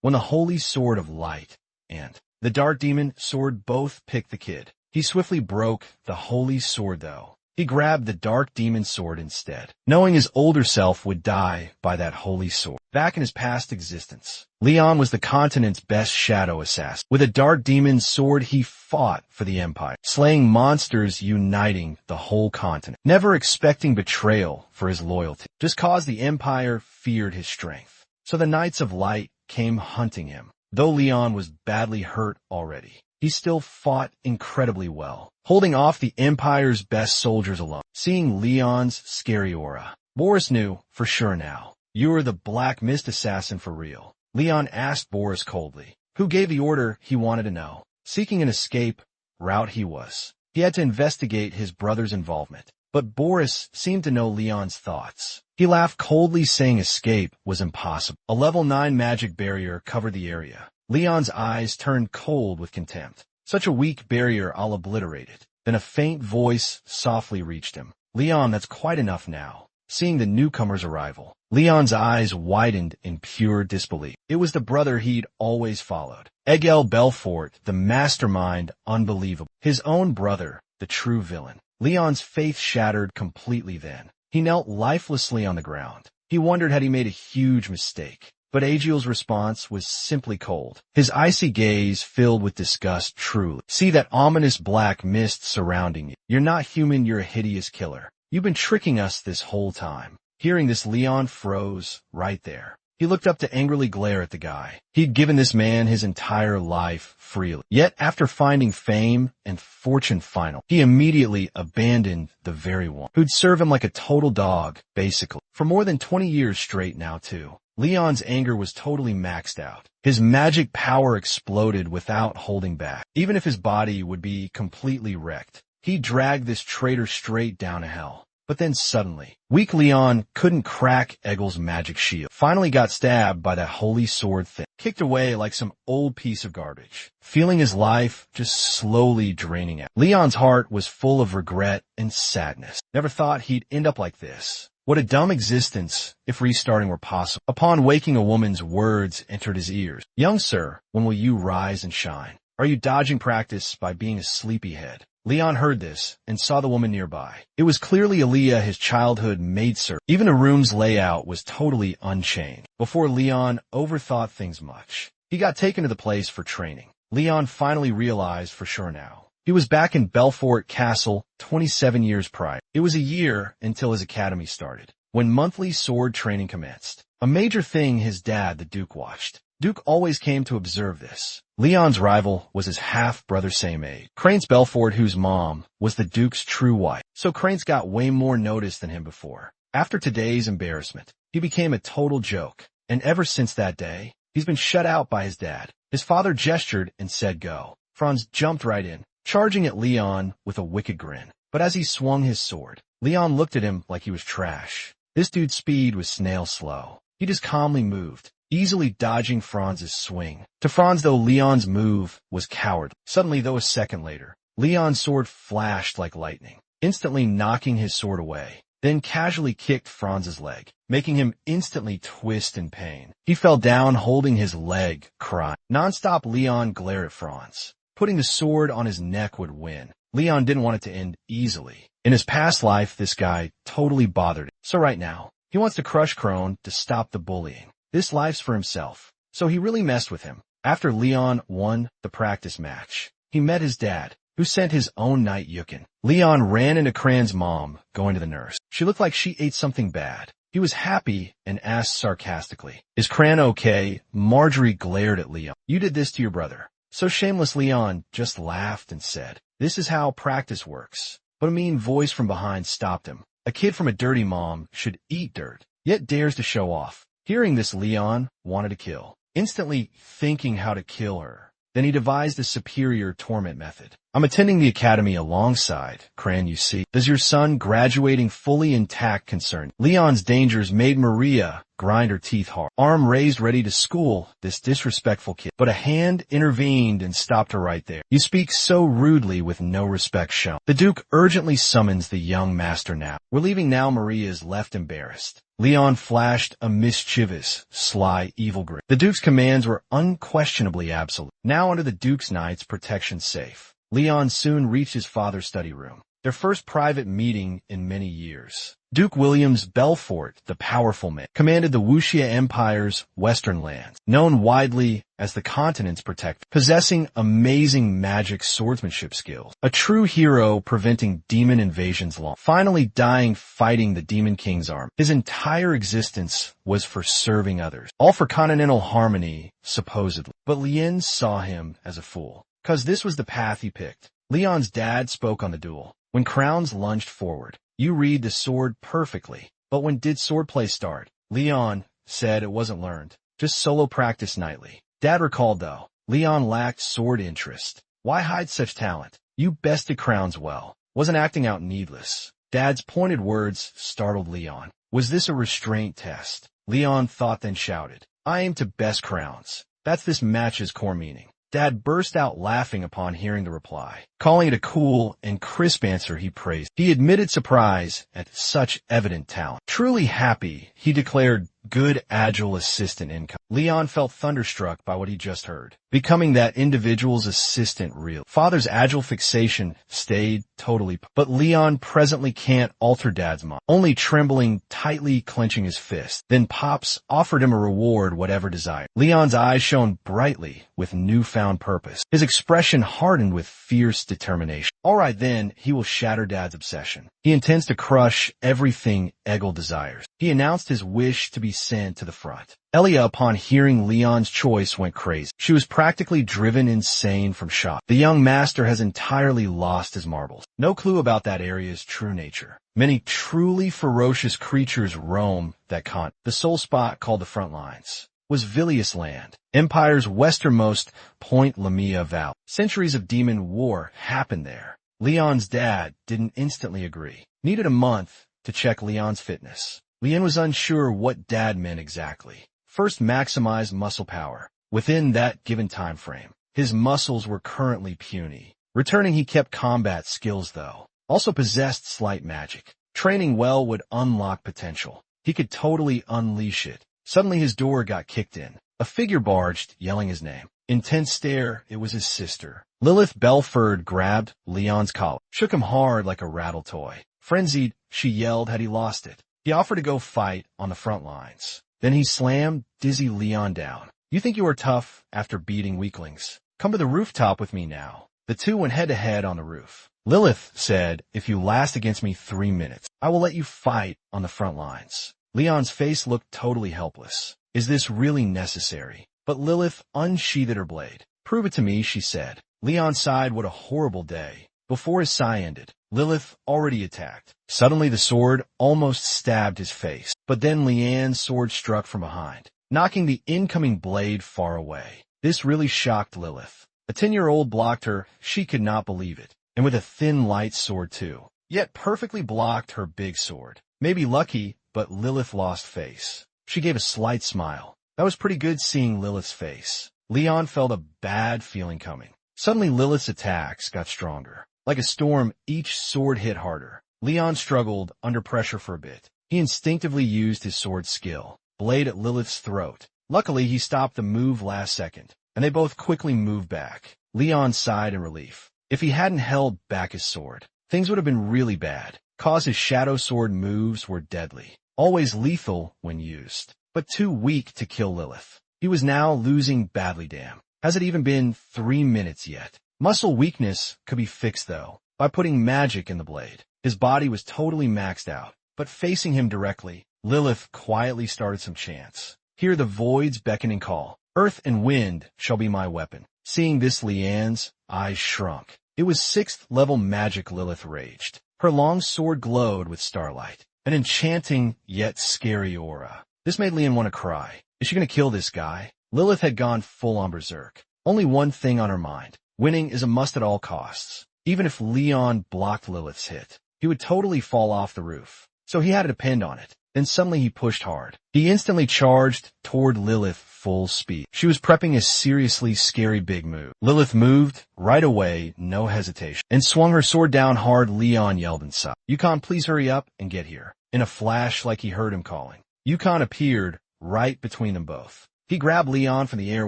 when the holy sword of light and the dark demon sword both picked the kid. He swiftly broke the holy sword, though. He grabbed the dark demon sword instead, knowing his older self would die by that holy sword. Back in his past existence, Leon was the continent's best shadow assassin. With a dark demon sword, he fought for the Empire, slaying monsters, uniting the whole continent, never expecting betrayal for his loyalty, just cause the Empire feared his strength. So the Knights of Light came hunting him. Though Leon was badly hurt already, he still fought incredibly well, holding off the Empire's best soldiers alone. Seeing Leon's scary aura, Boris knew for sure now. "You are the Black Mist assassin for real?" Leon asked Boris coldly, who gave the order he wanted to know. Seeking an escape route he was. He had to investigate his brother's involvement. But Boris seemed to know Leon's thoughts. He laughed coldly, saying escape was impossible. A level 9 magic barrier covered the area. Leon's eyes turned cold with contempt. "Such a weak barrier, I'll obliterate it." Then a faint voice softly reached him. "Leon, that's quite enough now." Seeing the newcomer's arrival, Leon's eyes widened in pure disbelief. It was the brother he'd always followed. Egel Belfort, the mastermind, unbelievable. His own brother, the true villain. Leon's faith shattered completely then. He knelt lifelessly on the ground. He wondered had he made a huge mistake. But Agiel's response was simply cold. His icy gaze filled with disgust. "Truly. See that ominous black mist surrounding you. You're not human, you're a hideous killer. You've been tricking us this whole time." Hearing this, Leon froze right there. He looked up to angrily glare at the guy. He'd given this man his entire life freely. Yet after finding fame and fortune final, he immediately abandoned the very one who'd serve him like a total dog, basically. For more than 20 years straight now, too. Leon's anger was totally maxed out. His magic power exploded without holding back. Even if his body would be completely wrecked, he dragged this traitor straight down to hell. But then suddenly, weak Leon couldn't crack Egel's magic shield. Finally got stabbed by that holy sword thing. Kicked away like some old piece of garbage. Feeling his life just slowly draining out. Leon's heart was full of regret and sadness. Never thought he'd end up like this. What a dumb existence if restarting were possible. Upon waking, a woman's words entered his ears. "Young sir, when will you rise and shine? Are you dodging practice by being a sleepyhead?" Leon heard this and saw the woman nearby. It was clearly Aaliyah, his childhood maidservant. Even the room's layout was totally unchanged. Before Leon overthought things much, he got taken to the place for training. Leon finally realized for sure now. He was back in Belfort Castle 27 years prior. It was a year until his academy started, when monthly sword training commenced. A major thing his dad, the Duke, watched. Duke always came to observe this. Leon's rival was his half-brother same age, Cranes Belfort, whose mom was the Duke's true wife. So Cranes got way more notice than him before. After today's embarrassment, he became a total joke. And ever since that day, he's been shut out by his dad. His father gestured and said go. Franz jumped right in, charging at Leon with a wicked grin. But as he swung his sword, Leon looked at him like he was trash. This dude's speed was snail slow. He just calmly moved, easily dodging Franz's swing. To Franz, though, Leon's move was cowardly. Suddenly, though, a second later, Leon's sword flashed like lightning, instantly knocking his sword away, then casually kicked Franz's leg, making him instantly twist in pain. He fell down, holding his leg, crying. Non-stop, Leon glared at Franz. Putting the sword on his neck would win. Leon didn't want it to end easily. In his past life, this guy totally bothered him. So right now, he wants to crush Krone to stop the bullying. This life's for himself. So he really messed with him. After Leon won the practice match, he met his dad, who sent his own knight Yukin. Leon ran into Cran's mom, going to the nurse. She looked like she ate something bad. He was happy and asked sarcastically, "Is Cran okay?" Marjorie glared at Leon. "You did this to your brother." So shameless Leon just laughed and said, "This is how practice works." But a mean voice from behind stopped him. A kid from a dirty mom should eat dirt, yet dares to show off. Hearing this, Leon wanted to kill, instantly thinking how to kill her. Then he devised a superior torment method. "I'm attending the academy alongside Cran, you see. Does your son graduating fully intact concern?" Leon's dangers made Maria grind her teeth hard. Arm raised, ready to school this disrespectful kid. But a hand intervened and stopped her right there. "You speak so rudely with no respect shown. The Duke urgently summons the young master now." We're leaving now. Maria is left embarrassed. Leon flashed a mischievous, sly, evil grin. The Duke's commands were unquestionably absolute. Now under the Duke's Knight's protection safe, Leon soon reached his father's study room. Their first private meeting in many years. Duke Williams Belfort, the powerful man, commanded the Wuxia Empire's western lands, known widely as the continent's protector, possessing amazing magic swordsmanship skills. A true hero preventing demon invasions long, finally dying fighting the Demon King's army. His entire existence was for serving others, all for continental harmony, supposedly. But Lien saw him as a fool, 'cause this was the path he picked. Leon's dad spoke on the duel. When crowns lunged forward, you read the sword perfectly. But when did swordplay start? Leon said it wasn't learned, just solo practice nightly. Dad recalled though, Leon lacked sword interest. Why hide such talent? You bested crowns well. Wasn't acting out needless. Dad's pointed words startled Leon. Was this a restraint test? Leon thought then shouted, I aim to best crowns. That's this match's core meaning. Dad burst out laughing upon hearing the reply, calling it a cool and crisp answer he praised. He admitted surprise at such evident talent. Truly happy, he declared, good agile assistant income. Leon felt thunderstruck by what he just heard. Becoming that individual's assistant real. Father's agile fixation stayed totally. But Leon presently can't alter Dad's mind. Only trembling, tightly clenching his fist. Then Pops offered him a reward, whatever desired. Leon's eyes shone brightly with newfound purpose. His expression hardened with fierce determination. All right then, he will shatter Dad's obsession. He intends to crush everything Egil desires. He announced his wish to be sent to the front. Elia, upon hearing Leon's choice, went crazy. She was practically driven insane from shock. The young master has entirely lost his marbles. No clue about that area's true nature. Many truly ferocious creatures roam that continent. The sole spot called the front lines was Vilius land, Empire's westernmost point Lamia Valley. Centuries of demon war happened there. Leon's dad didn't instantly agree. Needed a month to check Leon's fitness. Lien was unsure what Dad meant exactly. First, maximize muscle power within that given time frame. His muscles were currently puny. Returning, he kept combat skills though. Also possessed slight magic. Training well would unlock potential. He could totally unleash it. Suddenly his door got kicked in. A figure barged, yelling his name. Intense stare, it was his sister. Lilith Belford grabbed Leon's collar, shook him hard like a rattle toy. Frenzied, she yelled had he lost it. He offered to go fight on the front lines. Then he slammed dizzy Leon down. You think you are tough after beating weaklings? Come to the rooftop with me now. The two went head to head on the roof. Lilith said, if you last against me 3 minutes, I will let you fight on the front lines. Leon's face looked totally helpless. Is this really necessary? But Lilith unsheathed her blade. Prove it to me, she said. Leon sighed, what a horrible day. Before his sigh ended, Lilith already attacked. Suddenly the sword almost stabbed his face, but then Leanne's sword struck from behind, knocking the incoming blade far away. This really shocked Lilith. A 10-year-old blocked her, she could not believe it, and with a thin light sword too. Yet perfectly blocked her big sword. Maybe lucky, but Lilith lost face. She gave a slight smile. That was pretty good seeing Lilith's face. Leon felt a bad feeling coming. Suddenly Lilith's attacks got stronger. Like a storm, each sword hit harder. Leon struggled under pressure for a bit. He instinctively used his sword skill. Blade at Lilith's throat. Luckily, he stopped the move last second, and they both quickly moved back. Leon sighed in relief. If he hadn't held back his sword, things would have been really bad, cause his shadow sword moves were deadly. Always lethal when used, but too weak to kill Lilith. He was now losing badly, damn. Has it even been 3 minutes yet? Muscle weakness could be fixed, though, by putting magic in the blade. His body was totally maxed out, but facing him directly, Lilith quietly started some chants. Hear the void's beckon and call. Earth and wind shall be my weapon. Seeing this, Leanne's eyes shrunk. It was 6th level magic, Lilith raged. Her long sword glowed with starlight, an enchanting yet scary aura. This made Leanne want to cry. Is she going to kill this guy? Lilith had gone full on berserk. Only one thing on her mind. Winning is a must at all costs. Even if Leon blocked Lilith's hit, he would totally fall off the roof. So he had to depend on it. Then suddenly he pushed hard. He instantly charged toward Lilith full speed. She was prepping a seriously scary big move. Lilith moved right away, no hesitation, and swung her sword down hard. Leon yelled inside, Yukon, please hurry up and get here. In a flash, like he heard him calling, Yukon appeared right between them both. He grabbed Leon from the air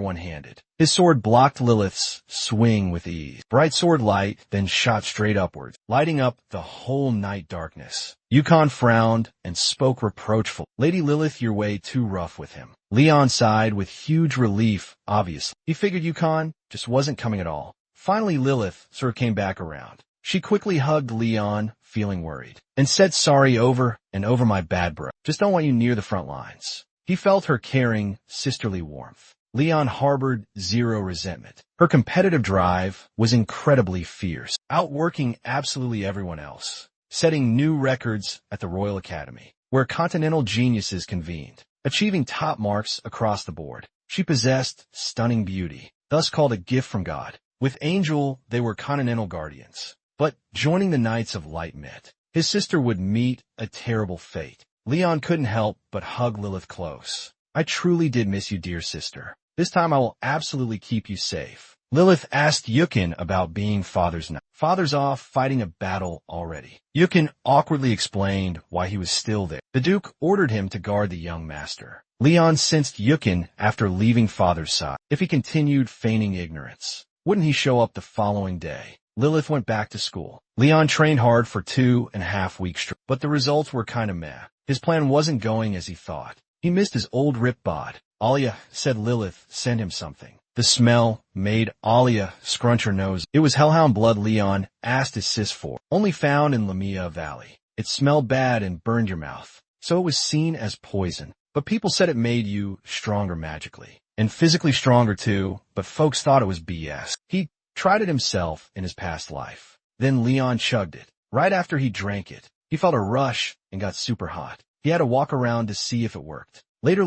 one-handed. His sword blocked Lilith's swing with ease. Bright sword light then shot straight upwards, lighting up the whole night darkness. Yukon frowned and spoke reproachful. Lady Lilith, you're way too rough with him. Leon sighed with huge relief, obviously. He figured Yukon just wasn't coming at all. Finally, Lilith sort of came back around. She quickly hugged Leon, feeling worried, and said sorry over and over, my bad bro. Just don't want you near the front lines. He felt her caring, sisterly warmth. Leon harbored zero resentment. Her competitive drive was incredibly fierce, outworking absolutely everyone else, setting new records at the Royal Academy, where continental geniuses convened, achieving top marks across the board. She possessed stunning beauty, thus called a gift from God. With Angel, they were continental guardians. But joining the Knights of Light meant his sister would meet a terrible fate. Leon couldn't help but hug Lilith close. I truly did miss you, dear sister. This time I will absolutely keep you safe. Lilith asked Yukin about being father's night. Father's off fighting a battle already. Yukin awkwardly explained why he was still there. The Duke ordered him to guard the young master. Leon sensed Yukin after leaving father's side. If he continued feigning ignorance, wouldn't he show up the following day? Lilith went back to school. Leon trained hard for 2.5 weeks straight, but the results were kinda meh. His plan wasn't going as he thought. He missed his old rip bod. Alia said Lilith send him something. The smell made Alia scrunch her nose. It was hellhound blood Leon asked his sis for, only found in Lamia Valley. It smelled bad and burned your mouth, so it was seen as poison. But people said it made you stronger magically, and physically stronger too, but folks thought it was BS. He tried it himself in his past life. Then Leon chugged it. Right after he drank it, he felt a rush and got super hot. He had to walk around to see if it worked. Later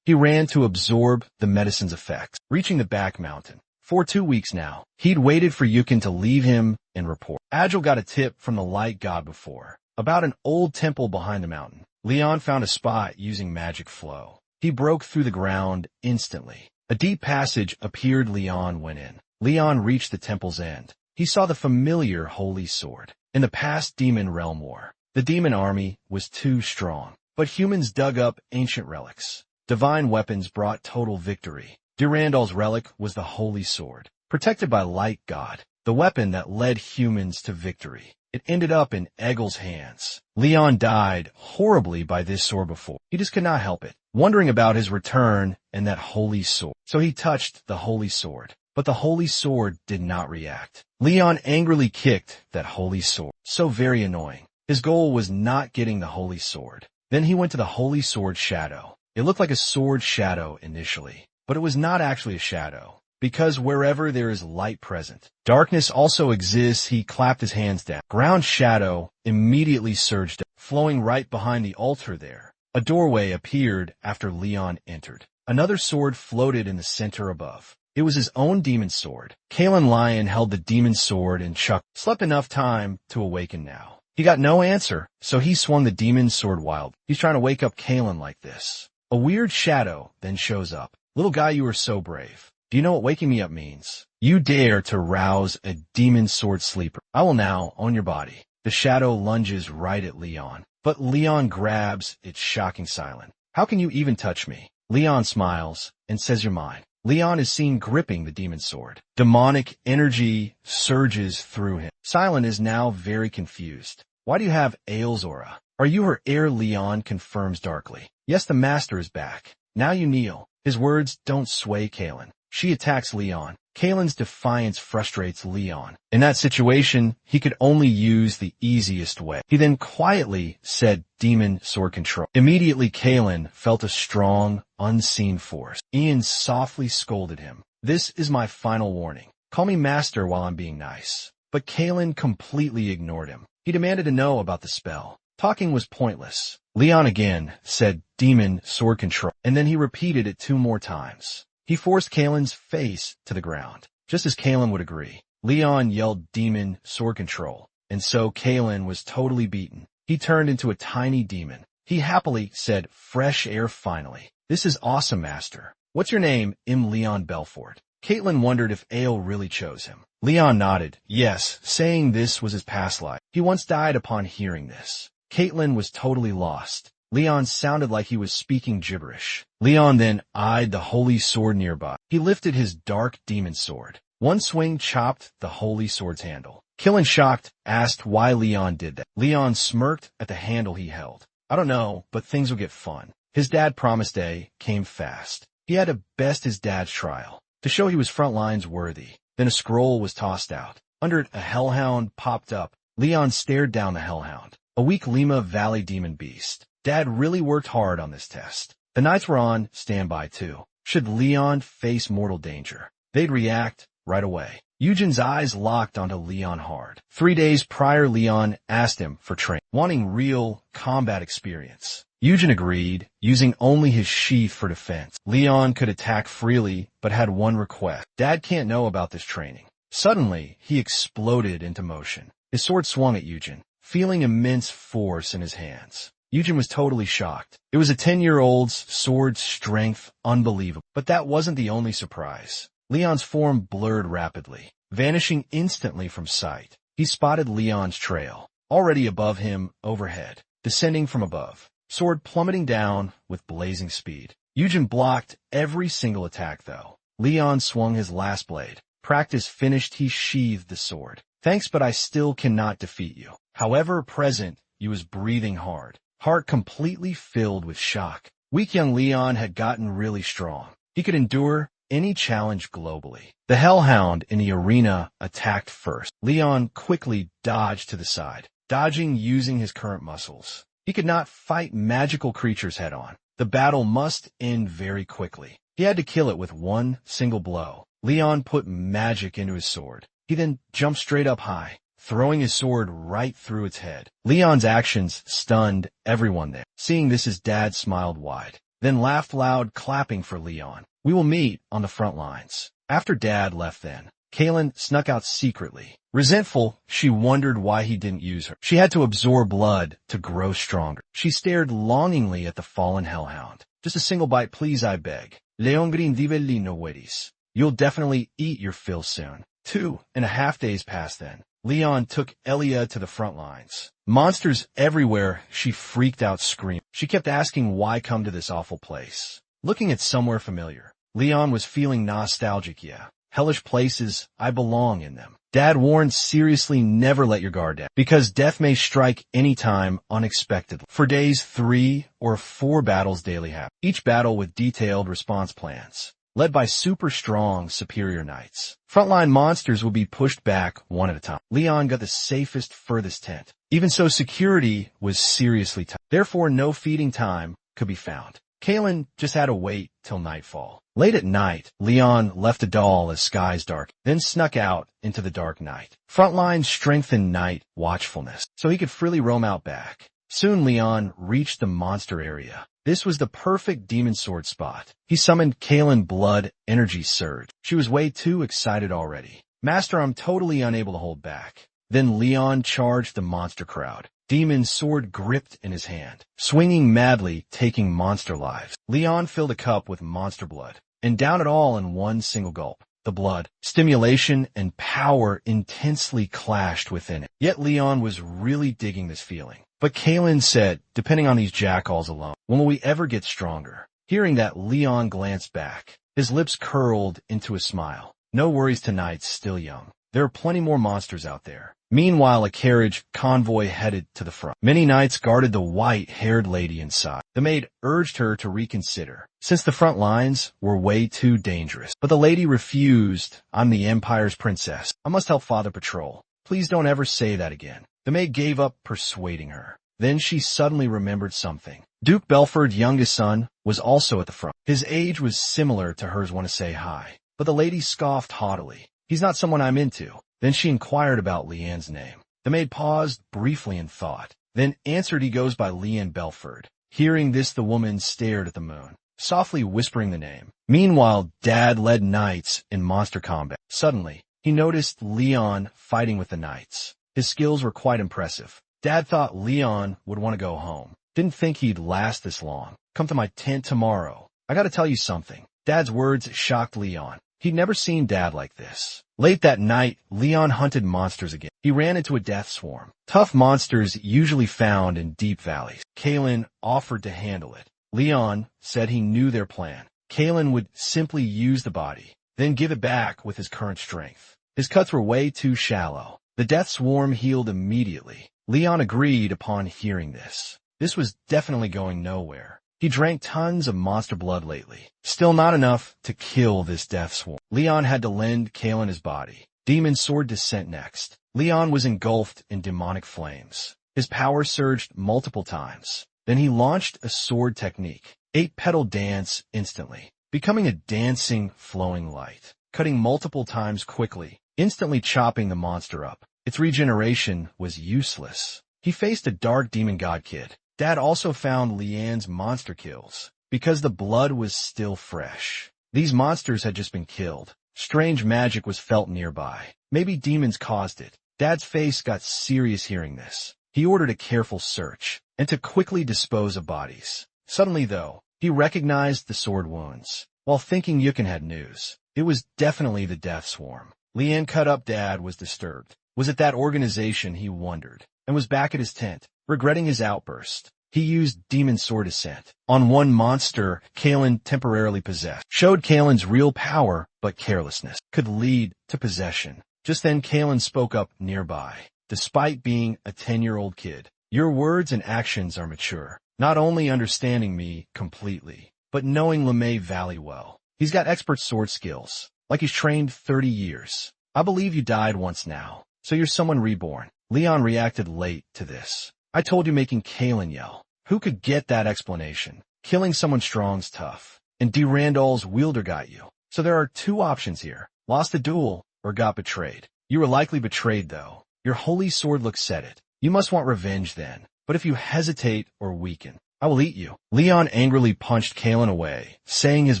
he ran to absorb the medicine's effects, reaching the back mountain. For 2 weeks now, he'd waited for Yukin to leave him and report. Agile got a tip from the light god before, about an old temple behind the mountain. Leon found a spot using magic flow. He broke through the ground instantly. A deep passage appeared. Leon went in. Leon reached the temple's end. He saw the familiar holy sword. In the past demon realm war, the demon army was too strong, but humans dug up ancient relics. Divine weapons brought total victory. Durandal's relic was the holy sword, protected by light god, the weapon that led humans to victory. It ended up in Egel's hands. Leon died horribly by this sword before. He just could not help it, wondering about his return and that holy sword. So he touched the holy sword, but the holy sword did not react. Leon angrily kicked that holy sword. So very annoying. His goal was not getting the holy sword. Then he went to the holy sword shadow. It looked like a sword shadow initially, but it was not actually a shadow, because wherever there is light present, darkness also exists. He clapped his hands down. Ground shadow immediately surged up, flowing right behind the altar there. A doorway appeared after Leon entered. Another sword floated in the center above. It was his own demon sword. Kalen Lion held the demon sword and chuckled. Slept enough time to awaken now. He got no answer, so he swung the demon sword wild. He's trying to wake up Kalen like this. A weird shadow then shows up. Little guy, you are so brave. Do you know what waking me up means? You dare to rouse a demon sword sleeper. I will now own your body. The shadow lunges right at Leon, but Leon grabs its shocking silent. How can you even touch me? Leon smiles and says you're mine. Leon is seen gripping the demon sword. Demonic energy surges through him. Silent is now very confused. Why do you have Ael's aura? Are you her heir? Leon confirms darkly. Yes, the master is back. Now you kneel. His words don't sway Kalen. She attacks Leon. Kalen's defiance frustrates Leon. In that situation, he could only use the easiest way. He then quietly said demon sword control. Immediately, Kalen felt a strong, unseen force. Ian softly scolded him. This is my final warning. Call me master while I'm being nice. But Kalen completely ignored him. He demanded to know about the spell. Talking was pointless. Leon again said demon sword control, and then he repeated it 2 more times. He forced Kalen's face to the ground, just as Kalen would agree. Leon yelled demon sword control, and so Kalen was totally beaten. He turned into a tiny demon. He happily said, fresh air finally. This is awesome, master. What's your name? Leon Belfort. Caitlin wondered if Ael really chose him. Leon nodded, yes, saying this was his past life. He once died upon hearing this. Caitlin was totally lost. Leon sounded like he was speaking gibberish. Leon then eyed the holy sword nearby. He lifted his dark demon sword. One swing chopped the holy sword's handle. Killin, shocked, asked why Leon did that. Leon smirked at the handle he held. I don't know, but things will get fun. His dad promised day came fast. He had to best his dad's trial to show he was front lines worthy. Then a scroll was tossed out. Under it, a hellhound popped up. Leon stared down the hellhound. A weak Lima Valley demon beast. Dad really worked hard on this test. The knights were on standby too. Should Leon face mortal danger, they'd react right away. Eugen's eyes locked onto Leon hard. 3 days prior, Leon asked him for training, wanting real combat experience. Eugen agreed, using only his sheath for defense. Leon could attack freely, but had one request. Dad can't know about this training. Suddenly, he exploded into motion. His sword swung at Eugen, feeling immense force in his hands. Eugen was totally shocked. It was a 10-year-old's sword strength, unbelievable. But that wasn't the only surprise. Leon's form blurred rapidly, vanishing instantly from sight. He spotted Leon's trail, already above him, overhead, descending from above, sword plummeting down with blazing speed. Eugen blocked every single attack, though. Leon swung his last blade. Practice finished, he sheathed the sword. Thanks, but I still cannot defeat you. However present, he was breathing hard, heart completely filled with shock. Weak young Leon had gotten really strong. He could endure any challenge globally. The hellhound in the arena attacked first. Leon quickly dodged to the side, dodging using his current muscles. He could not fight magical creatures head-on. The battle must end very quickly. He had to kill it with one single blow. Leon put magic into his sword. He then jumped straight up high, throwing his sword right through its head. Leon's actions stunned everyone there. Seeing this, his dad smiled wide, then laughed loud, clapping for Leon. We will meet on the front lines. After Dad left then, Kaylin snuck out secretly. Resentful, she wondered why he didn't use her. She had to absorb blood to grow stronger. She stared longingly at the fallen hellhound. Just a single bite, please, I beg. Leongrin divellino wedis. You'll definitely eat your fill soon. 2.5 days passed then. Leon took Elia to the front lines. Monsters everywhere, she freaked out, screaming. She kept asking why come to this awful place. Looking at somewhere familiar, Leon was feeling nostalgic. Yeah, hellish places, I belong in them. Dad warned, seriously, never let your guard down, because death may strike anytime unexpectedly. For days, 3 or 4 battles daily happened, each battle with detailed response plans, led by super strong superior knights. Frontline monsters would be pushed back one at a time. Leon got the safest, furthest tent. Even so, security was seriously tight. Therefore, no feeding time could be found. Kaylin just had to wait till nightfall. Late at night, Leon left the doll as skies dark, then snuck out into the dark night. Frontline strengthened night watchfulness, so he could freely roam out back. Soon Leon reached the monster area. This was the perfect demon sword spot. He summoned Kaylin, blood energy surge. She was way too excited already. Master, I'm totally unable to hold back. Then Leon charged the monster crowd. Demon sword gripped in his hand, swinging madly, taking monster lives. Leon filled a cup with monster blood, and downed it all in one single gulp. The blood, stimulation, and power intensely clashed within it. Yet Leon was really digging this feeling. But Kaylin said, depending on these jackals alone, when will we ever get stronger? Hearing that, Leon glanced back. His lips curled into a smile. No worries tonight, still young. There are plenty more monsters out there. Meanwhile, a carriage convoy headed to the front. Many knights guarded the white-haired lady inside. The maid urged her to reconsider, since the front lines were way too dangerous. But the lady refused. I'm the Empire's princess. I must help Father Patrol. Please don't ever say that again. The maid gave up persuading her. Then she suddenly remembered something. Duke Belford, youngest son, was also at the front. His age was similar to hers. Want to say hi. But the lady scoffed haughtily. He's not someone I'm into. Then she inquired about Leanne's name. The maid paused briefly in thought, then answered, he goes by Leanne Belford. Hearing this, the woman stared at the moon, softly whispering the name. Meanwhile, Dad led knights in monster combat. Suddenly, he noticed Leon fighting with the knights. His skills were quite impressive. Dad thought Leon would want to go home. Didn't think he'd last this long. Come to my tent tomorrow. I gotta tell you something. Dad's words shocked Leon. He'd never seen Dad like this. Late that night, Leon hunted monsters again. He ran into a death swarm. Tough monsters usually found in deep valleys. Kalen offered to handle it. Leon said he knew their plan. Kalen would simply use the body, then give it back with his current strength. His cuts were way too shallow. The death swarm healed immediately. Leon agreed upon hearing this. This was definitely going nowhere. He drank tons of monster blood lately. Still not enough to kill this death swarm. Leon had to lend Kalen his body. Demon sword descent next. Leon was engulfed in demonic flames. His power surged multiple times. Then he launched a sword technique. 8-petal dance instantly, becoming a dancing, flowing light, cutting multiple times quickly, instantly chopping the monster up. Its regeneration was useless. He faced a dark demon god kid. Dad also found Leanne's monster kills, because the blood was still fresh. These monsters had just been killed. Strange magic was felt nearby. Maybe demons caused it. Dad's face got serious hearing this. He ordered a careful search, and to quickly dispose of bodies. Suddenly, though, he recognized the sword wounds. While thinking Yukin had news, it was definitely the death swarm. Leanne cut up. Dad was disturbed. Was it that organization, he wondered, and was back at his tent, regretting his outburst. He used demon sword descent on one monster Kalen temporarily possessed. Showed Kalen's real power, but carelessness could lead to possession. Just then Kalen spoke up nearby. Despite being a 10-year-old kid, your words and actions are mature. Not only understanding me completely, but knowing LeMay Valley well. He's got expert sword skills, like he's trained 30 years. I believe you died once now, so you're someone reborn. Leon reacted late to this. I told you, making Kalen yell. Who could get that explanation? Killing someone strong's tough, and D. Randall's wielder got you. So there are two options here. Lost the duel, or got betrayed. You were likely betrayed, though. Your holy sword looks said it. You must want revenge then. But if you hesitate or weaken, I will eat you. Leon angrily punched Kalen away, saying his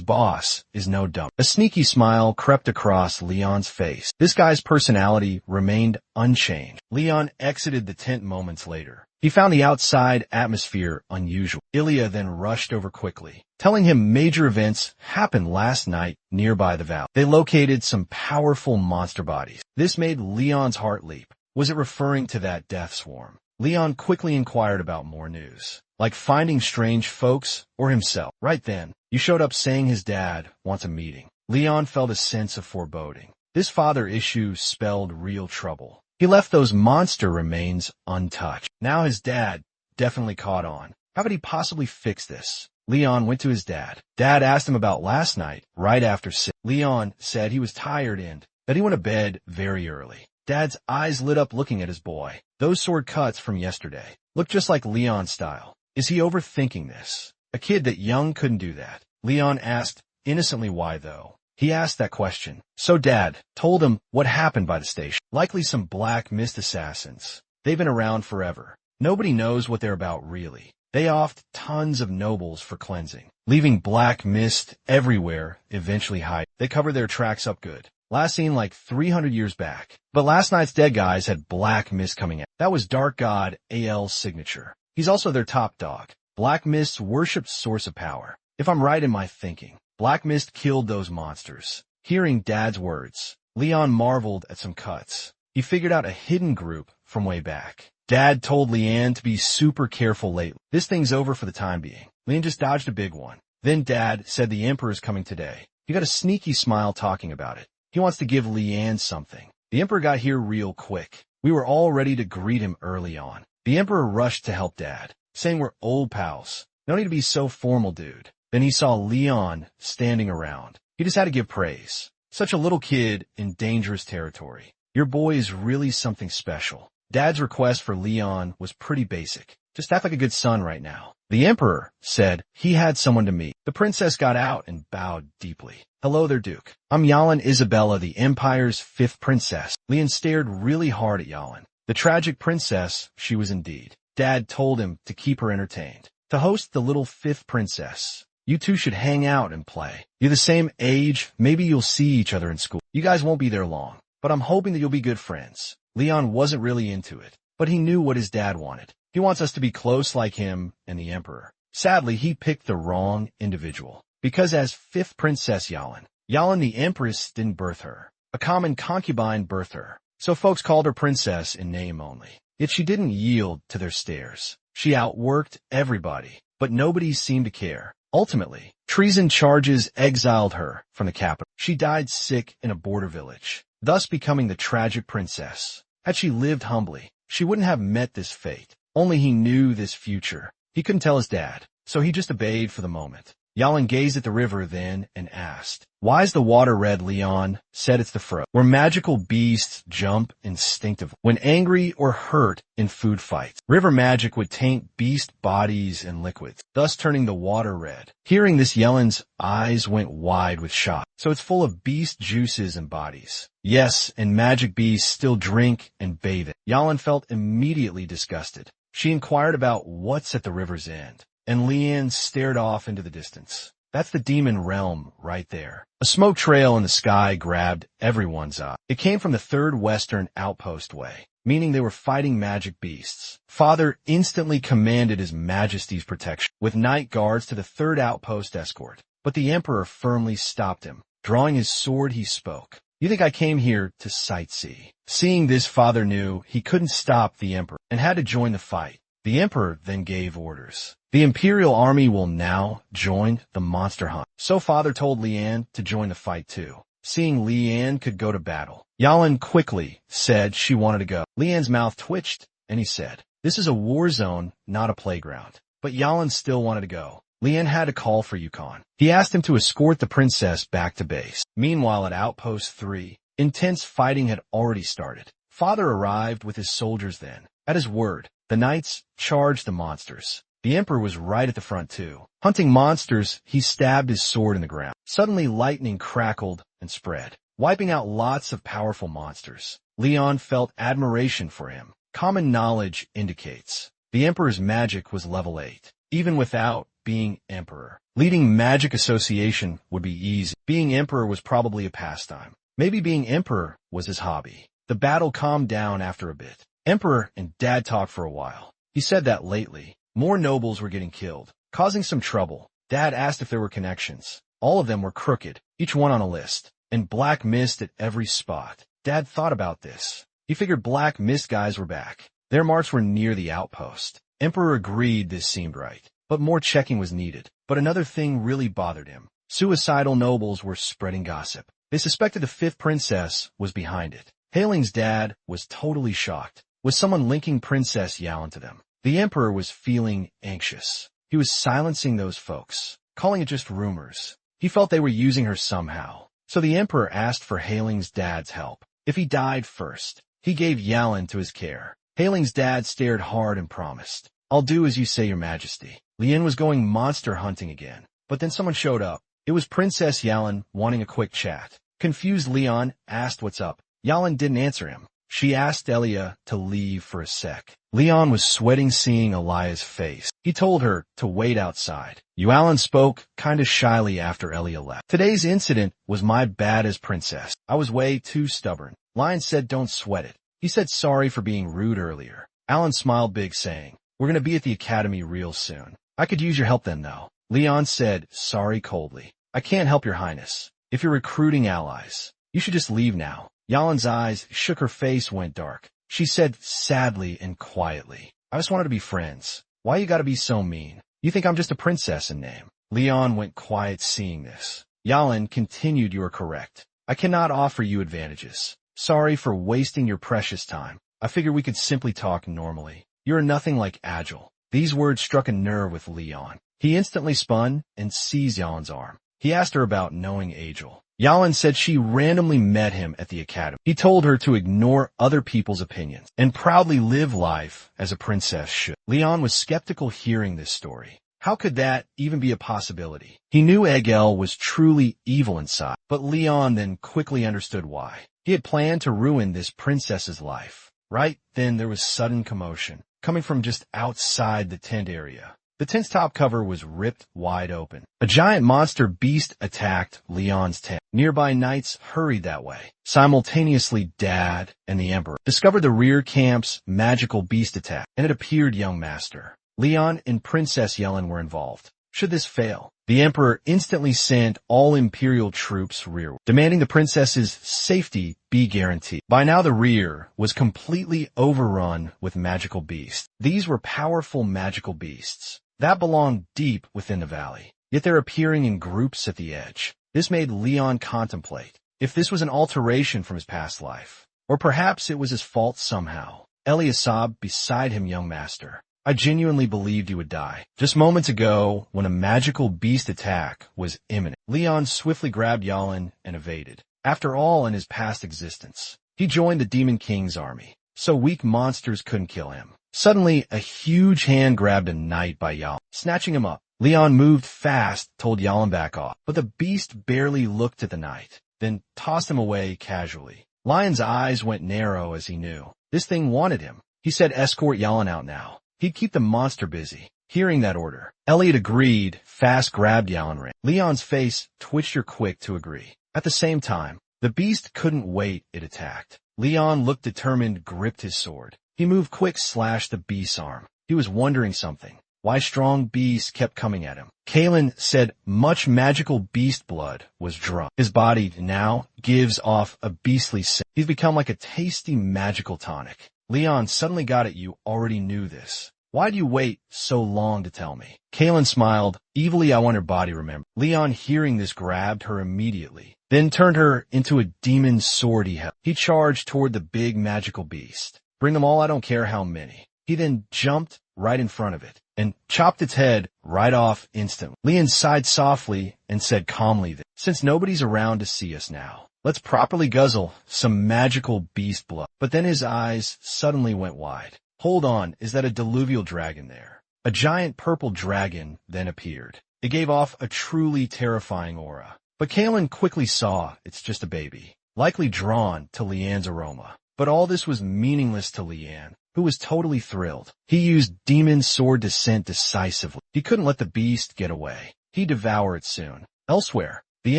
boss is no dumb. A sneaky smile crept across Leon's face. This guy's personality remained unchanged. Leon exited the tent moments later. He found the outside atmosphere unusual. Ilya then rushed over quickly, telling him major events happened last night nearby the valley. They located some powerful monster bodies. This made Leon's heart leap. Was it referring to that death swarm? Leon quickly inquired about more news, like finding strange folks or himself. Right then, you showed up saying his dad wants a meeting. Leon felt a sense of foreboding. This father issue spelled real trouble. He left those monster remains untouched. Now his dad definitely caught on. How could he possibly fix this? Leon went to his dad. Dad asked him about last night, right after 6. Leon said he was tired and that he went to bed very early. Dad's eyes lit up looking at his boy. Those sword cuts from yesterday look just like Leon's style. Is he overthinking this? A kid that young couldn't do that. Leon asked innocently why, though. He asked that question. So Dad told him what happened by the station. Likely some black mist assassins. They've been around forever. Nobody knows what they're about really. They offed tons of nobles for cleansing, leaving black mist everywhere, eventually hide. They cover their tracks up good. Last seen like 300 years back. But last night's dead guys had black mist coming out. That was Dark God AL's signature. He's also their top dog. Black Mist's worshipped source of power. If I'm right in my thinking, Black Mist killed those monsters. Hearing Dad's words, Leon marveled at some cuts. He figured out a hidden group from way back. Dad told Leanne to be super careful lately. This thing's over for the time being. Leanne just dodged a big one. Then Dad said the Emperor's coming today. He got a sneaky smile talking about it. He wants to give Leanne something. The Emperor got here real quick. We were all ready to greet him early on. The Emperor rushed to help Dad, saying we're old pals. No need to be so formal, dude. Then he saw Leon standing around. He just had to give praise. Such a little kid in dangerous territory. Your boy is really something special. Dad's request for Leon was pretty basic. Just act like a good son right now. The Emperor said he had someone to meet. The princess got out and bowed deeply. Hello there, Duke. I'm Yalin Isabella, the Empire's 5th princess. Leon stared really hard at Yalin. The tragic princess she was indeed. Dad told him to keep her entertained. To host the little 5th princess, you two should hang out and play. You're the same age, maybe you'll see each other in school. You guys won't be there long, but I'm hoping that you'll be good friends. Leon wasn't really into it, but he knew what his dad wanted. He wants us to be close like him and the Emperor. Sadly, he picked the wrong individual. Because as 5th Princess Yalin, Yalin the Empress didn't birth her. A common concubine birthed her, so folks called her princess in name only. Yet she didn't yield to their stares. She outworked everybody, but nobody seemed to care. Ultimately, treason charges exiled her from the capital. She died sick in a border village, thus becoming the tragic princess. Had she lived humbly, she wouldn't have met this fate. Only he knew this future. He couldn't tell his dad, so he just obeyed for the moment. Yalin gazed at the river then and asked, "Why is the water red?" Leon said, "It's the fro, where magical beasts jump instinctively when angry or hurt in food fights. River magic would taint beast bodies and liquids, thus turning the water red." Hearing this, Yalin's eyes went wide with shock. So it's full of beast juices and bodies. Yes, and magic beasts still drink and bathe it. Yalin felt immediately disgusted. She inquired about what's at the river's end, and Leanne stared off into the distance. That's the demon realm right there. A smoke trail in the sky grabbed everyone's eye. It came from the third western outpost way, meaning they were fighting magic beasts. Father instantly commanded His Majesty's protection, with night guards to the third outpost escort. But the Emperor firmly stopped him. Drawing his sword, he spoke. "You think I came here to sightsee?" Seeing this, Father knew he couldn't stop the Emperor and had to join the fight. The Emperor then gave orders. The Imperial Army will now join the monster hunt. So Father told Leanne to join the fight too. Seeing Leanne could go to battle, Yalin quickly said she wanted to go. Leanne's mouth twitched, and he said, "This is a war zone, not a playground." But Yalin still wanted to go. Leanne had a call for Yukon. He asked him to escort the princess back to base. Meanwhile, at Outpost 3, intense fighting had already started. Father arrived with his soldiers then. At his word, the knights charged the monsters. The Emperor was right at the front too. Hunting monsters, he stabbed his sword in the ground. Suddenly lightning crackled and spread, wiping out lots of powerful monsters. Leon felt admiration for him. Common knowledge indicates the Emperor's magic was level 8, even without being Emperor. Leading magic association would be easy. Being Emperor was probably a pastime. Maybe being Emperor was his hobby. The battle calmed down after a bit. Emperor and Dad talked for a while. He said that lately, more nobles were getting killed, causing some trouble. Dad asked if there were connections. All of them were crooked, each one on a list, and black mist at every spot. Dad thought about this. He figured black mist guys were back. Their marks were near the outpost. Emperor agreed this seemed right, but more checking was needed. But another thing really bothered him. Suicidal nobles were spreading gossip. They suspected the fifth princess was behind it. Hailing's dad was totally shocked. Was someone linking Princess Yalin to them? The Emperor was feeling anxious. He was silencing those folks, calling it just rumors. He felt they were using her somehow. So the Emperor asked for Hailing's dad's help. If he died first, he gave Yalin to his care. Hailing's dad stared hard and promised, "I'll do as you say, Your Majesty." Lien was going monster hunting again, but then someone showed up. It was Princess Yalin wanting a quick chat. Confused, Leon asked what's up. Yalin didn't answer him. She asked Elia to leave for a sec. Leon was sweating seeing Elia's face. He told her to wait outside. Yalin spoke kinda shyly after Elia left. "Today's incident was my bad as princess. I was way too stubborn." Lion said, "Don't sweat it." He said sorry for being rude earlier. Alan smiled big, saying, "We're gonna be at the academy real soon. I could use your help then, though." Leon said sorry coldly. "I can't help, Your Highness. If you're recruiting allies, you should just leave now." Yalin's eyes shook, her face went dark. She said sadly and quietly, "I just wanted to be friends. Why you gotta be so mean? You think I'm just a princess in name?" Leon went quiet seeing this. Yalin continued, "You are correct. I cannot offer you advantages. Sorry for wasting your precious time. I figured we could simply talk normally. You're nothing like Agile." These words struck a nerve with Leon. He instantly spun and seized Yalin's arm. He asked her about knowing Agile. Yalin said she randomly met him at the academy. He told her to ignore other people's opinions and proudly live life as a princess should. Leon was skeptical hearing this story. How could that even be a possibility? He knew Egel was truly evil inside, but Leon then quickly understood why. He had planned to ruin this princess's life. Right then there was sudden commotion, coming from just outside the tent area. The tent's top cover was ripped wide open. A giant monster beast attacked Leon's tent. Nearby knights hurried that way. Simultaneously, Dad and the Emperor discovered the rear camp's magical beast attack, and it appeared young master. Leon and Princess Yelin were involved. Should this fail, the emperor instantly sent all imperial troops rearward, demanding the princess's safety be guaranteed. By now the rear was completely overrun with magical beasts. These were powerful magical beasts that belonged deep within the valley, yet they're appearing in groups at the edge. This made Leon contemplate if this was an alteration from his past life, or perhaps it was his fault somehow. Elia sobbed beside him, young master. I genuinely believed you would die. Just moments ago, when a magical beast attack was imminent, Leon swiftly grabbed Yalin and evaded. After all, in his past existence, he joined the Demon King's army, so weak monsters couldn't kill him. Suddenly, a huge hand grabbed a knight by Yalin, snatching him up. Leon moved fast, told Yalin back off, but the beast barely looked at the knight, then tossed him away casually. Lion's eyes went narrow as he knew this thing wanted him. He said escort Yalin out now. He'd keep the monster busy. Hearing that order, Elliot agreed, fast grabbed Yalin. Leon's face twitched quick to agree. At the same time, the beast couldn't wait, it attacked. Leon looked determined, gripped his sword. He moved quick, slashed the beast's arm. He was wondering something. Why strong beasts kept coming at him. Kalen said much magical beast blood was drunk. His body now gives off a beastly scent. He's become like a tasty magical tonic. Leon suddenly got it. You already knew this. Why'd you wait so long to tell me? Kalen smiled. Evilly, I want her body remembered. Leon, hearing this, grabbed her immediately, then turned her into a demon sword he held. He charged toward the big magical beast. Bring them all, I don't care how many. He then jumped right in front of it and chopped its head right off instantly. Leon sighed softly and said calmly that since nobody's around to see us now, let's properly guzzle some magical beast blood. But then his eyes suddenly went wide. Hold on, is that a diluvial dragon there? A giant purple dragon then appeared. It gave off a truly terrifying aura. But Kalen quickly saw it's just a baby, likely drawn to Leanne's aroma. But all this was meaningless to Leanne, who was totally thrilled. He used demon sword descent decisively. He couldn't let the beast get away. He'd devour it soon. Elsewhere, the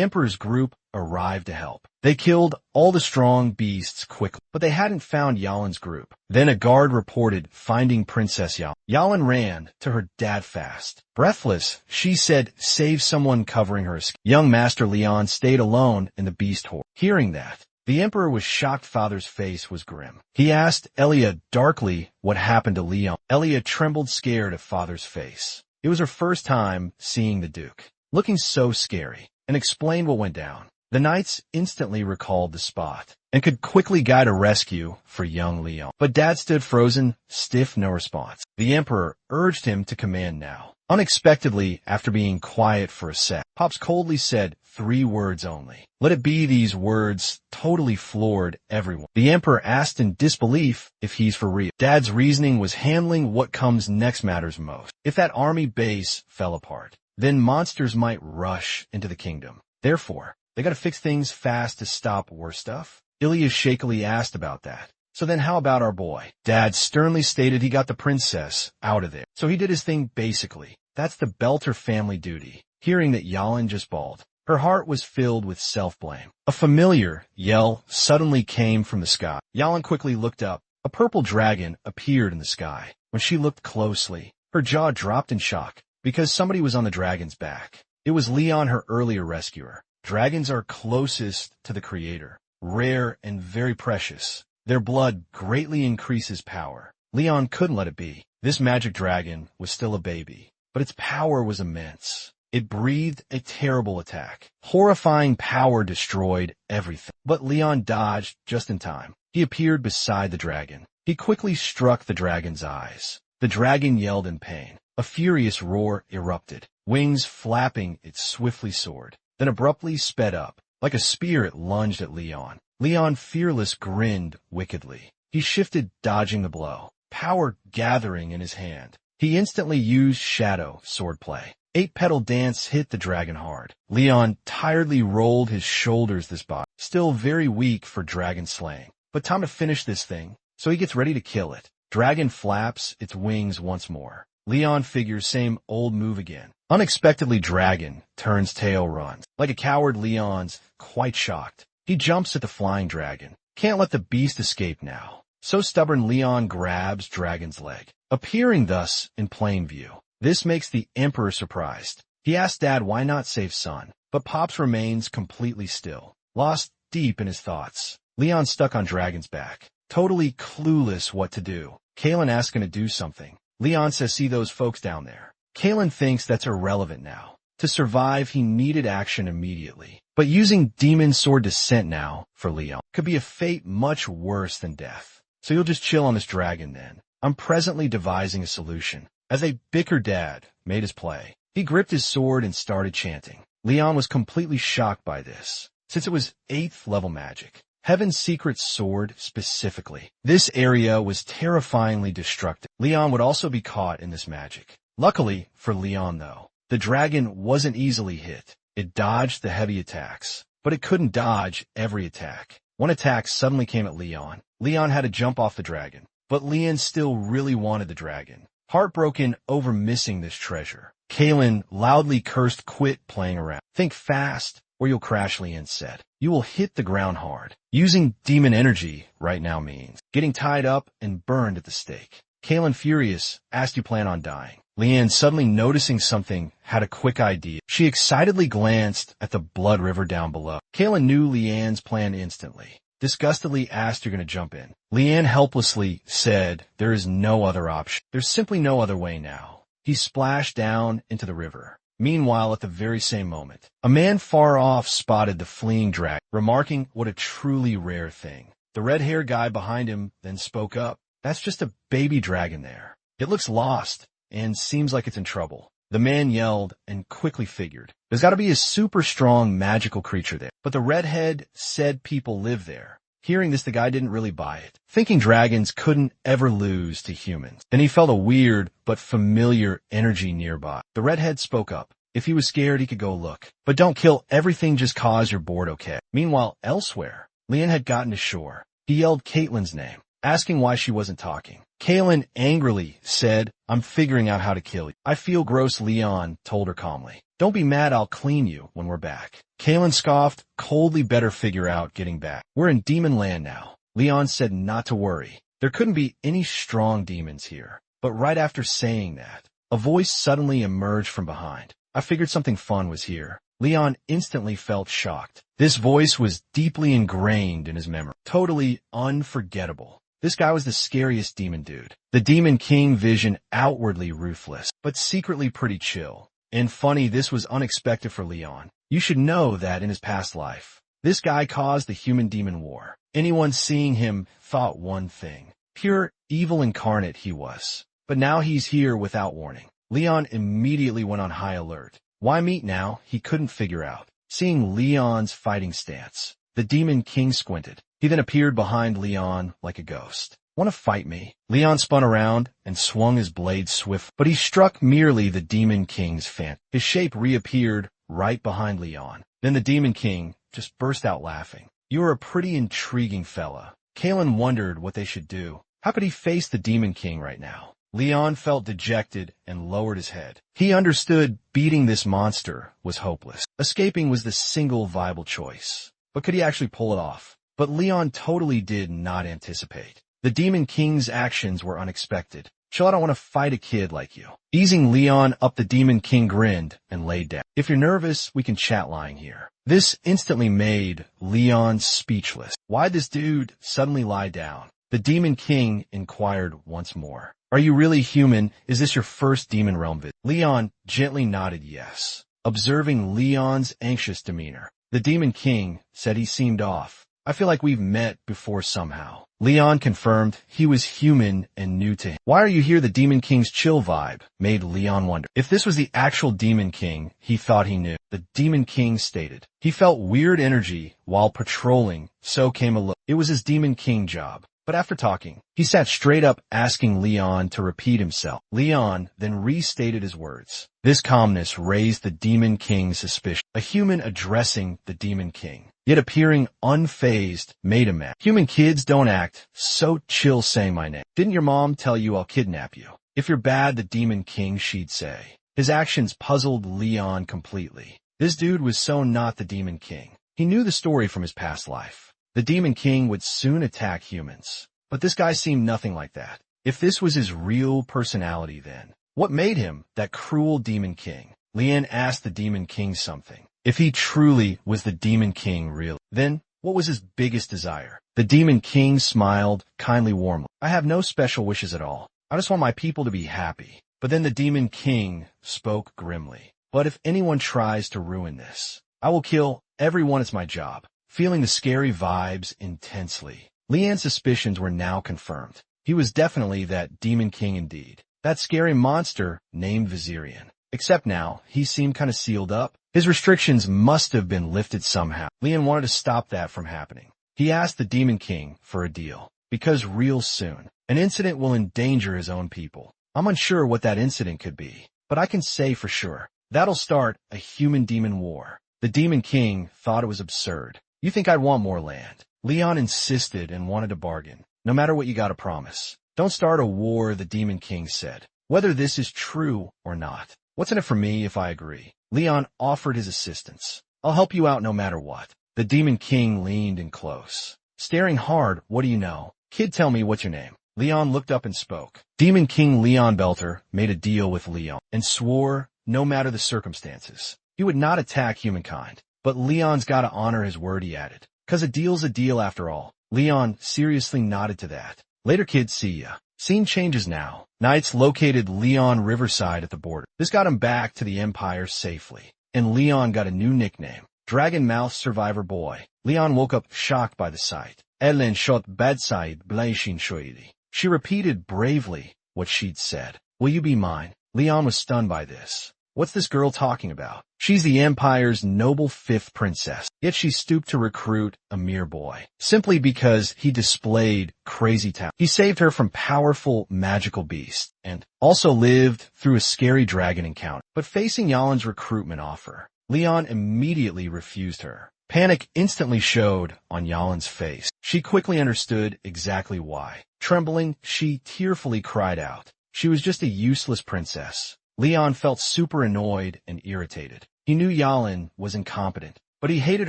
Emperor's group arrived to help. They killed all the strong beasts quickly, but they hadn't found Yalin's group. Then a guard reported finding Princess Yalin. Yalin ran to her dad fast. Breathless, she said, save someone covering her escape. Young Master Leon stayed alone in the beast horde. Hearing that, the Emperor was shocked. Father's face was grim. He asked Elia darkly what happened to Leon. Elia trembled, scared of Father's face. It was her first time seeing the Duke, looking so scary, and explained what went down. The knights instantly recalled the spot and could quickly guide a rescue for young Leon. But Dad stood frozen, stiff, no response. The Emperor urged him to command now. Unexpectedly, after being quiet for a sec, Pops coldly said 3 words only. Let it be. These words totally floored everyone. The Emperor asked in disbelief if he's for real. Dad's reasoning was handling what comes next matters most. If that army base fell apart, then monsters might rush into the kingdom. Therefore, they gotta fix things fast to stop worse stuff. Ilya shakily asked about that. So then how about our boy? Dad sternly stated he got the princess out of there. So he did his thing basically. That's the Belter family duty. Hearing that, Yalin just bawled. Her heart was filled with self-blame. A familiar yell suddenly came from the sky. Yalin quickly looked up. A purple dragon appeared in the sky. When she looked closely, her jaw dropped in shock because somebody was on the dragon's back. It was Leon, her earlier rescuer. Dragons are closest to the Creator, rare and very precious. Their blood greatly increases power. Leon couldn't let it be. This magic dragon was still a baby, but its power was immense. It breathed a terrible attack. Horrifying power destroyed everything. But Leon dodged just in time. He appeared beside the dragon. He quickly struck the dragon's eyes. The dragon yelled in pain. A furious roar erupted, wings flapping, it swiftly soared, then abruptly sped up. Like a spear it lunged at Leon. Leon, fearless, grinned wickedly. He shifted, dodging the blow, power gathering in his hand. He instantly used shadow swordplay. 8-petal dance hit the dragon hard. Leon tiredly rolled his shoulders. This body, still very weak for dragon slaying. But time to finish this thing, so he gets ready to kill it. Dragon flaps its wings once more. Leon figures same old move again. Unexpectedly, dragon turns tail, runs. Like a coward, Leon's quite shocked. He jumps at the flying dragon. Can't let the beast escape now. So stubborn, Leon grabs dragon's leg, appearing thus in plain view. This makes the Emperor surprised. He asked Dad why not save Son, but Pops remains completely still, lost deep in his thoughts. Leon stuck on Dragon's back, totally clueless what to do. Kalen asks him to do something. Leon says see those folks down there. Kalen thinks that's irrelevant now. To survive, he needed action immediately. But using Demon Sword Descent now, for Leon, could be a fate much worse than death. So you'll just chill on this dragon then. I'm presently devising a solution. As a bicker Dad made his play, he gripped his sword and started chanting. Leon was completely shocked by this, since it was 8th level magic. Heaven's Secret Sword specifically. This area was terrifyingly destructive. Leon would also be caught in this magic. Luckily for Leon though, the dragon wasn't easily hit. It dodged the heavy attacks, but it couldn't dodge every attack. One attack suddenly came at Leon. Leon had to jump off the dragon, but Leon still really wanted the dragon. Heartbroken over missing this treasure, Kalen loudly cursed quit playing around. Think fast or you'll crash, Leon said. You will hit the ground hard. Using demon energy right now means getting tied up and burned at the stake. Kalen, furious, asked you plan on dying. Leanne, suddenly noticing something, had a quick idea. She excitedly glanced at the blood river down below. Kalen knew Leanne's plan instantly. Disgustedly asked you're going to jump in. Leanne helplessly said there is no other option. There's simply no other way now. He splashed down into the river. Meanwhile, at the very same moment, a man far off spotted the fleeing dragon, remarking what a truly rare thing. The red-haired guy behind him then spoke up. That's just a baby dragon there. It looks lost and seems like it's in trouble. The man yelled and quickly figured, there's got to be a super strong magical creature there. But the redhead said people live there. Hearing this, the guy didn't really buy it, thinking dragons couldn't ever lose to humans. Then he felt a weird but familiar energy nearby. The redhead spoke up. If he was scared, he could go look. But don't kill everything just cause you're bored, okay? Meanwhile, elsewhere, Leon had gotten to shore. He yelled Caitlin's name, asking why she wasn't talking. Caitlin angrily said, I'm figuring out how to kill you. I feel gross, Leon told her calmly. Don't be mad, I'll clean you when we're back. Caitlin scoffed, coldly better figure out getting back. We're in demon land now. Leon said not to worry. There couldn't be any strong demons here. But right after saying that, a voice suddenly emerged from behind. I figured something fun was here. Leon instantly felt shocked. This voice was deeply ingrained in his memory. Totally unforgettable. This guy was the scariest demon dude. The Demon King, vision outwardly ruthless, but secretly pretty chill. And funny, this was unexpected for Leon. You should know that in his past life, this guy caused the human-demon war. Anyone seeing him thought one thing. Pure evil incarnate he was. But now he's here without warning. Leon immediately went on high alert. Why meet now? He couldn't figure out. Seeing Leon's fighting stance, the Demon King squinted. He then appeared behind Leon like a ghost. Want to fight me? Leon spun around and swung his blade swift, but he struck merely the Demon King's fan. His shape reappeared right behind Leon. Then the Demon King just burst out laughing. You're a pretty intriguing fella. Kalen wondered what they should do. How could he face the Demon King right now? Leon felt dejected and lowered his head. He understood beating this monster was hopeless. Escaping was the single viable choice. But could he actually pull it off? But Leon totally did not anticipate. The Demon King's actions were unexpected. Chill, I don't want to fight a kid like you. Easing Leon up, the Demon King grinned and laid down. If you're nervous, we can chat lying here. This instantly made Leon speechless. Why'd this dude suddenly lie down? The Demon King inquired once more. Are you really human? Is this your first demon realm visit? Leon gently nodded yes, observing Leon's anxious demeanor. The Demon King said he seemed off. I feel like we've met before somehow. Leon confirmed he was human and new to him. Why are you here? The Demon King's chill vibe made Leon wonder. If this was the actual Demon King he thought he knew, the Demon King stated. He felt weird energy while patrolling, so came a look. It was his Demon King job. But after talking, he sat straight up, asking Leon to repeat himself. Leon then restated his words. This calmness raised the Demon King's suspicion. A human addressing the Demon King, yet appearing unfazed, made him mad. Human kids don't act so chill saying my name. Didn't your mom tell you I'll kidnap you? If you're bad, the Demon King, she'd say. His actions puzzled Leon completely. This dude was so not the Demon King. He knew the story from his past life. The Demon King would soon attack humans. But this guy seemed nothing like that. If this was his real personality then, what made him that cruel Demon King? Lian asked the Demon King something. If he truly was the Demon King really, then what was his biggest desire? The Demon King smiled, kindly warmly. I have no special wishes at all. I just want my people to be happy. But then the Demon King spoke grimly. But if anyone tries to ruin this, I will kill everyone. It's my job. Feeling the scary vibes intensely, Lian's suspicions were now confirmed. He was definitely that Demon King indeed. That scary monster named Vizirian. Except now, he seemed kind of sealed up. His restrictions must have been lifted somehow. Lian wanted to stop that from happening. He asked the Demon King for a deal. Because real soon, an incident will endanger his own people. I'm unsure what that incident could be, but I can say for sure, that'll start a human-demon war. The Demon King thought it was absurd. You think I'd want more land? Leon insisted and wanted to bargain. No matter what, you gotta promise. Don't start a war, the Demon King said. Whether this is true or not. What's in it for me if I agree? Leon offered his assistance. I'll help you out no matter what. The Demon King leaned in close. Staring hard, what do you know? Kid, tell me what's your name. Leon looked up and spoke. Demon King Leon Belter made a deal with Leon and swore, no matter the circumstances, he would not attack humankind. But Leon's gotta honor his word, he added. 'Cause a deal's a deal after all. Leon seriously nodded to that. Later, kid, see ya. Scene changes now. Knights located Leon riverside at the border. This got him back to the Empire safely. And Leon got a new nickname. Dragon Mouth Survivor Boy. Leon woke up shocked by the sight. Ellen shot bedside blashin shoidi. She repeated bravely what she'd said. Will you be mine? Leon was stunned by this. What's this girl talking about? She's the Empire's noble fifth princess. Yet she stooped to recruit a mere boy. Simply because he displayed crazy talent. He saved her from powerful magical beasts. And also lived through a scary dragon encounter. But facing Yalin's recruitment offer, Leon immediately refused her. Panic instantly showed on Yalin's face. She quickly understood exactly why. Trembling, she tearfully cried out. She was just a useless princess. Leon felt super annoyed and irritated. He knew Yalin was incompetent, but he hated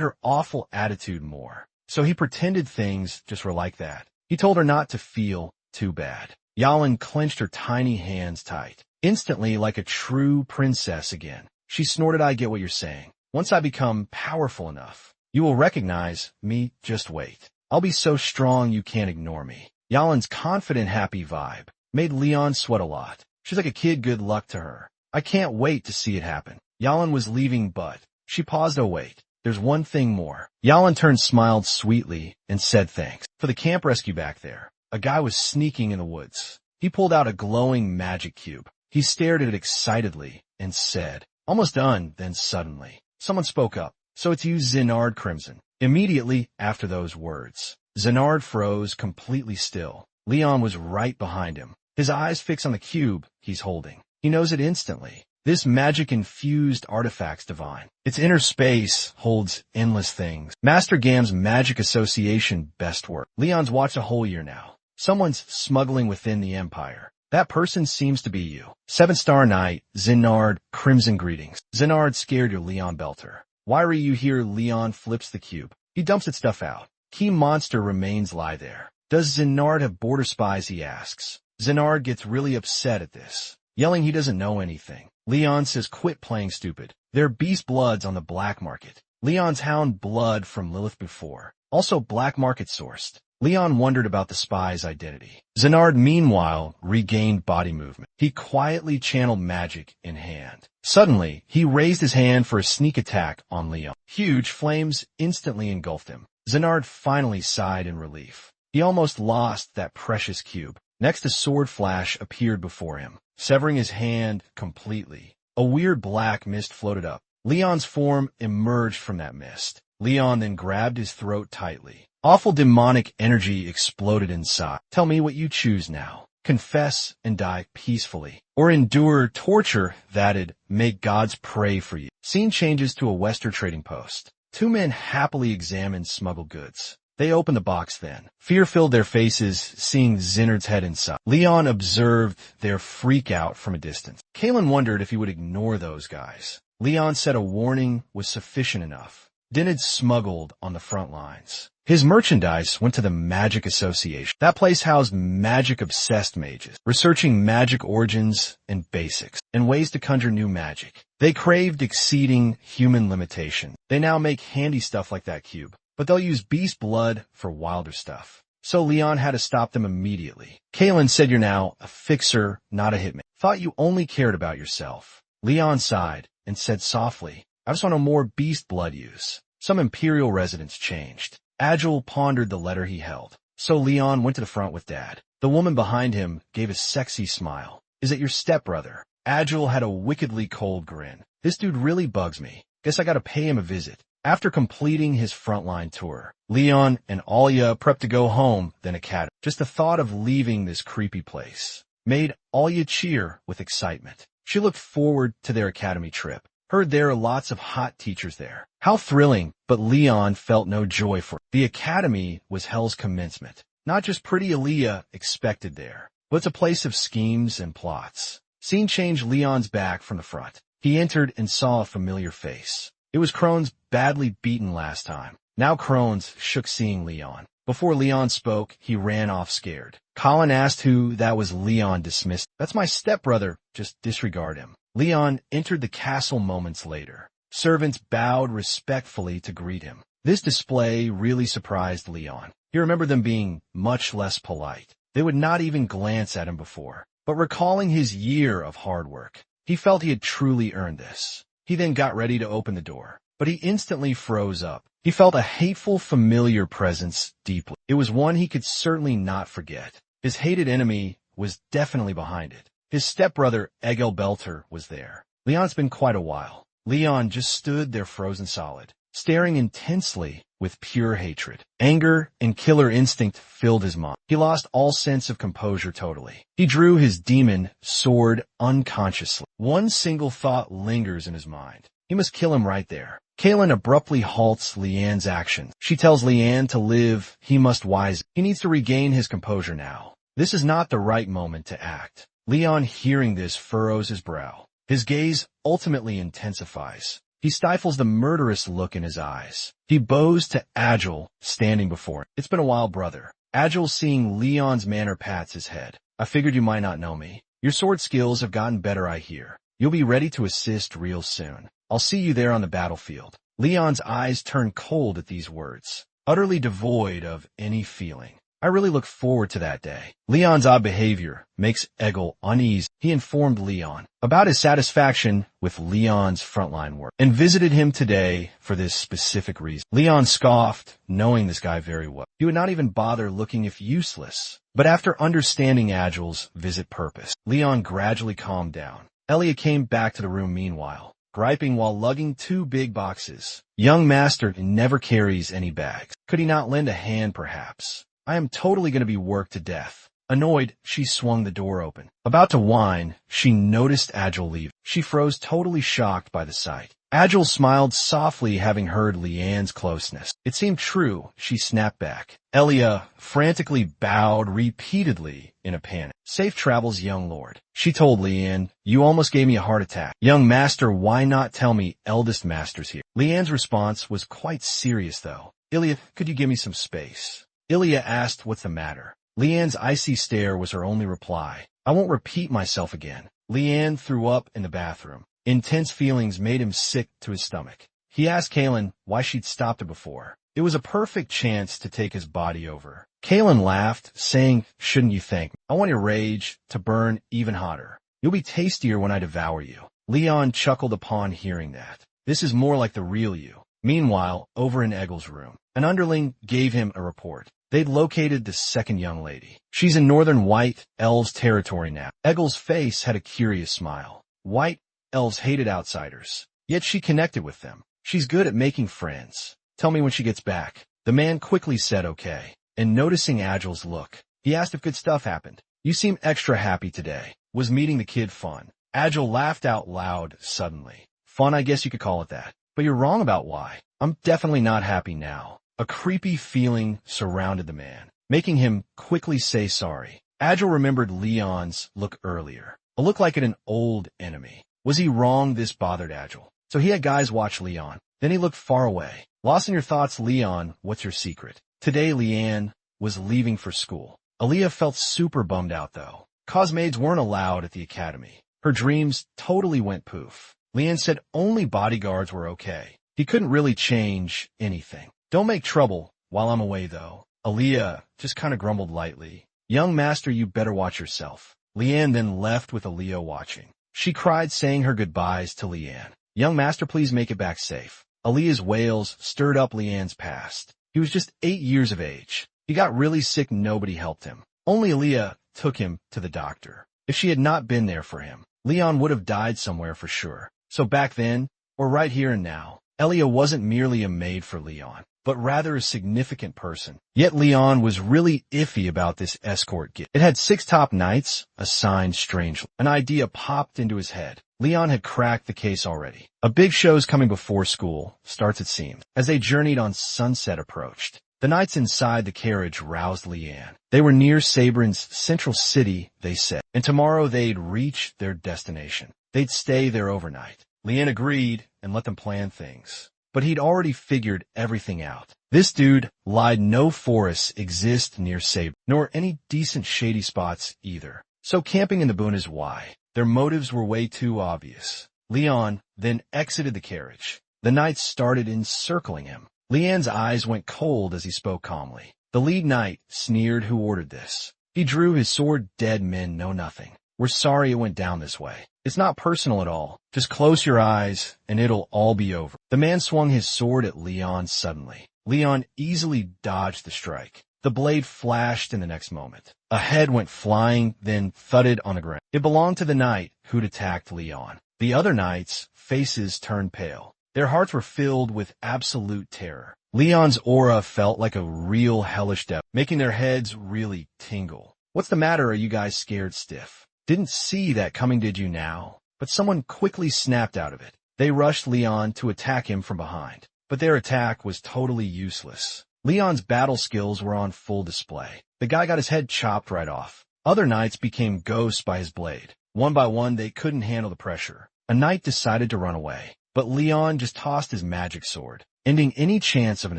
her awful attitude more. So he pretended things just were like that. He told her not to feel too bad. Yalin clenched her tiny hands tight. Instantly, like a true princess again, she snorted, I get what you're saying. Once I become powerful enough, you will recognize me. Just wait. I'll be so strong you can't ignore me. Yalin's confident, happy vibe made Leon sweat a lot. She's like a kid, good luck to her. I can't wait to see it happen. Yalin was leaving, but she paused. Oh wait, there's one thing more. Yalin turned, smiled sweetly, and said thanks. For the camp rescue back there, a guy was sneaking in the woods. He pulled out a glowing magic cube. He stared at it excitedly and said, almost done. Then suddenly, someone spoke up. So it's you, Zenard Crimson. Immediately after those words, Zenard froze completely still. Leon was right behind him. His eyes fixed on the cube he's holding. He knows it instantly. This magic-infused artifact's divine. Its inner space holds endless things. Master Gam's magic association best work. Leon's watched a whole year now. Someone's smuggling within the Empire. That person seems to be you. 7-star Knight, Zenard, Crimson greetings. Zenard scared your Leon Belter. Why are you here? Leon flips the cube. He dumps its stuff out. Key monster remains lie there. Does Zenard have border spies? He asks. Zenard gets really upset at this, yelling he doesn't know anything. Leon says quit playing stupid. They're beast bloods on the black market. Leon's hound blood from Lilith before. Also black market sourced. Leon wondered about the spy's identity. Zenard meanwhile regained body movement. He quietly channeled magic in hand. Suddenly, he raised his hand for a sneak attack on Leon. Huge flames instantly engulfed him. Zenard finally sighed in relief. He almost lost that precious cube. Next, a sword flash appeared before him, severing his hand completely. A weird black mist floated up. Leon's form emerged from that mist. Leon then grabbed his throat tightly. Awful demonic energy exploded inside. Tell me what you choose now. Confess and die peacefully, or endure torture that'd make gods pray for you. Scene changes to a Western trading post. Two men happily examine smuggled goods. They opened the box then. Fear filled their faces, seeing Zenard's head inside. Leon observed their freak out from a distance. Kalen wondered if he would ignore those guys. Leon said a warning was sufficient enough. Din had smuggled on the front lines. His merchandise went to the Magic Association. That place housed magic-obsessed mages, researching magic origins and basics, and ways to conjure new magic. They craved exceeding human limitations. They now make handy stuff like that cube, but they'll use beast blood for wilder stuff. So Leon had to stop them immediately. Kalen said, "You're now a fixer, not a hitman. Thought you only cared about yourself." Leon sighed and said softly, "I just want no more beast blood use." Some Imperial residents changed. Agile pondered the letter he held. So Leon went to the front with Dad. The woman behind him gave a sexy smile. "Is it your stepbrother?" Agile had a wickedly cold grin. "This dude really bugs me. Guess I gotta pay him a visit." After completing his frontline tour, Leon and Alya prepped to go home, then academy. Just the thought of leaving this creepy place made Alya cheer with excitement. She looked forward to their academy trip. Heard there are lots of hot teachers there. How thrilling, but Leon felt no joy for it. The academy was hell's commencement. Not just pretty Aliyah expected there, but it's a place of schemes and plots. Scene changed Leon's back from the front. He entered and saw a familiar face. It was Crone's badly beaten last time. Now Crone's shook seeing Leon. Before Leon spoke, he ran off scared. Colin asked who that was. Leon dismissed. "That's my stepbrother. Just disregard him." Leon entered the castle moments later. Servants bowed respectfully to greet him. This display really surprised Leon. He remembered them being much less polite. They would not even glance at him before. But recalling his year of hard work, he felt he had truly earned this. He then got ready to open the door, but he instantly froze up. He felt a hateful, familiar presence deeply. It was one he could certainly not forget. His hated enemy was definitely behind it. His stepbrother, Egil Belter, was there. Leon's been quite a while. Leon just stood there frozen solid, staring intensely with pure hatred. Anger and killer instinct filled his mind. He lost all sense of composure totally. He drew his demon sword unconsciously. One single thought lingers in his mind. He must kill him right there. Kalen abruptly halts Leanne's actions. She tells Leanne to live. He must wise. He needs to regain his composure now. This is not the right moment to act. Leon, hearing this, furrows his brow. His gaze ultimately intensifies. He stifles the murderous look in his eyes. He bows to Agile, standing before him. "It's been a while, brother." Agile, seeing Leon's manner, pats his head. "I figured you might not know me. Your sword skills have gotten better, I hear. You'll be ready to assist real soon. I'll see you there on the battlefield." Leon's eyes turned cold at these words, utterly devoid of any feeling. "I really look forward to that day." Leon's odd behavior makes Egil uneasy. He informed Leon about his satisfaction with Leon's frontline work and visited him today for this specific reason. Leon scoffed, knowing this guy very well. He would not even bother looking if useless. But after understanding Agile's visit purpose, Leon gradually calmed down. Elia came back to the room meanwhile, griping while lugging 2 big boxes. "Young master never carries any bags. Could he not lend a hand perhaps? I am totally going to be worked to death." Annoyed, she swung the door open. About to whine, she noticed Agile leave. She froze, totally shocked by the sight. Agile smiled softly, having heard Leanne's closeness. It seemed true. She snapped back. Elia frantically bowed repeatedly in a panic. "Safe travels, young lord." She told Leanne, "You almost gave me a heart attack." "Young master, why not tell me eldest master's here?" Leanne's response was quite serious though. "Ilya, could you give me some space?" Ilya asked, "What's the matter?" Leanne's icy stare was her only reply. "I won't repeat myself again." Leanne threw up in the bathroom. Intense feelings made him sick to his stomach. He asked Kalen why she'd stopped it before. It was a perfect chance to take his body over. Kalen laughed, saying, "Shouldn't you thank me? I want your rage to burn even hotter. You'll be tastier when I devour you." Leon chuckled upon hearing that. This is more like the real you. Meanwhile, over in Egil's room, an underling gave him a report. They'd located the second young lady. She's in northern White Elves territory now. Egil's face had a curious smile. White Elves hated outsiders, yet she connected with them. She's good at making friends. Tell me when she gets back. The man quickly said okay, and noticing Agile's look, he asked if good stuff happened. "You seem extra happy today. Was meeting the kid fun?" Agile laughed out loud suddenly. "Fun, I guess you could call it that. But you're wrong about why. I'm definitely not happy now." A creepy feeling surrounded the man, making him quickly say sorry. Agile remembered Leon's look earlier, a look like an old enemy. Was he wrong? This bothered Agile. So he had guys watch Leon. Then he looked far away. "Lost in your thoughts, Leon, what's your secret?" Today Leanne was leaving for school. Aaliyah felt super bummed out though. Cosmaids weren't allowed at the academy. Her dreams totally went poof. Leanne said only bodyguards were okay. He couldn't really change anything. Don't make trouble while I'm away though. Aaliyah just kind of grumbled lightly. Young master, you better watch yourself. Leanne then left with Aaliyah watching. She cried, saying her goodbyes to Leanne. Young master, please make it back safe. Aaliyah's wails stirred up Leanne's past. He was just 8 years of age. He got really sick, nobody helped him. Only Aaliyah took him to the doctor. If she had not been there for him, Leon would have died somewhere for sure. So back then, or right here and now, Aaliyah wasn't merely a maid for Leon, but rather a significant person. Yet Leon was really iffy about this escort gig. It had 6 top knights, assigned strangely. An idea popped into his head. Leon had cracked the case already. A big show's coming before school starts, it seemed. As they journeyed on, sunset approached. The knights inside the carriage roused Leanne. They were near Sabrin's central city, they said, and tomorrow they'd reach their destination. They'd stay there overnight. Leanne agreed and let them plan things. But he'd already figured everything out. This dude lied. No forests exist near Sabrin, nor any decent shady spots either. So camping in the boon is why. Their motives were way too obvious. Leon then exited the carriage. The knights started encircling him. Leanne's eyes went cold as he spoke calmly. The lead knight sneered. Who ordered this? He drew his sword. Dead men know nothing. We're sorry it went down this way. It's not personal at all. Just close your eyes and it'll all be over. The man swung his sword at Leon suddenly. Leon easily dodged the strike. The blade flashed in the next moment. A head went flying, then thudded on the ground. It belonged to the knight who'd attacked Leon. The other knights' faces turned pale. Their hearts were filled with absolute terror. Leon's aura felt like a real hellish devil, making their heads really tingle. What's the matter? Are you guys scared stiff? Didn't see that coming, did you now? But someone quickly snapped out of it. They rushed Leon to attack him from behind. But their attack was totally useless. Leon's battle skills were on full display. The guy got his head chopped right off. Other knights became ghosts by his blade. One by one, they couldn't handle the pressure. A knight decided to run away. But Leon just tossed his magic sword, ending any chance of an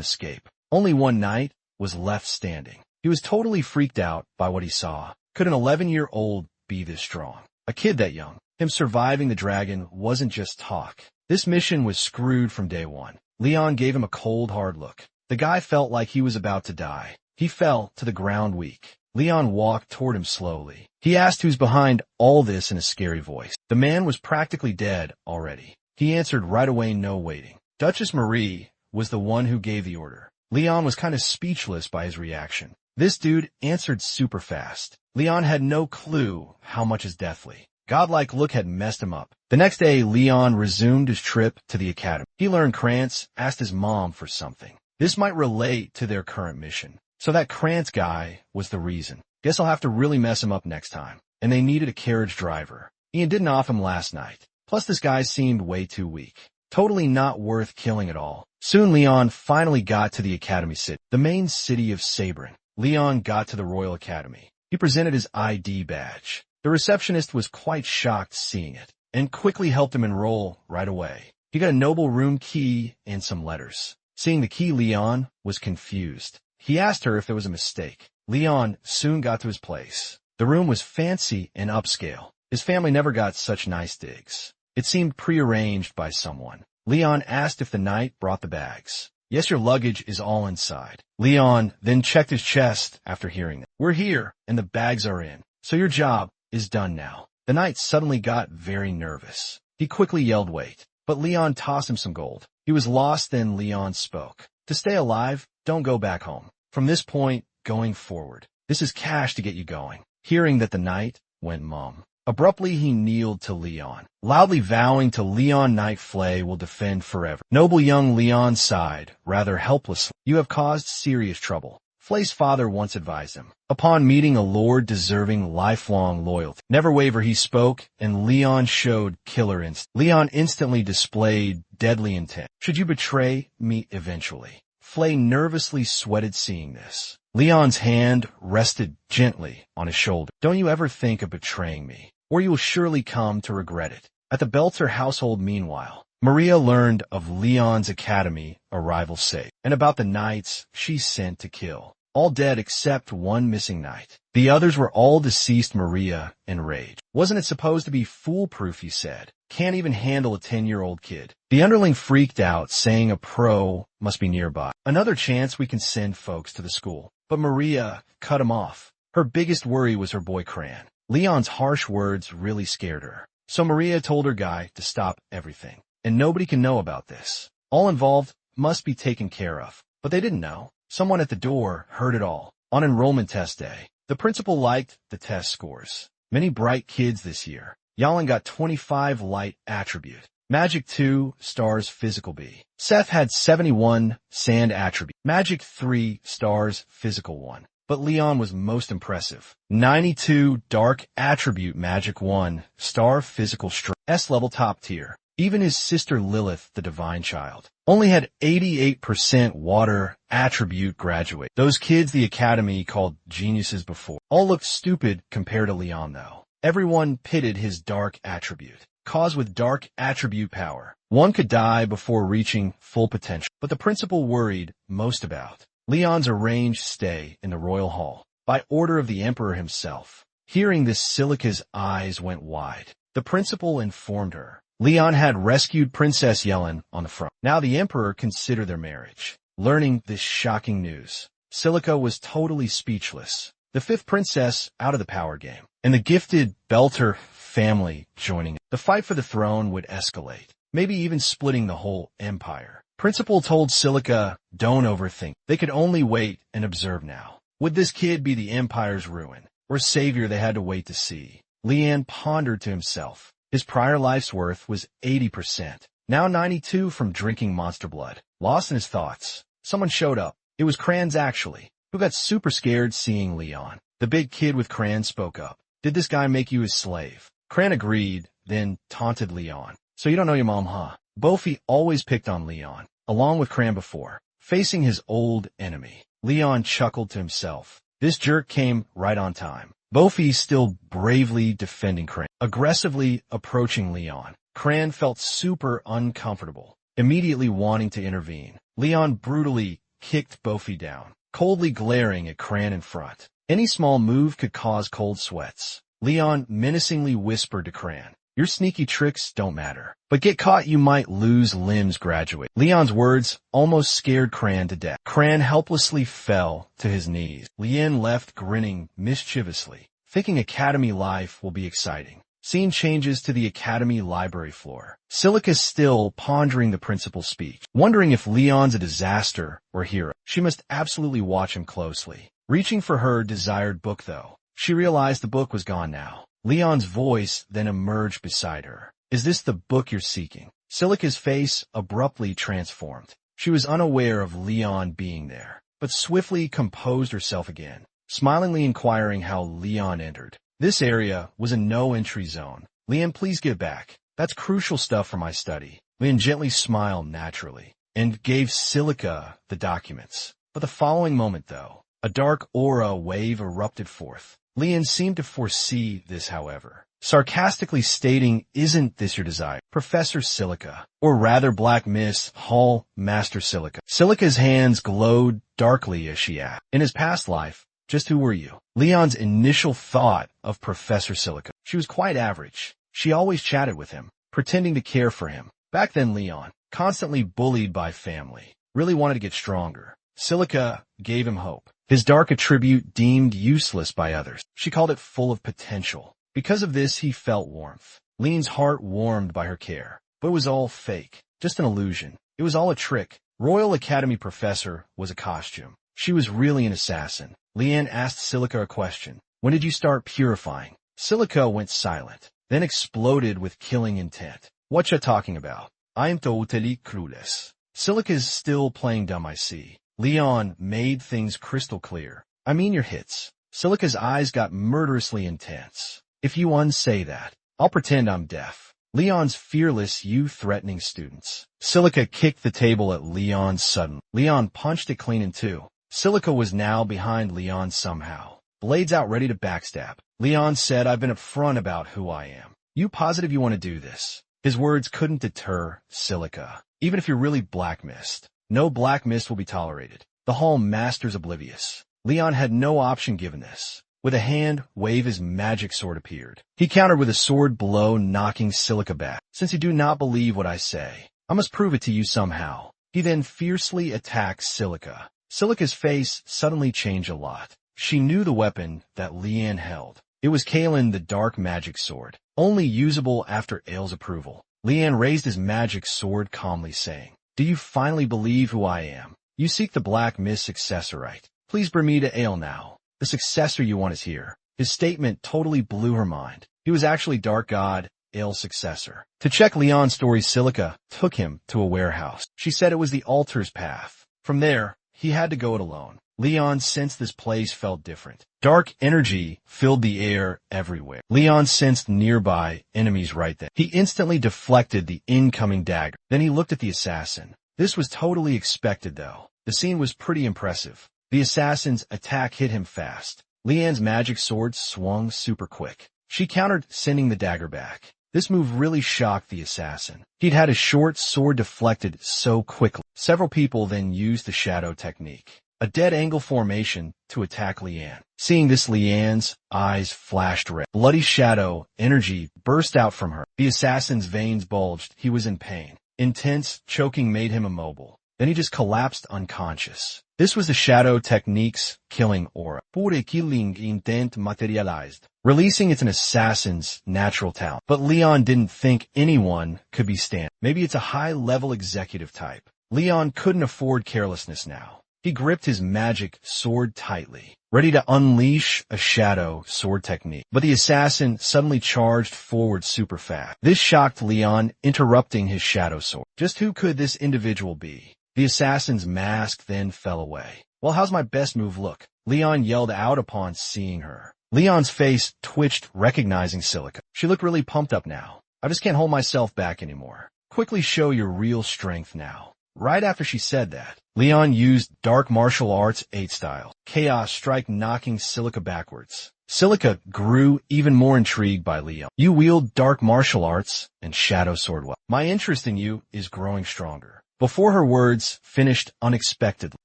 escape. Only one knight was left standing. He was totally freaked out by what he saw. Could an 11-year-old be this strong? A kid that young? Him surviving the dragon wasn't just talk. This mission was screwed from day one. Leon gave him a cold, hard look. The guy felt like he was about to die. He fell to the ground weak. Leon walked toward him slowly. He asked who's behind all this in a scary voice. The man was practically dead already. He answered right away, no waiting. Duchess Marie was the one who gave the order. Leon was kind of speechless by his reaction. This dude answered super fast. Leon had no clue how much his deathly, godlike look had messed him up. The next day, Leon resumed his trip to the academy. He learned Krantz asked his mom for something. This might relate to their current mission. So that Krantz guy was the reason. Guess I'll have to really mess him up next time. And they needed a carriage driver. Ian didn't off him last night. Plus this guy seemed way too weak. Totally not worth killing at all. Soon Leon finally got to the academy city, the main city of Sabrin. Leon got to the Royal Academy. He presented his ID badge. The receptionist was quite shocked seeing it, and quickly helped him enroll right away. He got a noble room key and some letters. Seeing the key, Leon was confused. He asked her if there was a mistake. Leon soon got to his place. The room was fancy and upscale. His family never got such nice digs. It seemed prearranged by someone. Leon asked if the knight brought the bags. Yes, your luggage is all inside. Leon then checked his chest after hearing that. We're here, and the bags are in. So your job is done now. The knight suddenly got very nervous. He quickly yelled, wait. But Leon tossed him some gold. He was lost, then Leon spoke. To stay alive, don't go back home. From this point, going forward, this is cash to get you going. Hearing that, the knight went mum. Abruptly, he kneeled to Leon, loudly vowing to Leon, Knight Flay will defend forever. Noble young Leon sighed, rather helplessly. You have caused serious trouble. Flay's father once advised him. Upon meeting a lord deserving lifelong loyalty, never waver, he spoke, and Leon showed killer instinct. Leon instantly displayed deadly intent. Should you betray me eventually? Flay nervously sweated seeing this. Leon's hand rested gently on his shoulder. Don't you ever think of betraying me, or you will surely come to regret it. At the Belter household, meanwhile, Maria learned of Leon's academy arrival safe, and about the knights she sent to kill. All dead except one missing knight. The others were all deceased. Maria enraged. Wasn't it supposed to be foolproof, he said. Can't even handle a 10-year-old kid. The underling freaked out, saying a pro must be nearby. Another chance we can send folks to the school. But Maria cut him off. Her biggest worry was her boy Cran. Leon's harsh words really scared her. So Maria told her guy to stop everything. And nobody can know about this. All involved must be taken care of. But they didn't know. Someone at the door heard it all. On enrollment test day, the principal liked the test scores. Many bright kids this year. Yahello got 25 light attribute. Magic 2 stars physical B. Seth had 71 sand attribute. Magic 3 stars physical 1. But Leon was most impressive. 92 dark attribute magic 1 star physical strength. S level top tier. Even his sister Lilith, the divine child, only had 88% water attribute graduate. Those kids the academy called geniuses before all looked stupid compared to Leon though. Everyone pitted his dark attribute. Cause with dark attribute power. One could die before reaching full potential. But the principal worried most about Leon's arranged stay in the royal hall by order of the emperor himself. Hearing this, Silica's eyes went wide. The principal informed her Leon had rescued Princess Yahello on the front. Now the emperor considered their marriage. Learning this shocking news, Silica was totally speechless. The fifth princess out of the power game, and the gifted Belter family joining. The fight for the throne would escalate, maybe even splitting the whole empire. Principal told Silica, don't overthink. They could only wait and observe now. Would this kid be the empire's ruin, or savior? They had to wait to see. Leon pondered to himself. His prior life's worth was 80%, now 92 from drinking monster blood. Lost in his thoughts, someone showed up. It was Kranz actually, who got super scared seeing Leon. The big kid with Kran spoke up. Did this guy make you his slave? Kran agreed, then taunted Leon. So you don't know your mom, huh? Bofi always picked on Leon, along with Kran before, facing his old enemy. Leon chuckled to himself. This jerk came right on time. Bofi still bravely defending Kran, aggressively approaching Leon. Kran felt super uncomfortable, immediately wanting to intervene. Leon brutally kicked Bofi down, coldly glaring at Kran in front. Any small move could cause cold sweats. Leon menacingly whispered to Kran, your sneaky tricks don't matter, but get caught you might lose limbs graduate. Leon's words almost scared Kran to death. Kran helplessly fell to his knees. Leon left grinning mischievously, thinking academy life will be exciting. Scene changes to the academy library floor. Silica still pondering the principal's speech, wondering if Leon's a disaster or hero. She must absolutely watch him closely. Reaching for her desired book though, she realized the book was gone now. Leon's voice then emerged beside her. Is this the book you're seeking? Silica's face abruptly transformed. She was unaware of Leon being there, but swiftly composed herself again, smilingly inquiring how Leon entered. This area was a no-entry zone. Leon, please give back. That's crucial stuff for my study. Leon gently smiled naturally and gave Silica the documents. But the following moment, though, a dark aura wave erupted forth. Leon seemed to foresee this, however, sarcastically stating, isn't this your desire, Professor Silica? Or rather Black Miss Hall Master Silica. Silica's hands glowed darkly as she asked, in his past life, just who were you? Leon's initial thought of Professor Silica. She was quite average. She always chatted with him, pretending to care for him. Back then Leon, constantly bullied by family, really wanted to get stronger. Silica gave him hope. His dark attribute deemed useless by others. She called it full of potential. Because of this, he felt warmth. Leon's heart warmed by her care. But it was all fake. Just an illusion. It was all a trick. Royal Academy professor was a costume. She was really an assassin. Leon asked Silica a question. When did you start purifying? Silica went silent, then exploded with killing intent. What you talking about? I am totally clueless. Silica is still playing dumb, I see. Leon made things crystal clear. I mean your hits. Silica's eyes got murderously intense. If you unsay that, I'll pretend I'm deaf. Leon's fearless, you threatening students. Silica kicked the table at Leon suddenly. Leon punched it clean in two. Silica was now behind Leon somehow. Blades out ready to backstab. Leon said, I've been upfront about who I am. You positive you want to do this? His words couldn't deter Silica. Even if you're really Black Mist, no Black Mist will be tolerated. The Hall Master's oblivious. Leon had no option given this. With a hand wave, his magic sword appeared. He countered with a sword blow, knocking Silica back. Since you do not believe what I say, I must prove it to you somehow. He then fiercely attacked Silica. Silica's face suddenly changed a lot. She knew the weapon that Leon held. It was Kalen, the dark magic sword, only usable after Ael's approval. Leon raised his magic sword calmly, saying, "Do you finally believe who I am? You seek the Black Mist successor, right? Please bring me to Ael now. The successor you want is here." His statement totally blew her mind. He was actually Dark God, Ael's successor. To check Leon's story, Silica took him to a warehouse. She said it was the altar's path. From there, he had to go it alone. Leon sensed this place felt different. Dark energy filled the air everywhere. Leon sensed nearby enemies right then. He instantly deflected the incoming dagger. Then he looked at the assassin. This was totally expected, though. The scene was pretty impressive. The assassin's attack hit him fast. Leon's magic sword swung super quick. She countered, sending the dagger back. This move really shocked the assassin. He'd had his short sword deflected so quickly. Several people then used the shadow technique, a dead angle formation, to attack Leon. Seeing this, Leon's eyes flashed red. Bloody shadow energy burst out from her. The assassin's veins bulged. He was in pain. Intense choking made him immobile. Then he just collapsed unconscious. This was the shadow technique's killing aura. Pure killing intent materialized. Releasing it's an assassin's natural talent. But Leon didn't think anyone could be stand. Maybe it's a high-level executive type. Leon couldn't afford carelessness now. He gripped his magic sword tightly, ready to unleash a shadow sword technique. But the assassin suddenly charged forward super fast. This shocked Leon, interrupting his shadow sword. Just who could this individual be? The assassin's mask then fell away. "Well, how's my best move look?" Leon yelled out upon seeing her. Leon's face twitched, recognizing Silica. She looked really pumped up now. "I just can't hold myself back anymore. Quickly show your real strength now." Right after she said that, Leon used Dark Martial Arts 8 style Chaos Strike, knocking Silica backwards. Silica grew even more intrigued by Leon. "You wield Dark Martial Arts and Shadow Sword well. My interest in you is growing stronger." Before her words finished unexpectedly,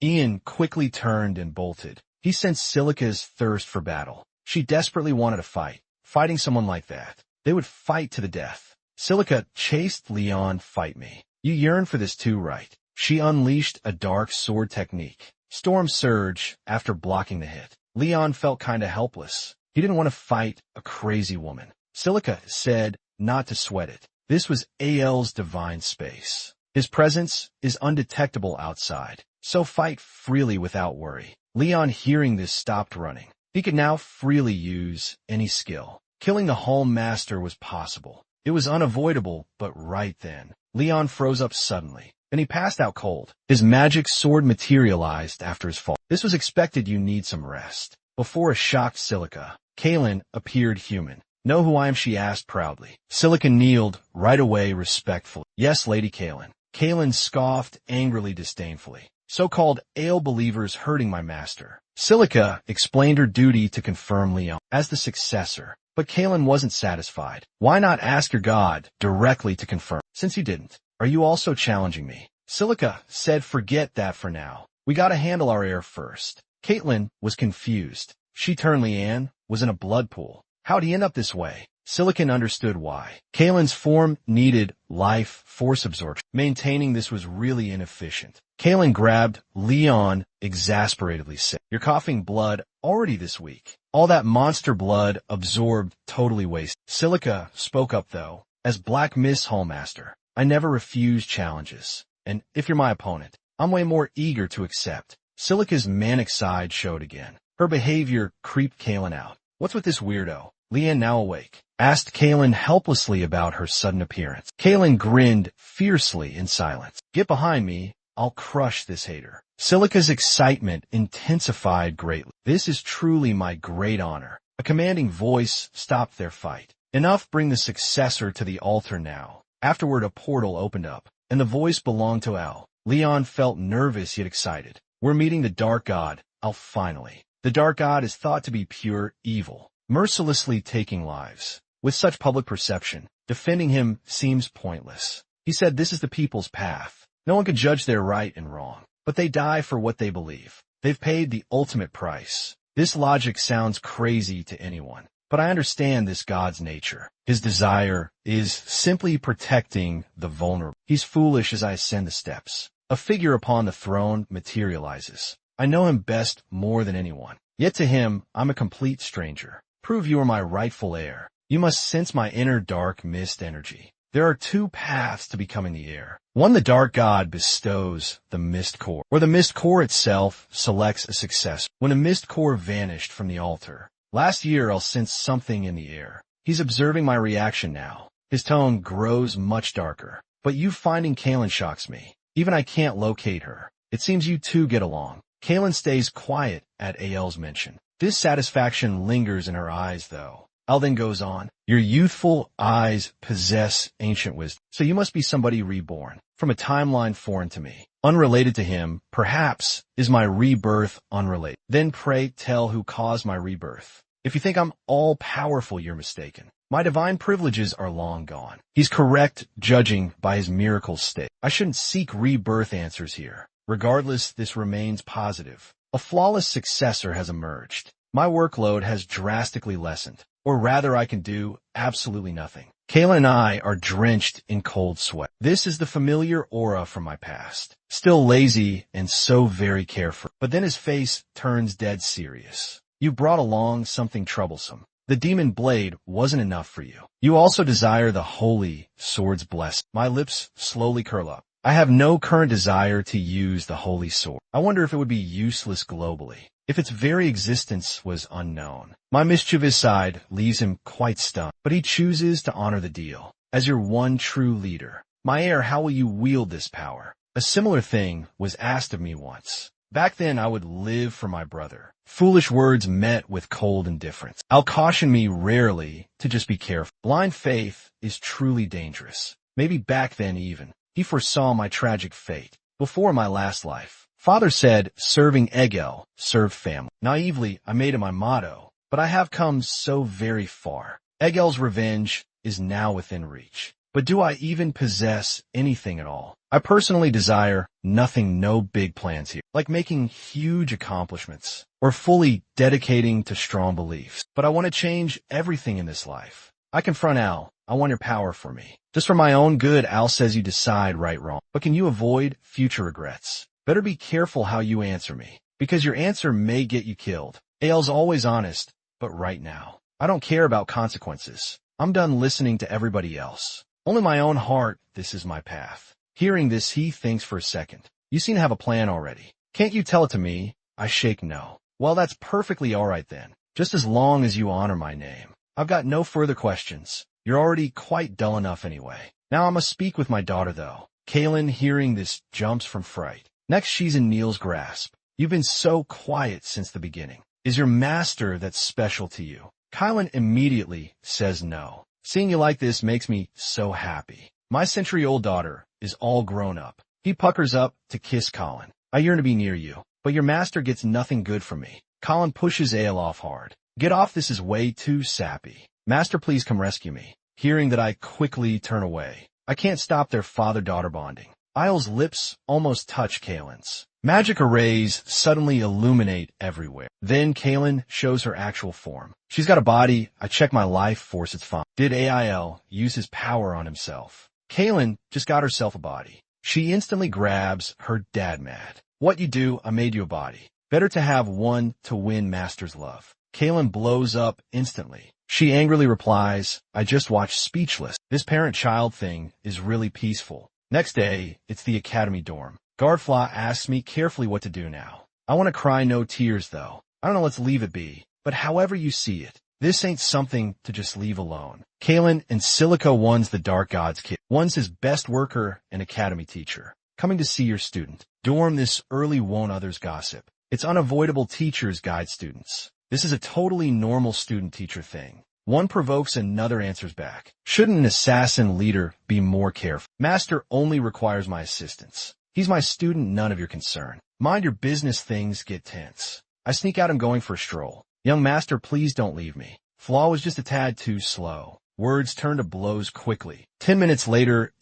Ian quickly turned and bolted. He sensed Silica's thirst for battle. She desperately wanted to fight. Fighting someone like that, they would fight to the death. Silica chased Leon. "Fight me. You yearn for this too, right?" She unleashed a dark sword technique, Storm Surge, after blocking the hit. Leon felt kinda helpless. He didn't want to fight a crazy woman. Silica said not to sweat it. This was Ael's divine space. His presence is undetectable outside, so fight freely without worry. Leon, hearing this, stopped running. He could now freely use any skill. Killing the Hall Master was possible. It was unavoidable, but right then, Leon froze up suddenly. Then he passed out cold. His magic sword materialized after his fall. This was expected. You need some rest. Before a shocked Silica, Kalen appeared human. "Know who I am?" she asked proudly. Silica kneeled right away respectfully. "Yes, Lady Kalen." Kalen scoffed angrily, disdainfully. "So-called Ael believers hurting my master." Silica explained her duty to confirm Leon as the successor. But Kalen wasn't satisfied. "Why not ask your god directly to confirm? Since you didn't, are you also challenging me?" Silica said, "Forget that for now. We gotta handle our heir first." Caitlin was confused. She turned. Leanne was in a blood pool. How'd he end up this way? Silicon understood why. Kalen's form needed life force absorption. Maintaining this was really inefficient. Kalen grabbed Leon, exasperatedly said, "You're coughing blood already this week. All that monster blood absorbed, totally wasted." Silica spoke up though. "As Black Mist Hallmaster, I never refuse challenges. And if you're my opponent, I'm way more eager to accept." Silica's manic side showed again. Her behavior creeped Kalen out. "What's with this weirdo?" Leanne, now awake, asked Kalen helplessly about her sudden appearance. Kalen grinned fiercely in silence. "Get behind me. I'll crush this hater." Silica's excitement intensified greatly. "This is truly my great honor." A commanding voice stopped their fight. "Enough, bring the successor to the altar now." Afterward, a portal opened up, and the voice belonged to Al. Leon felt nervous yet excited. "We're meeting the Dark God, Al, finally." The Dark God is thought to be pure evil, mercilessly taking lives. With such public perception, Defending him seems pointless. He said this is the people's path. No one can judge their right and wrong, but they die for what they believe. They've paid the ultimate price. This logic sounds crazy to anyone, but I understand this god's nature. His desire is simply protecting the vulnerable. He's foolish as I ascend the steps. A figure upon the throne materializes. I know him best more than anyone. Yet to him, I'm a complete stranger. Prove you are my rightful heir. You must sense my inner dark mist energy. There are two paths to becoming the heir. One, the dark god bestows the mist core, or the mist core itself selects a successor. When a mist core vanished from the altar, last year I'll sense something in the air. He's observing my reaction now. His tone grows much darker. But you finding Kaylin shocks me. Even I can't locate her. It seems you two get along. Kaylin stays quiet at AL's mention. Dissatisfaction lingers in her eyes, though. Al then goes on, your youthful eyes possess ancient wisdom, so you must be somebody reborn, from a timeline foreign to me. Unrelated to him, perhaps, is my rebirth unrelated. Then pray tell who caused my rebirth. If you think I'm all-powerful, you're mistaken. My divine privileges are long gone. He's correct, judging by his miracle state. I shouldn't seek rebirth answers here. Regardless, this remains positive. A flawless successor has emerged. My workload has drastically lessened. Or rather, I can do absolutely nothing. Kaylin and I are drenched in cold sweat. This is the familiar aura from my past. Still lazy and so very carefree. But then his face turns dead serious. You brought along something troublesome. The demon blade wasn't enough for you. You also desire the holy sword's blessing. My lips slowly curl up. I have no current desire to use the holy sword. I wonder if it would be useless globally, if its very existence was unknown. My mischievous side leaves him quite stunned, but he chooses to honor the deal. As your one true leader, my heir, how will you wield this power? A similar thing was asked of me once. Back then, I would live for my brother. Foolish words met with cold indifference. Al cautioned me rarely to just be careful. Blind faith is truly dangerous. Maybe back then even. He foresaw my tragic fate. Before my last life, Father said, serving Egel, serve family. Naively, I made it my motto, but I have come so very far. Egel's revenge is now within reach. But do I even possess anything at all? I personally desire nothing, no big plans here, like making huge accomplishments or fully dedicating to strong beliefs. But I want to change everything in this life. I confront Al. I want your power for me. Just for my own good, Al says you decide right wrong. But can you avoid future regrets? Better be careful how you answer me, because your answer may get you killed. Al's always honest, but right now, I don't care about consequences. I'm done listening to everybody else. Only my own heart, this is my path. Hearing this, he thinks for a second. You seem to have a plan already. Can't you tell it to me? I shake no. Well, that's perfectly all right then, just as long as you honor my name. I've got no further questions. You're already quite dull enough anyway. Now I must speak with my daughter, though. Kaylin, hearing this, jumps from fright. Next, she's in Neil's grasp. You've been so quiet since the beginning. Is your master that special to you? Kaylin immediately says no. Seeing you like this makes me so happy. My century-old daughter is all grown up. He puckers up to kiss Colin. I yearn to be near you, but your master gets nothing good from me. Colin pushes Ale off hard. Get off, this is way too sappy. Master, please come rescue me. Hearing that, I quickly turn away. I can't stop their father-daughter bonding. Isle's lips almost touch Kaylin's. Magic arrays suddenly illuminate everywhere. Then Kaylin shows her actual form. She's got a body. I check my life force, it's fine. Did AIL use his power on himself? Kaylin just got herself a body. She instantly grabs her dad mad. What you do, I made you a body. Better to have one to win Master's love. Kaylin blows up instantly. She angrily replies, I just watched Speechless. This parent-child thing is really peaceful. Next day, it's the academy dorm. Guardflaw asks me carefully what to do now. I want to cry, no tears though. I don't know, let's leave it be. But however you see it, this ain't something to just leave alone. Kaylin and Silico, one's the Dark God's kid. One's his best worker and academy teacher. Coming to see your student. Dorm this early won't others gossip. It's unavoidable, teachers guide students. This is a totally normal student-teacher thing. One provokes, another answers back. Shouldn't an assassin leader be more careful? Master only requires my assistance. He's my student, none of your concern. Mind your business, things get tense. I sneak out, I'm going for a stroll. Young master, please don't leave me. Flaw was just a tad too slow. Words turned to blows quickly. 10 minutes later,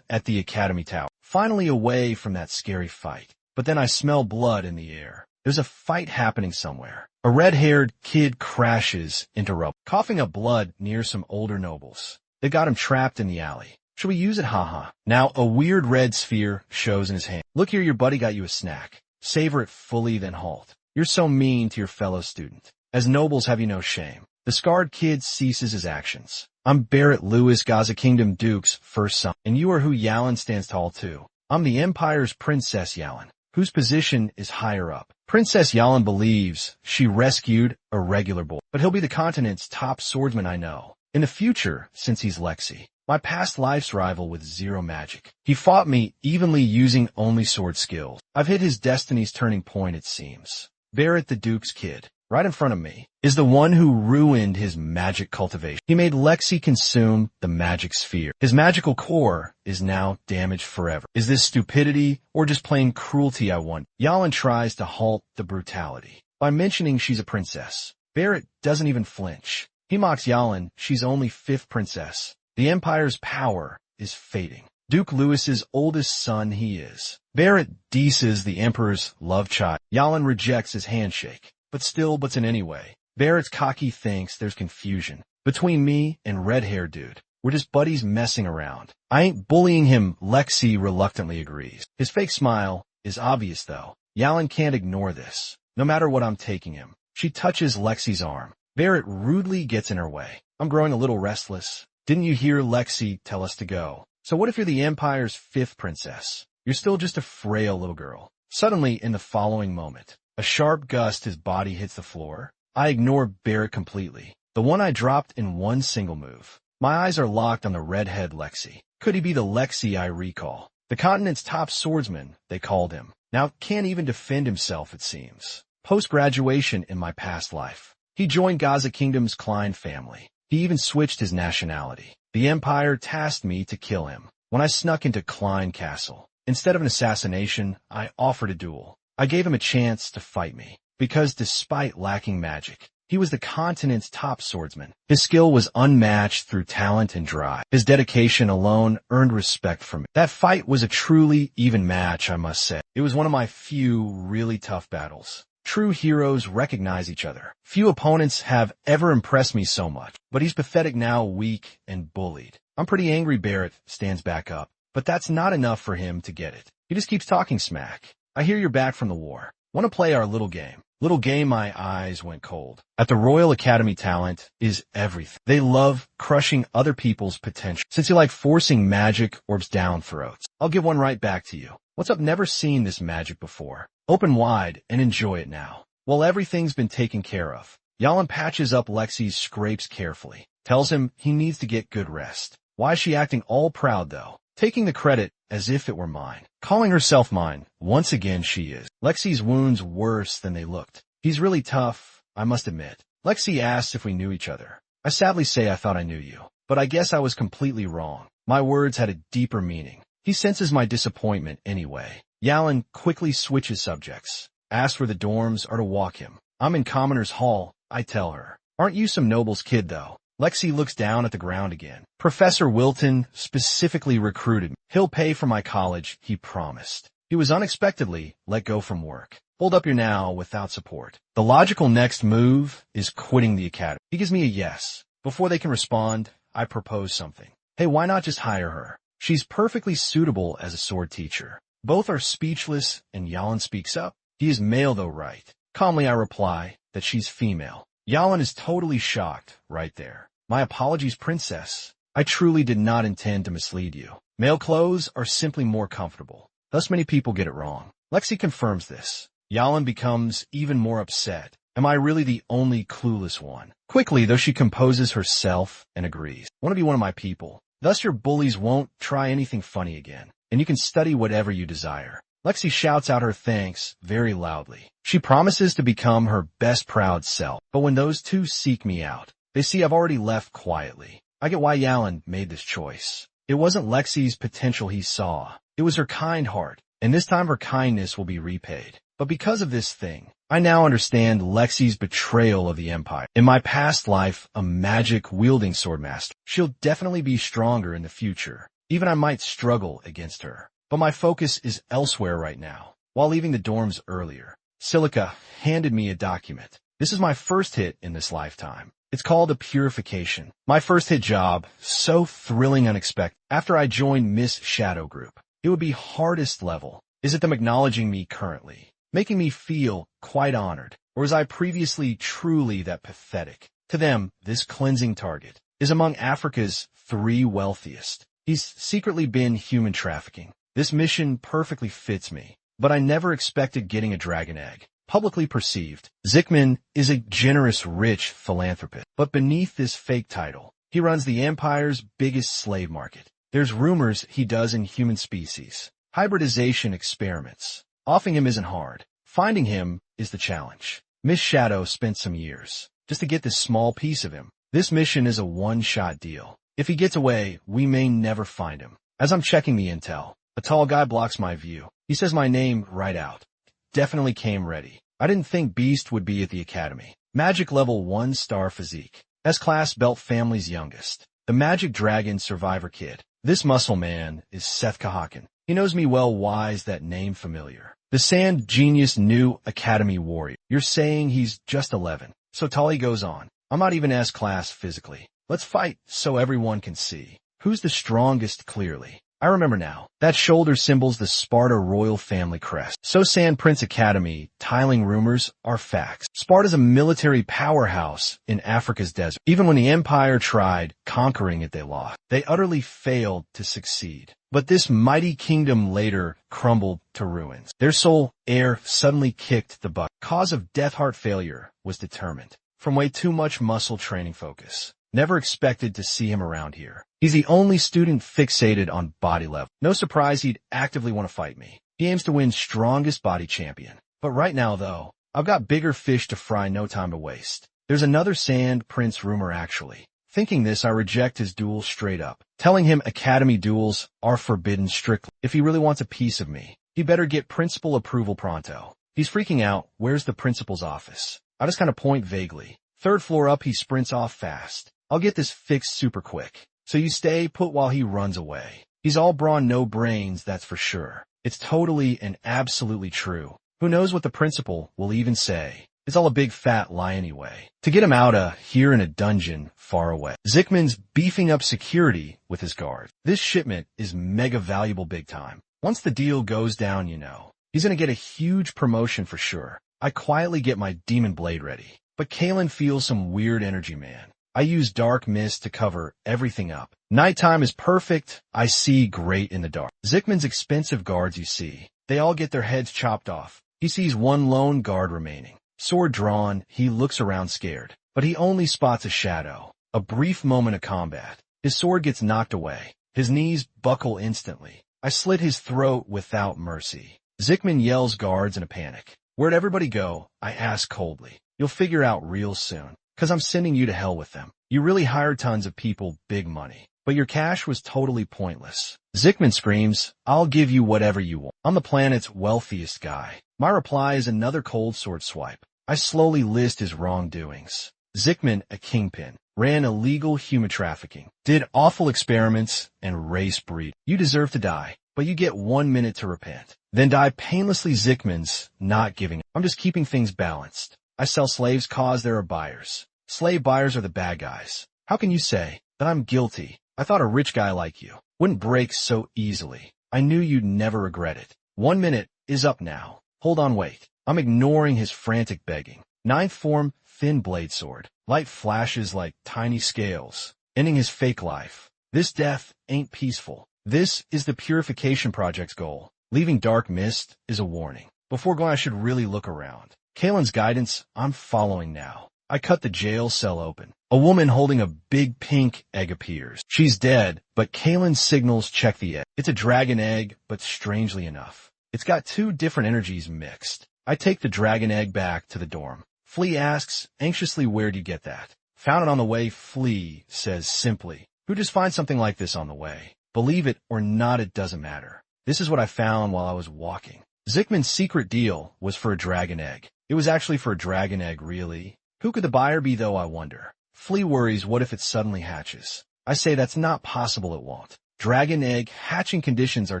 at the academy tower. Finally away from that scary fight. But then I smell blood in the air. There's a fight happening somewhere. A red-haired kid crashes into rubble, coughing up blood near some older nobles. They got him trapped in the alley. Should we use it? Haha. Now a weird red sphere shows in his hand. Look here, your buddy got you a snack. Savor it fully, then halt. You're so mean to your fellow student. As nobles have you no shame. The scarred kid ceases his actions. I'm Barrett Lewis, Gaza Kingdom Duke's first son, and you are who Yalin stands tall to. I'm the Empire's Princess Yalin, whose position is higher up. Princess Yalin believes she rescued a regular boy, but he'll be the continent's top swordsman I know. In the future, since he's Lexi, my past life's rival with zero magic. He fought me evenly using only sword skills. I've hit his destiny's turning point, it seems. Barrett the Duke's kid, right in front of me, is the one who ruined his magic cultivation. He made Lexi consume the magic sphere. His magical core is now damaged forever. Is this stupidity or just plain cruelty, I wonder? Yalin tries to halt the brutality by mentioning she's a princess. Barrett doesn't even flinch. He mocks Yalin, she's only 5th princess. The Empire's power is fading. Duke Lewis's oldest son he is. Barrett deases the Emperor's love child. Yalin rejects his handshake, but still butts in anyway. Barrett's cocky thinks there's confusion between me and red-haired dude. We're just buddies messing around. I ain't bullying him, Lexi reluctantly agrees. His fake smile is obvious though. Yalin can't ignore this, no matter what I'm taking him. She touches Lexi's arm. Barrett rudely gets in her way. I'm growing a little restless. Didn't you hear Lexi tell us to go? So what if you're the Empire's 5th princess? You're still just a frail little girl. Suddenly, in the following moment, a sharp gust, his body hits the floor. I ignore Barrett completely, the one I dropped in one single move. My eyes are locked on the redhead Lexi. Could he be the Lexi I recall? The continent's top swordsman, they called him. Now can't even defend himself, it seems. Post-graduation in my past life, he joined Gaza Kingdom's Klein family. He even switched his nationality. The Empire tasked me to kill him when I snuck into Klein Castle. Instead of an assassination, I offered a duel. I gave him a chance to fight me, because despite lacking magic, he was the continent's top swordsman. His skill was unmatched through talent and drive. His dedication alone earned respect from me. That fight was a truly even match, I must say. It was one of my few really tough battles. True heroes recognize each other. Few opponents have ever impressed me so much. But he's pathetic now, weak and bullied. I'm pretty angry. Barrett stands back up. But that's not enough for him to get it. He just keeps talking smack. I hear you're back from the war. Want to play our little game? Little game, my eyes went cold. At the Royal Academy, talent is everything. They love crushing other people's potential. Since you like forcing magic orbs down throats, I'll give one right back to you. What's up? Never seen this magic before. Open wide and enjoy it now. Well, everything's been taken care of. Yalin patches up Lexi's scrapes carefully. Tells him he needs to get good rest. Why is she acting all proud though? Taking the credit as if it were mine. Calling herself mine. Once again she is. Lexi's wounds worse than they looked. He's really tough, I must admit. Lexi asks if we knew each other. I sadly say I thought I knew you. But I guess I was completely wrong. My words had a deeper meaning. He senses my disappointment anyway. Yalin quickly switches subjects. Asks where the dorms are to walk him. I'm in Commoner's Hall, I tell her. Aren't you some noble's kid though? Lexi looks down at the ground again. Professor Wilton specifically recruited me. He'll pay for my college, he promised. He was unexpectedly let go from work. Hold up your now without support. The logical next move is quitting the academy. He gives me a yes. Before they can respond, I propose something. Hey, why not just hire her? She's perfectly suitable as a sword teacher. Both are speechless, and Yalin speaks up. He is male though, right? Calmly I reply that she's female. Yalin is totally shocked right there. My apologies, princess. I truly did not intend to mislead you. Male clothes are simply more comfortable. Thus many people get it wrong. Lexi confirms this. Yalin becomes even more upset. Am I really the only clueless one? Quickly, though, she composes herself and agrees. Want to be one of my people. Thus your bullies won't try anything funny again, and you can study whatever you desire. Lexi shouts out her thanks very loudly. She promises to become her best proud self. But when those two seek me out, they see I've already left quietly. I get why Yalin made this choice. It wasn't Lexi's potential he saw. It was her kind heart, and this time her kindness will be repaid. But because of this thing, I now understand Lexi's betrayal of the Empire. In my past life, a magic-wielding swordmaster, she'll definitely be stronger in the future. Even I might struggle against her. But my focus is elsewhere right now. While leaving the dorms earlier, Silica handed me a document. This is my first hit in this lifetime. It's called a purification. My first hit job, so thrilling unexpected. After I joined Miss Shadow Group, it would be hardest level. Is it them acknowledging me currently, making me feel quite honored, or was I previously truly that pathetic? To them, this cleansing target is among Africa's 3 wealthiest. He's secretly been human trafficking. This mission perfectly fits me, but I never expected getting a dragon egg. Publicly perceived, Zickman is a generous, rich philanthropist. But beneath this fake title, he runs the Empire's biggest slave market. There's rumors he does inhuman species, hybridization experiments. Offing him isn't hard. Finding him is the challenge. Miss Shadow spent some years just to get this small piece of him. This mission is a one-shot deal. If he gets away, we may never find him. As I'm checking the intel, a tall guy blocks my view. He says my name right out. Definitely came ready. I didn't think Beast would be at the academy. Magic level 1-star physique. S-class belt family's youngest. The magic dragon survivor kid. This muscle man is Seth Kahakan. He knows me well. Why is that name familiar? The Sand Genius new academy warrior. You're saying he's just 11. So Tali goes on. I'm not even S-class physically. Let's fight so everyone can see who's the strongest clearly. I remember now. That shoulder symbols the Sparta royal family crest. So Sand Prince Academy, tiling rumors, are facts. Sparta's a military powerhouse in Africa's desert. Even when the Empire tried conquering it, they lost. They utterly failed to succeed. But this mighty kingdom later crumbled to ruins. Their sole heir suddenly kicked the bucket. Cause of death heart failure was determined. From way too much muscle training focus. Never expected to see him around here. He's the only student fixated on body level. No surprise he'd actively want to fight me. He aims to win strongest body champion. But right now, though, I've got bigger fish to fry, no time to waste. There's another Sand Prince rumor actually. Thinking this, I reject his duel straight up, telling him academy duels are forbidden strictly. If he really wants a piece of me, he better get principal approval pronto. He's freaking out. Where's the principal's office? I just kind of point vaguely. 3rd floor up, he sprints off fast. I'll get this fixed super quick. So you stay put while he runs away. He's all brawn, no brains, that's for sure. It's totally and absolutely true. Who knows what the principal will even say? It's all a big fat lie anyway. To get him out of here in a dungeon far away. Zickman's beefing up security with his guard. This shipment is mega valuable big time. Once the deal goes down, you know, he's gonna get a huge promotion for sure. I quietly get my demon blade ready. But Kalen feels some weird energy, man. I use dark mist to cover everything up. Nighttime is perfect. I see great in the dark. Zickman's expensive guards, you see, they all get their heads chopped off. He sees one lone guard remaining. Sword drawn, he looks around scared. But he only spots a shadow. A brief moment of combat. His sword gets knocked away. His knees buckle instantly. I slit his throat without mercy. Zickman yells guards in a panic. Where'd everybody go? I ask coldly. You'll figure out real soon. 'Cause I'm sending you to hell with them. You really hired tons of people, big money. But your cash was totally pointless. Zickman screams, I'll give you whatever you want. I'm the planet's wealthiest guy. My reply is another cold sword swipe. I slowly list his wrongdoings. Zickman, a kingpin, ran illegal human trafficking, did awful experiments, and race breed. You deserve to die, but you get 1 minute to repent. Then die painlessly. Zickman's not giving up. I'm just keeping things balanced. I sell slaves cause there are buyers. Slave buyers are the bad guys. How can you say that I'm guilty? I thought a rich guy like you wouldn't break so easily. I knew you'd never regret it. 1 minute is up now. Hold on, wait. I'm ignoring his frantic begging. 9th form, thin blade sword. Light flashes like tiny scales, ending his fake life. This death ain't peaceful. This is the purification project's goal. Leaving dark mist is a warning. Before going, I should really look around. Kalen's guidance, I'm following now. I cut the jail cell open. A woman holding a big pink egg appears. She's dead, but Kalen signals check the egg. It's a dragon egg, but strangely enough, it's got 2 different energies mixed. I take the dragon egg back to the dorm. Flea asks anxiously, where'd you get that? Found it on the way. Flea says simply, who just finds something like this on the way? Believe it or not, it doesn't matter. This is what I found while I was walking. Zickman's secret deal was for a dragon egg. It was actually for a dragon egg, really. Who could the buyer be, though, I wonder? Flea worries, what if it suddenly hatches? I say that's not possible, it won't. Dragon egg hatching conditions are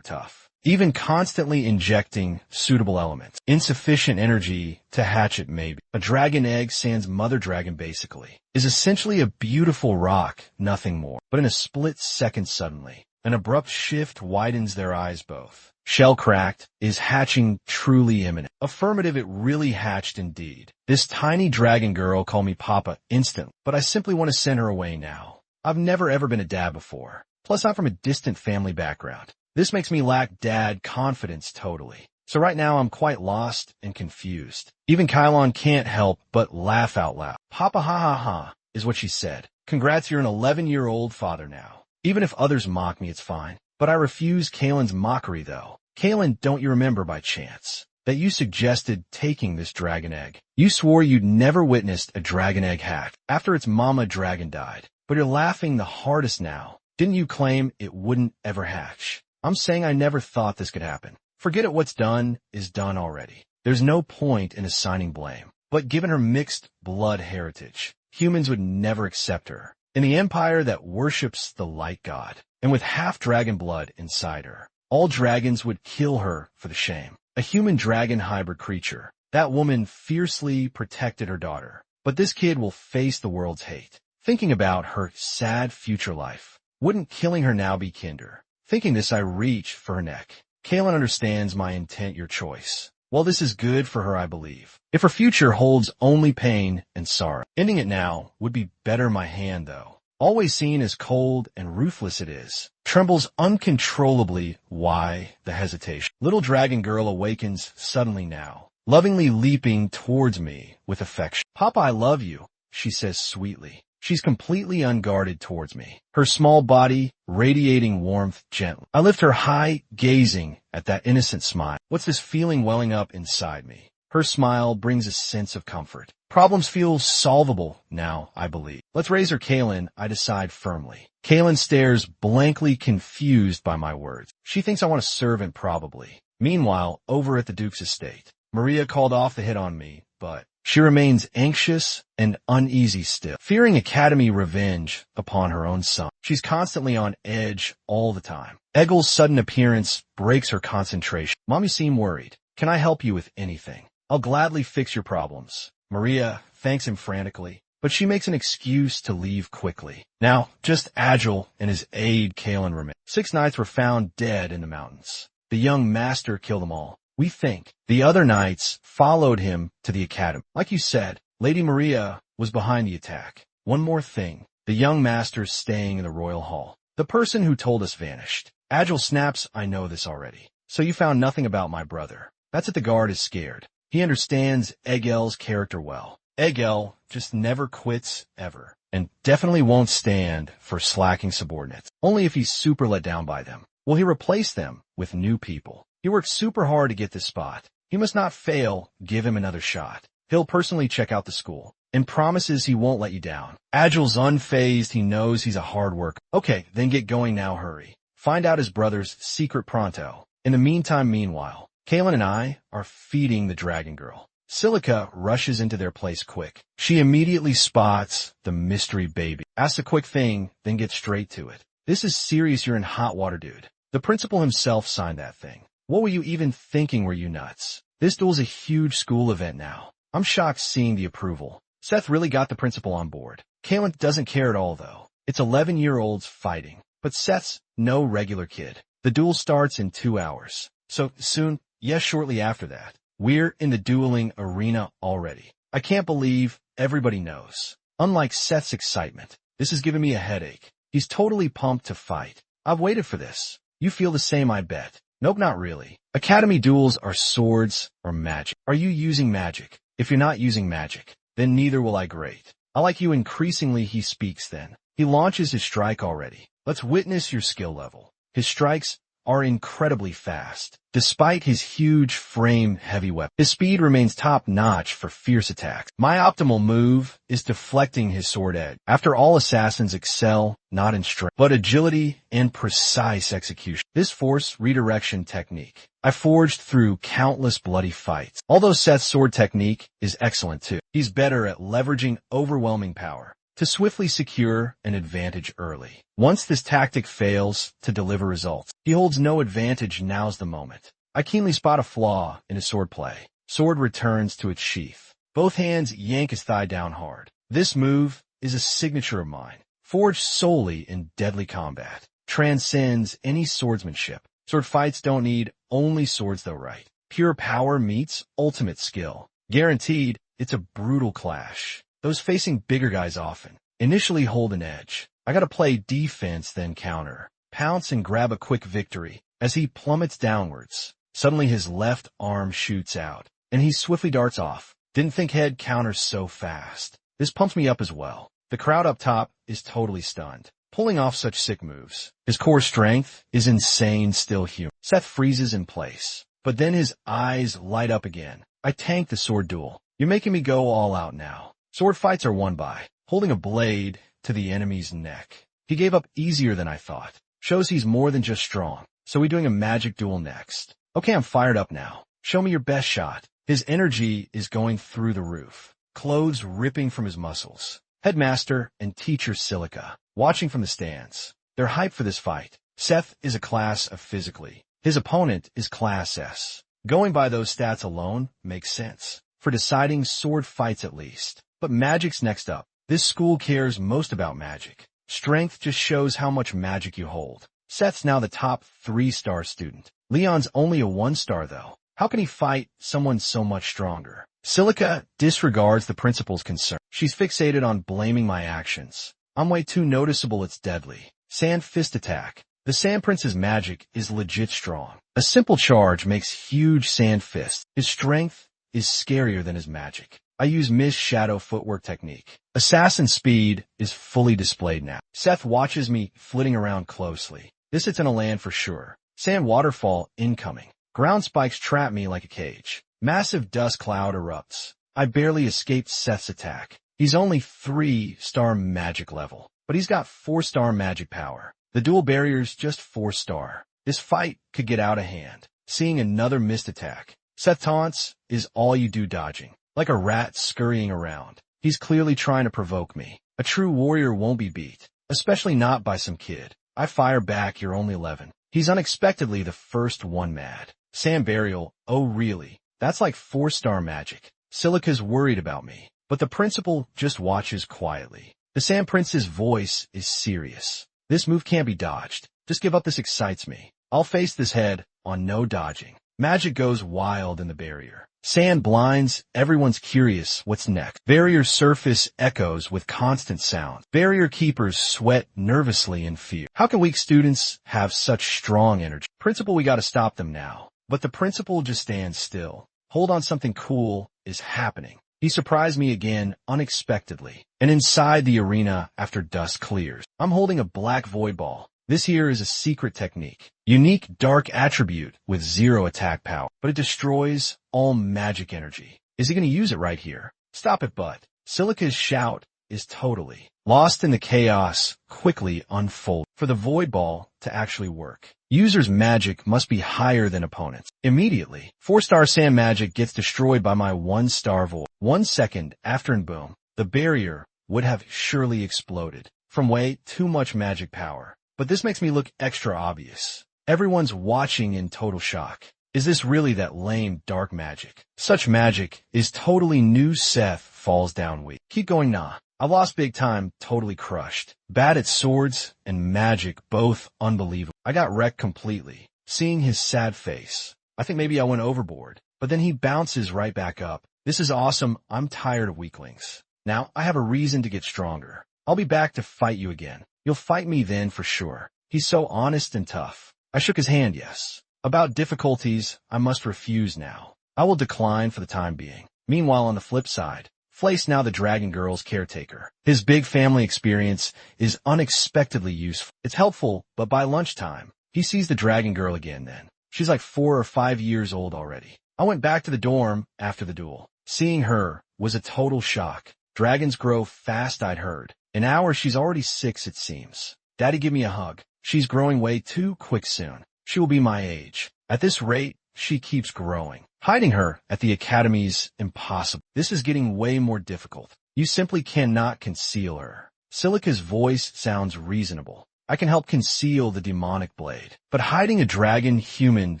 tough. Even constantly injecting suitable elements. Insufficient energy to hatch it, maybe. A dragon egg, sans mother dragon basically, is essentially a beautiful rock, nothing more. But in a split second suddenly, an abrupt shift widens their eyes both. Shell cracked, is hatching truly imminent. Affirmative, it really hatched indeed. This tiny dragon girl called me Papa instantly, but I simply want to send her away now. I've never ever been a dad before. Plus, I'm from a distant family background. This makes me lack dad confidence totally. So right now I'm quite lost and confused. Even Kylon can't help but laugh out loud. Papa ha ha ha, is what she said. Congrats, you're an 11-year-old father now. Even if others mock me, it's fine. But I refuse Kalen's mockery though. Kalen, don't you remember by chance that you suggested taking this dragon egg? You swore you'd never witnessed a dragon egg hatch after its mama dragon died. But you're laughing the hardest now. Didn't you claim it wouldn't ever hatch? I'm saying I never thought this could happen. Forget it, what's done is done already. There's no point in assigning blame. But given her mixed blood heritage, humans would never accept her. In the empire that worships the light god, and with half dragon blood inside her, all dragons would kill her for the shame. A human dragon hybrid creature. That woman fiercely protected her daughter. But this kid will face the world's hate. Thinking about her sad future life, wouldn't killing her now be kinder? Thinking this, I reach for her neck. Kalen understands my intent, your choice. Well, this is good for her, I believe. If her future holds only pain and sorrow, ending it now would be better. My hand, though, always seen as cold and ruthless it is, trembles uncontrollably. Why the hesitation? Little dragon girl awakens suddenly now, lovingly leaping towards me with affection. Papa, I love you, she says sweetly. She's completely unguarded towards me, her small body radiating warmth gently. I lift her high, gazing at that innocent smile. What's this feeling welling up inside me? Her smile brings a sense of comfort. Problems feel solvable now, I believe. Let's raise her, Kalen, I decide firmly. Kalen stares blankly, confused by my words. She thinks I want a servant, probably. Meanwhile, over at the Duke's estate, Maria called off the hit on me, but she remains anxious and uneasy still, fearing Academy revenge upon her own son. She's constantly on edge all the time. Eggel's sudden appearance breaks her concentration. Mom, you seem worried. Can I help you with anything? I'll gladly fix your problems. Maria thanks him frantically, but she makes an excuse to leave quickly. Now, just Agile and his aide Kalen remain. 6 knights were found dead in the mountains. The young master killed them all. We think the other knights followed him to the academy. Like you said, Lady Maria was behind the attack. One more thing. The young master's staying in the royal hall. The person who told us vanished. Agile snaps, I know this already. So you found nothing about my brother. That's it, the guard is scared. He understands Eggel's character well. Eggel just never quits, ever. And definitely won't stand for slacking subordinates. Only if he's super let down by them will he replace them with new people. He worked super hard to get this spot. He must not fail. Give him another shot. He'll personally check out the school and promises he won't let you down. Agile's unfazed. He knows he's a hard worker. Okay, then get going now. Hurry. Find out his brother's secret pronto. In the meanwhile, Kalen and I are feeding the dragon girl. Silica rushes into their place quick. She immediately spots the mystery baby. Asks a quick thing, then gets straight to it. This is serious. You're in hot water, dude. The principal himself signed that thing. What were you even thinking? Were you nuts? This duel's a huge school event now. I'm shocked seeing the approval. Seth really got the principal on board. Kalen doesn't care at all, though. It's 11-year-olds fighting. But Seth's no regular kid. The duel starts in 2 hours. So soon, yes, shortly after that. We're in the dueling arena already. I can't believe everybody knows. Unlike Seth's excitement, this is giving me a headache. He's totally pumped to fight. I've waited for this. You feel the same, I bet. Nope, not really. Academy duels are swords or magic. Are you using magic? If you're not using magic, then neither will I. Great. I like you increasingly. He speaks then. He launches his strike already. Let's witness your skill level. His strikes are incredibly fast. Despite his huge frame-heavy weapon, his speed remains top-notch for fierce attacks. My optimal move is deflecting his sword edge. After all, assassins excel not in strength, but agility and precise execution. This force redirection technique I forged through countless bloody fights. Although Seth's sword technique is excellent too, he's better at leveraging overwhelming power to swiftly secure an advantage early. Once this tactic fails to deliver results, he holds no advantage. Now's the moment. I keenly spot a flaw in his swordplay. Sword returns to its sheath. Both hands yank his thigh down hard. This move is a signature of mine, forged solely in deadly combat. Transcends any swordsmanship. Sword fights don't need only swords though, right? Pure power meets ultimate skill. Guaranteed, it's a brutal clash. Those facing bigger guys often initially hold an edge. I gotta play defense, then counter. Pounce and grab a quick victory. As he plummets downwards, suddenly his left arm shoots out, and he swiftly darts off. Didn't think head counters so fast. This pumps me up as well. The crowd up top is totally stunned, pulling off such sick moves. His core strength is insane, still human. Seth freezes in place, but then his eyes light up again. I tank the sword duel. You're making me go all out now. Sword fights are won by holding a blade to the enemy's neck. He gave up easier than I thought. Shows he's more than just strong. So we're doing a magic duel next. Okay, I'm fired up now. Show me your best shot. His energy is going through the roof. Clothes ripping from his muscles. Headmaster and teacher Silica watching from the stands. They're hyped for this fight. Seth is a class F physically. His opponent is class S. Going by those stats alone makes sense for deciding sword fights at least. But magic's next up. This school cares most about magic. Strength just shows how much magic you hold. Seth's now the top 3-star student. Leon's only a 1-star though. How can he fight someone so much stronger? Silica disregards the principal's concern. She's fixated on blaming my actions. I'm way too noticeable, it's deadly. Sand fist attack. The Sand Prince's magic is legit strong. A simple charge makes huge sand fist. His strength is scarier than his magic. I use Mist Shadow footwork technique. Assassin speed is fully displayed now. Seth watches me flitting around closely. This it's gonna land for sure. Sand waterfall incoming. Ground spikes trap me like a cage. Massive dust cloud erupts. I barely escaped Seth's attack. He's only 3-star magic level, but he's got 4-star magic power. The dual barrier's just 4-star. This fight could get out of hand. Seeing another missed attack. Seth taunts is all you do dodging. Like a rat scurrying around. He's clearly trying to provoke me. A true warrior won't be beat, especially not by some kid. I fire back, you're only 11. He's unexpectedly the first one mad. Sand burial, oh really? That's like 4-star magic. Silica's worried about me, but the principal just watches quietly. The Sand Prince's voice is serious. This move can't be dodged. Just give up, this excites me. I'll face this head on no dodging. Magic goes wild in the barrier. Sand blinds, everyone's curious what's next. Barrier surface echoes with constant sound. Barrier keepers sweat nervously in fear. How can weak students have such strong energy? Principal, we gotta stop them now. But the principal just stands still. Hold on, something cool is happening. He surprised me again unexpectedly. And inside the arena after dust clears, I'm holding a black void ball. This here is a secret technique. Unique dark attribute with 0 attack power, but it destroys all magic energy. Is he going to use it right here? Stop it, but Silica's shout is totally lost in the chaos, quickly unfold. For the void ball to actually work, user's magic must be higher than opponents. Immediately, 4-star sand magic gets destroyed by my 1-star void. 1 second after and boom, the barrier would have surely exploded from way too much magic power. But this makes me look extra obvious. Everyone's watching in total shock. Is this really that lame dark magic? Such magic is totally new. Seth falls down weak. Keep going, nah. I lost big time, totally crushed. Bad at swords and magic, both unbelievable. I got wrecked completely. Seeing his sad face, I think maybe I went overboard. But then he bounces right back up. This is awesome. I'm tired of weaklings. Now I have a reason to get stronger. I'll be back to fight you again. You'll fight me then for sure. He's so honest and tough. I shook his hand, yes. About difficulties, I must refuse now. I will decline for the time being. Meanwhile, on the flip side, Flace, now the Dragon Girl's caretaker. His big family experience is unexpectedly useful. It's helpful, but by lunchtime, He sees the dragon girl again then. She's like 4 or 5 years old already. I went back to the dorm after the duel. Seeing her was a total shock. Dragons grow fast, I'd heard. An hour, she's already 6, it seems. Daddy, give me a hug. She's growing way too quick soon. She will be my age. At this rate, she keeps growing. Hiding her at the academy's impossible. This is getting way more difficult. You simply cannot conceal her. Silica's voice sounds reasonable. I can help conceal the demonic blade. But hiding a dragon human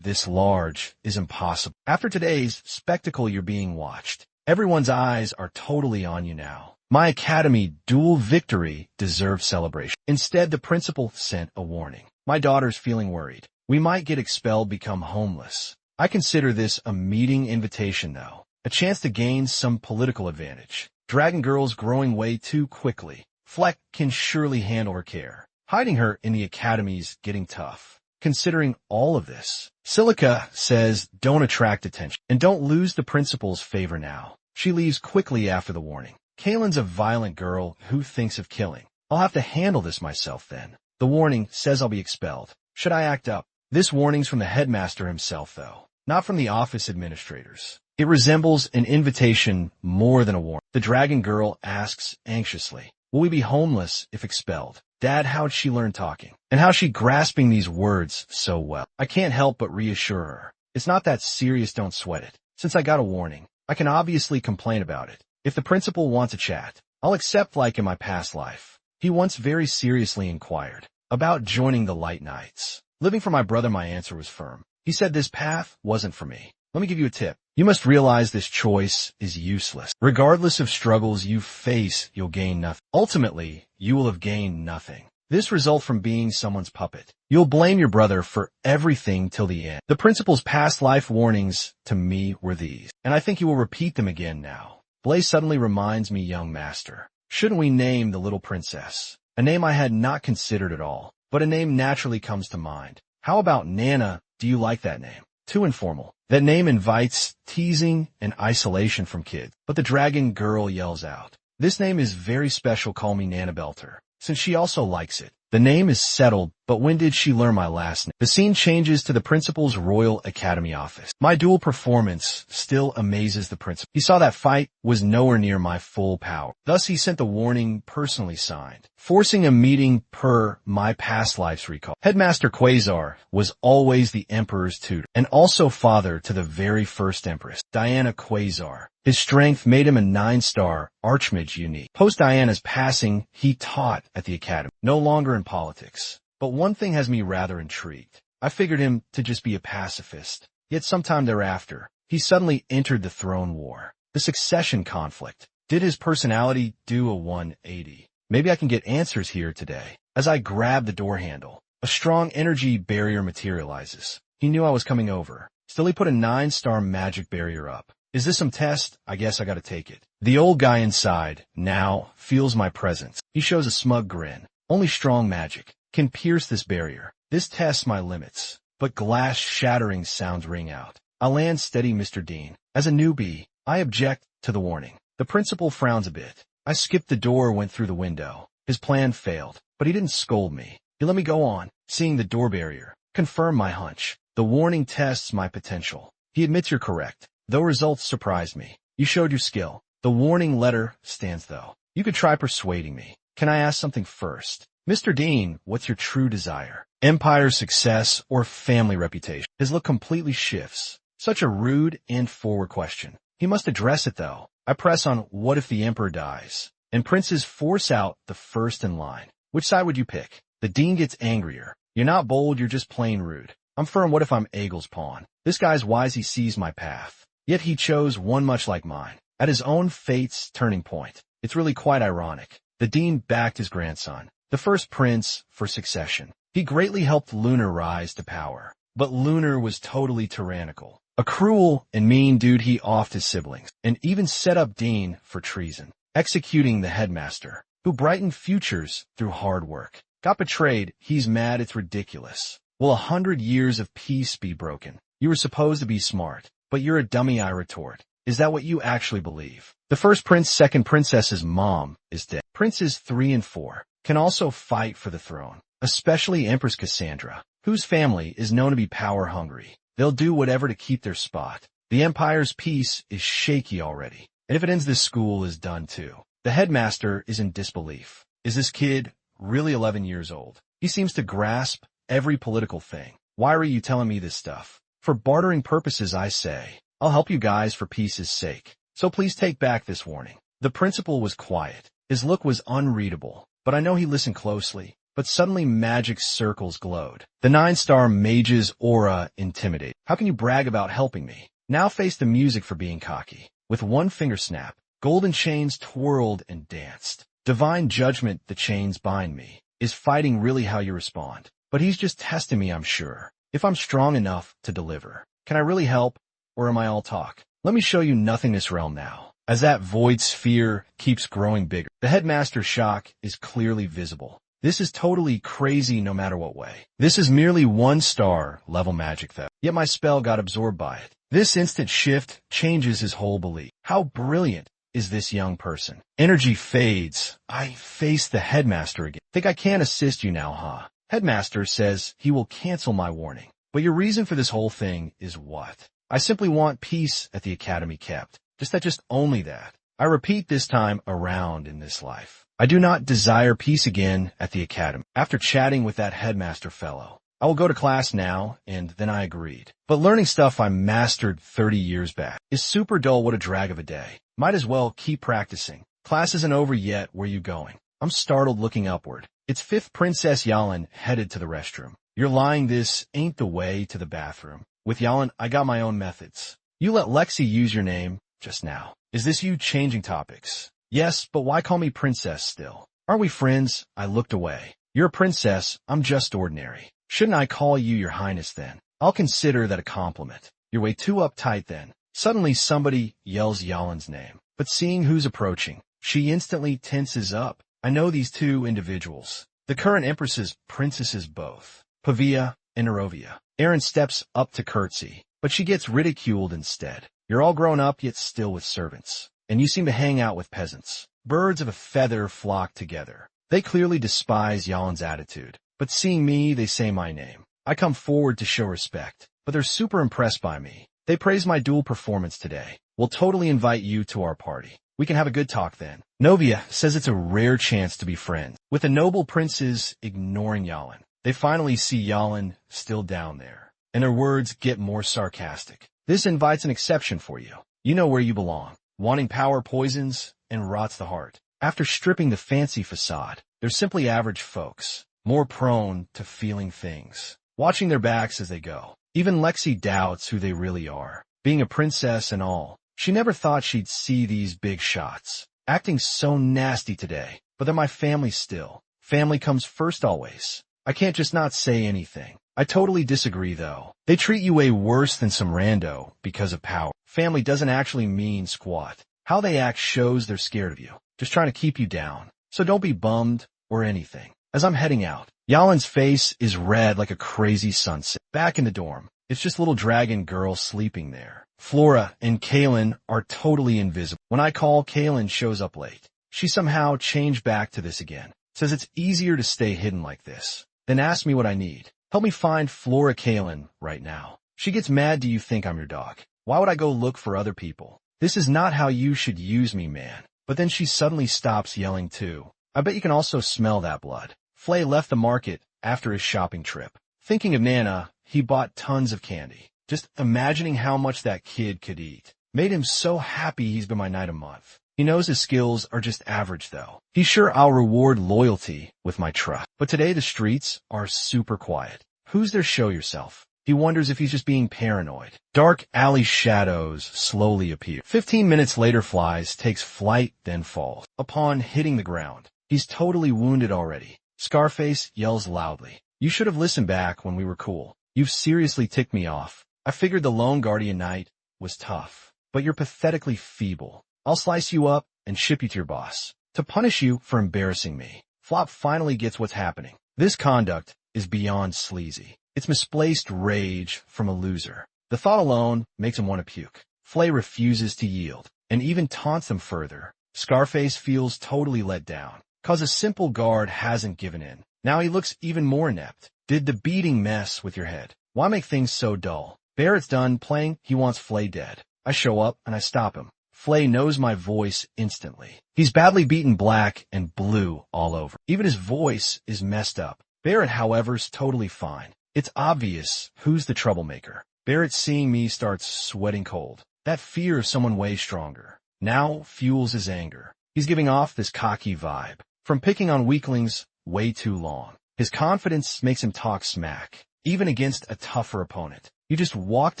this large is impossible. After today's spectacle, you're being watched. Everyone's eyes are totally on you now. My academy duel victory deserves celebration. Instead, the principal sent a warning. My daughter's feeling worried. We might get expelled, become homeless. I consider this a meeting invitation, though. A chance to gain some political advantage. Dragon girl's growing way too quickly. Fleck can surely handle her care. Hiding her in the academy's getting tough. Considering all of this, Silica says don't attract attention and don't lose the principal's favor now. She leaves quickly after the warning. Kaylin's a violent girl who thinks of killing. I'll have to handle this myself then. The warning says I'll be expelled. Should I act up? This warning's from the headmaster himself, though, not from the office administrators. It resembles an invitation more than a warning. The dragon girl asks anxiously, will we be homeless if expelled? Dad, how'd she learn talking? And how's she grasping these words so well? I can't help but reassure her. It's not that serious, don't sweat it. Since I got a warning, I can obviously complain about it. If the principal wants a chat, I'll accept like in my past life. He once very seriously inquired about joining the Light Knights. Living for my brother, my answer was firm. He said this path wasn't for me. Let me give you a tip. You must realize this choice is useless. Regardless of struggles you face, you'll gain nothing. Ultimately, you will have gained nothing. This results from being someone's puppet. You'll blame your brother for everything till the end. The principal's past life warnings to me were these, and I think you will repeat them again now. Blaze suddenly reminds me, young master. Shouldn't we name the little princess? A name I had not considered at all, but a name naturally comes to mind. How about Nana? Do you like that name? Too informal. That name invites teasing and isolation from kids. But the dragon girl yells out, this name is very special, call me Nana Belter, since she also likes it. The name is settled, but when did she learn my last name? The scene changes to the principal's Royal Academy office. My duel performance still amazes the principal. He saw that fight was nowhere near my full power. Thus he sent the warning personally signed, forcing a meeting per my past life's recall. Headmaster Quasar was always the emperor's tutor, and also father to the very first empress, Diana Quasar. His strength made him a 9-star archmage unique. Post Diana's passing, he taught at the academy, no longer in politics. But one thing has me rather intrigued. I figured him to just be a pacifist. Yet sometime thereafter, he suddenly entered the throne war. The succession conflict. Did his personality do a 180? Maybe I can get answers here today. As I grab the door handle, a strong energy barrier materializes. He knew I was coming over. Still, he put a 9-star magic barrier up. Is this some test? I guess I gotta take it. The old guy inside, now, feels my presence. He shows a smug grin. Only strong magic can pierce this barrier. This tests my limits. But glass shattering sounds ring out. I land steady, Mr. Dean. As a newbie, I object to the warning. The principal frowns a bit. I skipped the door, went through the window. His plan failed, but he didn't scold me. He let me go on, seeing the door barrier. Confirm my hunch. The warning tests my potential. He admits you're correct, though results surprised me. You showed your skill. The warning letter stands, though. You could try persuading me. Can I ask something first? Mr. Dean, what's your true desire? Empire success or family reputation? His look completely shifts. Such a rude and forward question. He must address it, though. I press on what if the emperor dies? And princes force out the first in line. Which side would you pick? The dean gets angrier. You're not bold, you're just plain rude. I'm firm, what if I'm Aegil's pawn? This guy's wise, he sees my path. Yet he chose one much like mine. At his own fate's turning point. It's really quite ironic. The dean backed his grandson, the first prince, for succession. He greatly helped Lunar rise to power. But Lunar was totally tyrannical. A cruel and mean dude. He offed his siblings, and even set up Dean for treason. Executing the headmaster, who brightened futures through hard work. Got betrayed, he's mad, it's ridiculous. Will 100 years of peace be broken? You were supposed to be smart, but you're a dummy, I retort. Is that what you actually believe? The first prince, second princess's mom, is dead. Princes 3 and 4 can also fight for the throne, especially Empress Cassandra. whose family is known to be power-hungry. They'll do whatever to keep their spot. The Empire's peace is shaky already, and if it ends, this school is done too. The headmaster is in disbelief. Is this kid really 11 years old? He seems to grasp every political thing. Why are you telling me this stuff? For bartering purposes, I say. I'll help you guys for peace's sake. So please take back this warning. The principal was quiet. His look was unreadable, but I know he listened closely. But suddenly magic circles glowed. The 9-star mage's aura intimidated. How can you brag about helping me? Now face the music for being cocky. With one finger snap, golden chains twirled and danced. Divine judgment, the chains bind me. Is fighting really how you respond? But he's just testing me, I'm sure. If I'm strong enough to deliver. Can I really help? Or am I all talk? Let me show you nothingness realm now. As that void sphere keeps growing bigger, the headmaster's shock is clearly visible. This is totally crazy no matter what way. This is merely 1-star level magic though. Yet my spell got absorbed by it. This instant shift changes his whole belief. How brilliant is this young person? Energy fades. I face the headmaster again. Think I can't assist you now, huh? Headmaster says he will cancel my warning. But your reason for this whole thing is what? I simply want peace at the academy kept. Just only that. I repeat this time around in this life. I do not desire peace again at the academy. After chatting with that headmaster fellow, I will go to class now, and then I agreed. But learning stuff I mastered 30 years back is super dull. What a drag of a day. Might as well keep practicing. Class isn't over yet. Where you going? I'm startled looking upward. It's 5th Princess Yalin headed to the restroom. You're lying. This ain't the way to the bathroom. With Yalin, I got my own methods. You let Lexi use your name just now. Is this you changing topics? Yes, but why call me princess still? Aren't we friends? I looked away. You're a princess. I'm just ordinary. Shouldn't I call you your highness then? I'll consider that a compliment. You're way too uptight then. Suddenly somebody yells Yalin's name. But seeing who's approaching, she instantly tenses up. I know these two individuals. The current empresses, princesses both. Pavia and Nerovia. Erin steps up to curtsy, but she gets ridiculed instead. You're all grown up yet still with servants. And you seem to hang out with peasants. Birds of a feather flock together. They clearly despise Yalin's attitude. But seeing me, they say my name. I come forward to show respect, but they're super impressed by me. They praise my dual performance today. We'll totally invite you to our party. We can have a good talk then. Novia says it's a rare chance to be friends. With the noble princes ignoring Yalin, they finally see Yalin still down there. And their words get more sarcastic. This invites an exception for you. You know where you belong. Wanting power poisons and rots the heart. After stripping the fancy facade, they're simply average folks, more prone to feeling things, watching their backs as they go. Even Lexi doubts who they really are. Being a princess and all, she never thought she'd see these big shots. Acting so nasty today, but they're my family still. Family comes first always. I can't just not say anything. I totally disagree though. They treat you way worse than some rando because of power. Family doesn't actually mean squat. How they act shows they're scared of you, just trying to keep you down. So don't be bummed or anything. As I'm heading out, Yalin's face is red like a crazy sunset. Back in the dorm, it's just little dragon girl sleeping there. Flora and Kaylin are totally invisible. When I call, Kaylin shows up late. She somehow changed back to this again. Says it's easier to stay hidden like this. Then asks me what I need. Help me find Flora Kaylin right now. She gets mad. Do you think I'm your dog? Why would I go look for other people? This is not how you should use me, man. But then she suddenly stops yelling too. I bet you can also smell that blood. Flay left the market after his shopping trip. Thinking of Nana, he bought tons of candy. Just imagining how much that kid could eat. Made him so happy he's been my knight a month. He knows his skills are just average though. He's sure I'll reward loyalty with my trust. But today the streets are super quiet. Who's there? Show yourself. He wonders if he's just being paranoid. Dark alley shadows slowly appear. 15 minutes later, Flies takes flight, then falls. Upon hitting the ground, he's totally wounded already. Scarface yells loudly. You should have listened back when we were cool. You've seriously ticked me off. I figured the lone guardian knight was tough, but you're pathetically feeble. I'll slice you up and ship you to your boss to punish you for embarrassing me. Flop finally gets what's happening. This conduct is beyond sleazy. It's misplaced rage from a loser. The thought alone makes him want to puke. Flay refuses to yield and even taunts him further. Scarface feels totally let down, cause a simple guard hasn't given in. Now he looks even more inept. Did the beating mess with your head? Why make things so dull? Barrett's done playing. He wants Flay dead. I show up and I stop him. Flay knows my voice instantly. He's badly beaten black and blue all over. Even his voice is messed up. Barrett, however's totally fine. It's obvious who's the troublemaker. Barrett, seeing me, starts sweating cold. That fear of someone way stronger now fuels his anger. He's giving off this cocky vibe from picking on weaklings way too long. His confidence makes him talk smack, even against a tougher opponent. You just walked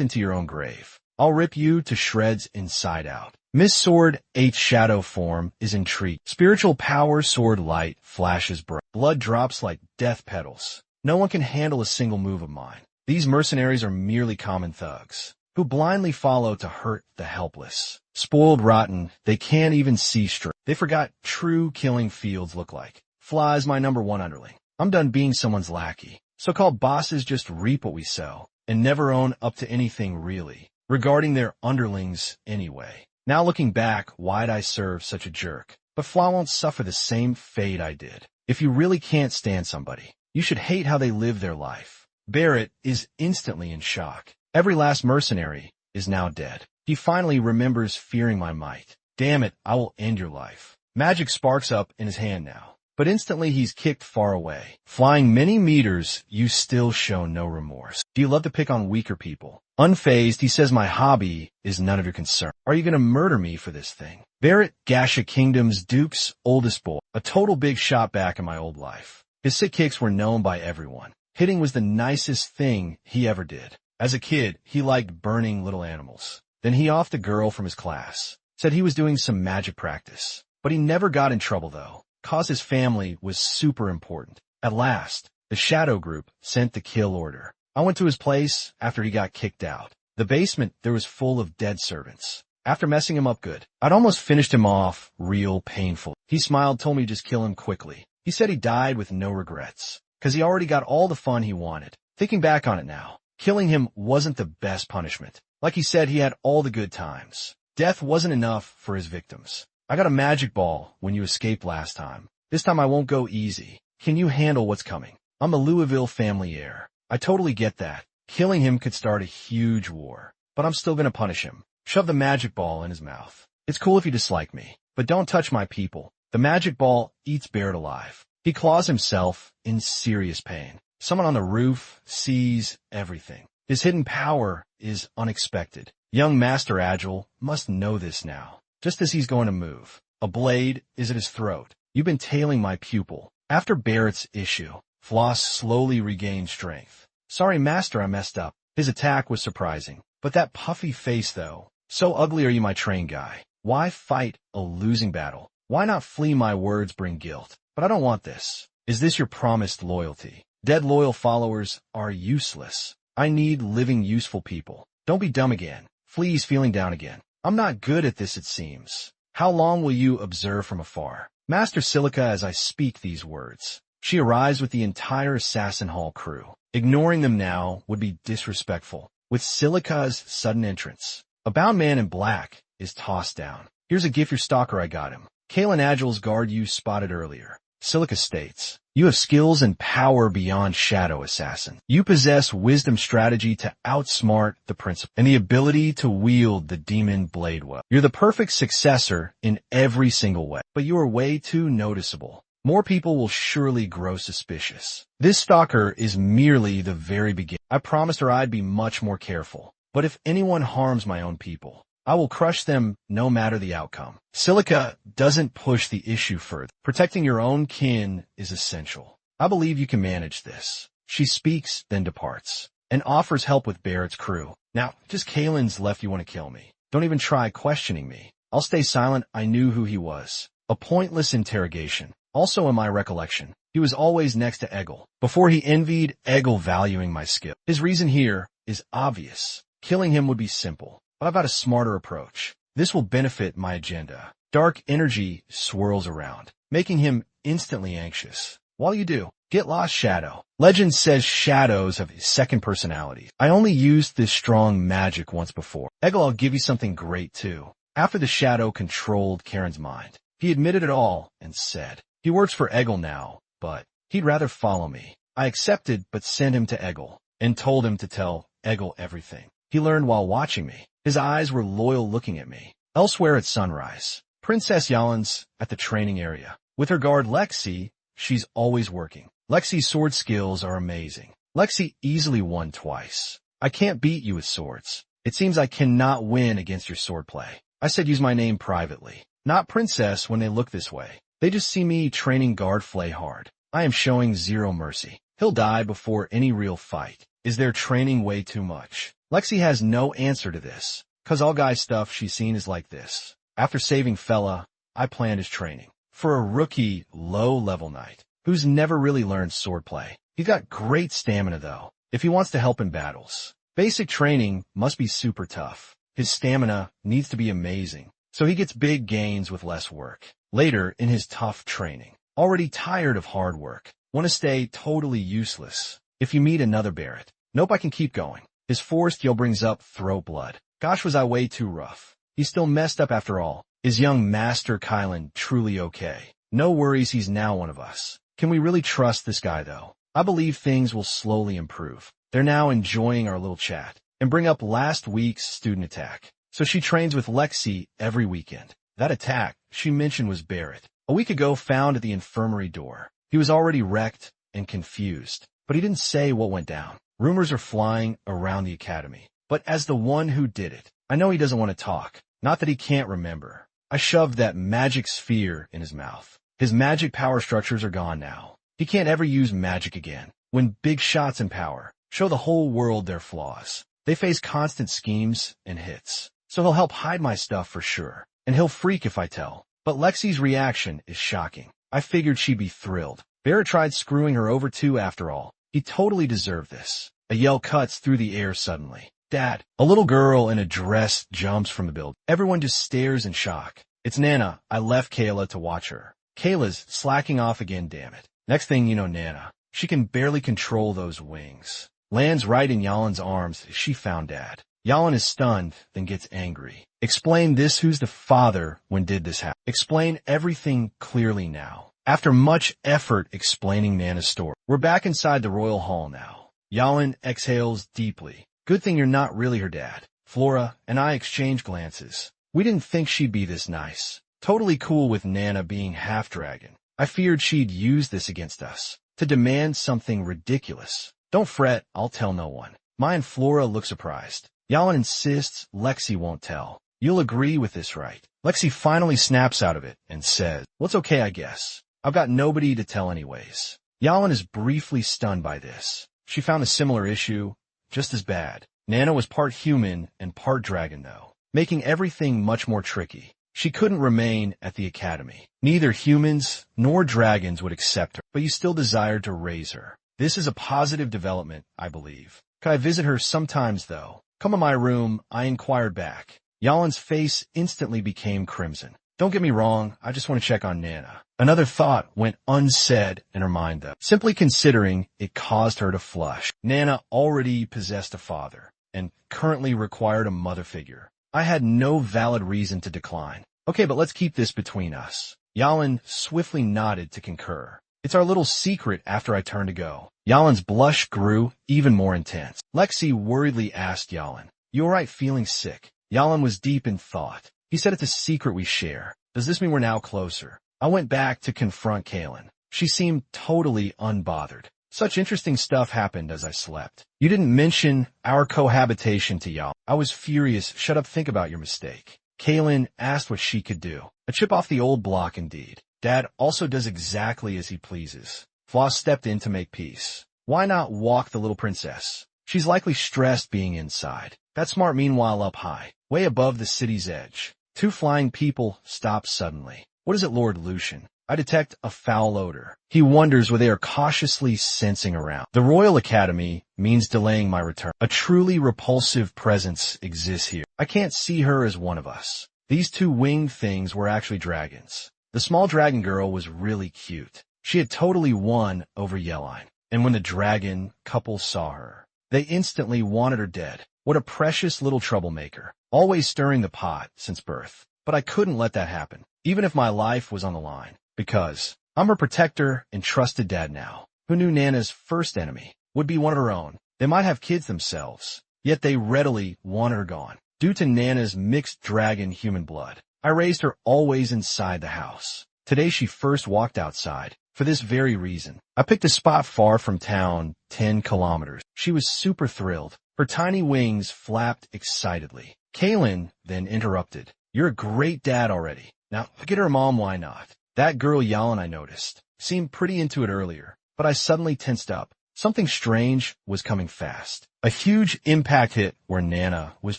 into your own grave. I'll rip you to shreds inside out. Miss Sword 8 shadow form is intrigued. Spiritual power sword light flashes bright. Blood drops like death petals. No one can handle a single move of mine. These mercenaries are merely common thugs who blindly follow to hurt the helpless. Spoiled rotten, they can't even see straight. They forgot true killing fields look like. Fly's my #1 underling. I'm done being someone's lackey. So-called bosses just reap what we sow and never own up to anything really, regarding their underlings anyway. Now looking back, why'd I serve such a jerk? But Fly won't suffer the same fate I did. If you really can't stand somebody, you should hate how they live their life. Barrett is instantly in shock. Every last mercenary is now dead. He finally remembers fearing my might. Damn it, I will end your life. Magic sparks up in his hand now. But instantly he's kicked far away. Flying many meters, you still show no remorse. Do you love to pick on weaker people? Unfazed, he says my hobby is none of your concern. Are you gonna murder me for this thing? Barrett, Gasha Kingdom's Duke's oldest boy. A total big shot back in my old life. His sick kicks were known by everyone. Hitting was the nicest thing he ever did. As a kid, he liked burning little animals. Then he offed a girl from his class. Said he was doing some magic practice. But he never got in trouble though. Cause his family was super important. At last, the Shadow Group sent the kill order. I went to his place after he got kicked out. The basement there was full of dead servants. After messing him up good, I'd almost finished him off real painful. He smiled, told me to just kill him quickly. He said he died with no regrets, cause he already got all the fun he wanted. Thinking back on it now, killing him wasn't the best punishment. Like he said, he had all the good times. Death wasn't enough for his victims. I got a magic ball when you escaped last time. This time I won't go easy. Can you handle what's coming? I'm a Louisville family heir. I totally get that. Killing him could start a huge war. But I'm still gonna punish him. Shove the magic ball in his mouth. It's cool if you dislike me, but don't touch my people. The magic ball eats Barrett alive. He claws himself in serious pain. Someone on the roof sees everything. His hidden power is unexpected. Young Master Agile must know this now. Just as he's going to move, a blade is at his throat. You've been tailing my pupil. After Barrett's issue, Floss slowly regained strength. Sorry, Master, I messed up. His attack was surprising. But that puffy face, though. So ugly are you, my train guy. Why fight a losing battle? Why not flee? My words bring guilt. But I don't want this. Is this your promised loyalty? Dead loyal followers are useless. I need living useful people. Don't be dumb again. Flea's feeling down again. I'm not good at this, it seems. How long will you observe from afar? Master Silica, as I speak these words. She arrives with the entire Assassin Hall crew. Ignoring them now would be disrespectful. With Silica's sudden entrance, a bound man in black is tossed down. Here's a gift your stalker, I got him. Kalen Agile's guard you spotted earlier. Silica states, you have skills and power beyond Shadow Assassin. You possess wisdom strategy to outsmart the principal and the ability to wield the demon blade well. You're the perfect successor in every single way, but you are way too noticeable. More people will surely grow suspicious. This stalker is merely the very beginning. I promised her I'd be much more careful, but if anyone harms my own people, I will crush them no matter the outcome. Silica doesn't push the issue further. Protecting your own kin is essential. I believe you can manage this. She speaks, then departs, and offers help with Barrett's crew. Now, just Kalen's left. You want to kill me. Don't even try questioning me. I'll stay silent. I knew who he was. A pointless interrogation. Also in my recollection, he was always next to Eggle. Before he envied Eggle valuing my skill. His reason here is obvious. Killing him would be simple. But I've got a smarter approach. This will benefit my agenda. Dark energy swirls around, making him instantly anxious. While you do, get lost, Shadow. Legend says shadows have second personalities. I only used this strong magic once before. Eggle, I'll give you something great too. After the shadow controlled Karen's mind, he admitted it all and said, he works for Eggle now, but he'd rather follow me. I accepted but sent him to Eggle and told him to tell Eggle everything. He learned while watching me. His eyes were loyal looking at me. Elsewhere at sunrise, Princess Yalin's at the training area. With her guard Lexi, she's always working. Lexi's sword skills are amazing. Lexi easily won twice. I can't beat you with swords. It seems I cannot win against your swordplay. I said use my name privately. Not Princess when they look this way. They just see me training guard Flay hard. I am showing zero mercy. He'll die before any real fight. Is their training way too much? Lexi has no answer to this, cause all guy stuff she's seen is like this. After saving Fella, I planned his training. For a rookie, low-level knight, who's never really learned swordplay. He's got great stamina though, if he wants to help in battles. Basic training must be super tough. His stamina needs to be amazing, so he gets big gains with less work. Later in his tough training, already tired of hard work, want to stay totally useless. If you meet another Barrett, nope, I can keep going. His forced yell brings up throat blood. Gosh, was I way too rough. He's still messed up after all. Is young Master Kylan truly okay? No worries, he's now one of us. Can we really trust this guy though? I believe things will slowly improve. They're now enjoying our little chat and bring up last week's student attack. So she trains with Lexi every weekend. That attack she mentioned was Barrett. A week ago found at the infirmary door. He was already wrecked and confused, but he didn't say what went down. Rumors are flying around the academy. But as the one who did it, I know he doesn't want to talk. Not that he can't remember. I shoved that magic sphere in his mouth. His magic power structures are gone now. He can't ever use magic again. When big shots in power show the whole world their flaws, they face constant schemes and hits. So he'll help hide my stuff for sure. And he'll freak if I tell. But Lexi's reaction is shocking. I figured she'd be thrilled. Barrett tried screwing her over too after all. He totally deserved this. A yell cuts through the air suddenly. Dad! A little girl in a dress jumps from the building. Everyone just stares in shock. It's Nana. I left Kayla to watch her. Kayla's slacking off again, damn it. Next thing you know, Nana, she can barely control those wings. Lands right in Yalin's arms as she found Dad. Yalin is stunned, then gets angry. Explain this, who's the father when did this happen? Explain everything clearly now. After much effort explaining Nana's story, we're back inside the royal hall now. Yalin exhales deeply. Good thing you're not really her dad. Flora and I exchange glances. We didn't think she'd be this nice. Totally cool with Nana being half-dragon. I feared she'd use this against us, to demand something ridiculous. Don't fret, I'll tell no one. Mai and Flora look surprised. Yalin insists Lexi won't tell. You'll agree with this, right? Lexi finally snaps out of it and says, well, it's okay, I guess. I've got nobody to tell anyways. Yalin is briefly stunned by this. She found a similar issue, just as bad. Nana was part human and part dragon though, making everything much more tricky. She couldn't remain at the academy. Neither humans nor dragons would accept her, but you still desired to raise her. This is a positive development, I believe. Could I visit her sometimes though? Come in my room, I inquired back. Yalin's face instantly became crimson. Don't get me wrong, I just want to check on Nana. Another thought went unsaid in her mind though. Simply considering it caused her to flush. Nana already possessed a father and currently required a mother figure. I had no valid reason to decline. Okay, but let's keep this between us. Yalin swiftly nodded to concur. It's our little secret after I turned to go. Yalin's blush grew even more intense. Lexi worriedly asked Yalin, you alright feeling sick? Yalin was deep in thought. He said it's a secret we share. Does this mean we're now closer? I went back to confront Kaylin. She seemed totally unbothered. Such interesting stuff happened as I slept. You didn't mention our cohabitation to Yalin. I was furious. Shut up, think about your mistake. Kaylin asked what she could do. A chip off the old block indeed. Dad also does exactly as he pleases. Floss stepped in to make peace. Why not walk the little princess? She's likely stressed being inside. That smart meanwhile up high, way above the city's edge. Two flying people stop suddenly. What is it, Lord Lucian? I detect a foul odor. He wonders where they are cautiously sensing around. The Royal Academy means delaying my return. A truly repulsive presence exists here. I can't see her as one of us. These two winged things were actually dragons. The small dragon girl was really cute. She had totally won over Yeline. And when the dragon couple saw her, they instantly wanted her dead. What a precious little troublemaker. Always stirring the pot since birth. But I couldn't let that happen, even if my life was on the line. Because I'm her protector and trusted dad now. Who knew Nana's first enemy would be one of her own? They might have kids themselves, yet they readily want her gone. Due to Nana's mixed dragon-human blood, I raised her always inside the house. Today she first walked outside. For this very reason, I picked a spot far from town, 10 kilometers. She was super thrilled. Her tiny wings flapped excitedly. Kaylin then interrupted. You're a great dad already. Now, look at her mom, why not? That girl Yahello, I noticed, seemed pretty into it earlier, but I suddenly tensed up. Something strange was coming fast. A huge impact hit where Nana was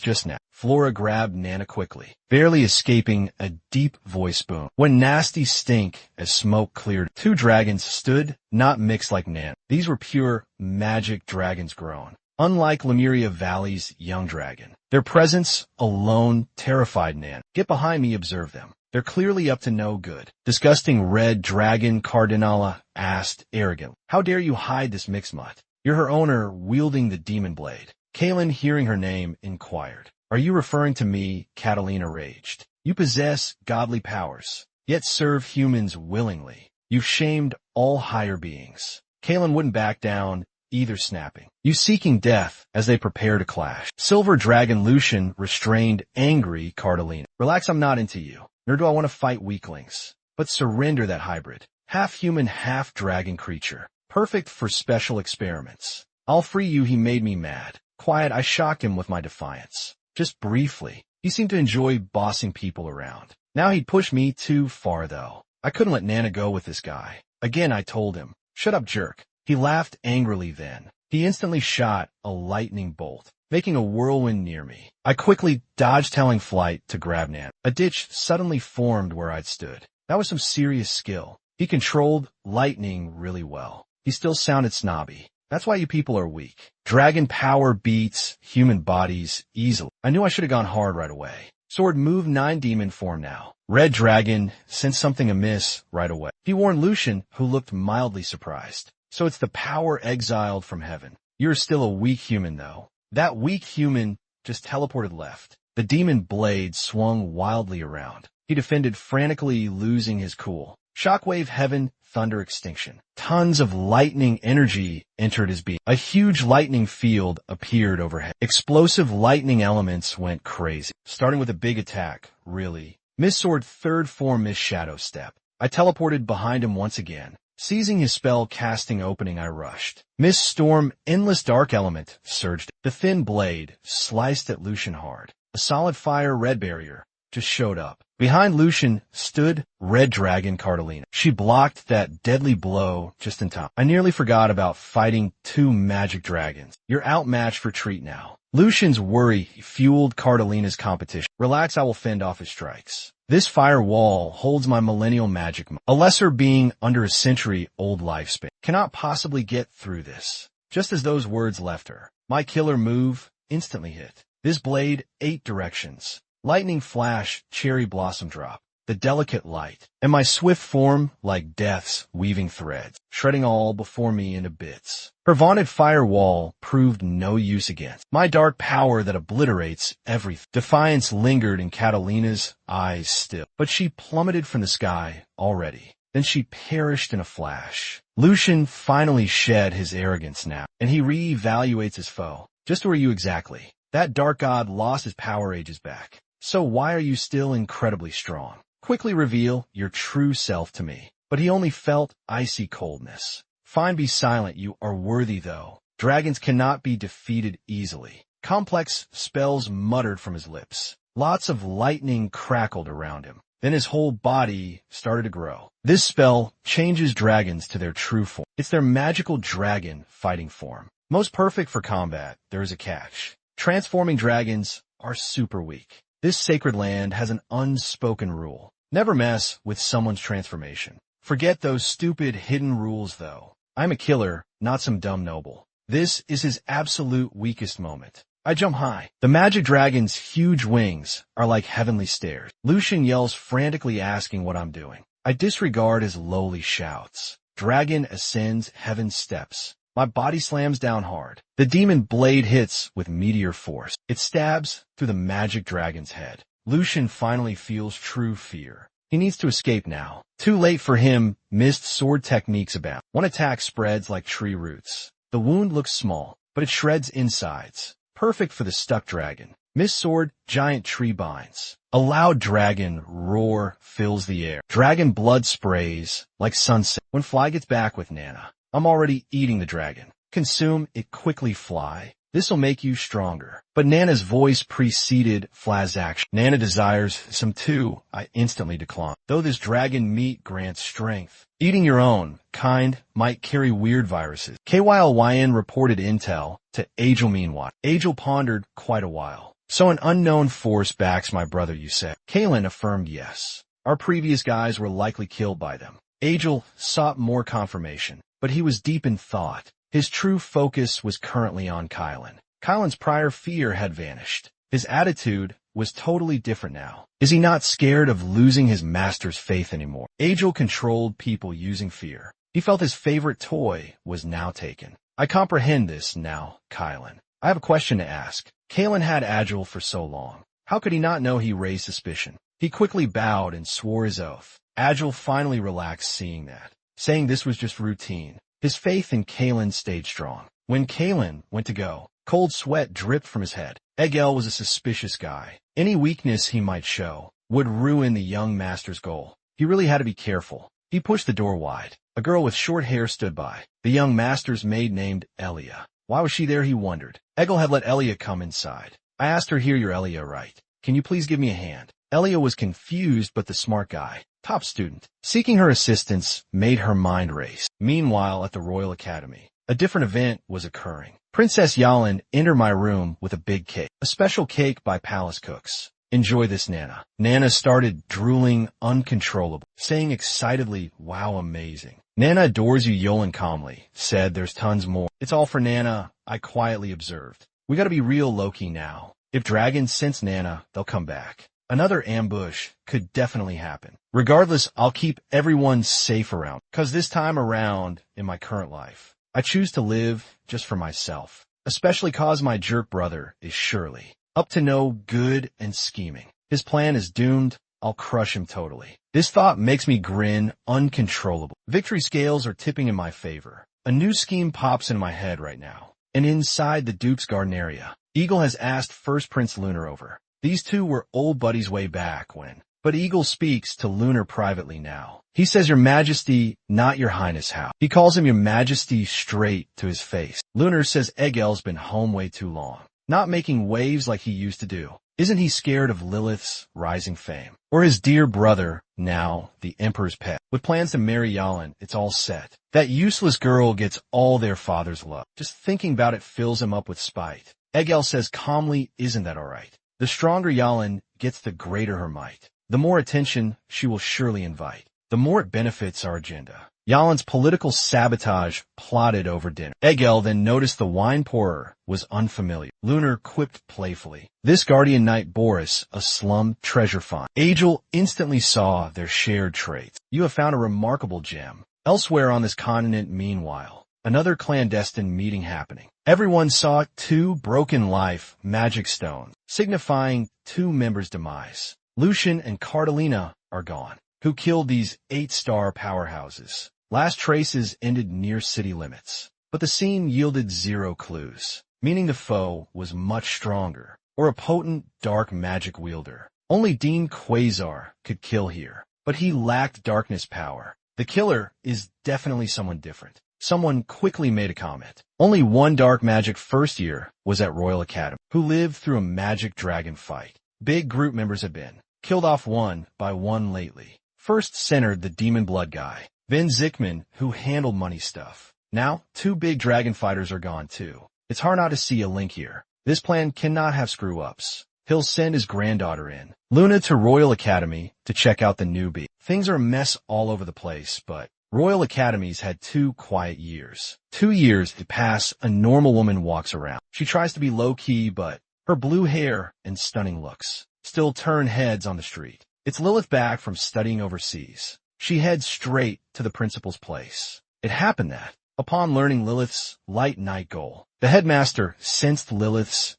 just now. Flora grabbed Nana quickly, barely escaping a deep voice boom. When nasty stink as smoke cleared, 2 dragons stood, not mixed like Nana. These were pure magic dragons grown. Unlike Lemuria Valley's young dragon, their presence alone terrified Nana. Get behind me, observe them. They're clearly up to no good. Disgusting red dragon Cardinala asked arrogantly. How dare you hide this mixed mutt? You're her owner wielding the demon blade. Kaylin, hearing her name, inquired. Are you referring to me? Catalina raged. You possess godly powers, yet serve humans willingly. You've shamed all higher beings. Kaylin wouldn't back down, either snapping. You seeking death as they prepare to clash. Silver Dragon Lucian restrained angry Cardalina. Relax, I'm not into you, nor do I want to fight weaklings. But surrender that hybrid, half-human, half-dragon creature. Perfect for special experiments. I'll free you, he made me mad. Quiet, I shocked him with my defiance. Just briefly. He seemed to enjoy bossing people around. Now he'd push me too far, though. I couldn't let Nana go with this guy. Again, I told him, shut up, jerk. He laughed angrily then. He instantly shot a lightning bolt, making a whirlwind near me. I quickly dodged telling flight to grab Nana. A ditch suddenly formed where I'd stood. That was some serious skill. He controlled lightning really well. He still sounded snobby. That's why you people are weak. Dragon power beats human bodies easily. I knew I should have gone hard right away. Sword move 9 demon form now. Red Dragon sensed something amiss right away. He warned Lucian, who looked mildly surprised. So it's the power exiled from heaven. You're still a weak human, though. That weak human just teleported left. The demon blade swung wildly around. He defended frantically, losing his cool. Shockwave heaven, thunder extinction. Tons of lightning energy entered his being. A huge lightning field appeared overhead. Explosive lightning elements went crazy. Starting with a big attack, really. Miss Sword third form Miss Shadow Step. I teleported behind him once again. Seizing his spell casting opening, I rushed. Miss Storm Endless Dark Element surged. The thin blade sliced at Lucian hard. A solid fire red barrier just showed up. Behind Lucian stood Red Dragon Cardalina. She blocked that deadly blow just in time. I nearly forgot about fighting 2 magic dragons. You're outmatched for treat now. Lucian's worry fueled Cardalina's competition. Relax, I will fend off his strikes. This firewall holds my millennial magic. A lesser being under a century-old lifespan cannot possibly get through this. Just as those words left her, my killer move instantly hit. This blade 8 directions. Lightning flash, cherry blossom drop, the delicate light, and my swift form like death's weaving threads, shredding all before me into bits. Her vaunted firewall proved no use against my dark power that obliterates everything. Defiance lingered in Catalina's eyes still, but she plummeted from the sky already. Then she perished in a flash. Lucian finally shed his arrogance now, and he re-evaluates his foe. Just where are you exactly? That dark god lost his power ages back. So why are you still incredibly strong? Quickly reveal your true self to me. But he only felt icy coldness. Fine, be silent, you are worthy though. Dragons cannot be defeated easily. Complex spells muttered from his lips. Lots of lightning crackled around him. Then his whole body started to grow. This spell changes dragons to their true form. It's their magical dragon fighting form. Most perfect for combat, there is a catch. Transforming dragons are super weak. This sacred land has an unspoken rule. Never mess with someone's transformation. Forget those stupid hidden rules, though. I'm a killer, not some dumb noble. This is his absolute weakest moment. I jump high. The magic dragon's huge wings are like heavenly stairs. Lucian yells frantically asking what I'm doing. I disregard his lowly shouts. Dragon ascends heaven's steps. My body slams down hard. The demon blade hits with meteor force. It stabs through the magic dragon's head. Lucian finally feels true fear. He needs to escape now. Too late for him, missed sword techniques abound. One attack spreads like tree roots. The wound looks small, but it shreds insides. Perfect for the stuck dragon. Missed sword, giant tree binds. A loud dragon roar fills the air. Dragon blood sprays like sunset. When Fly gets back with Nana, I'm already eating the dragon. Consume it quickly, Fly. This'll make you stronger. But Nana's voice preceded Fly's action. Nana desires some too. I instantly decline. Though this dragon meat grants strength, eating your own kind might carry weird viruses. KYLYN reported intel to Agel meanwhile. Agel pondered quite a while. So an unknown force backs my brother, you say? Kalen affirmed yes. Our previous guys were likely killed by them. Agel sought more confirmation, but he was deep in thought. His true focus was currently on Kylan. Kylan's prior fear had vanished. His attitude was totally different now. Is he not scared of losing his master's faith anymore? Agel controlled people using fear. He felt his favorite toy was now taken. I comprehend this now, Kylan. I have a question to ask. Kalen had Agel for so long. How could he not know he raised suspicion? He quickly bowed and swore his oath. Agel finally relaxed seeing that, saying this was just routine. His faith in Kalen stayed strong. When Kalen went to go, cold sweat dripped from his head. Egel was a suspicious guy. Any weakness he might show would ruin the young master's goal. He really had to be careful. He pushed the door wide. A girl with short hair stood by. The young master's maid named Elia. Why was she there, he wondered. Egel had let Elia come inside. I asked her, here, you're Elia, right? Can you please give me a hand? Elia was confused, but the smart guy, top student, seeking her assistance made her mind race. Meanwhile, at the Royal Academy, a different event was occurring. Princess Yalin entered my room with a big cake, a special cake by palace cooks. Enjoy this, Nana. Nana started drooling uncontrollably, saying excitedly, wow, amazing. Nana adores you, Yolan calmly said, there's tons more. It's all for Nana, I quietly observed. We gotta be real low-key now. If dragons sense Nana, they'll come back. Another ambush could definitely happen. Regardless, I'll keep everyone safe around. 'Cause this time around, in my current life, I choose to live just for myself. Especially 'cause my jerk brother is surely up to no good and scheming. His plan is doomed. I'll crush him totally. This thought makes me grin uncontrollable. Victory scales are tipping in my favor. A new scheme pops in my head right now. And inside the Duke's garden area, Eagle has asked First Prince Lunar over. These two were old buddies way back when. But Eagle speaks to Lunar privately now. He says, Your Majesty, not Your Highness how. He calls him Your Majesty straight to his face. Lunar says Egel's been home way too long, not making waves like he used to do. Isn't he scared of Lilith's rising fame? Or his dear brother, now the Emperor's pet? With plans to marry Yalin, it's all set. That useless girl gets all their father's love. Just thinking about it fills him up with spite. Egel says calmly, isn't that all right? The stronger Yalin gets, the greater her might. The more attention she will surely invite, the more it benefits our agenda. Yalin's political sabotage plotted over dinner. Egel then noticed the wine pourer was unfamiliar. Lunar quipped playfully, This guardian knight Boris, a slum treasure find. Agel instantly saw their shared traits. You have found a remarkable gem. Elsewhere on this continent, meanwhile, another clandestine meeting happening. Everyone saw two broken life magic stones, signifying two members' demise. Lucian and Cardalina are gone, who killed these 8-star powerhouses. Last traces ended near city limits, but the scene yielded 0 clues, meaning the foe was much stronger, or a potent dark magic wielder. Only Dean Quasar could kill here, but he lacked darkness power. The killer is definitely someone different. Someone quickly made a comment. Only one dark magic first year was at Royal Academy, who lived through a magic dragon fight. Big group members have been killed off one by one lately. First centered the demon blood guy, then Zickman, who handled money stuff. Now, 2 big dragon fighters are gone too. It's hard not to see a link here. This plan cannot have screw-ups. He'll send his granddaughter in, Luna, to Royal Academy to check out the newbie. Things are a mess all over the place, but Royal Academy's had 2 quiet years. 2 years to pass, a normal woman walks around. She tries to be low-key, but her blue hair and stunning looks still turn heads on the street. It's Lilith back from studying overseas. She heads straight to the principal's place. It happened that, upon learning Lilith's light night goal, the headmaster sensed Lilith's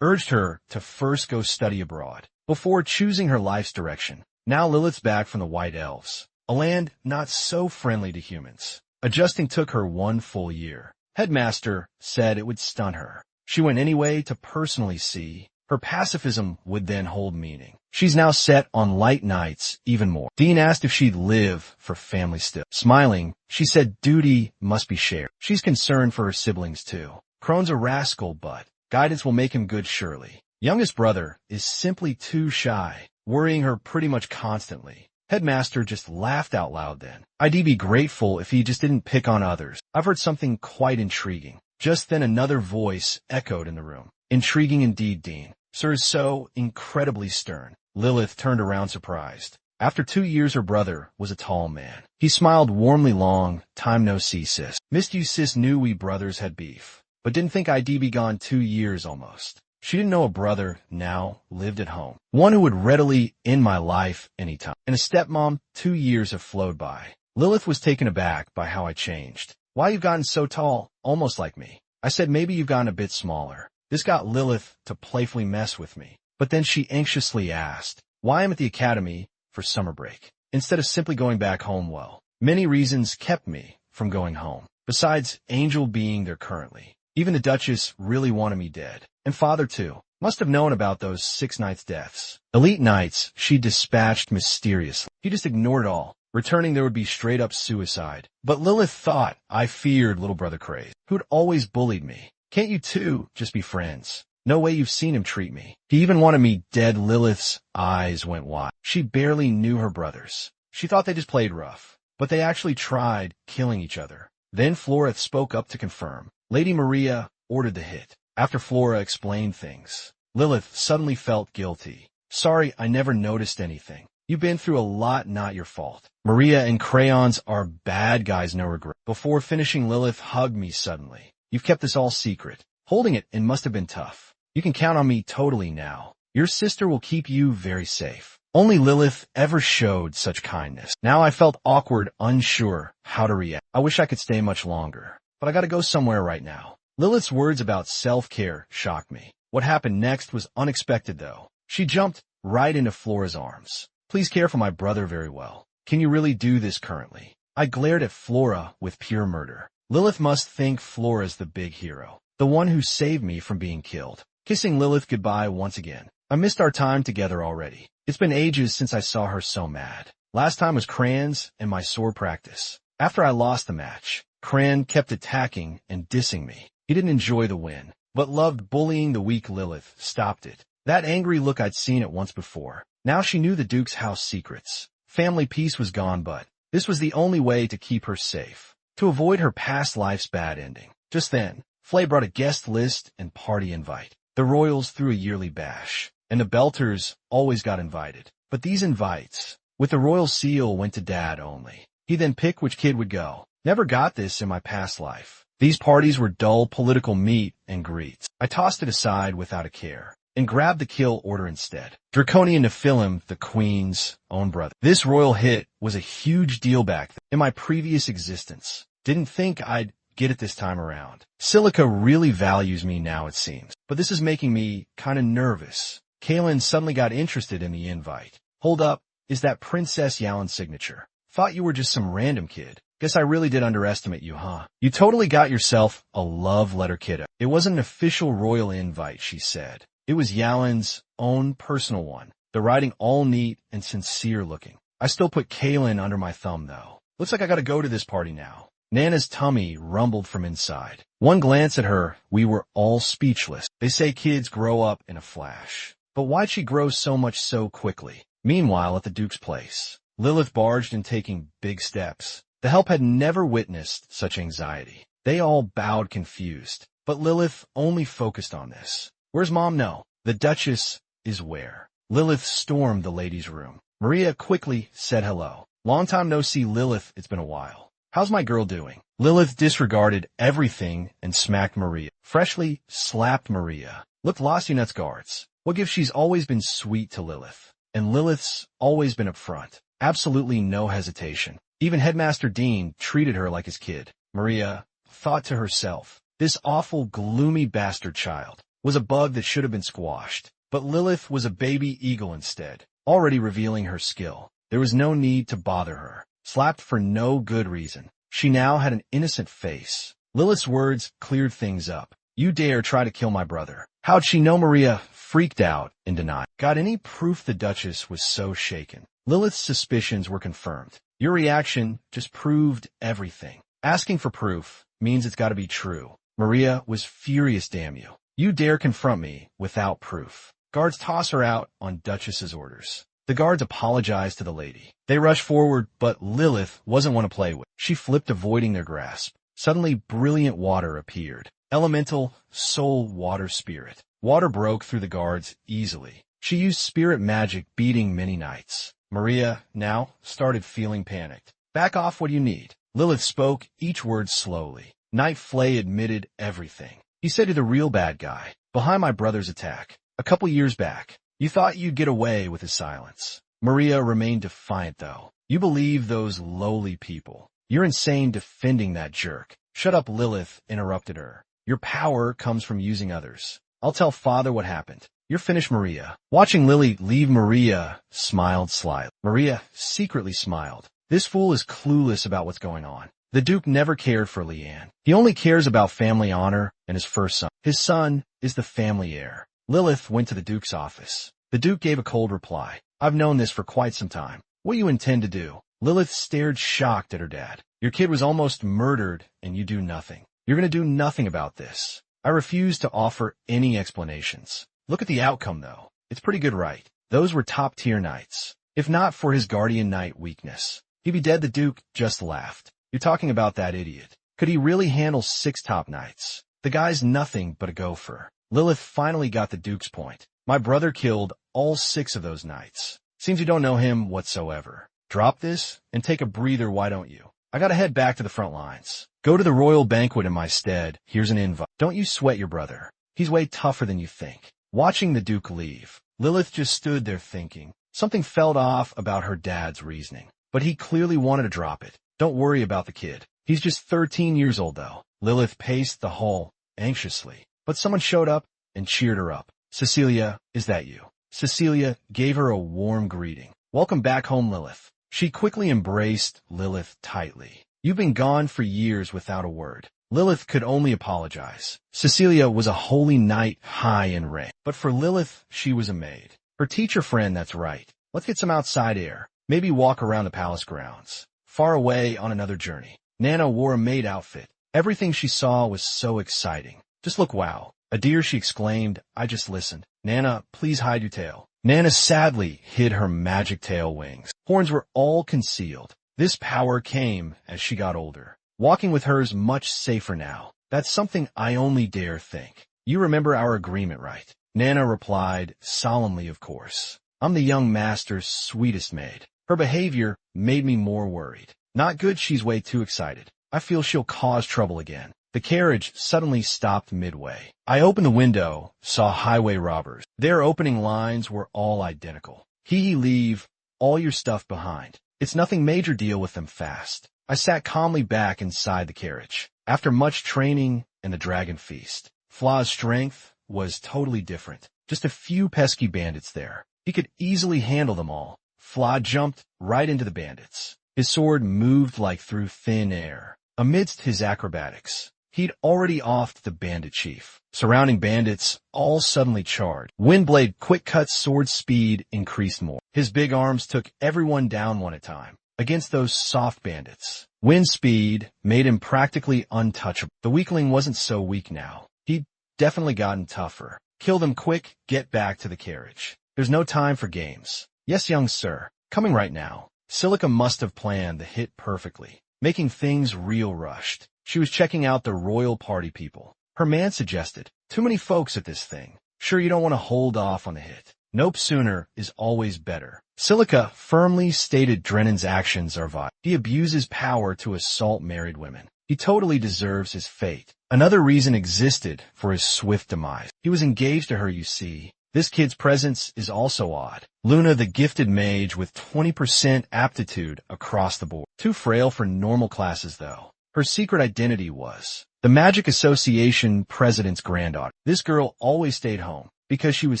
urged her to first go study abroad before choosing her life's direction. Now Lilith's back from the White Elves, a land not so friendly to humans. Adjusting took her 1 full year. Headmaster said it would stun her. She went anyway to personally see. Her pacifism would then hold meaning. She's now set on light nights even more. Dean asked if she'd live for family still. Smiling, she said duty must be shared. She's concerned for her siblings too. Krone's a rascal, but guidance will make him good surely. Youngest brother is simply too shy, worrying her pretty much constantly. Headmaster just laughed out loud then. I'd be grateful if he just didn't pick on others. I've heard something quite intriguing. Just then another voice echoed in the room. Intriguing indeed, Dean. Sir is so incredibly stern. Lilith turned around surprised. After 2 years her brother was a tall man. He smiled warmly. Long time no see, sis. Missed you, sis. Knew we brothers had beef, but didn't think I'd be gone 2 years almost. She didn't know a brother now lived at home. One who would readily end my life anytime. And a stepmom, 2 years have flowed by. Lilith was taken aback by how I changed. Why you've gotten so tall, almost like me. I said maybe you've gotten a bit smaller. This got Lilith to playfully mess with me. But then she anxiously asked why I'm at the academy for summer break, instead of simply going back home. Well, many reasons kept me from going home, besides Angel being there currently. Even the Duchess really wanted me dead. And Father too. Must have known about those 6 nights' deaths. Elite nights she dispatched mysteriously. He just ignored it all. Returning there would be straight up suicide. But Lilith thought I feared little brother Craze, who'd always bullied me. Can't you two just be friends? No way you've seen him treat me. He even wanted me dead. Lilith's eyes went wide. She barely knew her brothers. She thought they just played rough, but they actually tried killing each other. Then Flora spoke up to confirm. Lady Maria ordered the hit. After Flora explained things, Lilith suddenly felt guilty. Sorry, I never noticed anything. You've been through a lot, not your fault. Maria and Crayons are bad guys, no regret. Before finishing, Lilith hugged me suddenly. You've kept this all secret. Holding it must have been tough. You can count on me totally now. Your sister will keep you very safe. Only Lilith ever showed such kindness. Now I felt awkward, unsure how to react. I wish I could stay much longer, but I gotta go somewhere right now. Lilith's words about self-care shocked me. What happened next was unexpected though. She jumped right into Flora's arms. Please care for my brother very well. Can you really do this currently? I glared at Flora with pure murder. Lilith must think Flora's the big hero, the one who saved me from being killed. Kissing Lilith goodbye once again. I missed our time together already. It's been ages since I saw her so mad. Last time was Cran's and my sword practice. After I lost the match, Cran kept attacking and dissing me. He didn't enjoy the win, but loved bullying the weak Lilith. Stopped it. That angry look, I'd seen it once before. Now she knew the Duke's house secrets. Family peace was gone, but this was the only way to keep her safe, to avoid her past life's bad ending. Just then, Flay brought a guest list and party invite. The royals threw a yearly bash, and the Belters always got invited. But these invites, with the royal seal, went to Dad only. He then picked which kid would go. Never got this in my past life. These parties were dull political meet and greets. I tossed it aside without a care, and grabbed the kill order instead. Draconian Nephilim, the Queen's own brother. This royal hit was a huge deal back then. In my previous existence. Didn't think I'd get it this time around. Silica really values me now, it seems. But this is making me kinda nervous. Kaylin suddenly got interested in the invite. Hold up, is that Princess Yalen's signature? Thought you were just some random kid. Guess I really did underestimate you, huh? You totally got yourself a love letter, kiddo. It wasn't an official royal invite, she said. It was Yalen's own personal one. The writing all neat and sincere looking. I still put Kaylin under my thumb though. Looks like I gotta go to this party now. Nana's tummy rumbled from inside. One glance at her, we were all speechless. They say kids grow up in a flash. But why'd she grow so much so quickly? Meanwhile, at the Duke's place, Lilith barged in, taking big steps. The help had never witnessed such anxiety. They all bowed confused. But Lilith only focused on this. Where's Mom? No. The Duchess is where? Lilith stormed the ladies' room. Maria quickly said hello. Long time no see, Lilith. It's been a while. How's my girl doing? Lilith disregarded everything and smacked Maria. Freshly slapped Maria. Looked lost, you nuts guards. What gives? She's always been sweet to Lilith. And Lilith's always been upfront. Absolutely no hesitation. Even Headmaster Dean treated her like his kid. Maria thought to herself, this awful, gloomy bastard child was a bug that should have been squashed. But Lilith was a baby eagle instead. already revealing her skill. There was no need to bother her. Slapped for no good reason. She now had an innocent face. Lilith's words cleared things up. You dare try to kill my brother. How'd she know? Maria freaked out and denied. Got any proof? The Duchess was so shaken. Lilith's suspicions were confirmed. Your reaction just proved everything. Asking for proof means it's got to be true. Maria was furious. Damn you. You dare confront me without proof. Guards toss her out on Duchess's orders. The guards apologized to the lady. They rushed forward, but Lilith wasn't one to play with. She flipped, avoiding their grasp. Suddenly, brilliant water appeared. Elemental soul water spirit. Water broke through the guards easily. She used spirit magic, beating many knights. Maria now started feeling panicked. Back off. What do you need? Lilith spoke, each word slowly. Knight Flay admitted everything. He said, you're the real bad guy, behind my brother's attack. A couple years back, you thought you'd get away with his silence. Maria remained defiant, though. You believe those lowly people. You're insane defending that jerk. Shut up, Lilith interrupted her. Your power comes from using others. I'll tell father what happened. You're finished, Maria. Watching Lily leave, Maria smiled slyly. Maria secretly smiled. This fool is clueless about what's going on. The Duke never cared for Leanne. He only cares about family honor and his first son. His son is the family heir. Lilith went to the Duke's office. The Duke gave a cold reply. I've known this for quite some time. What do you intend to do? Lilith stared shocked at her dad. Your kid was almost murdered and you do nothing. You're going to do nothing about this. I refuse to offer any explanations. Look at the outcome, though. It's pretty good, right? Those were top-tier knights. If not for his guardian knight weakness, he'd be dead. The Duke just laughed. You're talking about that idiot. Could he really handle 6 top knights? The guy's nothing but a gopher. Lilith finally got the Duke's point. My brother killed all 6 of those knights. Seems you don't know him whatsoever. Drop this and take a breather, why don't you? I gotta head back to the front lines. Go to the royal banquet in my stead. Here's an invite. Don't you sweat your brother. He's way tougher than you think. Watching the Duke leave, Lilith just stood there thinking. Something felt off about her dad's reasoning, but he clearly wanted to drop it. Don't worry about the kid. He's just 13 years old, though. Lilith paced the hall anxiously, but someone showed up and cheered her up. Cecilia, is that you? Cecilia gave her a warm greeting. Welcome back home, Lilith. She quickly embraced Lilith tightly. You've been gone for years without a word. Lilith could only apologize. Cecilia was a holy knight high in rank, but for Lilith, she was a maid. Her teacher friend, that's right. Let's get some outside air. Maybe walk around the palace grounds. Far away on another journey. Nana wore a maid outfit. Everything she saw was so exciting. Just look, wow. A deer, she exclaimed. I just listened. Nana, please hide your tail. Nana sadly hid her magic tail wings. Horns were all concealed. This power came as she got older. Walking with her is much safer now. That's something I only dare think. You remember our agreement, right? Nana replied, solemnly, of course. I'm the young master's sweetest maid. Her behavior made me more worried. Not good, she's way too excited. I feel she'll cause trouble again. The carriage suddenly stopped midway. I opened the window, saw highway robbers. Their opening lines were all identical. Hee leave all your stuff behind. It's nothing major, deal with them fast. I sat calmly back inside the carriage. After much training and the dragon feast, Fla's strength was totally different. Just a few pesky bandits there. He could easily handle them all. Fla jumped right into the bandits. His sword moved like through thin air. Amidst his acrobatics, he'd already offed the bandit chief. Surrounding bandits all suddenly charged. Windblade quick cuts, sword speed increased more. His big arms took everyone down one at a time. Against those soft bandits, wind speed made him practically untouchable. The weakling wasn't so weak now. He'd definitely gotten tougher. Kill them quick, get back to the carriage. There's no time for games. Yes, young sir. Coming right now. Silica must have planned the hit perfectly, making things real rushed. She was checking out the royal party people. Her man suggested, too many folks at this thing. Sure you don't want to hold off on the hit. Nope, sooner is always better. Silica firmly stated Drennan's actions are vile. He abuses power to assault married women. He totally deserves his fate. Another reason existed for his swift demise. He was engaged to her, you see. This kid's presence is also odd. Luna, the gifted mage with 20% aptitude across the board. Too frail for normal classes, though. Her secret identity was the Magic Association president's granddaughter. This girl always stayed home because she was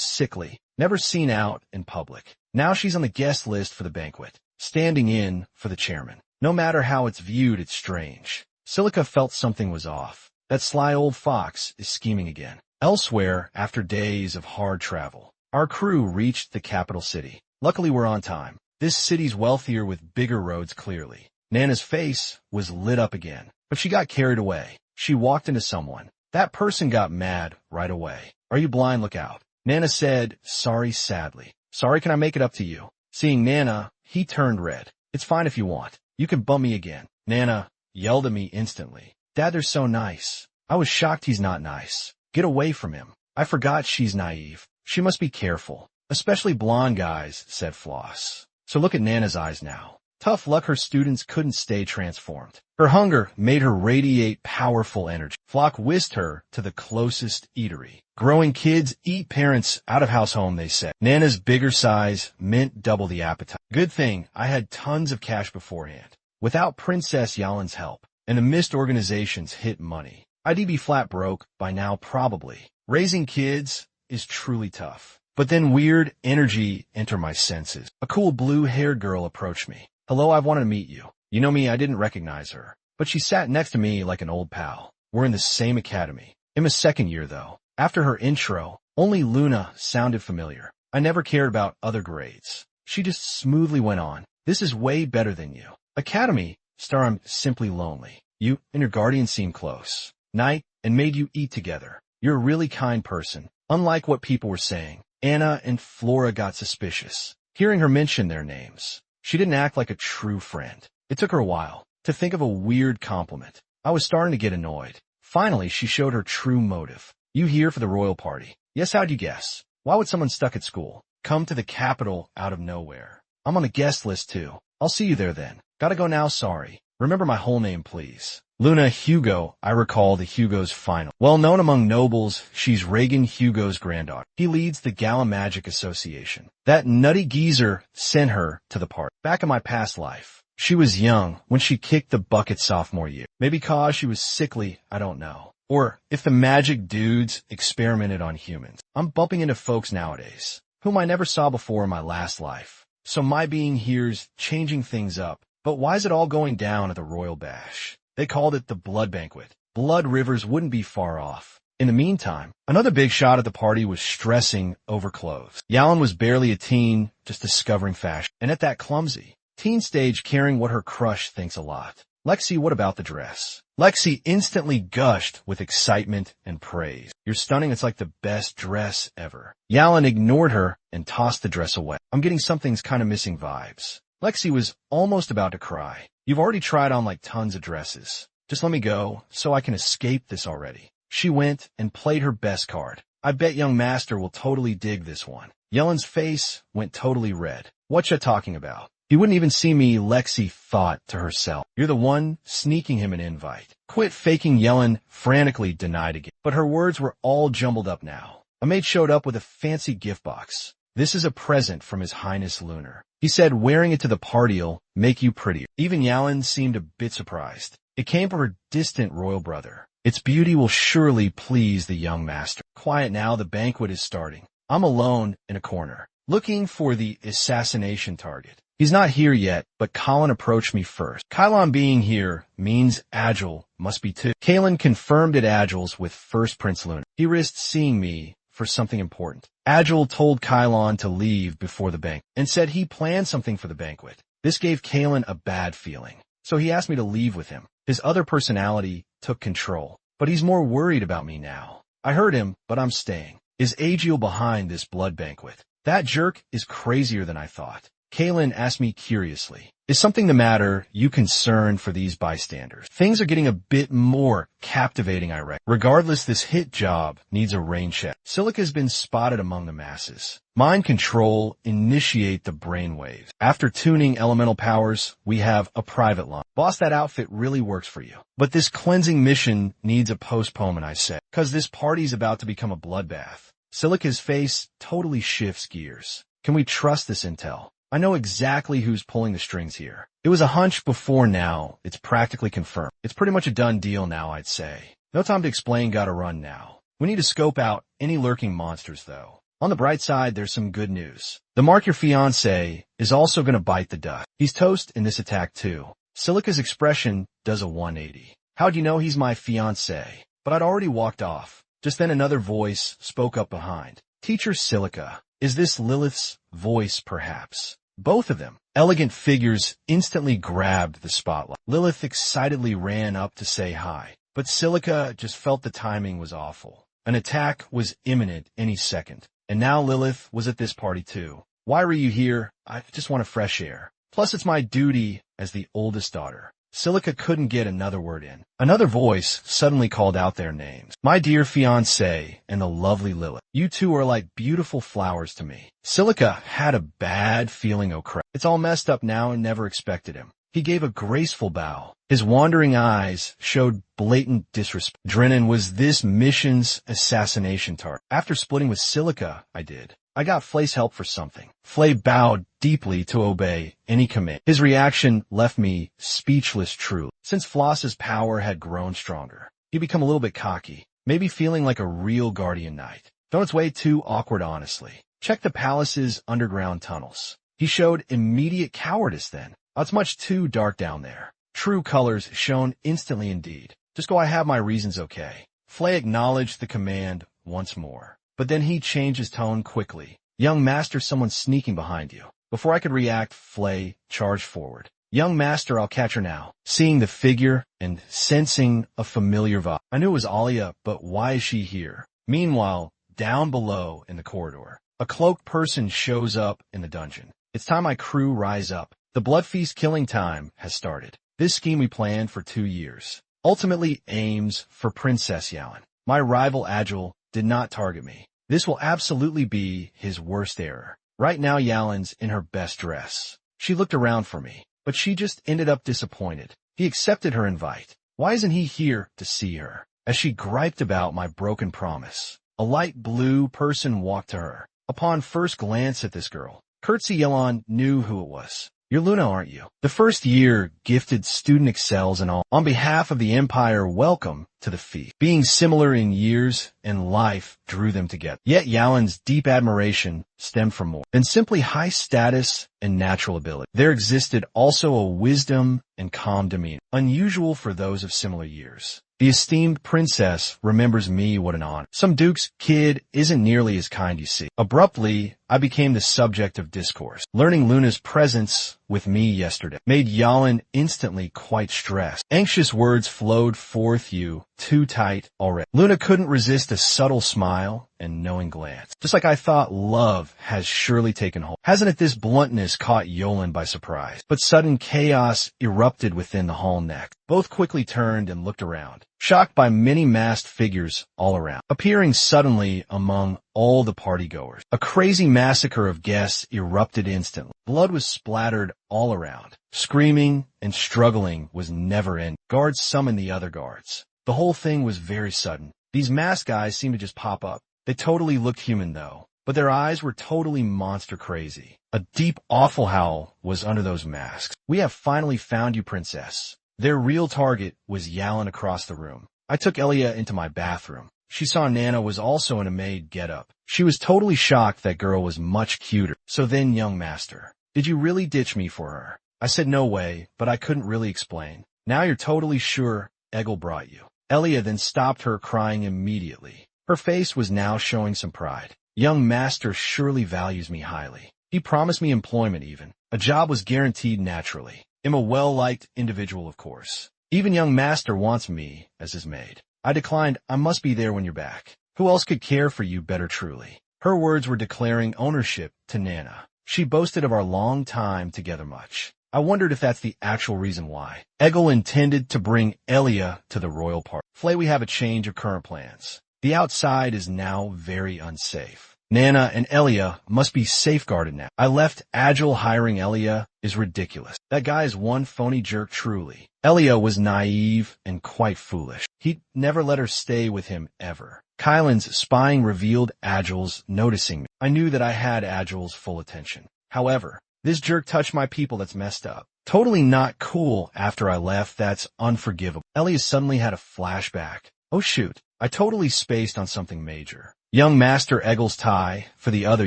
sickly, never seen out in public. Now she's on the guest list for the banquet, standing in for the chairman. No matter how it's viewed, it's strange. Silica felt something was off. That sly old fox is scheming again. Elsewhere, after days of hard travel, our crew reached the capital city. Luckily, we're on time. This city's wealthier with bigger roads clearly. Nana's face was lit up again, but she got carried away. She walked into someone. That person got mad right away. "Are you blind? Look out." Nana said, "Sorry," sadly. "Sorry, can I make it up to you?" Seeing Nana, he turned red. "It's fine if you want. You can bump me again." Nana yelled at me instantly. "Dad, they're so nice." I was shocked he's not nice. Get away from him. I forgot she's naive. She must be careful. Especially blonde guys, said Floss. So look at Nana's eyes now. Tough luck her students couldn't stay transformed. Her hunger made her radiate powerful energy. Flock whisked her to the closest eatery. Growing kids eat parents' out-of-house home, they said. Nana's bigger size meant double the appetite. Good thing I had tons of cash beforehand. Without Princess Yalin's help, and the missed organizations hit money, I'd be flat broke by now probably. Raising kids is truly tough. But then weird energy entered my senses. A cool blue-haired girl approached me. "Hello, I've wanted to meet you." You know me, I didn't recognize her. But she sat next to me like an old pal. We're in the same academy. I'm a second year though. After her intro, only Luna sounded familiar. I never cared about other grades. She just smoothly went on. "This is way better than you. Academy, star, I'm simply lonely. You and your guardian seem close. Night, and made you eat together. You're a really kind person, unlike what people were saying." Anna and Flora got suspicious, hearing her mention their names. She didn't act like a true friend. It took her a while to think of a weird compliment. I was starting to get annoyed. Finally, she showed her true motive. "You here for the royal party?" "Yes, how'd you guess? Why would someone stuck at school come to the capital out of nowhere?" "I'm on the guest list too. I'll see you there then. Gotta go now, sorry. Remember my whole name, please." Luna Hugo, I recall the Hugo's final. Well known among nobles, she's Reagan Hugo's granddaughter. He leads the Gala Magic Association. That nutty geezer sent her to the party. Back in my past life, she was young when she kicked the bucket sophomore year. Maybe cause she was sickly, I don't know. Or if the magic dudes experimented on humans. I'm bumping into folks nowadays, whom I never saw before in my last life. So my being here's changing things up. But why is it all going down at the Royal Bash? They called it the Blood Banquet. Blood rivers wouldn't be far off. In the meantime, another big shot at the party was stressing over clothes. Yalin was barely a teen, just discovering fashion. And at that clumsy teen stage, caring what her crush thinks a lot. "Lexi, what about the dress?" Lexi instantly gushed with excitement and praise. "You're stunning. It's like the best dress ever." Yalin ignored her and tossed the dress away. "I'm getting something's kind of missing vibes." Lexi was almost about to cry. "You've already tried on like tons of dresses. Just let me go so I can escape this already." She went and played her best card. "I bet young master will totally dig this one." Yelin's face went totally red. "What ya talking about? He wouldn't even see me," Lexi thought to herself. "You're the one sneaking him an invite." "Quit faking," Yelin frantically denied again. But her words were all jumbled up now. A maid showed up with a fancy gift box. "This is a present from His Highness Lunar. He said wearing it to the party'll make you prettier." Even Yalin seemed a bit surprised. It came from her distant royal brother. "Its beauty will surely please the young master." Quiet now, the banquet is starting. I'm alone in a corner, looking for the assassination target. He's not here yet, but Colin approached me first. Kylon being here means Agile must be too. Kalen confirmed at Agile's with First Prince Lunar. He risked seeing me for something important. Agile told Kylon to leave before the banquet and said he planned something for the banquet. This gave Kalen a bad feeling, so he asked me to leave with him. His other personality took control, but he's more worried about me now. I heard him, but I'm staying. Is Agile behind this blood banquet? That jerk is crazier than I thought. Kalen asked me curiously, "Is something the matter? You concerned for these bystanders?" Things are getting a bit more captivating, I reckon. Regardless, this hit job needs a rain check. Silica's been spotted among the masses. Mind control, initiate the brainwaves. After tuning elemental powers, we have a private line. Boss, that outfit really works for you. But this cleansing mission needs a postponement, I say, because this party's about to become a bloodbath. Silica's face totally shifts gears. Can we trust this intel? I know exactly who's pulling the strings here. It was a hunch before, now it's practically confirmed. It's pretty much a done deal now, I'd say. No time to explain, gotta run now. We need to scope out any lurking monsters though. On the bright side, there's some good news. The Mark Your Fiancé is also gonna bite the dust. He's toast in this attack too. Silica's expression does a 180. How'd you know he's my fiancé? But I'd already walked off. Just then another voice spoke up behind. Teacher Silica, is this Lilith's voice perhaps? Both of them, elegant figures, instantly grabbed the spotlight. Lilith excitedly ran up to say hi, but Silica just felt the timing was awful. An attack was imminent any second, and now Lilith was at this party too. Why were you here? I just want a fresh air. Plus it's my duty as the oldest daughter. Silica couldn't get another word in. Another voice suddenly called out their names. My dear fiancé and the lovely Lilith, you two are like beautiful flowers to me. Silica had a bad feeling, oh crap. It's all messed up now and never expected him. He gave a graceful bow. His wandering eyes showed blatant disrespect. Drennan was this mission's assassination target. After splitting with Silica, I got Flay's help for something. Flay bowed deeply to obey any command. His reaction left me speechless truly. Since Floss's power had grown stronger, he'd become a little bit cocky, maybe feeling like a real guardian knight. Though it's way too awkward honestly. Check the palace's underground tunnels. He showed immediate cowardice then. It's much too dark down there. True colors shone instantly indeed. Just go, I have my reasons, okay. Flay acknowledged the command once more. But then he changed his tone quickly. Young master, someone's sneaking behind you. Before I could react, Flay charged forward. Young master, I'll catch her now. Seeing the figure and sensing a familiar vibe. I knew it was Alia, but why is she here? Meanwhile, down below in the corridor, a cloaked person shows up in the dungeon. It's time my crew rise up. The blood feast killing time has started. This scheme we planned for 2 years ultimately aims for Princess Yalin. My rival Agil did not target me. This will absolutely be his worst error. Right now Yalin's in her best dress. She looked around for me, but she just ended up disappointed. He accepted her invite. Why isn't he here to see her? As she griped about my broken promise, a light blue person walked to her. Upon first glance at this girl, Curtsy Yalon knew who it was. You're Luna, aren't you? The first year gifted student excels and all. On behalf of the Empire, welcome to the feast. Being similar in years and life drew them together. Yet Yalin's deep admiration stemmed from more than simply high status and natural ability. There existed also a wisdom and calm demeanor, unusual for those of similar years. The esteemed princess remembers me, what an honor. Some duke's kid isn't nearly as kind, you see. Abruptly, I became the subject of discourse. Learning Luna's presence with me yesterday made Yalin instantly quite stressed. Anxious words flowed forth, you too tight already. Luna couldn't resist a subtle smile and knowing glance. Just like I thought, love has surely taken hold. Hasn't it? This bluntness caught Yolan by surprise. But sudden chaos erupted within the hall next. Both quickly turned and looked around, shocked by many masked figures all around, appearing suddenly among all the partygoers. A crazy massacre of guests erupted instantly. Blood was splattered all around. Screaming and struggling was never ending. Guards summoned the other guards. The whole thing was very sudden. These masked guys seemed to just pop up. They totally looked human though, but their eyes were totally monster crazy. A deep, awful howl was under those masks. We have finally found you, princess. Their real target was Yalin across the room. I took Elia into my bathroom. She saw Nana was also in a maid getup. She was totally shocked that girl was much cuter. So then, young master, did you really ditch me for her? I said no way, but I couldn't really explain. Now you're totally sure Egil brought you. Elia then stopped her crying immediately. Her face was now showing some pride. Young master surely values me highly. He promised me employment even. A job was guaranteed naturally. I'm a well-liked individual, of course. Even young master wants me as his maid. I declined. I must be there when you're back. Who else could care for you better truly? Her words were declaring ownership to Nana. She boasted of our long time together much. I wondered if that's the actual reason why. Egil intended to bring Elia to the royal party. Flay, we have a change of current plans. The outside is now very unsafe. Nana and Elia must be safeguarded now. I left Agil. Hiring Elia is ridiculous. That guy is one phony jerk truly. Elia was naive and quite foolish. He'd never let her stay with him ever. Kylan's spying revealed Agil's noticing me. I knew that I had Agil's full attention. However, this jerk touched my people. That's messed up. Totally not cool after I left. That's unforgivable. Elia suddenly had a flashback Oh shoot, I totally spaced on something major. Young Master Eggel's tie for the other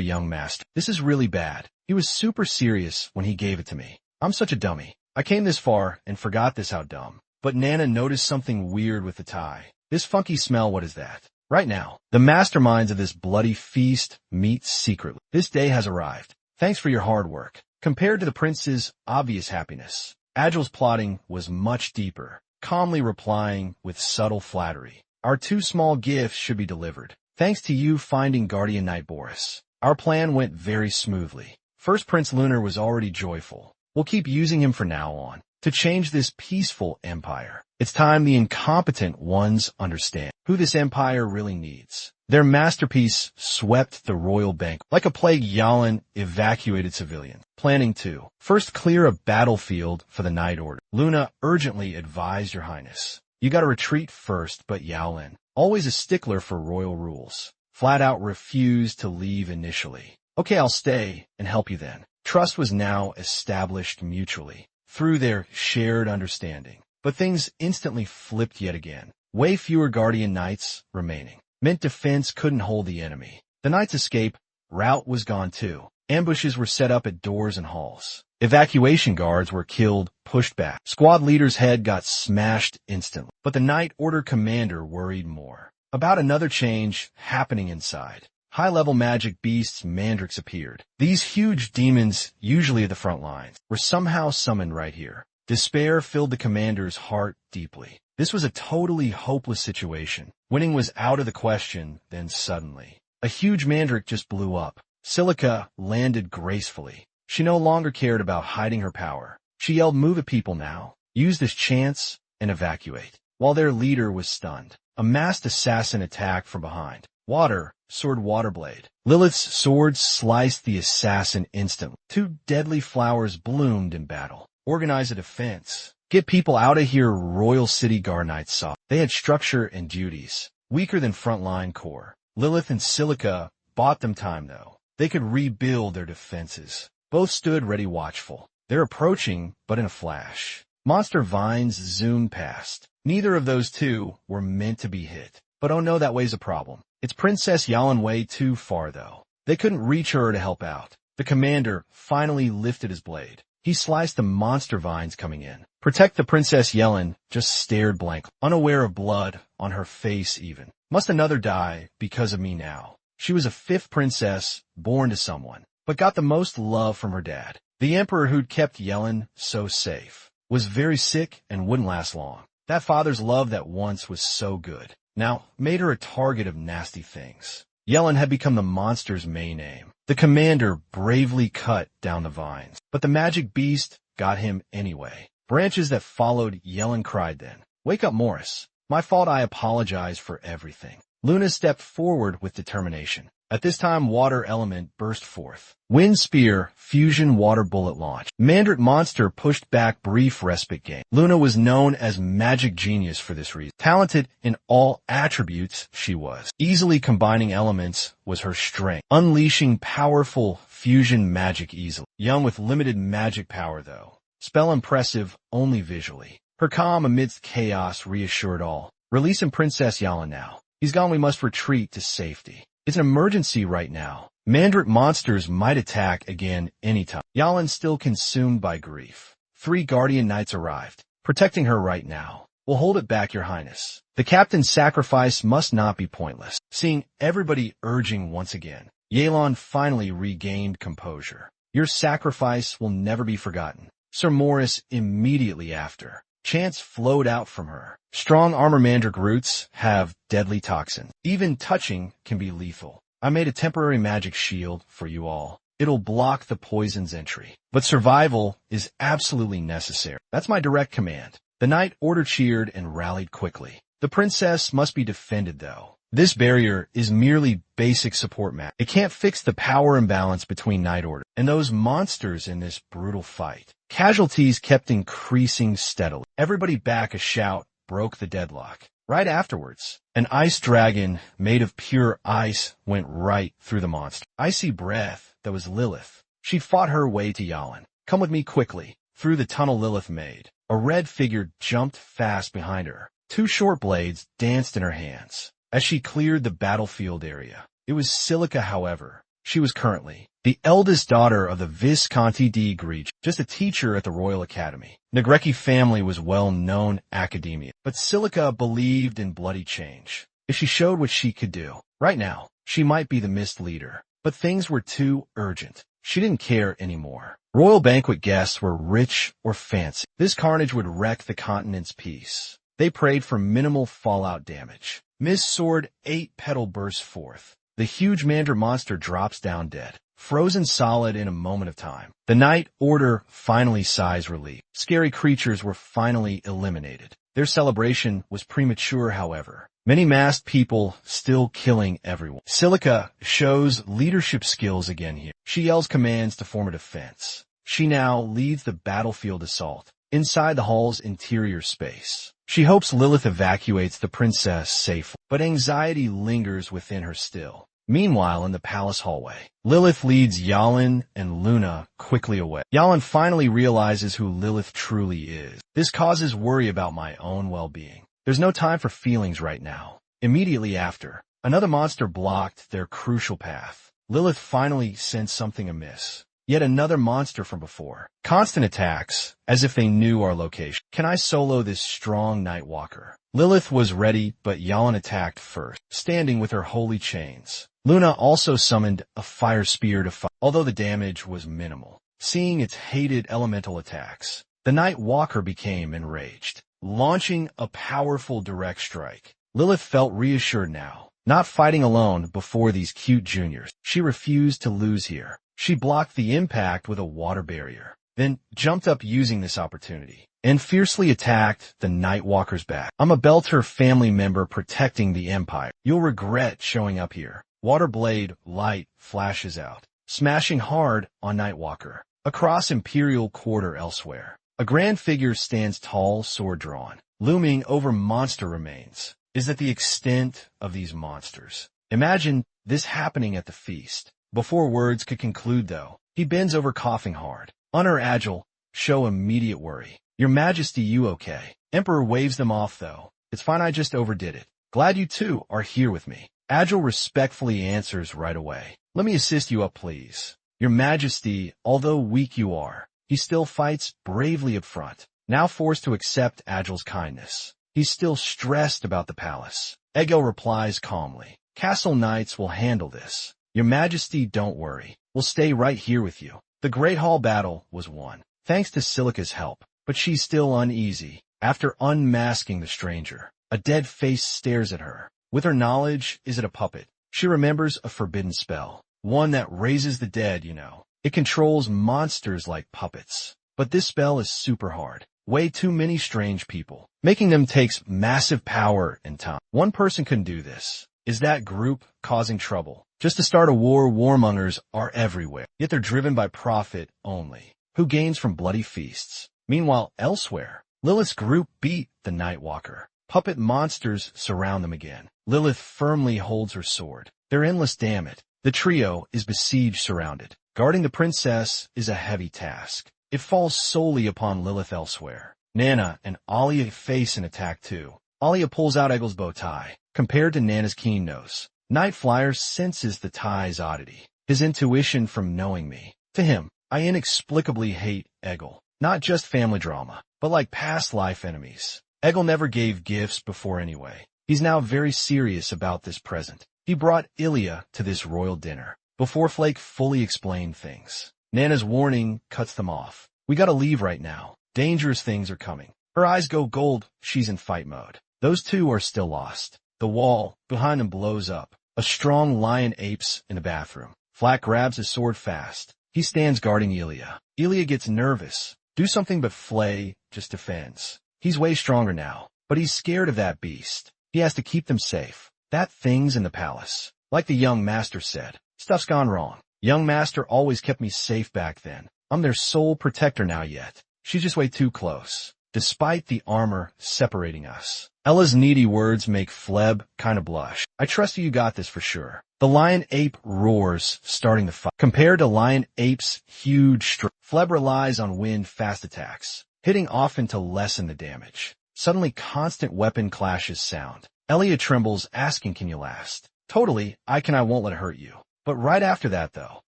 young master. This is really bad. He was super serious when he gave it to me. I'm such a dummy. I came this far and forgot this how dumb. But Nana noticed something weird with the tie. This funky smell, what is that? Right now, the masterminds of this bloody feast meet secretly. This day has arrived. Thanks for your hard work. Compared to the prince's obvious happiness, Agile's plotting was much deeper, calmly replying with subtle flattery. Our 2 small gifts should be delivered. Thanks to you finding Guardian Knight Boris. Our plan went very smoothly. First Prince Lunar was already joyful. We'll keep using him from now on to change this peaceful empire. It's time the incompetent ones understand who this empire really needs. Their masterpiece swept the royal bank. Like a plague, Yalin evacuated civilians, planning to first clear a battlefield for the Night Order. Luna urgently advised Your Highness, you gotta retreat first, but Yalin, always a stickler for royal rules, flat out refused to leave initially. Okay, I'll stay and help you then. Trust was now established mutually through their shared understanding. But things instantly flipped yet again. Way fewer Guardian Knights remaining meant defense couldn't hold the enemy. The Knight's escape route was gone too. Ambushes were set up at doors and halls. Evacuation guards were killed, pushed back. Squad leader's head got smashed instantly. But the Night Order commander worried more about another change happening inside. High-level magic beasts mandrakes appeared. These huge demons, usually at the front lines, were somehow summoned right here. Despair filled the commander's heart deeply. This was a totally hopeless situation. Winning was out of the question, then suddenly, a huge mandrake just blew up. Silica landed gracefully. She no longer cared about hiding her power. She yelled, "Move it, people now. Use this chance and evacuate." While their leader was stunned, a masked assassin attacked from behind. Water, sword waterblade. Lilith's sword sliced the assassin instantly. 2 deadly flowers bloomed in battle. Organize a defense. Get people out of here, Royal City Guard Knights saw. They had structure and duties, weaker than frontline corps. Lilith and Silica bought them time though. They could rebuild their defenses. Both stood ready watchful. They're approaching, but in a flash. Monster vines zoomed past. Neither of those 2 were meant to be hit. But oh no, that way's a problem. It's Princess Yalin way too far though. They couldn't reach her to help out. The commander finally lifted his blade. He sliced the monster vines coming in. Protect the Princess Yelin just stared blank, unaware of blood on her face even. Must another die because of me now? She was a 5th princess, born to someone, but got the most love from her dad. The emperor who'd kept Yelin so safe was very sick and wouldn't last long. That father's love that once was so good now made her a target of nasty things. Yelin had become the monster's main aim. The commander bravely cut down the vines, but the magic beast got him anyway. Branches that followed, Yelin cried then, "Wake up, Morris. My fault, I apologize for everything." Luna stepped forward with determination. At this time, water element burst forth. Wind spear, fusion water bullet launch. Mandrake monster pushed back brief respite game. Luna was known as magic genius for this reason. Talented in all attributes she was. Easily combining elements was her strength. Unleashing powerful fusion magic easily. Young with limited magic power though. Spell impressive only visually. Her calm amidst chaos reassured all. Releasing Princess Yalin now. He's gone, we must retreat to safety. It's an emergency right now. Mandrake monsters might attack again anytime. Yalin's still consumed by grief. 3 Guardian Knights arrived, protecting her right now. We'll hold it back, Your Highness. The captain's sacrifice must not be pointless. Seeing everybody urging once again, Yelan finally regained composure. Your sacrifice will never be forgotten. Sir Morris immediately after. Chants flowed out from her. Strong armor mandrake roots have deadly toxin. Even touching can be lethal. I made a temporary magic shield for you all. It'll block the poison's entry. But survival is absolutely necessary. That's my direct command. The Night Order cheered and rallied quickly. The princess must be defended though. This barrier is merely basic support map. It can't fix the power imbalance between Night Order and those monsters in this brutal fight. Casualties kept increasing steadily. Everybody back, a shout broke the deadlock. Right afterwards, an ice dragon made of pure ice went right through the monster. Icy breath that was Lilith. She fought her way to Yalin. Come with me quickly. Through the tunnel Lilith made. A red figure jumped fast behind her. Two short blades danced in her hands as she cleared the battlefield area. It was Silica, however. She was currently the eldest daughter of the Visconti di Grigi, just a teacher at the Royal Academy. Negrecki family was well-known academia, but Silica believed in bloody change. If she showed what she could do, right now, she might be the mist leader. But things were too urgent. She didn't care anymore. Royal banquet guests were rich or fancy. This carnage would wreck the continent's peace. They prayed for minimal fallout damage. Ms. Sword 8 petal bursts forth. The huge Mandra monster drops down dead, frozen solid in a moment of time. The Night Order finally sighs relief. Scary creatures were finally eliminated. Their celebration was premature, however. Many masked people still killing everyone. Silica shows leadership skills again here. She yells commands to form a defense. She now leads the battlefield assault inside the hall's interior space. She hopes Lilith evacuates the princess safely, but anxiety lingers within her still. Meanwhile, in the palace hallway, Lilith leads Yalin and Luna quickly away. Yalin finally realizes who Lilith truly is. This causes worry about my own well-being. There's no time for feelings right now. Immediately after, another monster blocked their crucial path. Lilith finally sensed something amiss. Yet another monster from before. Constant attacks, as if they knew our location. Can I solo this strong Nightwalker? Lilith was ready, but Yalin attacked first, standing with her holy chains. Luna also summoned a fire spear to fight, although the damage was minimal. Seeing its hated elemental attacks, the Nightwalker became enraged, launching a powerful direct strike. Lilith felt reassured now, not fighting alone before these cute juniors. She refused to lose here. She blocked the impact with a water barrier, then jumped up using this opportunity, and fiercely attacked the Nightwalker's back. I'm a Belter family member protecting the Empire. You'll regret showing up here. Water blade light flashes out, smashing hard on Nightwalker. Across Imperial Quarter elsewhere, a grand figure stands tall, sword drawn, looming over monster remains. Is that the extent of these monsters? Imagine this happening at the feast. Before words could conclude, though, he bends over coughing hard. Honor Agile, show immediate worry. Your Majesty, you okay? Emperor waves them off, though. It's fine, I just overdid it. Glad you two are here with me. Agile respectfully answers right away. Let me assist you up, please. Your Majesty, although weak you are, he still fights bravely up front. Now forced to accept Agile's kindness, he's still stressed about the palace. Ego replies calmly. Castle Knights will handle this. Your Majesty, don't worry. We'll stay right here with you. The Great Hall battle was won, thanks to Silica's help, but she's still uneasy. After unmasking the stranger, a dead face stares at her. With her knowledge, is it a puppet? She remembers a forbidden spell, one that raises the dead, you know. It controls monsters like puppets. But this spell is super hard. Way too many strange people. Making them takes massive power and time. One person can do this. Is that group causing trouble? Just to start a war, warmongers are everywhere. Yet they're driven by profit only. Who gains from bloody feasts? Meanwhile, elsewhere, Lilith's group beat the Nightwalker. Puppet monsters surround them again. Lilith firmly holds her sword. They're endless, damn it. The trio is besieged, surrounded. Guarding the princess is a heavy task. It falls solely upon Lilith elsewhere. Nana and Alia face an attack too. Alia pulls out Eggle's bow tie. Compared to Nana's keen nose, Nightflyer senses the tie's oddity. His intuition from knowing me. To him, I inexplicably hate Eggle. Not just family drama, but like past life enemies. Eggle never gave gifts before anyway. He's now very serious about this present. He brought Ilya to this royal dinner. Before Flake fully explained things, Nana's warning cuts them off. We gotta leave right now. Dangerous things are coming. Her eyes go gold. She's in fight mode. Those two are still lost. The wall behind them blows up. A strong lion apes in the bathroom. Flack grabs his sword fast. He stands guarding Ilya. Ilya gets nervous. Do something but Flay just defends. He's way stronger now, but he's scared of that beast. He has to keep them safe. That thing's in the palace. Like the young master said, stuff's gone wrong. Young master always kept me safe back then. I'm their sole protector now yet. She's just way too close. Despite the armor separating us. Ella's needy words make Fleb kinda blush. I trust you got this for sure. The lion ape roars, starting the fight. Compared to lion ape's huge strength, Fleb relies on wind fast attacks, hitting often to lessen the damage. Suddenly constant weapon clashes sound. Elia trembles, asking, can you last? Totally, I won't let it hurt you. But right after that though,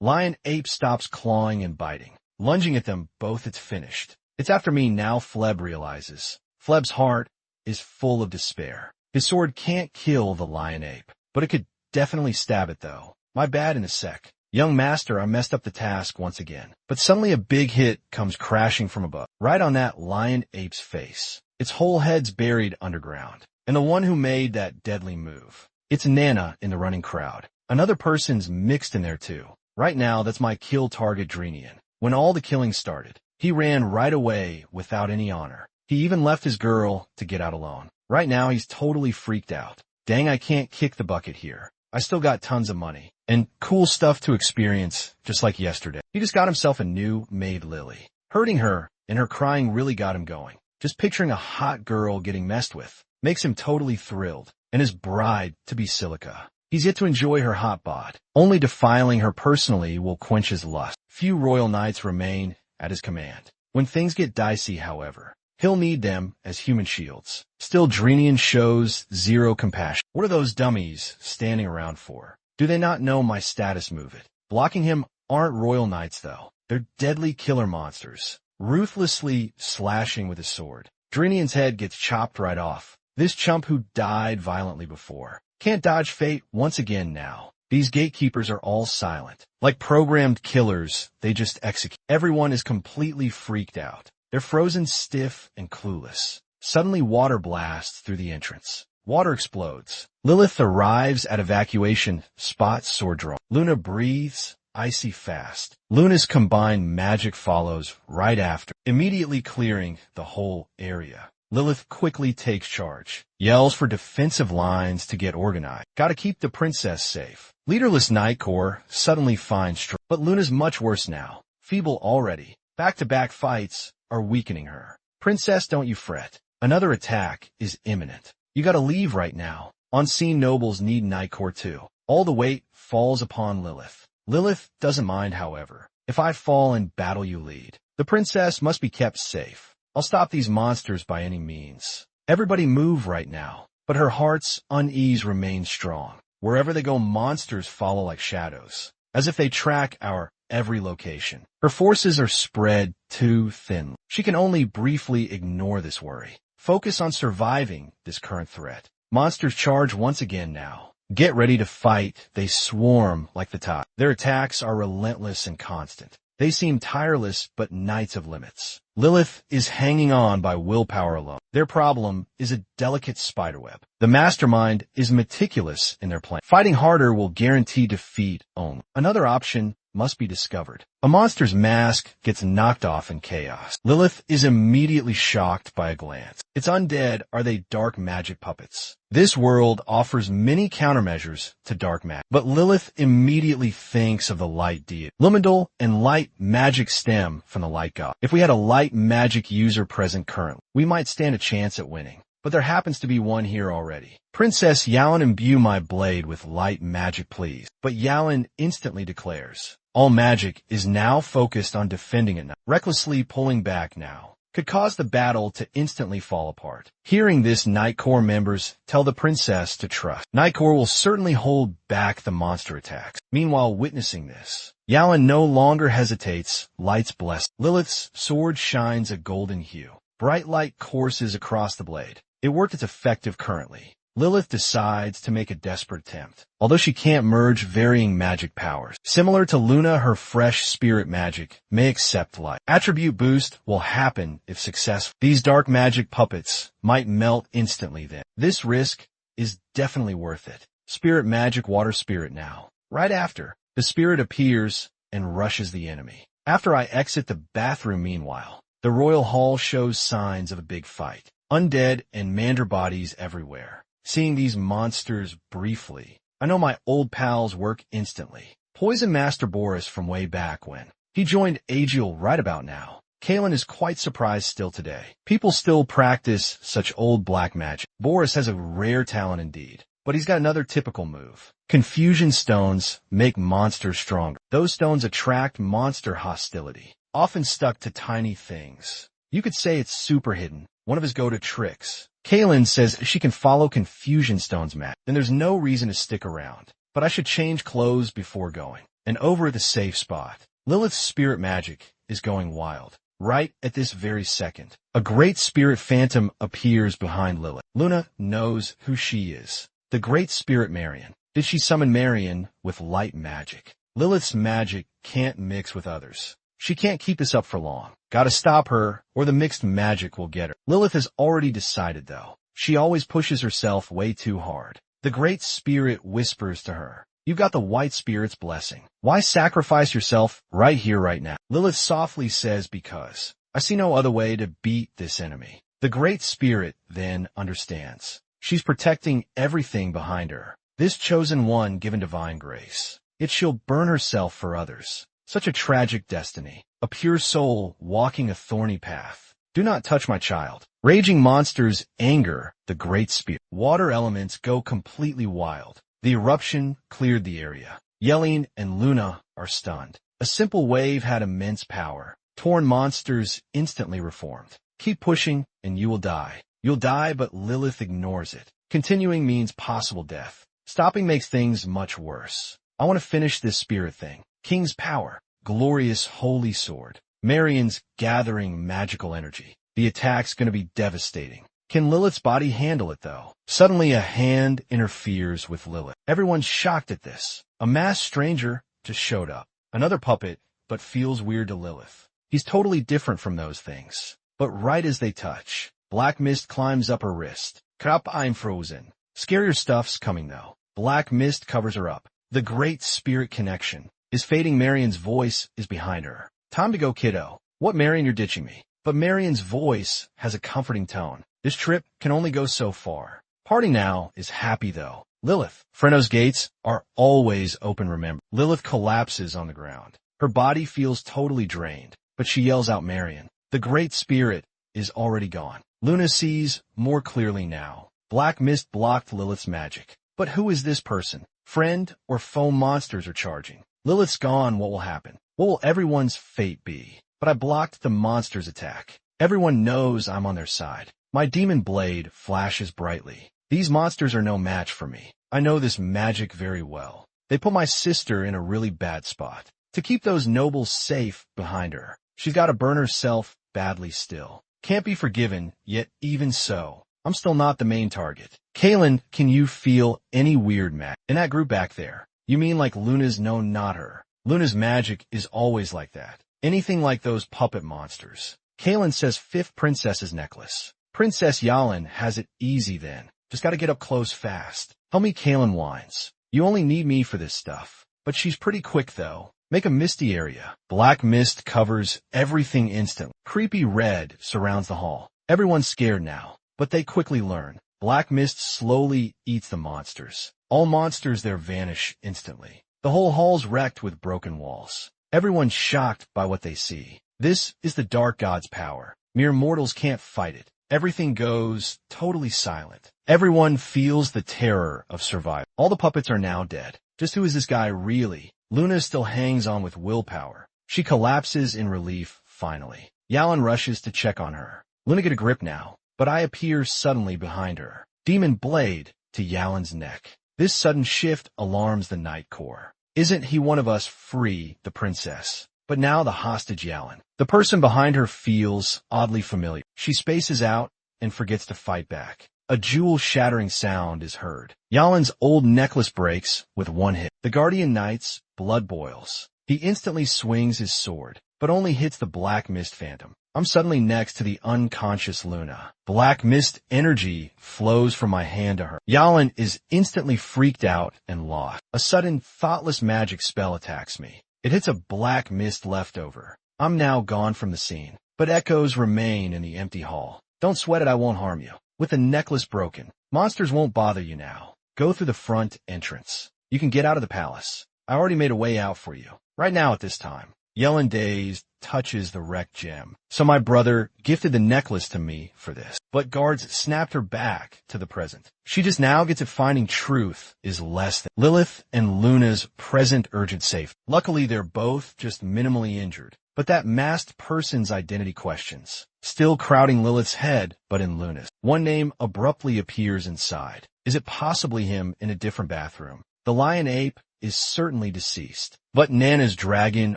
Lion Ape stops clawing and biting. Lunging at them both, it's finished. It's after me now, Fleb realizes. Fleb's heart is full of despair. His sword can't kill the Lion Ape, but it could definitely stab it though. My bad in a sec. Young master, I messed up the task once again. But suddenly a big hit comes crashing from above, right on that Lion Ape's face. Its whole head's buried underground. And the one who made that deadly move. It's Nana in the running crowd. Another person's mixed in there too. Right now, that's my kill target, Drenian. When all the killing started, he ran right away without any honor. He even left his girl to get out alone. Right now, he's totally freaked out. Dang, I can't kick the bucket here. I still got tons of money and cool stuff to experience, just like yesterday. He just got himself a new maid, Lily. Hurting her and her crying really got him going. Just picturing a hot girl getting messed with makes him totally thrilled, and his bride to be Silica. He's yet to enjoy her hot bod. Only defiling her personally will quench his lust. Few royal knights remain at his command. When things get dicey, however, he'll need them as human shields. Still, Drenian shows zero compassion. What are those dummies standing around for? Do they not know my status move it? Blocking him aren't royal knights though. They're deadly killer monsters, ruthlessly slashing with his sword. Drenian's head gets chopped right off. This chump who died violently before can't dodge fate once again now. These gatekeepers are all silent. Like programmed killers, they just execute. Everyone is completely freaked out. They're frozen stiff and clueless. Suddenly water blasts through the entrance. Water explodes. Lilith arrives at evacuation spot, sword drawn. Luna breathes, icy fast. Luna's combined magic follows right after, immediately clearing the whole area. Lilith quickly takes charge, yells for defensive lines to get organized. Gotta keep the princess safe. Leaderless Night Corps suddenly finds strength, but Luna's much worse now. Feeble already. Back-to-back fights are weakening her. Princess, don't you fret. Another attack is imminent. You gotta leave right now. On-scene nobles need Night Corps too. All the weight falls upon Lilith. Lilith doesn't mind, however. If I fall in battle, you lead. The princess must be kept safe. I'll stop these monsters by any means. Everybody move right now. But her heart's unease remains strong. Wherever they go, monsters follow like shadows, as if they track our every location. Her forces are spread too thin. She can only briefly ignore this worry. Focus on surviving this current threat. Monsters charge once again now. Get ready to fight. They swarm like the tide. Their attacks are relentless and constant. They seem tireless, but knights of limits. Lilith is hanging on by willpower alone. Their problem is a delicate spiderweb. The mastermind is meticulous in their plan. Fighting harder will guarantee defeat only. Another option must be discovered. A monster's mask gets knocked off in chaos. Lilith is immediately shocked by a glance. It's undead. Are they dark magic puppets? This world offers many countermeasures to dark magic, but Lilith immediately thinks of the light deity. Lumindal and light magic stem from the light god. If we had a light magic user present currently, we might stand a chance at winning. But there happens to be one here already. Princess Yalan, imbue my blade with light magic, please. But Yalan instantly declares, all magic is now focused on defending it now. Recklessly pulling back now could cause the battle to instantly fall apart. Hearing this, Night Corps members tell the princess to trust. Night Corps will certainly hold back the monster attacks. Meanwhile, witnessing this, Yalan no longer hesitates. Light's blessed. Lilith's sword shines a golden hue. Bright light courses across the blade. It worked its effective currently. Lilith decides to make a desperate attempt, although she can't merge varying magic powers. Similar to Luna, her fresh spirit magic may accept light. Attribute boost will happen if successful. These dark magic puppets might melt instantly then. This risk is definitely worth it. Spirit magic, water spirit now. Right after, the spirit appears and rushes the enemy. After I exit the bathroom, meanwhile, the royal hall shows signs of a big fight. Undead and mander bodies everywhere. Seeing these monsters briefly, I know my old pals work instantly. Poison Master Boris from way back when. He joined Agiel right about now. Kalen is quite surprised still today. People still practice such old black magic. Boris has a rare talent indeed, but he's got another typical move. Confusion stones make monsters stronger. Those stones attract monster hostility, often stuck to tiny things. You could say it's super hidden, one of his go-to tricks. Kaylin says she can follow Confusion Stone's map, then there's no reason to stick around. But I should change clothes before going. And over at the safe spot, Lilith's spirit magic is going wild. Right at this very second, a great spirit phantom appears behind Lilith. Luna knows who she is. The great spirit Marion. Did she summon Marion with light magic? Lilith's magic can't mix with others. She can't keep this up for long. Gotta stop her, or the mixed magic will get her. Lilith has already decided, though. She always pushes herself way too hard. The great spirit whispers to her, "You've got the white spirit's blessing. Why sacrifice yourself right here, right now?" Lilith softly says, "Because I see no other way to beat this enemy." The great spirit then understands. She's protecting everything behind her. This chosen one given divine grace. Yet she'll burn herself for others. Such a tragic destiny. A pure soul walking a thorny path. Do not touch my child. Raging monsters anger the great spirit. Water elements go completely wild. The eruption cleared the area. Yelling and Luna are stunned. A simple wave had immense power. Torn monsters instantly reformed. Keep pushing and you will die. You'll die, but Lilith ignores it. Continuing means possible death. Stopping makes things much worse. I want to finish this spirit thing. King's power. Glorious holy sword. Marion's gathering magical energy. The attack's gonna be devastating. Can Lilith's body handle it, though? Suddenly a hand interferes with Lilith. Everyone's shocked at this. A masked stranger just showed up. Another puppet, but feels weird to Lilith. He's totally different from those things. But right as they touch, black mist climbs up her wrist. Krap, I'm frozen. Scarier stuff's coming, though. Black mist covers her up. The great spirit connection is fading. Marion's voice is behind her. Time to go, kiddo. What, Marion, you're ditching me? But Marion's voice has a comforting tone. This trip can only go so far. Party now is happy, though. Lilith. Freno's gates are always open, remember. Lilith collapses on the ground. Her body feels totally drained, but she yells out Marion. The great spirit is already gone. Luna sees more clearly now. Black mist blocked Lilith's magic. But who is this person? Friend or foe? Monsters are charging. Lilith's gone. What will happen? What will everyone's fate be? But I blocked the monster's attack. Everyone knows I'm on their side. My demon blade flashes brightly. These monsters are no match for me. I know this magic very well. They put my sister in a really bad spot. To keep those nobles safe behind her, she's got to burn herself badly still. Can't be forgiven, yet even so, I'm still not the main target. Kaylin, can you feel any weird magic in that group back there? You mean like Luna's? No, not her. Luna's magic is always like that. Anything like those puppet monsters. Kaylin says 5th princess's necklace. Princess Yalin has it easy then. Just gotta get up close fast. Help me, Kaylin whines. You only need me for this stuff. But she's pretty quick, though. Make a misty area. Black mist covers everything instantly. Creepy red surrounds the hall. Everyone's scared now, but they quickly learn. Black mist slowly eats the monsters. All monsters there vanish instantly. The whole hall's wrecked with broken walls. Everyone's shocked by what they see. This is the dark god's power. Mere mortals can't fight it. Everything goes totally silent. Everyone feels the terror of survival. All the puppets are now dead. Just who is this guy really? Luna still hangs on with willpower. She collapses in relief finally. Yalin rushes to check on her. Luna, get a grip now. But I appear suddenly behind her. Demon blade to Yalin's neck. This sudden shift alarms the Night Corps. Isn't he one of us? Free the princess. But now the hostage Yalin. The person behind her feels oddly familiar. She spaces out and forgets to fight back. A jewel-shattering sound is heard. Yalin's old necklace breaks with one hit. The guardian knight's blood boils. He instantly swings his sword, but only hits the black mist phantom. I'm suddenly next to the unconscious Luna. Black mist energy flows from my hand to her. Yalin is instantly freaked out and lost. A sudden, thoughtless magic spell attacks me. It hits a black mist leftover. I'm now gone from the scene, but echoes remain in the empty hall. Don't sweat it, I won't harm you. With the necklace broken, monsters won't bother you now. Go through the front entrance. You can get out of the palace. I already made a way out for you. Right now at this time. Yelling dazed touches the wrecked gem. So my brother gifted the necklace to me for this. But guards snapped her back to the present. She just now gets it. Finding truth is less than Lilith and Luna's present urgent safety. Luckily, they're both just minimally injured. But that masked person's identity questions, still crowding Lilith's head, but in Luna's. One name abruptly appears inside. Is it possibly him in a different bathroom? The lion ape is certainly deceased. But Nana's dragon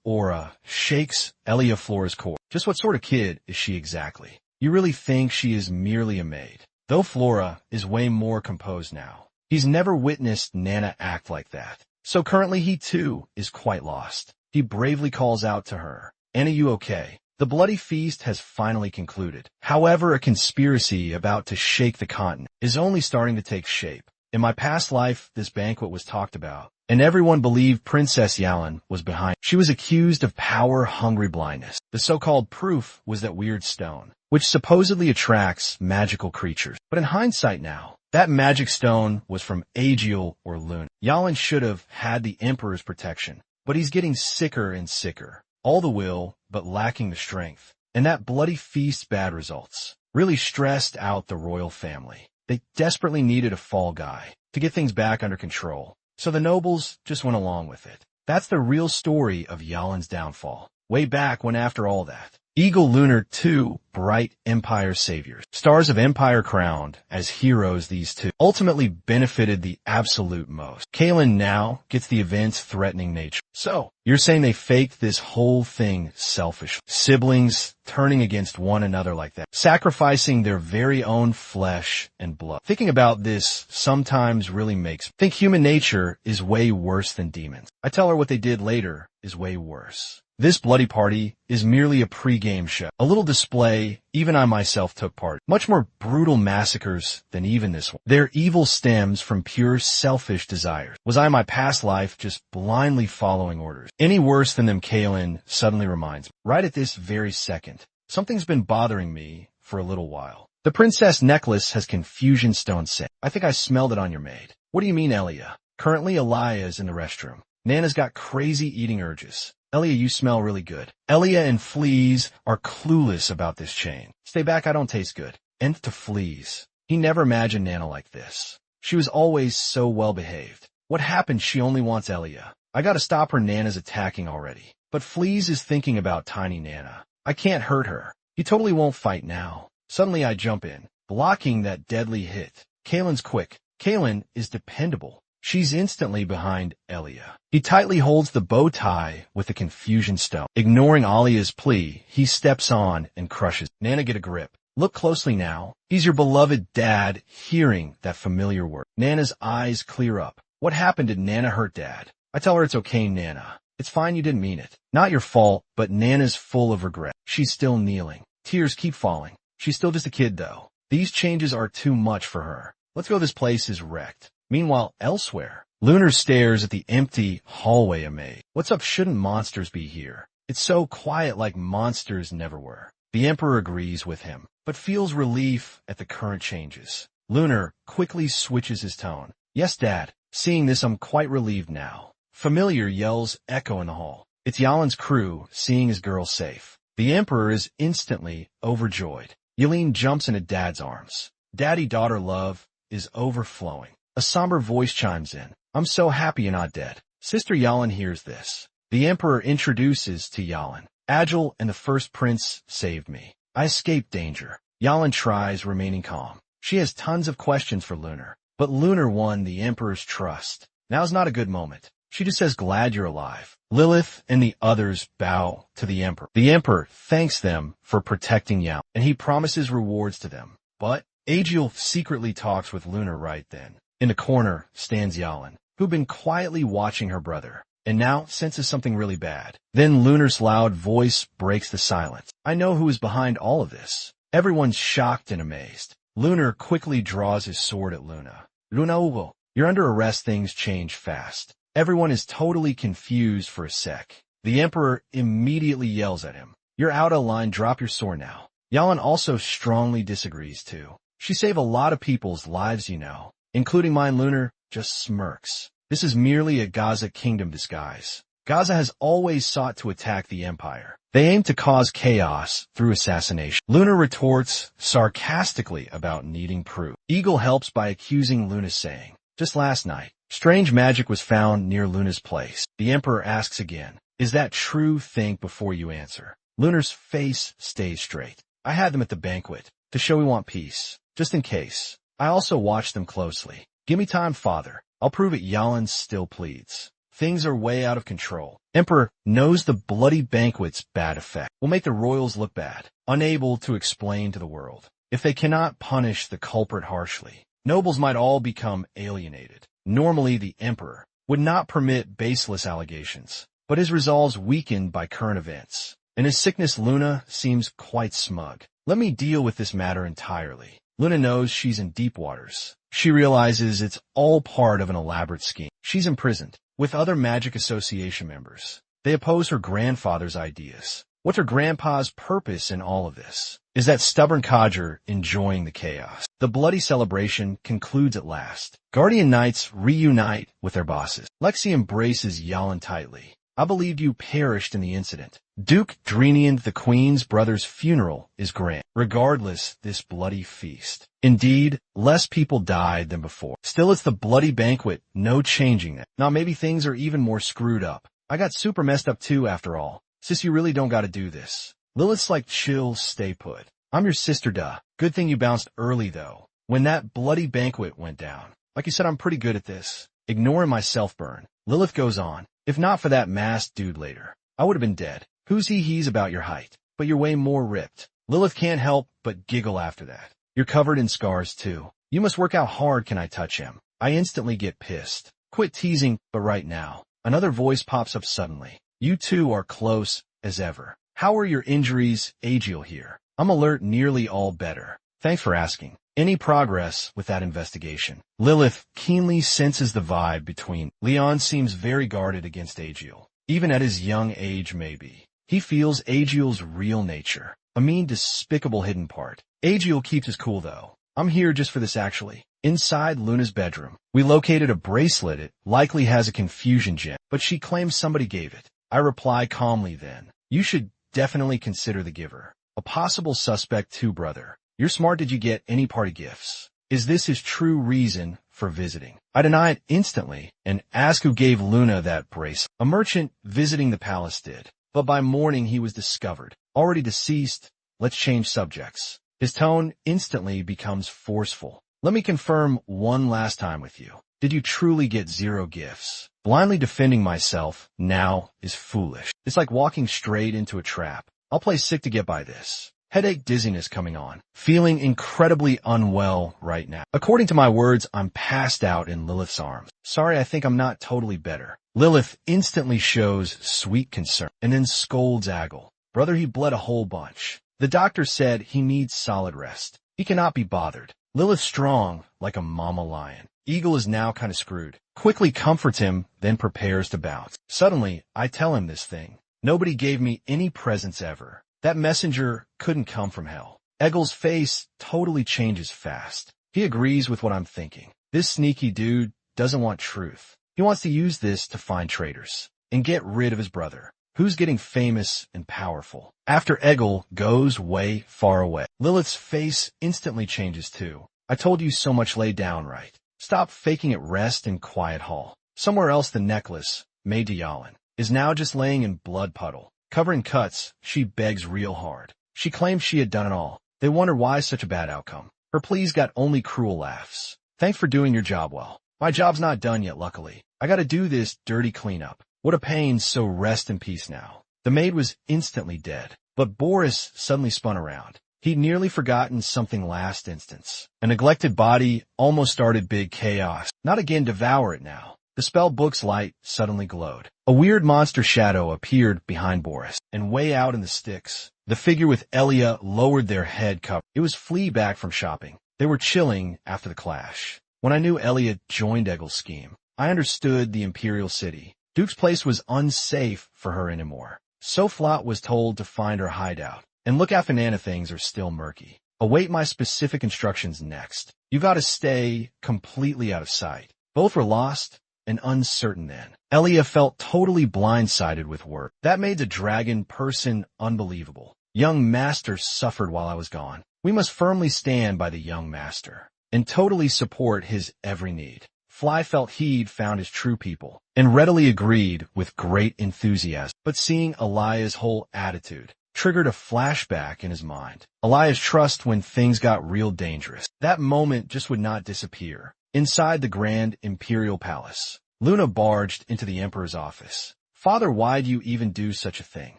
aura shakes Elia Flora's core. Just what sort of kid is she exactly? You really think she is merely a maid? Though Flora is way more composed now. He's never witnessed Nana act like that. So currently he too is quite lost. He bravely calls out to her. Anna, you okay? The bloody feast has finally concluded. However, a conspiracy about to shake the continent is only starting to take shape. In my past life, this banquet was talked about, and everyone believed Princess Yalan was behind. She was accused of power-hungry blindness. The so-called proof was that weird stone, which supposedly attracts magical creatures. But in hindsight now, that magic stone was from Agiel or Luna. Yalan should have had the Emperor's protection, but he's getting sicker and sicker. All the will, but lacking the strength. And that bloody feast's bad results really stressed out the royal family. They desperately needed a fall guy to get things back under control. So the nobles just went along with it. That's the real story of Yalan's downfall. Way back when after all that, Eagle Lunar, two bright empire saviors, stars of empire crowned as heroes, these two ultimately benefited the absolute most. Kaelin now gets the event's threatening nature. So, you're saying they faked this whole thing selfish? Siblings turning against one another like that, sacrificing their very own flesh and blood. Thinking about this sometimes really makes me think human nature is way worse than demons. I tell her what they did later is way worse. This bloody party is merely a pre-game show, a little display even I myself took part. Much more brutal massacres than even this one. Their evil stems from pure selfish desires. Was I in my past life just blindly following orders? Any worse than them? Kaelin suddenly reminds me. Right at this very second, something's been bothering me for a little while. The princess necklace has confusion stone scent. I think I smelled it on your maid. What do you mean, Elia? Currently, Elia is in the restroom. Nana's got crazy eating urges. Elia, you smell really good. Elia and Fleas are clueless about this chain. Stay back, I don't taste good. And to Fleas. He never imagined Nana like this. She was always so well behaved. What happened? She only wants Elia. I gotta stop her. Nana's attacking already. But Fleas is thinking about tiny Nana. I can't hurt her. He totally won't fight now. Suddenly I jump in, blocking that deadly hit. Kaelin's quick. Kaelin is dependable. She's instantly behind Elia. He tightly holds the bow tie with the confusion stone. Ignoring Alia's plea, he steps on and crushes. Nana, get a grip. Look closely now. He's your beloved dad, hearing that familiar word. Nana's eyes clear up. What happened? Did Nana hurt Dad? I tell her it's okay, Nana. It's fine, you didn't mean it. Not your fault, but Nana's full of regret. She's still kneeling. Tears keep falling. She's still just a kid, though. These changes are too much for her. Let's go, this place is wrecked. Meanwhile, elsewhere, Lunar stares at the empty hallway amazed. What's up? Shouldn't monsters be here? It's so quiet, like monsters never were. The Emperor agrees with him, but feels relief at the current changes. Lunar quickly switches his tone. Yes, Dad. Seeing this, I'm quite relieved now. Familiar yells echo in the hall. It's Yalan's crew, seeing his girl safe. The Emperor is instantly overjoyed. Yelene jumps into Dad's arms. Daddy-daughter love is overflowing. A somber voice chimes in. I'm so happy you're not dead. Sister Yalan hears this. The Emperor introduces to Yalan. Agile and the first prince saved me. I escaped danger. Yalan tries remaining calm. She has tons of questions for Lunar, but Lunar won the Emperor's trust. Now's not a good moment. She just says, glad you're alive. Lilith and the others bow to the Emperor. The Emperor thanks them for protecting Yalan, and he promises rewards to them. But Agiel secretly talks with Lunar right then. In the corner stands Yalan, who'd been quietly watching her brother, and now senses something really bad. Then Lunar's loud voice breaks the silence. I know who is behind all of this. Everyone's shocked and amazed. Lunar quickly draws his sword at Luna. Luna Ugo, you're under arrest. Things change fast. Everyone is totally confused for a sec. The Emperor immediately yells at him. You're out of line. Drop your sword now. Yalan also strongly disagrees too. She saved a lot of people's lives, you know. Including mine. Lunar just smirks. This is merely a Gaza kingdom disguise. Gaza has always sought to attack the Empire. They aim to cause chaos through assassination. Lunar retorts sarcastically about needing proof. Eagle helps by accusing Luna, saying, just last night, strange magic was found near Luna's place. The Emperor asks again, Is that true? Think before you answer. Lunar's face stays straight. I had them at the banquet, to show we want peace, just in case. I also watched them closely. Give me time, father. I'll prove it. Yalin still pleads. Things are way out of control. Emperor knows the bloody banquet's bad effect will make the royals look bad, unable to explain to the world. If they cannot punish the culprit harshly, nobles might all become alienated. Normally, the emperor would not permit baseless allegations, but his resolve's weakened by current events. In his sickness, Luna seems quite smug. Let me deal with this matter entirely. Luna knows she's in deep waters. She realizes it's all part of an elaborate scheme. She's imprisoned with other Magic Association members. They oppose her grandfather's ideas. What's her grandpa's purpose in all of this? Is that stubborn codger enjoying the chaos? The bloody celebration concludes at last. Guardian Knights reunite with their bosses. Lexi embraces Yalin tightly. I believed you perished in the incident. Duke Drenian, the Queen's brother's funeral, is grand. Regardless, this bloody feast. Indeed, less people died than before. Still, it's the bloody banquet, no changing that. Now maybe things are even more screwed up. I got super messed up too, after all. Sis, you really don't gotta do this. Lilith's like, chill, stay put. I'm your sister, duh. Good thing you bounced early, though. When that bloody banquet went down. Like you said, I'm pretty good at this. Ignoring my self-burn. Lilith goes on. If not for that masked dude later, I would have been dead. Who's he's about your height, but you're way more ripped. Lilith can't help but giggle after that. You're covered in scars too. You must work out hard. Can I touch him? I instantly get pissed. Quit teasing, but right now. Another voice pops up suddenly. You two are close as ever. How are your injuries? Agiel here. I'm alert, nearly all better. Thanks for asking. Any progress with that investigation? Lilith keenly senses the vibe between. Leon seems very guarded against Agiel. Even at his young age, maybe. He feels Agiel's real nature. A mean, despicable hidden part. Agiel keeps his cool though. I'm here just for this actually. Inside Luna's bedroom, we located a bracelet. It likely has a confusion gem, but she claims somebody gave it. I reply calmly then. You should definitely consider the giver. A possible suspect too, brother. You're smart. Did you get any party gifts? Is this his true reason for visiting? I deny it instantly and ask who gave Luna that bracelet. A merchant visiting the palace did, but by morning he was discovered. Already deceased. Let's change subjects. His tone instantly becomes forceful. Let me confirm one last time with you. Did you truly get 0 gifts? Blindly defending myself now is foolish. It's like walking straight into a trap. I'll play sick to get by this. Headache, dizziness coming on. Feeling incredibly unwell right now. According to my words, I'm passed out in Lilith's arms. Sorry, I think I'm not totally better. Lilith instantly shows sweet concern and then scolds Agil. Brother, he bled a whole bunch. The doctor said he needs solid rest. He cannot be bothered. Lilith's strong like a mama lion. Eagle is now kind of screwed. Quickly comforts him, then prepares to bounce. Suddenly, I tell him this thing. Nobody gave me any presents ever. That messenger couldn't come from hell. Egil's face totally changes fast. He agrees with what I'm thinking. This sneaky dude doesn't want truth. He wants to use this to find traitors and get rid of his brother, who's getting famous and powerful. After Egil goes way far away, Lilith's face instantly changes too. I told you so much. Lay down right. Stop faking it. Rest in quiet hall. Somewhere else the necklace, made to Yalin, is now just laying in blood puddle. Covering cuts, she begs real hard. She claims she had done it all. They wonder why such a bad outcome. Her pleas got only cruel laughs. Thanks for doing your job well. My job's not done yet, luckily. I gotta do this dirty cleanup. What a pain, so rest in peace now. The maid was instantly dead, but Boris suddenly spun around. He'd nearly forgotten something last instance. A neglected body almost started big chaos. Not again, devour it now. The spell book's light suddenly glowed. A weird monster shadow appeared behind Boris, and way out in the sticks, the figure with Elia lowered their head cover. It was Flea back from shopping. They were chilling after the clash. When I knew Elia joined Egil's scheme, I understood the Imperial City. Duke's place was unsafe for her anymore. So Flot was told to find her hideout, and look out for Nana. Things are still murky. Await my specific instructions next. You gotta stay completely out of sight. Both were lost and uncertain then. Elia felt totally blindsided with work. That made the dragon person unbelievable. Young master suffered while I was gone. We must firmly stand by the young master and totally support his every need. Fly felt he'd found his true people, and readily agreed with great enthusiasm. But seeing Elia's whole attitude triggered a flashback in his mind. Elia's trust when things got real dangerous. That moment just would not disappear. Inside the grand imperial palace, Luna barged into the emperor's office. Father, why'd you even do such a thing?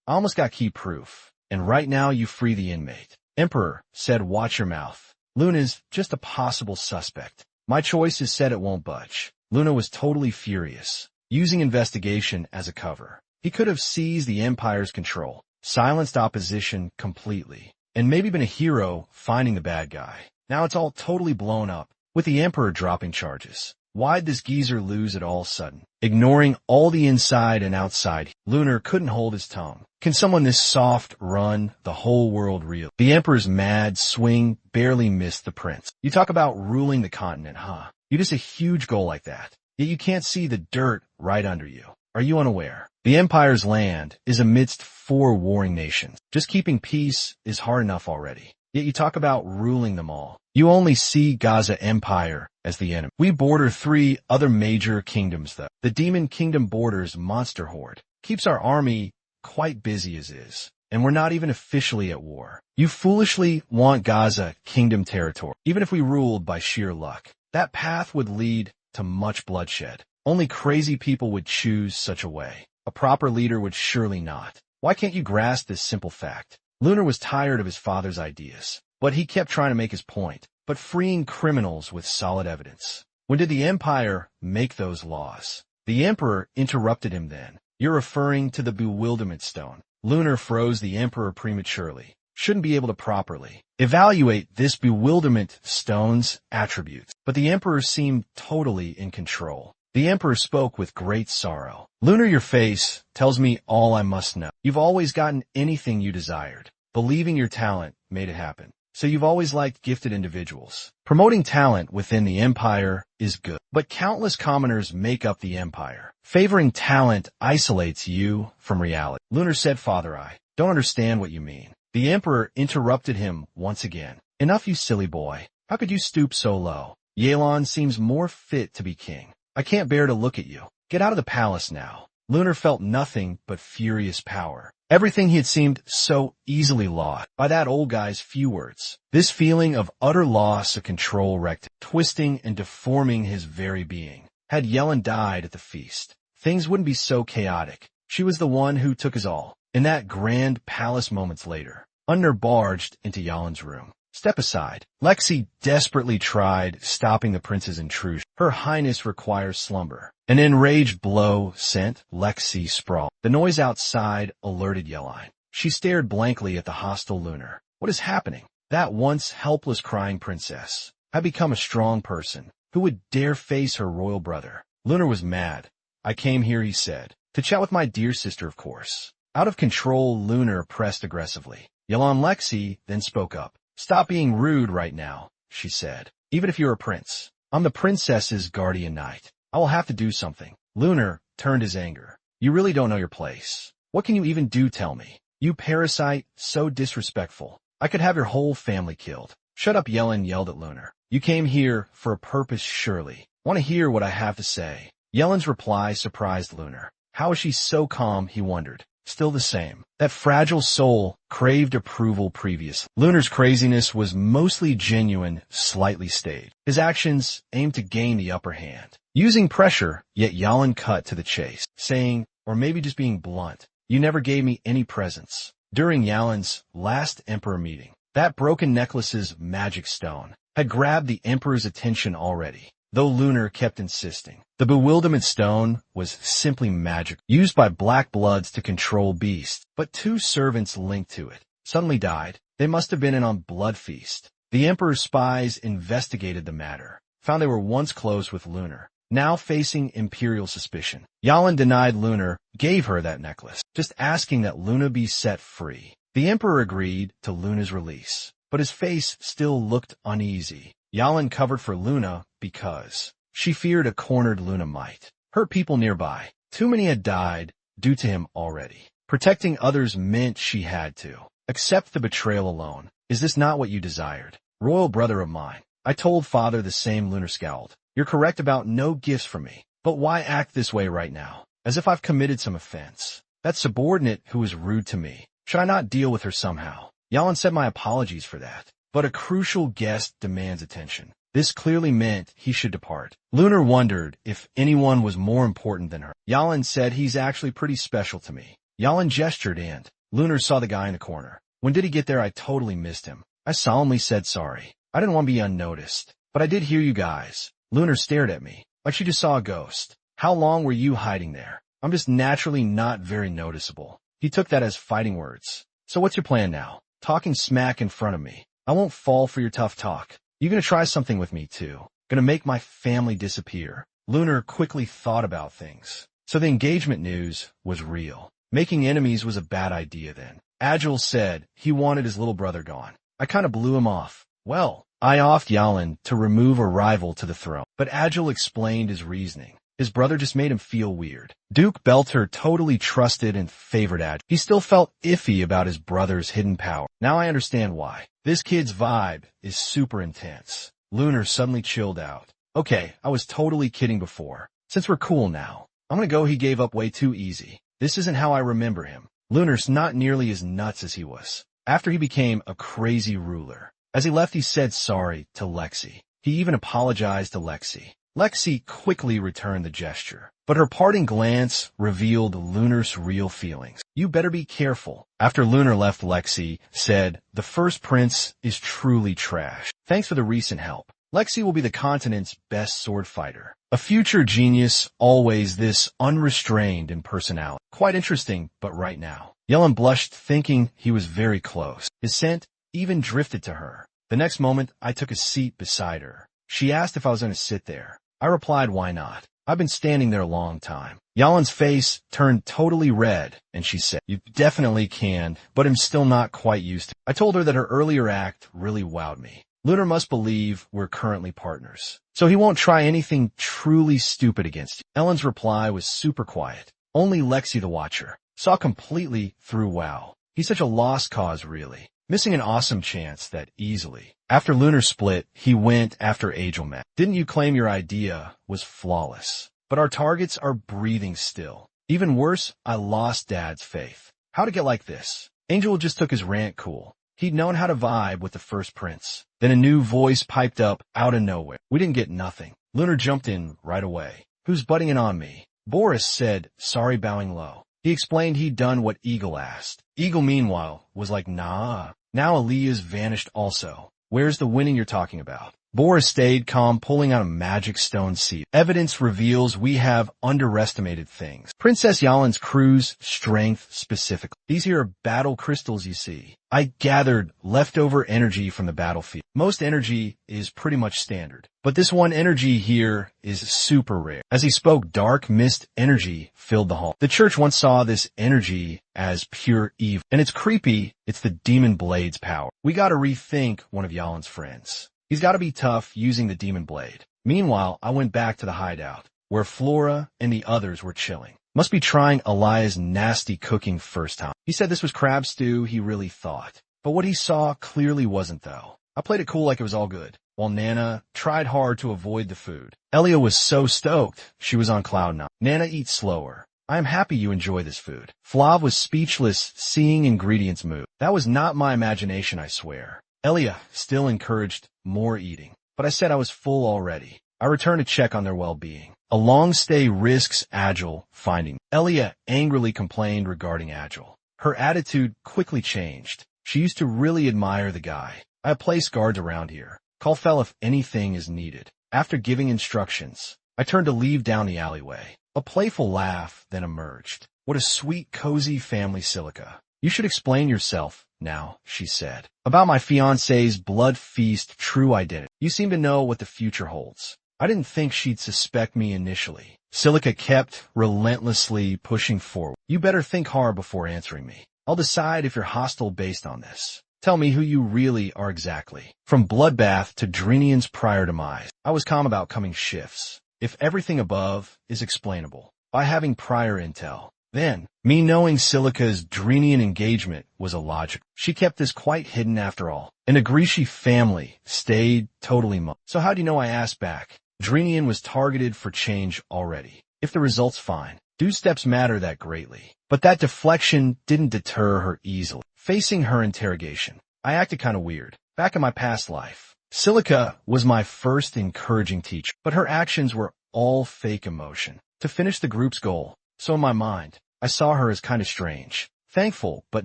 I almost got key proof, and right now you free the inmate. Emperor said, watch your mouth. Luna's just a possible suspect. My choice is said it won't budge. Luna was totally furious, using investigation as a cover. He could have seized the Empire's control, silenced opposition completely, and maybe been a hero finding the bad guy. Now it's all totally blown up, with the Emperor dropping charges. Why'd this geezer lose it all sudden? Ignoring all the inside and outside, Lunar couldn't hold his tongue. Can someone this soft run the whole world real? The Emperor's mad swing barely missed the prince. You talk about ruling the continent, huh? You just a huge goal like that, yet you can't see the dirt right under you. Are you unaware? The Empire's land is amidst 4 warring nations. Just keeping peace is hard enough already. Yet you talk about ruling them all. You only see Gaza Empire as the enemy. We border 3 other major kingdoms though. The Demon Kingdom borders Monster Horde. Keeps our army quite busy as is. And we're not even officially at war. You foolishly want Gaza Kingdom territory. Even if we ruled by sheer luck, that path would lead to much bloodshed. Only crazy people would choose such a way. A proper leader would surely not. Why can't you grasp this simple fact? Lunar was tired of his father's ideas, but he kept trying to make his point, but freeing criminals with solid evidence. When did the Empire make those laws? The Emperor interrupted him then. You're referring to the bewilderment stone. Lunar froze the Emperor prematurely. Shouldn't be able to properly evaluate this bewilderment stone's attributes. But the Emperor seemed totally in control. The Emperor spoke with great sorrow. Lunar, your face tells me all I must know. You've always gotten anything you desired. Believing your talent made it happen. So you've always liked gifted individuals. Promoting talent within the Empire is good. But countless commoners make up the Empire. Favoring talent isolates you from reality. Lunar said, Father, I don't understand what you mean. The Emperor interrupted him once again. Enough, you silly boy. How could you stoop so low? Yahello seems more fit to be king. I can't bear to look at you. Get out of the palace now. Lunar felt nothing but furious power. Everything he had seemed so easily lost by that old guy's few words. This feeling of utter loss of control wrecked, twisting and deforming his very being. Had Yellen died at the feast, things wouldn't be so chaotic. She was the one who took his all. In that grand palace moments later, Unner barged into Yellen's room. Step aside. Lexi desperately tried stopping the prince's intrusion. Her Highness requires slumber. An enraged blow sent Lexi sprawl. The noise outside alerted Yellen. She stared blankly at the hostile Lunar. What is happening? That once helpless crying princess had become a strong person who would dare face her royal brother. Lunar was mad. I came here, he said, to chat with my dear sister, of course. Out of control, Lunar pressed aggressively. Yellen Lexi then spoke up. Stop being rude right now, she said. Even if you're a prince, I'm the princess's guardian knight. I will have to do something. Lunar turned his anger. You really don't know your place. What can you even do, tell me? You parasite, so disrespectful. I could have your whole family killed. Shut up, Yellen yelled at Lunar. You came here for a purpose, surely. Want to hear what I have to say? Yellen's reply surprised Lunar. How is she so calm, he wondered. Still the same. That fragile soul craved approval previously. Lunar's craziness was mostly genuine, slightly staged. His actions aimed to gain the upper hand. Using pressure, yet Yellen cut to the chase, saying, or maybe just being blunt, you never gave me any presents. During Yellen's last Emperor meeting, that broken necklace's magic stone had grabbed the Emperor's attention already. Though Lunar kept insisting, the bewilderment stone was simply magic, used by black bloods to control beasts, but 2 servants linked to it suddenly died. They must have been in on blood feast. The Emperor's spies investigated the matter, found they were once close with Lunar, now facing imperial suspicion. Yellen denied Lunar gave her that necklace, just asking that Luna be set free. The Emperor agreed to Luna's release, but his face still looked uneasy. Yellen covered for Luna because she feared a cornered Luna might hurt people nearby. Too many had died due to him already. Protecting others meant she had to accept the betrayal alone. Is this not what you desired? Royal brother of mine, I told father the same. Lunar scowled. You're correct about no gifts from me. But why act this way right now? As if I've committed some offense. That subordinate who was rude to me. Should I not deal with her somehow? Yalan said my apologies for that. But a crucial guest demands attention. This clearly meant he should depart. Lunar wondered if anyone was more important than her. Yalan said he's actually pretty special to me. Yalan gestured and Lunar saw the guy in the corner. When did he get there? I totally missed him. I solemnly said sorry. I didn't want to be unnoticed. But I did hear you guys. Lunar stared at me, like she just saw a ghost. How long were you hiding there? I'm just naturally not very noticeable. He took that as fighting words. So what's your plan now? Talking smack in front of me. I won't fall for your tough talk. You gonna try something with me too? Gonna make my family disappear? Lunar quickly thought about things. So the engagement news was real. Making enemies was a bad idea then. Agil said he wanted his little brother gone. I kinda blew him off. Well, I offed Yalan to remove a rival to the throne. But Agil explained his reasoning. His brother just made him feel weird. Duke Belter totally trusted and favored Agil. He still felt iffy about his brother's hidden power. Now I understand why. This kid's vibe is super intense. Lunar suddenly chilled out. Okay, I was totally kidding before. Since we're cool now, I'm gonna go. He gave up way too easy. This isn't how I remember him. Lunar's not nearly as nuts as he was after he became a crazy ruler. As he left, he said sorry to Lexi. He even apologized to Lexi. Lexi quickly returned the gesture, but her parting glance revealed Lunar's real feelings. You better be careful. After Lunar left, Lexi said, the first prince is truly trash. Thanks for the recent help. Lexi will be the continent's best sword fighter. A future genius, always this unrestrained in personality. Quite interesting, but right now. Yellen blushed, thinking he was very close. His scent even drifted to her. The next moment, I took a seat beside her. She asked if I was going to sit there. I replied, why not? I've been standing there a long time. Yalan's face turned totally red, and she said, you definitely can, but I'm still not quite used to it. I told her that her earlier act really wowed me. Lunar must believe we're currently partners, so he won't try anything truly stupid against you. Ellen's reply was super quiet. Only Lexi the Watcher saw completely through wow. He's such a lost cause, really. Missing an awesome chance that easily. After Lunar split, he went after Angelman. Didn't you claim your idea was flawless? But our targets are breathing still. Even worse, I lost Dad's faith. How to get like this? Angel just took his rant cool. He'd known how to vibe with the first prince. Then a new voice piped up out of nowhere. We didn't get nothing. Lunar jumped in right away. Who's butting in on me? Boris said, sorry, bowing low. He explained he'd done what Eagle asked. Eagle, meanwhile, was like, nah. Now Aaliyah's vanished also. Where's the winning you're talking about? Boris stayed calm, pulling out a magic stone seed. Evidence reveals we have underestimated things. Princess Yalin's crew's strength specifically. These here are battle crystals you see. I gathered leftover energy from the battlefield. Most energy is pretty much standard, but this one energy here is super rare. As he spoke, dark mist energy filled the hall. The church once saw this energy as pure evil, and it's creepy. It's the demon blade's power. We gotta rethink one of Yalin's friends. He's got to be tough using the demon blade. Meanwhile, I went back to the hideout, where Flora and the others were chilling. Must be trying Elias' nasty cooking first time. He said this was crab stew, he really thought. But what he saw clearly wasn't, though. I played it cool like it was all good, while Nana tried hard to avoid the food. Elia was so stoked, she was on cloud nine. Nana, eat slower. I am happy you enjoy this food. Flav was speechless, seeing ingredients move. That was not my imagination, I swear. Elia still encouraged more eating, but I said I was full already. I returned to check on their well-being. A long stay risks Agil finding. Elia angrily complained regarding Agil. Her attitude quickly changed. She used to really admire the guy. I placed guards around here. Call Fel if anything is needed. After giving instructions, I turned to leave down the alleyway. A playful laugh then emerged. What a sweet, cozy family, Silica. You should explain yourself now, she said. About my fiancé's blood feast true identity. You seem to know what the future holds. I didn't think she'd suspect me initially. Silica kept relentlessly pushing forward. You better think hard before answering me. I'll decide if you're hostile based on this. Tell me who you really are exactly. From Bloodbath to Drenian's prior demise, I was calm about coming shifts. If everything above is explainable by having prior intel, Then, me knowing Silica's Drenian engagement was illogical. She kept this quite hidden after all. An Agrishi family stayed totally mum. So how do you know I asked back? Drenian was targeted for change already. If the result's fine, do steps matter that greatly? But that deflection didn't deter her easily. Facing her interrogation, I acted kind of weird. Back in my past life, Silica was my first encouraging teacher, but her actions were all fake emotion to finish the group's goal. So in my mind, I saw her as kind of strange, thankful but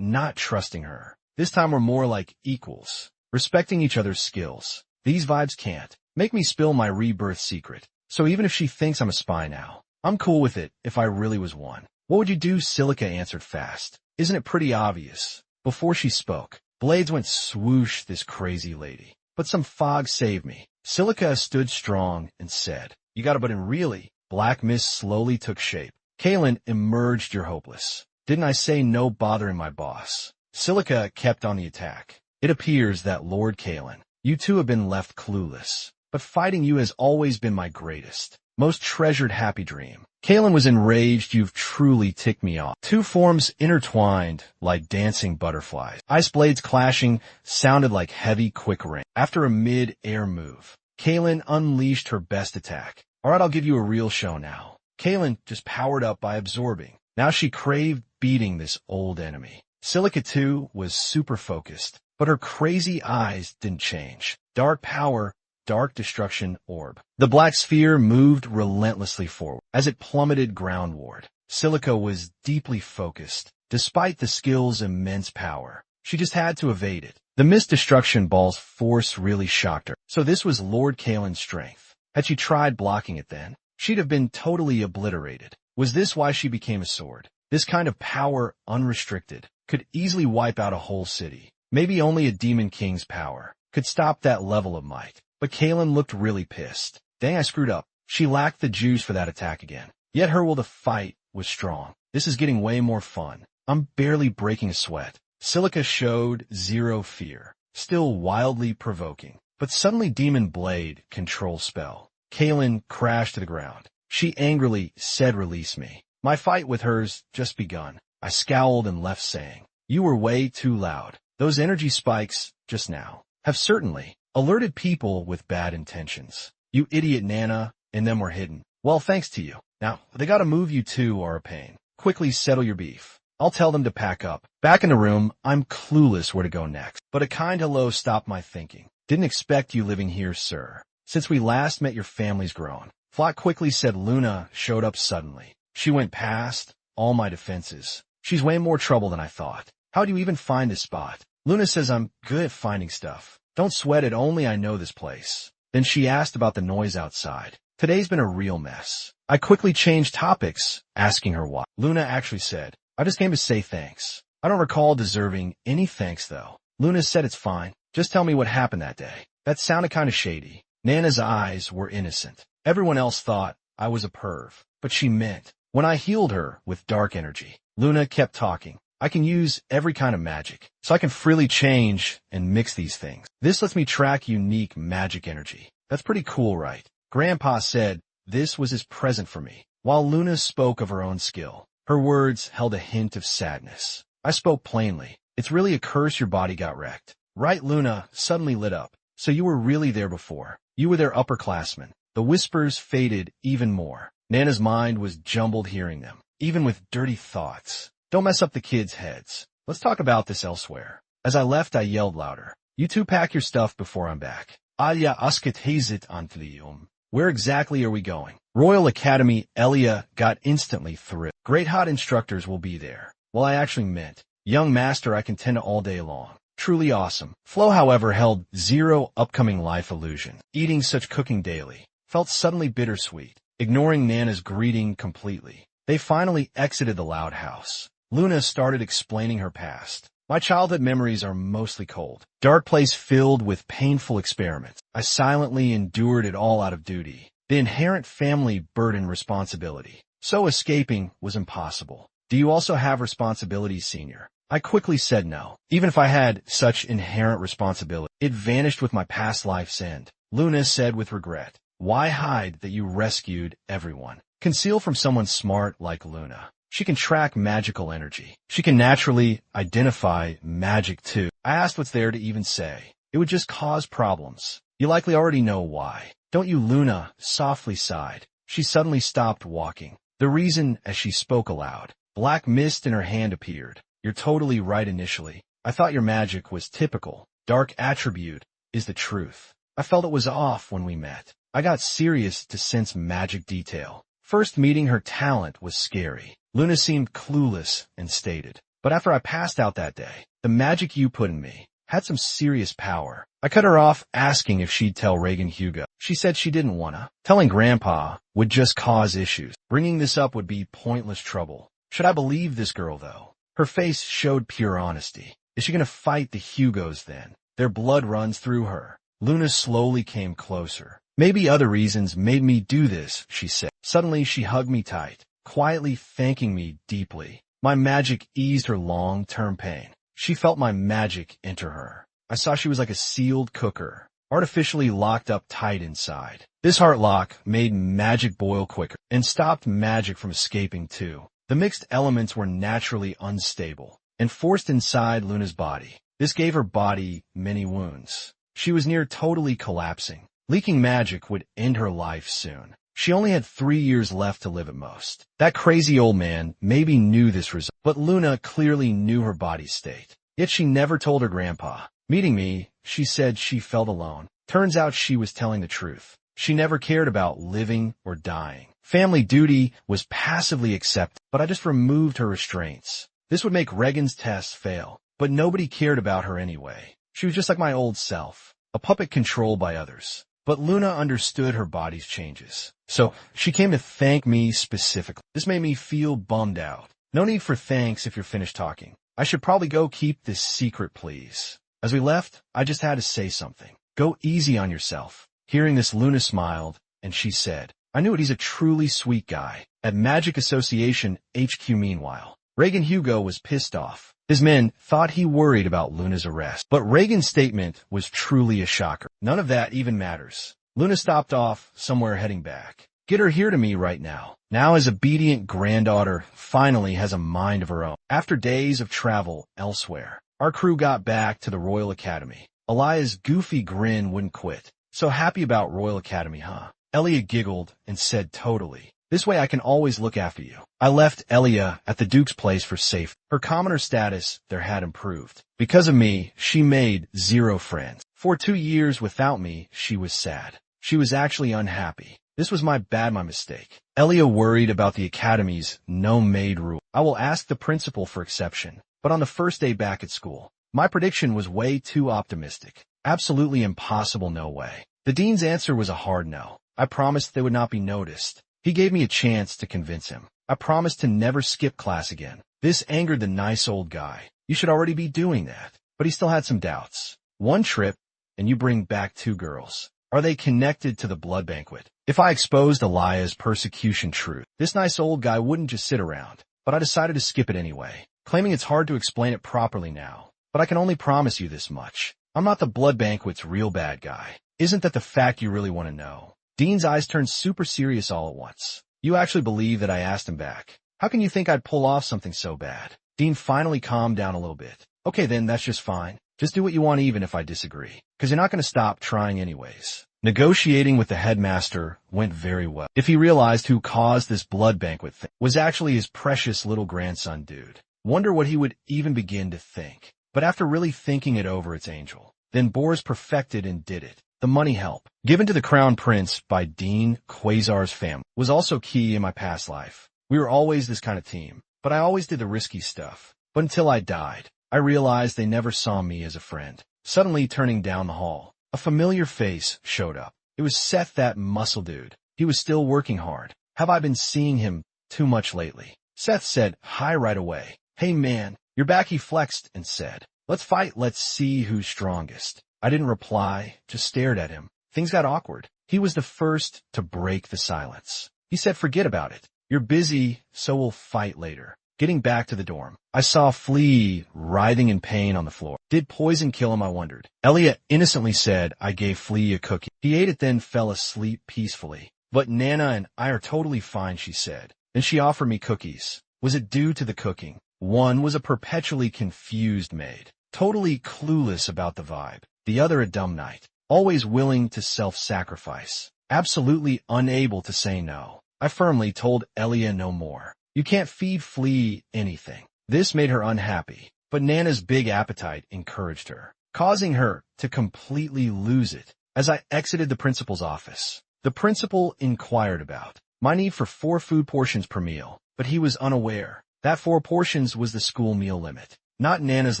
not trusting her. This time we're more like equals, respecting each other's skills. These vibes can't make me spill my rebirth secret. So even if she thinks I'm a spy now, I'm cool with it if I really was one. What would you do? Silica answered fast. Isn't it pretty obvious? Before she spoke, blades went swoosh this crazy lady. But some fog saved me. Silica stood strong and said, you got it, but in really, black mist slowly took shape. Kalen emerged, you're hopeless. Didn't I say no bothering my boss? Silica kept on the attack. It appears that Lord Kalen, you two have been left clueless. But fighting you has always been my greatest, most treasured happy dream. Kalen was enraged. You've truly ticked me off. Two forms intertwined like dancing butterflies. Ice blades clashing sounded like heavy, quick rain. After a mid-air move, Kalen unleashed her best attack. All right, I'll give you a real show now. Kalen just powered up by absorbing. Now she craved beating this old enemy. Silica too was super focused, but her crazy eyes didn't change. Dark power, dark destruction orb. The black sphere moved relentlessly forward. As it plummeted groundward, Silica was deeply focused. Despite the skill's immense power, she just had to evade it. The mist destruction ball's force really shocked her. So this was Lord Kalen's strength. Had she tried blocking it then, she'd have been totally obliterated. Was this why she became a sword? This kind of power, unrestricted, could easily wipe out a whole city. Maybe only a demon king's power could stop that level of might. But Kalen looked really pissed. Dang, I screwed up. She lacked the juice for that attack again. Yet her will to fight was strong. This is getting way more fun. I'm barely breaking a sweat. Silica showed zero fear, still wildly provoking. But suddenly Demon Blade control spell. Kalen crashed to the ground. She angrily said, release me. My fight with her's just begun. I scowled and left saying, you were way too loud. Those energy spikes, just now, have certainly alerted people with bad intentions. You idiot Nana, and them were hidden. Well, thanks to you. Now, they gotta move. You two are a pain. Quickly settle your beef. I'll tell them to pack up. Back in the room, I'm clueless where to go next. But a kind hello stopped my thinking. Didn't expect you living here, sir. Since we last met, your family's grown. Flock quickly said. Luna showed up suddenly. She went past all my defenses. She's way more trouble than I thought. How do you even find this spot? Luna says I'm good at finding stuff. Don't sweat it, only I know this place. Then she asked about the noise outside. Today's been a real mess. I quickly changed topics, asking her why. Luna actually said, I just came to say thanks. I don't recall deserving any thanks though. Luna said it's fine. Just tell me what happened that day. That sounded kind of shady. Nana's eyes were innocent. Everyone else thought I was a perv, but she meant when I healed her with dark energy. Luna kept talking. I can use every kind of magic, so I can freely change and mix these things. This lets me track unique magic energy. That's pretty cool, right? Grandpa said this was his present for me. While Luna spoke of her own skill, her words held a hint of sadness. I spoke plainly. It's really a curse your body got wrecked. Right? Luna suddenly lit up. So you were really there before. You were their upperclassmen. The whispers faded even more. Nana's mind was jumbled hearing them, even with dirty thoughts. Don't mess up the kids' heads. Let's talk about this elsewhere. As I left, I yelled louder. You two pack your stuff before I'm back. Alya asket hazit antlium. Where exactly are we going? Royal Academy. Elia got instantly thrilled. Great hot instructors will be there. Well, I actually meant, young master I can tend to all day long. Truly awesome. Flo, however, held zero upcoming life illusion. Eating such cooking daily felt suddenly bittersweet, ignoring Nana's greeting completely. They finally exited the loud house. Luna started explaining her past. My childhood memories are mostly cold. Dark place filled with painful experiments. I silently endured it all out of duty. The inherent family burden responsibility. So escaping was impossible. Do you also have responsibilities, senior? I quickly said no. Even if I had such inherent responsibility, it vanished with my past life's end. Luna said with regret, why hide that you rescued everyone? Conceal from someone smart like Luna. She can track magical energy. She can naturally identify magic too. I asked what's there to even say. It would just cause problems. You likely already know why. Don't you, Luna? Softly sighed. She suddenly stopped walking. The reason, as she spoke aloud. Black mist in her hand appeared. You're totally right initially. I thought your magic was typical. Dark attribute is the truth. I felt it was off when we met. I got serious to sense magic detail. First meeting her talent was scary. Luna seemed clueless and stated. But after I passed out that day, the magic you put in me had some serious power. I cut her off asking if she'd tell Reagan Hugo. She said she didn't wanna. Telling Grandpa would just cause issues. Bringing this up would be pointless trouble. Should I believe this girl though? Her face showed pure honesty. Is she gonna fight the Hugos then? Their blood runs through her. Luna slowly came closer. Maybe other reasons made me do this, she said. Suddenly she hugged me tight, quietly thanking me deeply. My magic eased her long-term pain. She felt my magic enter her. I saw she was like a sealed cooker, artificially locked up tight inside. This heart lock made magic boil quicker and stopped magic from escaping too. The mixed elements were naturally unstable and forced inside Luna's body. This gave her body many wounds. She was near totally collapsing. Leaking magic would end her life soon. She only had 3 years left to live at most. That crazy old man maybe knew this result, but Luna clearly knew her body's state. Yet she never told her grandpa. Meeting me, she said she felt alone. Turns out she was telling the truth. She never cared about living or dying. Family duty was passively accepted, but I just removed her restraints. This would make Regan's tests fail, but nobody cared about her anyway. She was just like my old self, a puppet controlled by others. But Luna understood her body's changes. So she came to thank me specifically. This made me feel bummed out. No need for thanks if you're finished talking. I should probably go keep this secret, please. As we left, I just had to say something. Go easy on yourself. Hearing this, Luna smiled, and she said, I knew it. He's a truly sweet guy. At Magic Association HQ meanwhile, Reagan Hugo was pissed off. His men thought he worried about Luna's arrest, but Reagan's statement was truly a shocker. None of that even matters. Luna stopped off somewhere heading back. Get her here to me right now. Now his obedient granddaughter finally has a mind of her own. After days of travel elsewhere, our crew got back to the Royal Academy. Elia's goofy grin wouldn't quit. So happy about Royal Academy, huh? Elia giggled and said totally. This way I can always look after you. I left Elia at the Duke's place for safety. Her commoner status there had improved. Because of me, she made 0 friends. For 2 years without me, she was sad. She was actually unhappy. This was my mistake. Elia worried about the Academy's no maid rule. I will ask the principal for exception. But on the first day back at school, my prediction was way too optimistic. Absolutely impossible, no way. The dean's answer was a hard no. I promised they would not be noticed. He gave me a chance to convince him. I promised to never skip class again. This angered the nice old guy. You should already be doing that. But he still had some doubts. 1 trip, and you bring back 2 girls. Are they connected to the blood banquet? If I exposed Elia's persecution truth, this nice old guy wouldn't just sit around. But I decided to skip it anyway, claiming it's hard to explain it properly now. But I can only promise you this much. I'm not the blood banquet's real bad guy. Isn't that the fact you really want to know? Dean's eyes turned super serious all at once. You actually believe that I asked him back? How can you think I'd pull off something so bad? Dean finally calmed down a little bit. Okay then, that's just fine. Just do what you want even if I disagree. Cause you're not gonna stop trying anyways. Negotiating with the headmaster went very well. If he realized who caused this blood banquet thing was actually his precious little grandson dude. Wonder what he would even begin to think. But after really thinking it over, it's Angel. Then Boris perfected and did it. The money help, given to the Crown Prince by Dean Quasar's family, was also key in my past life. We were always this kind of team, but I always did the risky stuff. But until I died, I realized they never saw me as a friend. Suddenly turning down the hall, a familiar face showed up. It was Seth, that muscle dude. He was still working hard. Have I been seeing him too much lately? Seth said hi right away. Hey man, you're back. He flexed and said, let's fight. Let's see who's strongest. I didn't reply, just stared at him. Things got awkward. He was the first to break the silence. He said, forget about it. You're busy, so we'll fight later. Getting back to the dorm, I saw Flea writhing in pain on the floor. Did poison kill him, I wondered. Elia innocently said I gave Flea a cookie. He ate it, then fell asleep peacefully. But Nana and I are totally fine, she said. Then she offered me cookies. Was it due to the cooking? One was a perpetually confused maid, totally clueless about the vibe. The other a dumb knight, always willing to self-sacrifice, absolutely unable to say no. I firmly told Elia no more. You can't feed Flea anything. This made her unhappy, but Nana's big appetite encouraged her, causing her to completely lose it. As I exited the principal's office, the principal inquired about my need for 4 food portions per meal, but he was unaware that 4 portions was the school meal limit. Not Nana's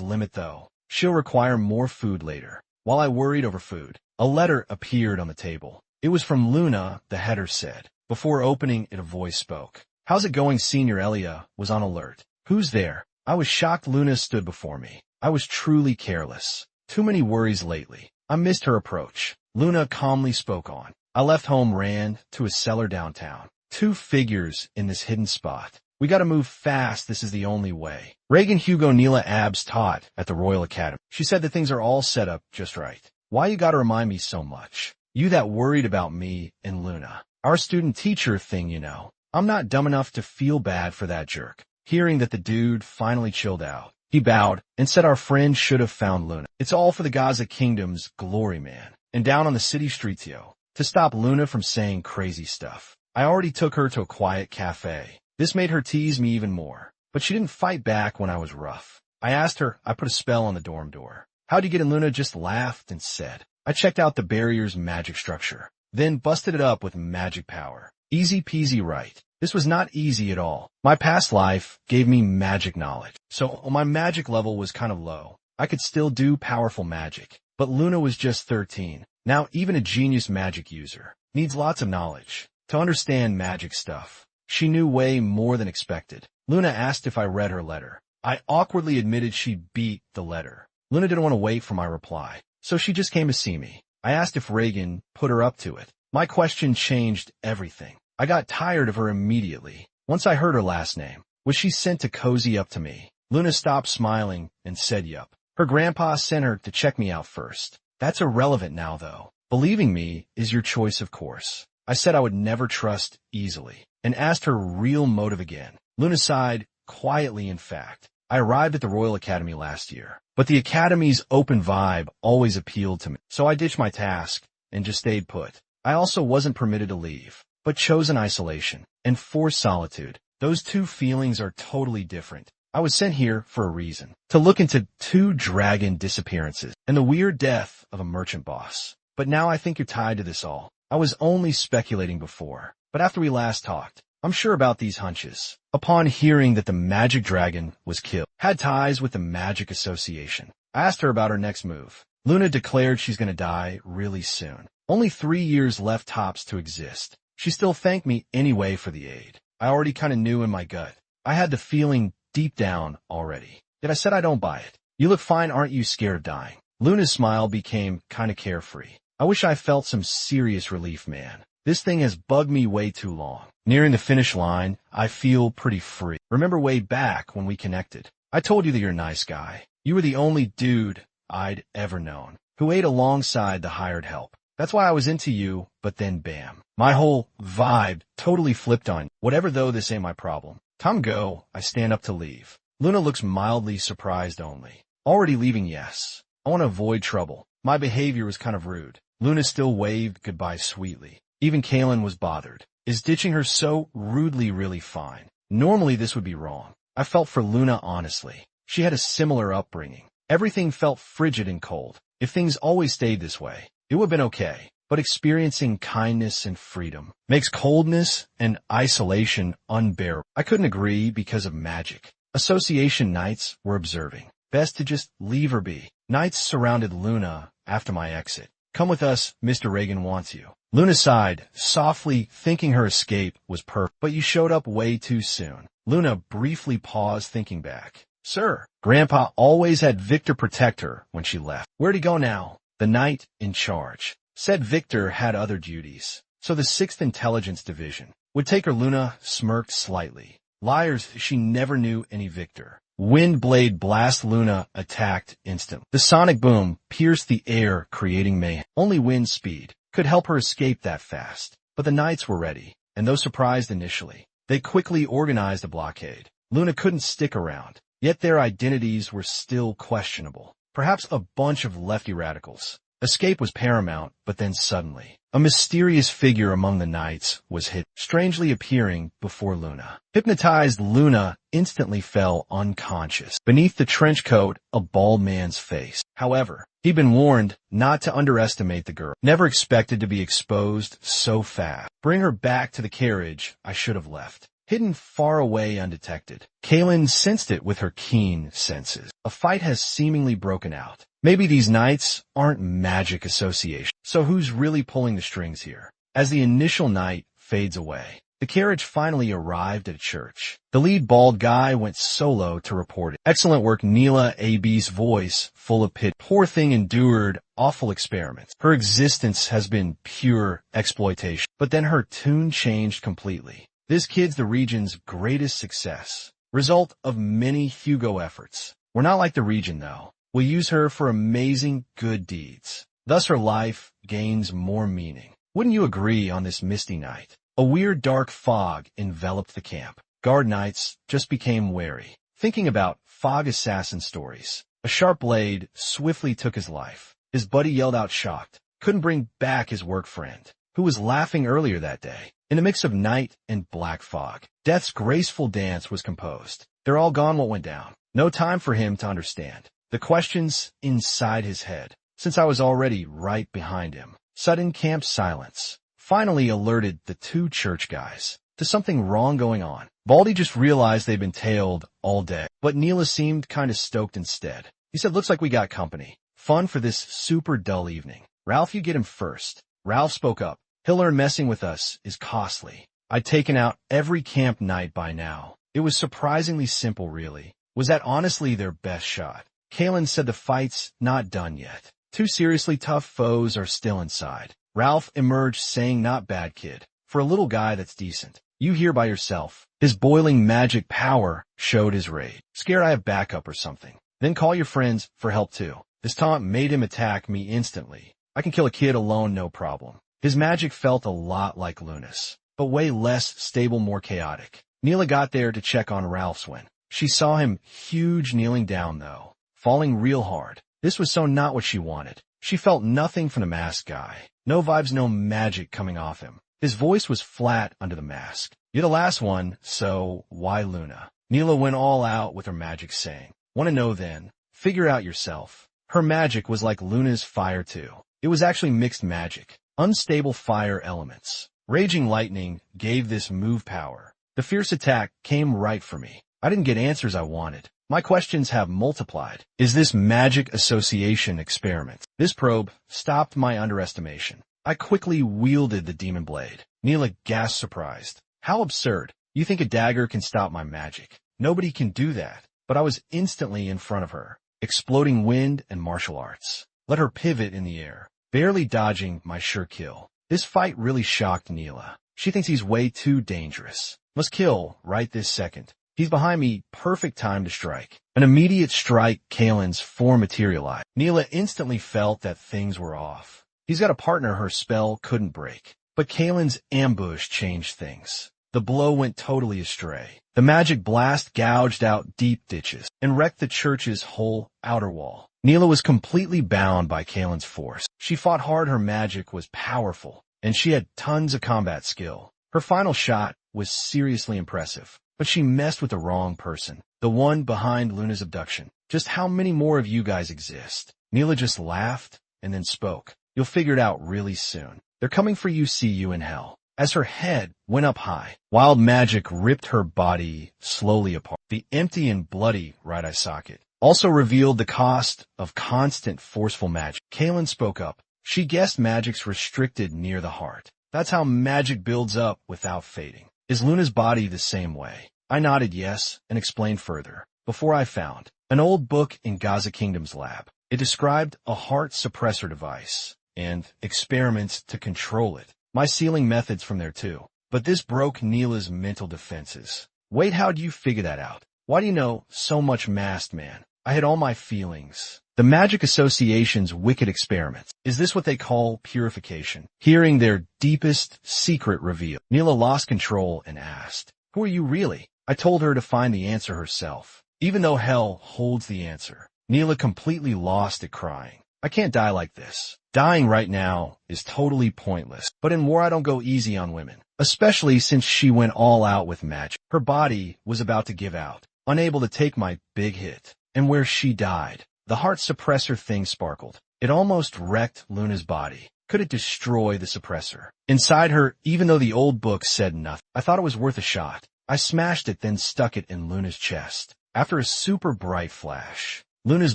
limit though. She'll require more food later. While I worried over food, a letter appeared on the table. It was from Luna, the header said. Before opening it, a voice spoke. How's it going? Senior Elia was on alert. Who's there? I was shocked. Luna stood before me. I was truly careless. Too many worries lately. I missed her approach. Luna calmly spoke on. I left home, ran to a cellar downtown. 2 figures in this hidden spot. We gotta move fast. This is the only way. Reagan Hugo Neela Abs taught at the Royal Academy. She said that things are all set up just right. Why you gotta remind me so much? You that worried about me and Luna. Our student-teacher thing, you know. I'm not dumb enough to feel bad for that jerk. Hearing that the dude finally chilled out, he bowed and said our friend should have found Luna. It's all for the Gaza Kingdom's glory, man. And down on the city streets, yo. To stop Luna from saying crazy stuff, I already took her to a quiet cafe. This made her tease me even more, but she didn't fight back when I was rough. I asked her, I put a spell on the dorm door. How'd you get in? Luna just laughed and said, I checked out the barrier's magic structure, then busted it up with magic power. Easy peasy, right? This was not easy at all. My past life gave me magic knowledge, so my magic level was kind of low. I could still do powerful magic, but Luna was just 13. Now even a genius magic user needs lots of knowledge to understand magic stuff. She knew way more than expected. Luna asked if I read her letter. I awkwardly admitted she beat the letter. Luna didn't want to wait for my reply, so she just came to see me. I asked if Reagan put her up to it. My question changed everything. I got tired of her immediately. Once I heard her last name, was she sent to cozy up to me? Luna stopped smiling and said yup. Her grandpa sent her to check me out first. That's irrelevant now though. Believing me is your choice, of course. I said I would never trust easily, and asked her real motive again. Luna sighed, quietly in fact. I arrived at the Royal Academy last year, but the Academy's open vibe always appealed to me, so I ditched my task and just stayed put. I also wasn't permitted to leave, but chose an isolation and forced solitude. Those 2 feelings are totally different. I was sent here for a reason, to look into 2 dragon disappearances and the weird death of a merchant boss. But now I think you're tied to this all. I was only speculating before, but after we last talked, I'm sure about these hunches. Upon hearing that the magic dragon was killed, had ties with the Magic Association, I asked her about her next move. Luna declared she's gonna die really soon. Only 3 years left tops to exist. She still thanked me anyway for the aid. I already kinda knew in my gut. I had the feeling deep down already. Yet I said I don't buy it. You look fine, aren't you? Scared of dying? Luna's smile became kinda carefree. I wish I felt some serious relief, man. This thing has bugged me way too long. Nearing the finish line, I feel pretty free. Remember way back when we connected? I told you that you're a nice guy. You were the only dude I'd ever known who ate alongside the hired help. That's why I was into you, but then bam. My whole vibe totally flipped on you. Whatever though, this ain't my problem. Time go. I stand up to leave. Luna looks mildly surprised only. Already leaving? Yes. I want to avoid trouble. My behavior was kind of rude. Luna still waved goodbye sweetly. Even Kaylin was bothered. Is ditching her so rudely really fine? Normally this would be wrong. I felt for Luna honestly. She had a similar upbringing. Everything felt frigid and cold. If things always stayed this way, it would have been okay. But experiencing kindness and freedom makes coldness and isolation unbearable. I couldn't agree because of magic. Association knights were observing. Best to just leave her be. Knights surrounded Luna after my exit. Come with us, Mr. Reagan wants you. Luna sighed, softly thinking her escape was perfect. But you showed up way too soon. Luna briefly paused, thinking back. Sir, Grandpa always had Victor protect her when she left. Where'd he go now? The knight in charge said Victor had other duties, so the 6th Intelligence Division would take her. Luna smirked slightly. Liars, she never knew any Victor. Wind blade blast. Luna attacked instantly. The sonic boom pierced the air, creating mayhem. Only wind speed could help her escape that fast. But the knights were ready, and though surprised initially, they quickly organized a blockade. Luna couldn't stick around, yet their identities were still questionable. Perhaps a bunch of lefty radicals. Escape was paramount, but then suddenly, a mysterious figure among the knights was hidden, strangely appearing before Luna. Hypnotized, Luna instantly fell unconscious. Beneath the trench coat, a bald man's face. However, he'd been warned not to underestimate the girl. Never expected to be exposed so fast. Bring her back to the carriage. I should have left. Hidden far away undetected. Kaylin sensed it with her keen senses. A fight has seemingly broken out. Maybe these knights aren't magic association. So who's really pulling the strings here? As the initial night fades away, the carriage finally arrived at a church. The lead bald guy went solo to report it. Excellent work, Neela, AB's voice, full of pity. Poor thing endured awful experiments. Her existence has been pure exploitation. But then her tune changed completely. This kid's the region's greatest success. Result of many Hugo efforts. We're not like the region, though. We'll use her for amazing good deeds. Thus her life gains more meaning. Wouldn't you agree on this misty night? A weird dark fog enveloped the camp. Guard knights just became wary, thinking about fog assassin stories. A sharp blade swiftly took his life. His buddy yelled out shocked. Couldn't bring back his work friend, who was laughing earlier that day. In a mix of night and black fog, Death's graceful dance was composed. They're all gone what went down. No time for him to understand the questions inside his head, since I was already right behind him. Sudden camp silence finally alerted the two church guys to something wrong going on. Baldy just realized they'd been tailed all day, but Neela seemed kind of stoked instead. He said, looks like we got company. Fun for this super dull evening. Ralph, you get him first. Ralph spoke up. He'll learn messing with us is costly. I'd taken out every camp night by now. It was surprisingly simple, really. Was that honestly their best shot? Kaylin said the fight's not done yet. Two seriously tough foes are still inside. Ralph emerged saying, not bad, kid. For a little guy, that's decent. You here by yourself. His boiling magic power showed his rage. Scared I have backup or something. Then call your friends for help too. This taunt made him attack me instantly. I can kill a kid alone, no problem. His magic felt a lot like Luna's, but way less stable, more chaotic. Neela got there to check on Ralph's when she saw him huge kneeling down though, falling real hard. This was so not what she wanted. She felt nothing from the masked guy. No vibes, no magic coming off him. His voice was flat under the mask. You're the last one, so why Luna? Neela went all out with her magic saying, want to know then? Figure out yourself. Her magic was like Luna's fire too. It was actually mixed magic. Unstable fire elements. Raging lightning gave this move power. The fierce attack came right for me. I didn't get answers I wanted. My questions have multiplied. Is this magic association experiment? This probe stopped my underestimation. I quickly wielded the demon blade. Neela gasped surprised. How absurd. You think a dagger can stop my magic? Nobody can do that. But I was instantly in front of her. Exploding wind and martial arts. Let her pivot in the air, barely dodging my sure kill. This fight really shocked Neela. She thinks he's way too dangerous. Must kill right this second. He's behind me, perfect time to strike. An immediate strike, Kaylin's form materialized. Neela instantly felt that things were off. He's got a partner her spell couldn't break. But Kaylin's ambush changed things. The blow went totally astray. The magic blast gouged out deep ditches and wrecked the church's whole outer wall. Neela was completely bound by Kaylin's force. She fought hard, her magic was powerful, and she had tons of combat skill. Her final shot was seriously impressive, but she messed with the wrong person, the one behind Luna's abduction. Just how many more of you guys exist? Neela just laughed and then spoke. You'll figure it out really soon. They're coming for you, see you in hell. As her head went up high, wild magic ripped her body slowly apart. The empty and bloody right eye socket also revealed the cost of constant forceful magic. Kaylin spoke up. She guessed magic's restricted near the heart. That's how magic builds up without fading. Is Luna's body the same way? I nodded yes and explained further. Before I found an old book in Gaza Kingdom's lab. It described a heart suppressor device and experiments to control it. My sealing methods from there too. But this broke Neela's mental defenses. Wait, how'd you figure that out? Why do you know so much, masked man? I had all my feelings. The Magic Association's wicked experiments. Is this what they call purification? Hearing their deepest secret revealed, Neela lost control and asked, who are you really? I told her to find the answer herself, even though hell holds the answer. Neela completely lost it, crying. I can't die like this. Dying right now is totally pointless. But in war I don't go easy on women, especially since she went all out with magic. Her body was about to give out, unable to take my big hit. And where she died, the heart suppressor thing sparkled. It almost wrecked Luna's body. Could it destroy the suppressor? Inside her, even though the old book said nothing, I thought it was worth a shot. I smashed it, then stuck it in Luna's chest. After a super bright flash, Luna's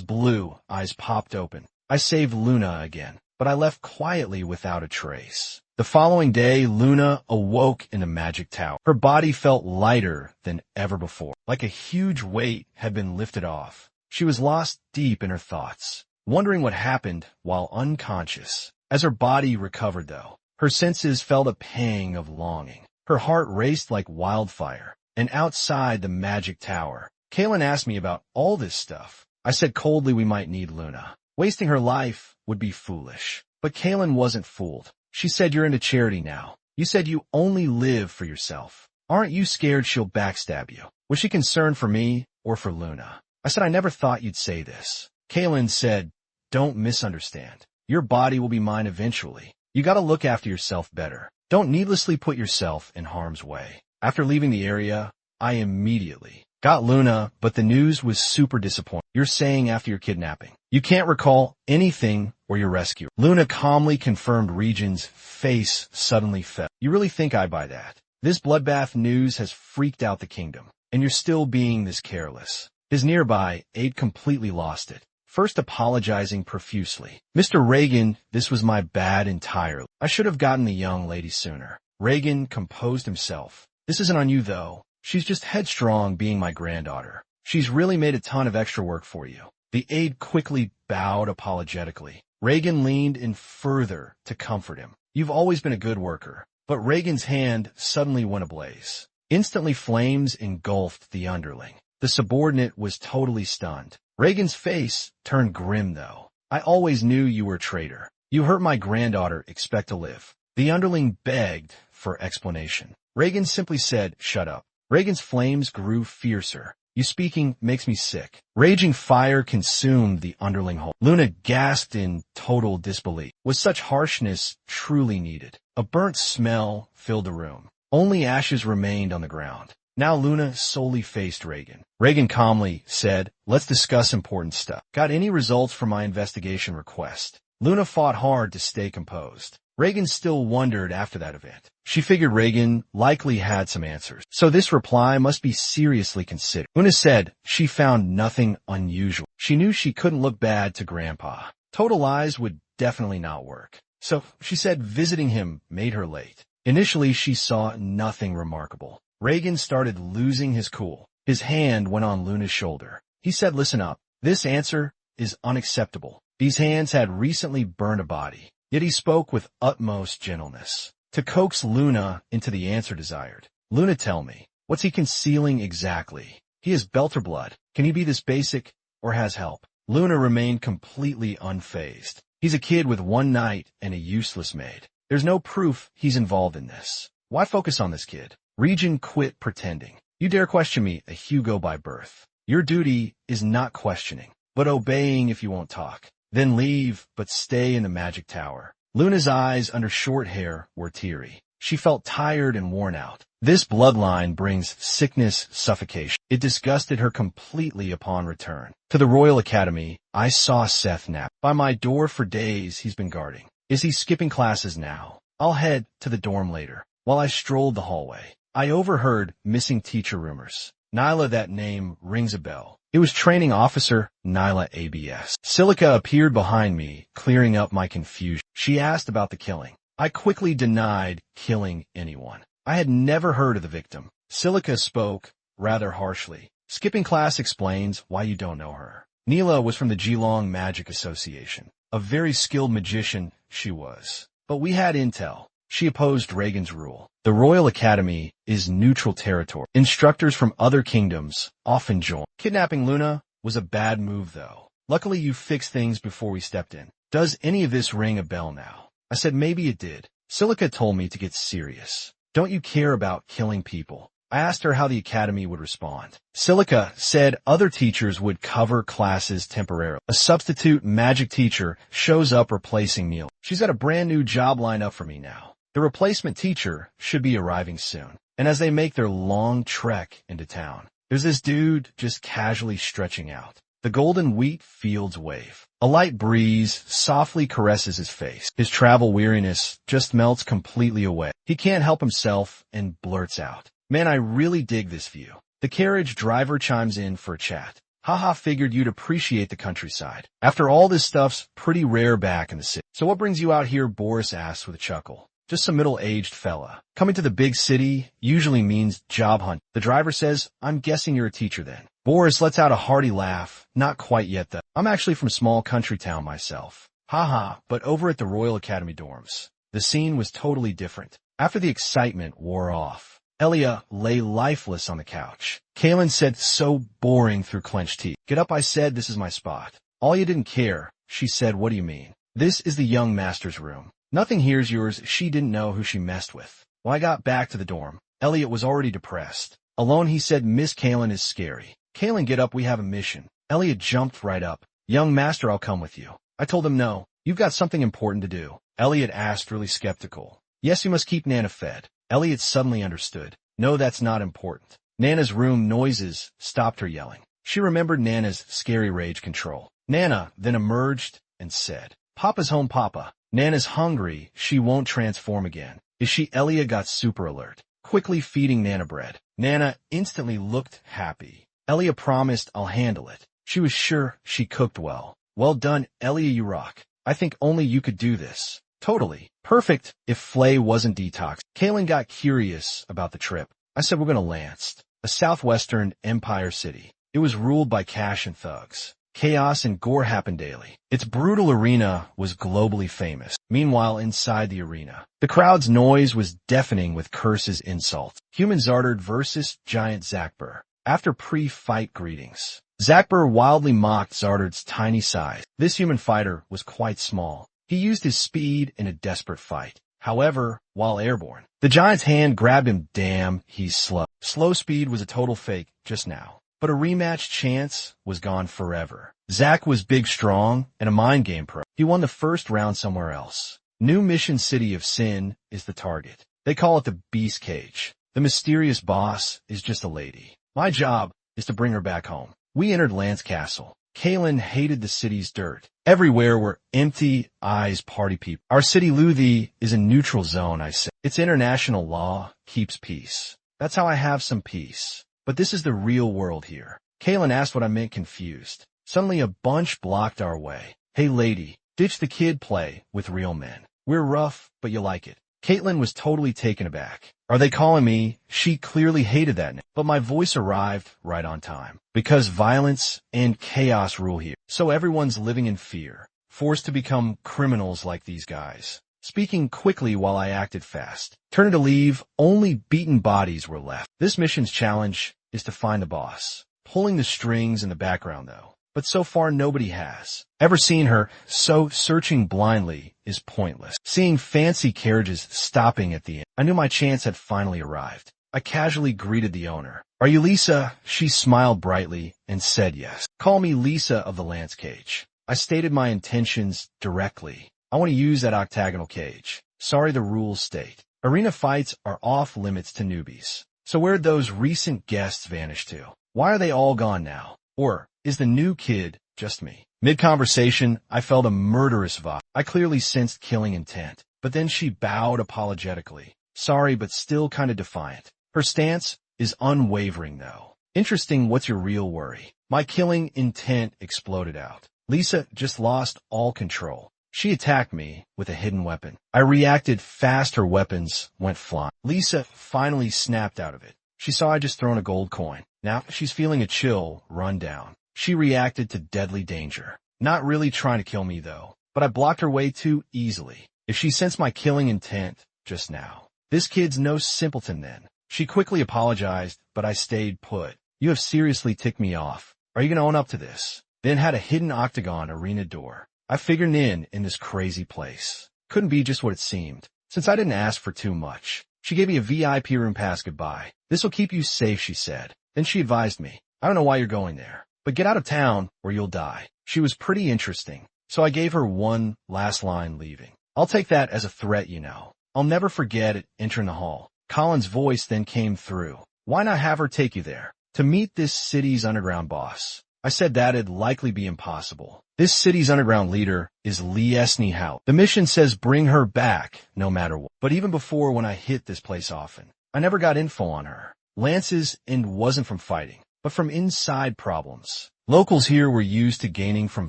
blue eyes popped open. I saved Luna again, but I left quietly without a trace. The following day, Luna awoke in a magic tower. Her body felt lighter than ever before, like a huge weight had been lifted off. She was lost deep in her thoughts, wondering what happened while unconscious. As her body recovered, though, her senses felt a pang of longing. Her heart raced like wildfire. And outside the magic tower, Kaylin asked me about all this stuff. I said coldly we might need Luna. Wasting her life would be foolish. But Kaylin wasn't fooled. She said, you're into charity now. You said you only live for yourself. Aren't you scared she'll backstab you? Was she concerned for me or for Luna? I said, I never thought you'd say this. Kaylin said, don't misunderstand. Your body will be mine eventually. You gotta look after yourself better. Don't needlessly put yourself in harm's way. After leaving the area, I immediately got Luna, but the news was super disappointing. You're saying after your kidnapping, you can't recall anything or your rescue. Luna calmly confirmed. Regent's face suddenly fell. You really think I buy that? This bloodbath news has freaked out the kingdom, and you're still being this careless. His nearby aide completely lost it, first apologizing profusely. Mr. Reagan, this was my bad entirely. I should have gotten the young lady sooner. Reagan composed himself. This isn't on you, though. She's just headstrong, being my granddaughter. She's really made a ton of extra work for you. The aide quickly bowed apologetically. Reagan leaned in further to comfort him. You've always been a good worker. But Reagan's hand suddenly went ablaze. Instantly flames engulfed the underling. The subordinate was totally stunned. Reagan's face turned grim, though. I always knew you were a traitor. You hurt my granddaughter. Expect to live. The underling begged for explanation. Reagan simply said, shut up. Reagan's flames grew fiercer. You speaking makes me sick. Raging fire consumed the underling whole. Luna gasped in total disbelief. Was such harshness truly needed? A burnt smell filled the room. Only ashes remained on the ground. Now Luna solely faced Reagan. Reagan calmly said, let's discuss important stuff. Got any results from my investigation request? Luna fought hard to stay composed. Reagan still wondered after that event. She figured Reagan likely had some answers, so this reply must be seriously considered. Luna said she found nothing unusual. She knew she couldn't look bad to Grandpa. Total lies would definitely not work. So she said visiting him made her late. Initially, she saw nothing remarkable. Reagan started losing his cool. His hand went on Luna's shoulder. He said, listen up. This answer is unacceptable. These hands had recently burned a body. Yet he spoke with utmost gentleness to coax Luna into the answer desired. Luna, tell me, what's he concealing exactly? He is Belter blood. Can he be this basic or has help? Luna remained completely unfazed. He's a kid with one night and a useless maid. There's no proof he's involved in this. Why focus on this kid? Regent quit pretending. You dare question me, a Hugo by birth. Your duty is not questioning, but obeying if you won't talk. Then leave, but stay in the magic tower. Luna's eyes under short hair were teary. She felt tired and worn out. This bloodline brings sickness, suffocation. It disgusted her completely upon return. To the Royal Academy, I saw Seth nap. By my door for days he's been guarding. Is he skipping classes now? I'll head to the dorm later. While I strolled the hallway, I overheard missing teacher rumors. Nyla, that name rings a bell. It was training officer Nyla ABS. Silica appeared behind me, clearing up my confusion. She asked about the killing. I quickly denied killing anyone. I had never heard of the victim. Silica spoke rather harshly. Skipping class explains why you don't know her. Neela was from the Geelong Magic Association. A very skilled magician she was. But we had intel. She opposed Reagan's rule. The Royal Academy is neutral territory. Instructors from other kingdoms often join. Kidnapping Luna was a bad move, though. Luckily, you fixed things before we stepped in. Does any of this ring a bell now? I said maybe it did. Silica told me to get serious. Don't you care about killing people? I asked her how the academy would respond. Silica said other teachers would cover classes temporarily. A substitute magic teacher shows up replacing Neil. She's got a brand new job lined up for me now. The replacement teacher should be arriving soon. And as they make their long trek into town, there's this dude just casually stretching out. The golden wheat fields wave. A light breeze softly caresses his face. His travel weariness just melts completely away. He can't help himself and blurts out, "Man, I really dig this view." The carriage driver chimes in for a chat. "Haha, figured you'd appreciate the countryside. After all, this stuff's pretty rare back in the city." "So what brings you out here?" Boris asks with a chuckle. "Just some middle-aged fella. Coming to the big city usually means job hunt." The driver says, "I'm guessing you're a teacher then." Boris lets out a hearty laugh. "Not quite yet though. I'm actually from a small country town myself." Haha, but over at the Royal Academy dorms, the scene was totally different. After the excitement wore off, Elia lay lifeless on the couch. Kaylin said, "So boring," through clenched teeth. "Get up," I said, "this is my spot." "All you didn't care," she said. "What do you mean?" "This is the young master's room. Nothing here's yours." She didn't know who she messed with. When I got back to the dorm, Elliot was already depressed. Alone, he said, "Miss Kaylin is scary." "Kaylin, get up, we have a mission." Elliot jumped right up. "Young master, I'll come with you." I told him no. "You've got something important to do." Elliot asked, really skeptical. "Yes, you must keep Nana fed." Elliot suddenly understood. "No, that's not important." Nana's room noises stopped her yelling. She remembered Nana's scary rage control. Nana then emerged and said, "Papa's home, Papa." Nana's hungry. She won't transform again. Is she? Elliot got super alert, quickly feeding Nana bread. Nana instantly looked happy. Elia promised, "I'll handle it." She was sure she cooked well. "Well done, Elia, you rock. I think only you could do this." "Totally. Perfect if Flay wasn't detoxed." Kaylin got curious about the trip. I said, "We're going to Lanced, a southwestern empire city. It was ruled by cash and thugs. Chaos and gore happened daily. Its brutal arena was globally famous. Meanwhile, inside the arena, the crowd's noise was deafening with curses, insults. Human Zardard versus giant Zakber. After pre-fight greetings, Zakber wildly mocked Zardard's tiny size. This human fighter was quite small. He used his speed in a desperate fight. However, while airborne, the giant's hand grabbed him. "Damn, he's slow." Slow speed was a total fake just now, but a rematch chance was gone forever. Zak was big, strong, and a mind game pro. He won the first round somewhere else. New Mission City of Sin is the target. They call it the Beast Cage. The mysterious boss is just a lady. My job is to bring her back home. We entered Lance Castle. Kaylin hated the city's dirt. Everywhere were empty eyes, party people. "Our city, Luthi, is a neutral zone," I said. "It's international law, keeps peace." That's how I have some peace. But this is the real world here. Kaylin asked what I meant, confused. Suddenly a bunch blocked our way. "Hey lady, ditch the kid play with real men. We're rough, but you like it." Caitlin was totally taken aback. "Are they calling me?" She clearly hated that name. But my voice arrived right on time. Because violence and chaos rule here. So everyone's living in fear, forced to become criminals like these guys. Speaking quickly while I acted fast. Turning to leave, only beaten bodies were left. This mission's challenge is to find the boss. Pulling the strings in the background though. But so far nobody has ever seen her, so searching blindly is pointless. Seeing fancy carriages stopping at the end, I knew my chance had finally arrived. I casually greeted the owner. "Are you Lisa?" She smiled brightly and said yes. "Call me Lisa of the Lance Cage." I stated my intentions directly. "I want to use that octagonal cage. Sorry, the rules state arena fights are off limits to newbies." So where'd those recent guests vanish to? Why are they all gone now? Or is the new kid just me? Mid-conversation, I felt a murderous vibe. I clearly sensed killing intent. But then she bowed apologetically. Sorry, but still kind of defiant. Her stance is unwavering, though. Interesting, what's your real worry? My killing intent exploded out. Lisa just lost all control. She attacked me with a hidden weapon. I reacted fast, her weapons went flying. Lisa finally snapped out of it. She saw I just thrown a gold coin. Now she's feeling a chill run down. She reacted to deadly danger. Not really trying to kill me, though. But I blocked her way too easily. If she sensed my killing intent just now. This kid's no simpleton then. She quickly apologized, but I stayed put. You have seriously ticked me off. Are you going to own up to this? Then had a hidden octagon arena door. I figured in this crazy place. Couldn't be just what it seemed. Since I didn't ask for too much, She gave me a VIP room pass goodbye. This'll keep you safe, she said. Then she advised me, I don't know why you're going there, but get out of town or you'll die. She was pretty interesting, so I gave her one last line leaving. I'll take that as a threat, you know. I'll never forget it entering the hall. Colin's voice then came through. Why not have her take you there? To meet this city's underground boss. I said that'd likely be impossible. This city's underground leader is Yahello. The mission says bring her back, no matter what. But even before when I hit this place often, I never got info on her. Lance's end wasn't from fighting, but from inside problems. Locals here were used to gaining from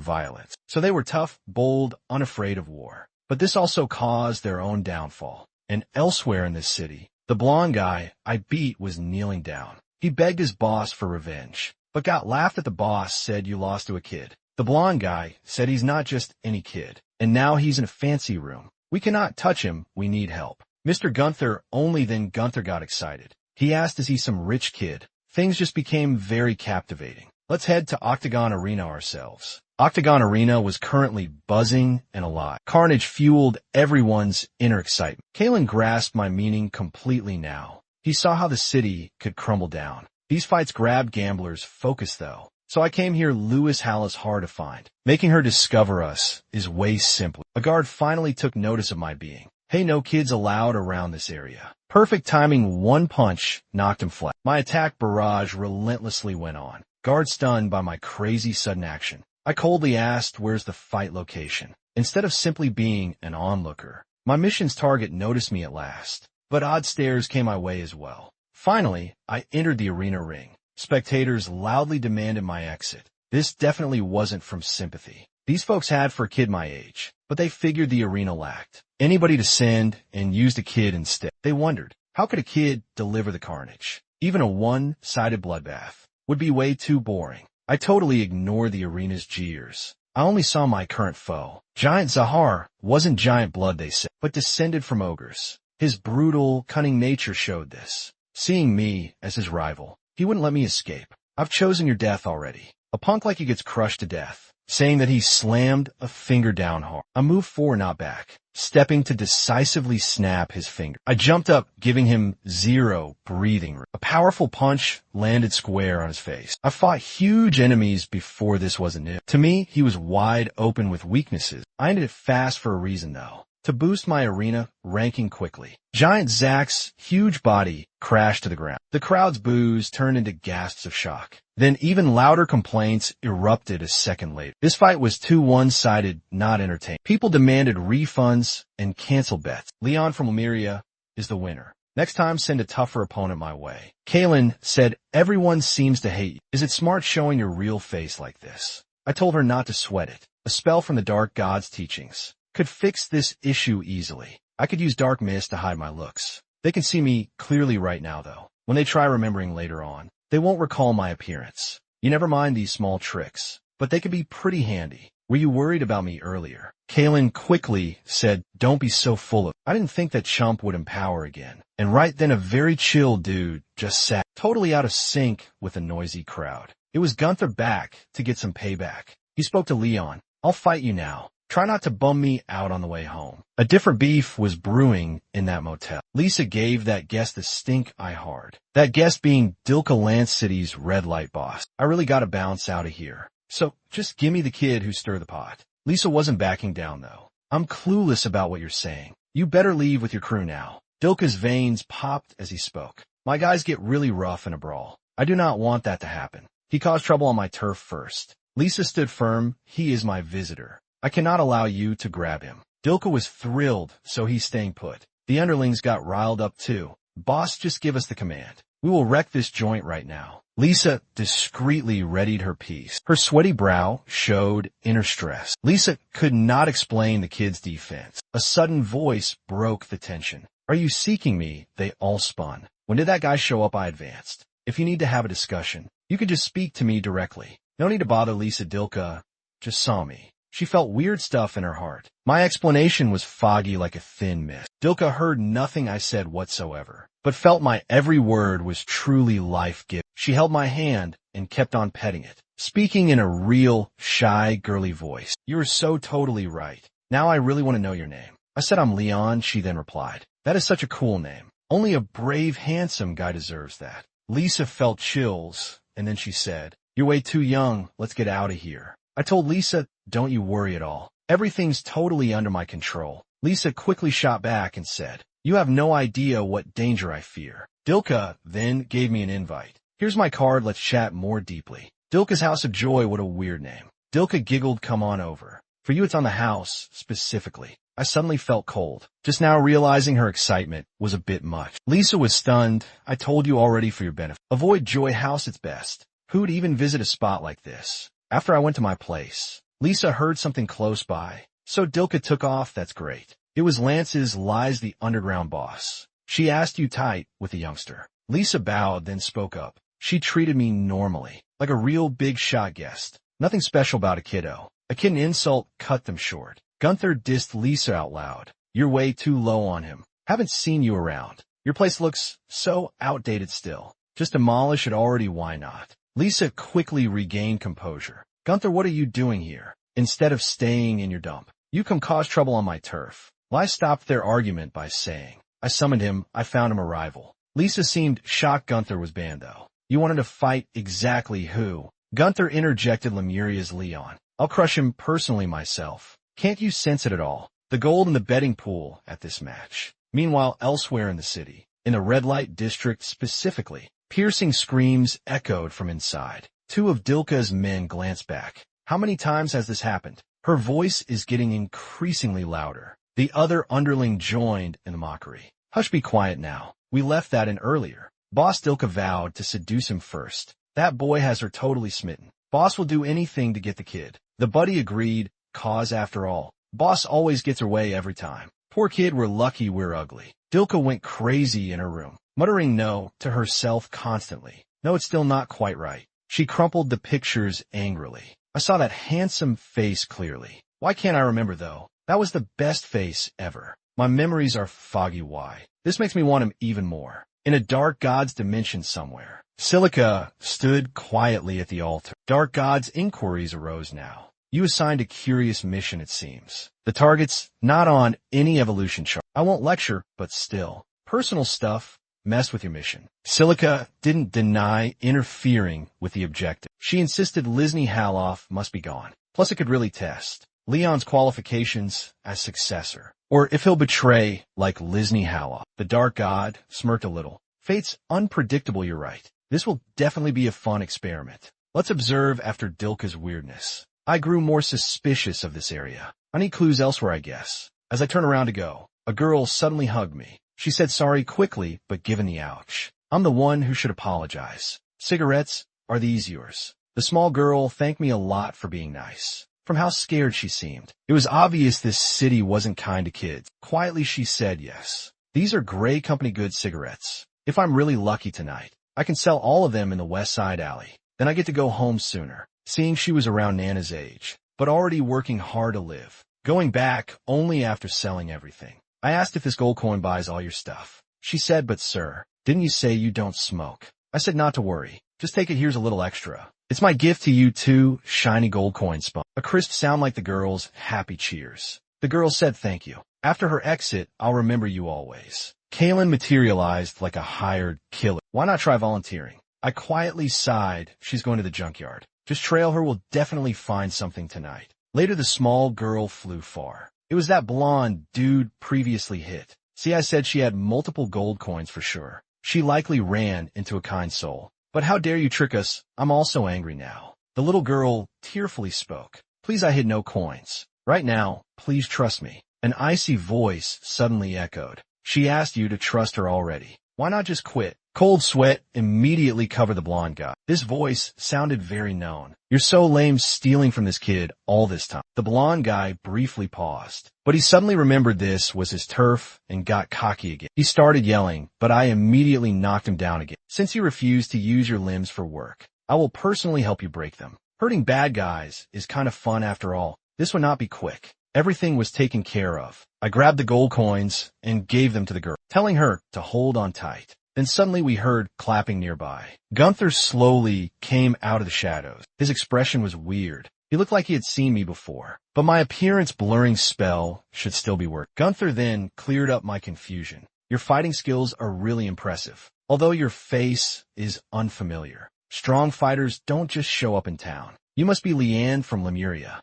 violence, so they were tough, bold, unafraid of war. But this also caused their own downfall. And elsewhere in this city, the blonde guy I beat was kneeling down. He begged his boss for revenge, but got laughed at. The boss said you lost to a kid. The blonde guy said he's not just any kid, and now he's in a fancy room. We cannot touch him, we need help. Mr. Gunther only then Gunther got excited. He asked is he some rich kid? Things just became very captivating. Let's head to Octagon Arena ourselves. Octagon Arena was currently buzzing and alive. Carnage fueled everyone's inner excitement. Kalen grasped my meaning completely now. He saw how the city could crumble down. These fights grabbed gamblers' focus though. So I came here. Lewis Hall is hard to find. Making her discover us is way simpler. A guard finally took notice of my being. Hey, no kids allowed around this area. Perfect timing, one punch knocked him flat. My attack barrage relentlessly went on. Guard stunned by my crazy sudden action. I coldly asked where's the fight location. Instead of simply being an onlooker, my mission's target noticed me at last. But odd stares came my way as well. Finally, I entered the arena ring. Spectators loudly demanded my exit. This definitely wasn't from sympathy. These folks had for a kid my age, but they figured the arena lacked anybody to send and used a kid instead. They wondered, how could a kid deliver the carnage? Even a one-sided bloodbath would be way too boring. I totally ignored the arena's jeers. I only saw my current foe. Giant Zahar wasn't giant blood, they said, but descended from ogres. His brutal, cunning nature showed this. Seeing me as his rival, he wouldn't let me escape. I've chosen your death already. A punk like you gets crushed to death. Saying that, he slammed a finger down hard. I moved forward, not back, stepping to decisively snap his finger. I jumped up, giving him zero breathing room. A powerful punch landed square on his face. I fought huge enemies before this wasn't new. To me, he was wide open with weaknesses. I ended it fast for a reason though. To boost my arena ranking quickly. Giant Zack's huge body crashed to the ground. The crowd's boos turned into gasps of shock. Then even louder complaints erupted a second later. This fight was too one-sided, not entertaining. People demanded refunds and canceled bets. Leon from Lemuria is the winner. Next time, send a tougher opponent my way. Kalen said, everyone seems to hate you. Is it smart showing your real face like this? I told her not to sweat it. A spell from the Dark God's teachings could fix this issue easily. I could use dark mist to hide my looks. They can see me clearly right now though. When they try remembering later on, they won't recall my appearance. You never mind these small tricks, but they could be pretty handy. Were you worried about me earlier? Kalen quickly said, don't be so full of it. I didn't think that chump would empower again. And right then a very chill dude just sat totally out of sync with a noisy crowd. It was Gunther back to get some payback. He spoke to Leon. I'll fight you now. Try not to bum me out on the way home. A different beef was brewing in that motel. Lisa gave that guest the stink eye hard. That guest being Dilka Lance City's red light boss. I really gotta bounce out of here. So just give me the kid who stirred the pot. Lisa wasn't backing down though. I'm clueless about what you're saying. You better leave with your crew now. Dilka's veins popped as he spoke. My guys get really rough in a brawl. I do not want that to happen. He caused trouble on my turf first. Lisa stood firm. He is my visitor. I cannot allow you to grab him. Dilka was thrilled, so he's staying put. The underlings got riled up too. Boss, just give us the command. We will wreck this joint right now. Lisa discreetly readied her piece. Her sweaty brow showed inner stress. Lisa could not explain the kid's defense. A sudden voice broke the tension. Are you seeking me? They all spun. When did that guy show up? I advanced. If you need to have a discussion, you could just speak to me directly. No need to bother Lisa. Dilka just saw me. She felt weird stuff in her heart. My explanation was foggy like a thin mist. Dilka heard nothing I said whatsoever, but felt my every word was truly life-giving. She held my hand and kept on petting it, speaking in a real, shy, girly voice. You're so totally right. Now I really want to know your name. I said I'm Leon. She then replied, that is such a cool name. Only a brave, handsome guy deserves that. Lisa felt chills, and then she said, "You're way too young. Let's get out of here." I told Lisa, "Don't you worry at all. Everything's totally under my control." Lisa quickly shot back and said, "You have no idea what danger I fear." Dilka then gave me an invite. "Here's my card, let's chat more deeply." Dilka's House of Joy, what a weird name. Dilka giggled, "Come on over. For you it's on the house, specifically." I suddenly felt cold. Just now realizing her excitement was a bit much. Lisa was stunned. "I told you already for your benefit. Avoid Joy House, it's best. Who'd even visit a spot like this?" After I went to my place, Lisa heard something close by. "So Dilka took off, that's great. It was Lance's Lies the Underground boss. She asked you tight with the youngster." Lisa bowed, then spoke up. "She treated me normally, like a real big shot guest. Nothing special about a kiddo." A kitten insult cut them short. Gunther dissed Lisa out loud. "You're way too low on him. Haven't seen you around. Your place looks so outdated still. Just demolish it already, why not?" Lisa quickly regained composure. "Gunther, what are you doing here? Instead of staying in your dump, you come cause trouble on my turf." Lai stopped their argument by saying, "I summoned him. I found him a rival." Lisa seemed shocked Gunther was banned, though. "You wanted to fight exactly who?" Gunther interjected Lemuria's Leon. "I'll crush him personally myself. Can't you sense it at all? The gold in the betting pool at this match." Meanwhile, elsewhere in the city, in the red light district specifically, piercing screams echoed from inside. Two of Dilka's men glanced back. "How many times has this happened?" Her voice is getting increasingly louder. The other underling joined in the mockery. "Hush, be quiet now. We left that in earlier. Boss Dilka vowed to seduce him first. That boy has her totally smitten. Boss will do anything to get the kid." The buddy agreed, cause after all, Boss always gets her way every time. Poor kid, we're lucky we're ugly. Dilka went crazy in her room, muttering no to herself constantly. No, it's still not quite right. She crumpled the pictures angrily. I saw that handsome face clearly. Why can't I remember, though? That was the best face ever. My memories are foggy. Why? This makes me want him even more. In a dark god's dimension somewhere. Silica stood quietly at the altar. Dark god's inquiries arose now. "You assigned a curious mission, it seems. The target's not on any evolution chart. I won't lecture, but still. Personal stuff messed with your mission." Silica didn't deny interfering with the objective. She insisted Lizney Haloff must be gone. Plus it could really test Leon's qualifications as successor. Or if he'll betray like Lizney Haloff. The dark god smirked a little. "Fate's unpredictable, you're right. This will definitely be a fun experiment. Let's observe after Dilka's weirdness." I grew more suspicious of this area. I need clues elsewhere, I guess. As I turned around to go, a girl suddenly hugged me. She said sorry quickly, but given the ouch. I'm the one who should apologize. "Cigarettes, are these yours?" The small girl thanked me a lot for being nice. From how scared she seemed, it was obvious this city wasn't kind to kids. Quietly she said yes. "These are Grey Company Good cigarettes. If I'm really lucky tonight, I can sell all of them in the West Side Alley. Then I get to go home sooner." Seeing she was around Nana's age, but already working hard to live. Going back only after selling everything. I asked if this gold coin buys all your stuff. She said, "But sir, didn't you say you don't smoke?" I said not to worry. Just take it, here's a little extra. It's my gift to you too, shiny gold coin spun. A crisp sound like the girl's happy cheers. The girl said thank you. After her exit, "I'll remember you always." Kaylin materialized like a hired killer. Why not try volunteering? I quietly sighed. She's going to the junkyard. Just trail her, we'll definitely find something tonight. Later the small girl flew far. It was that blonde dude previously hit. See, I said she had multiple gold coins for sure. She likely ran into a kind soul. "But how dare you trick us? I'm also angry now." The little girl tearfully spoke. "Please, I hid no coins. Right now, please trust me." An icy voice suddenly echoed. "She asked you to trust her already. Why not just quit?" Cold sweat immediately covered the blonde guy. This voice sounded very known. "You're so lame stealing from this kid all this time." The blonde guy briefly paused, but he suddenly remembered this was his turf and got cocky again. He started yelling, but I immediately knocked him down again. "Since you refuse to use your limbs for work, I will personally help you break them. Hurting bad guys is kind of fun after all. This would not be quick." Everything was taken care of. I grabbed the gold coins and gave them to the girl, telling her to hold on tight. Then suddenly we heard clapping nearby. Gunther slowly came out of the shadows. His expression was weird. He looked like he had seen me before, but my appearance blurring spell should still be working. Gunther then cleared up my confusion. Your fighting skills are really impressive, although your face is unfamiliar. Strong fighters don't just show up in town. You must be Leanne from Lemuria.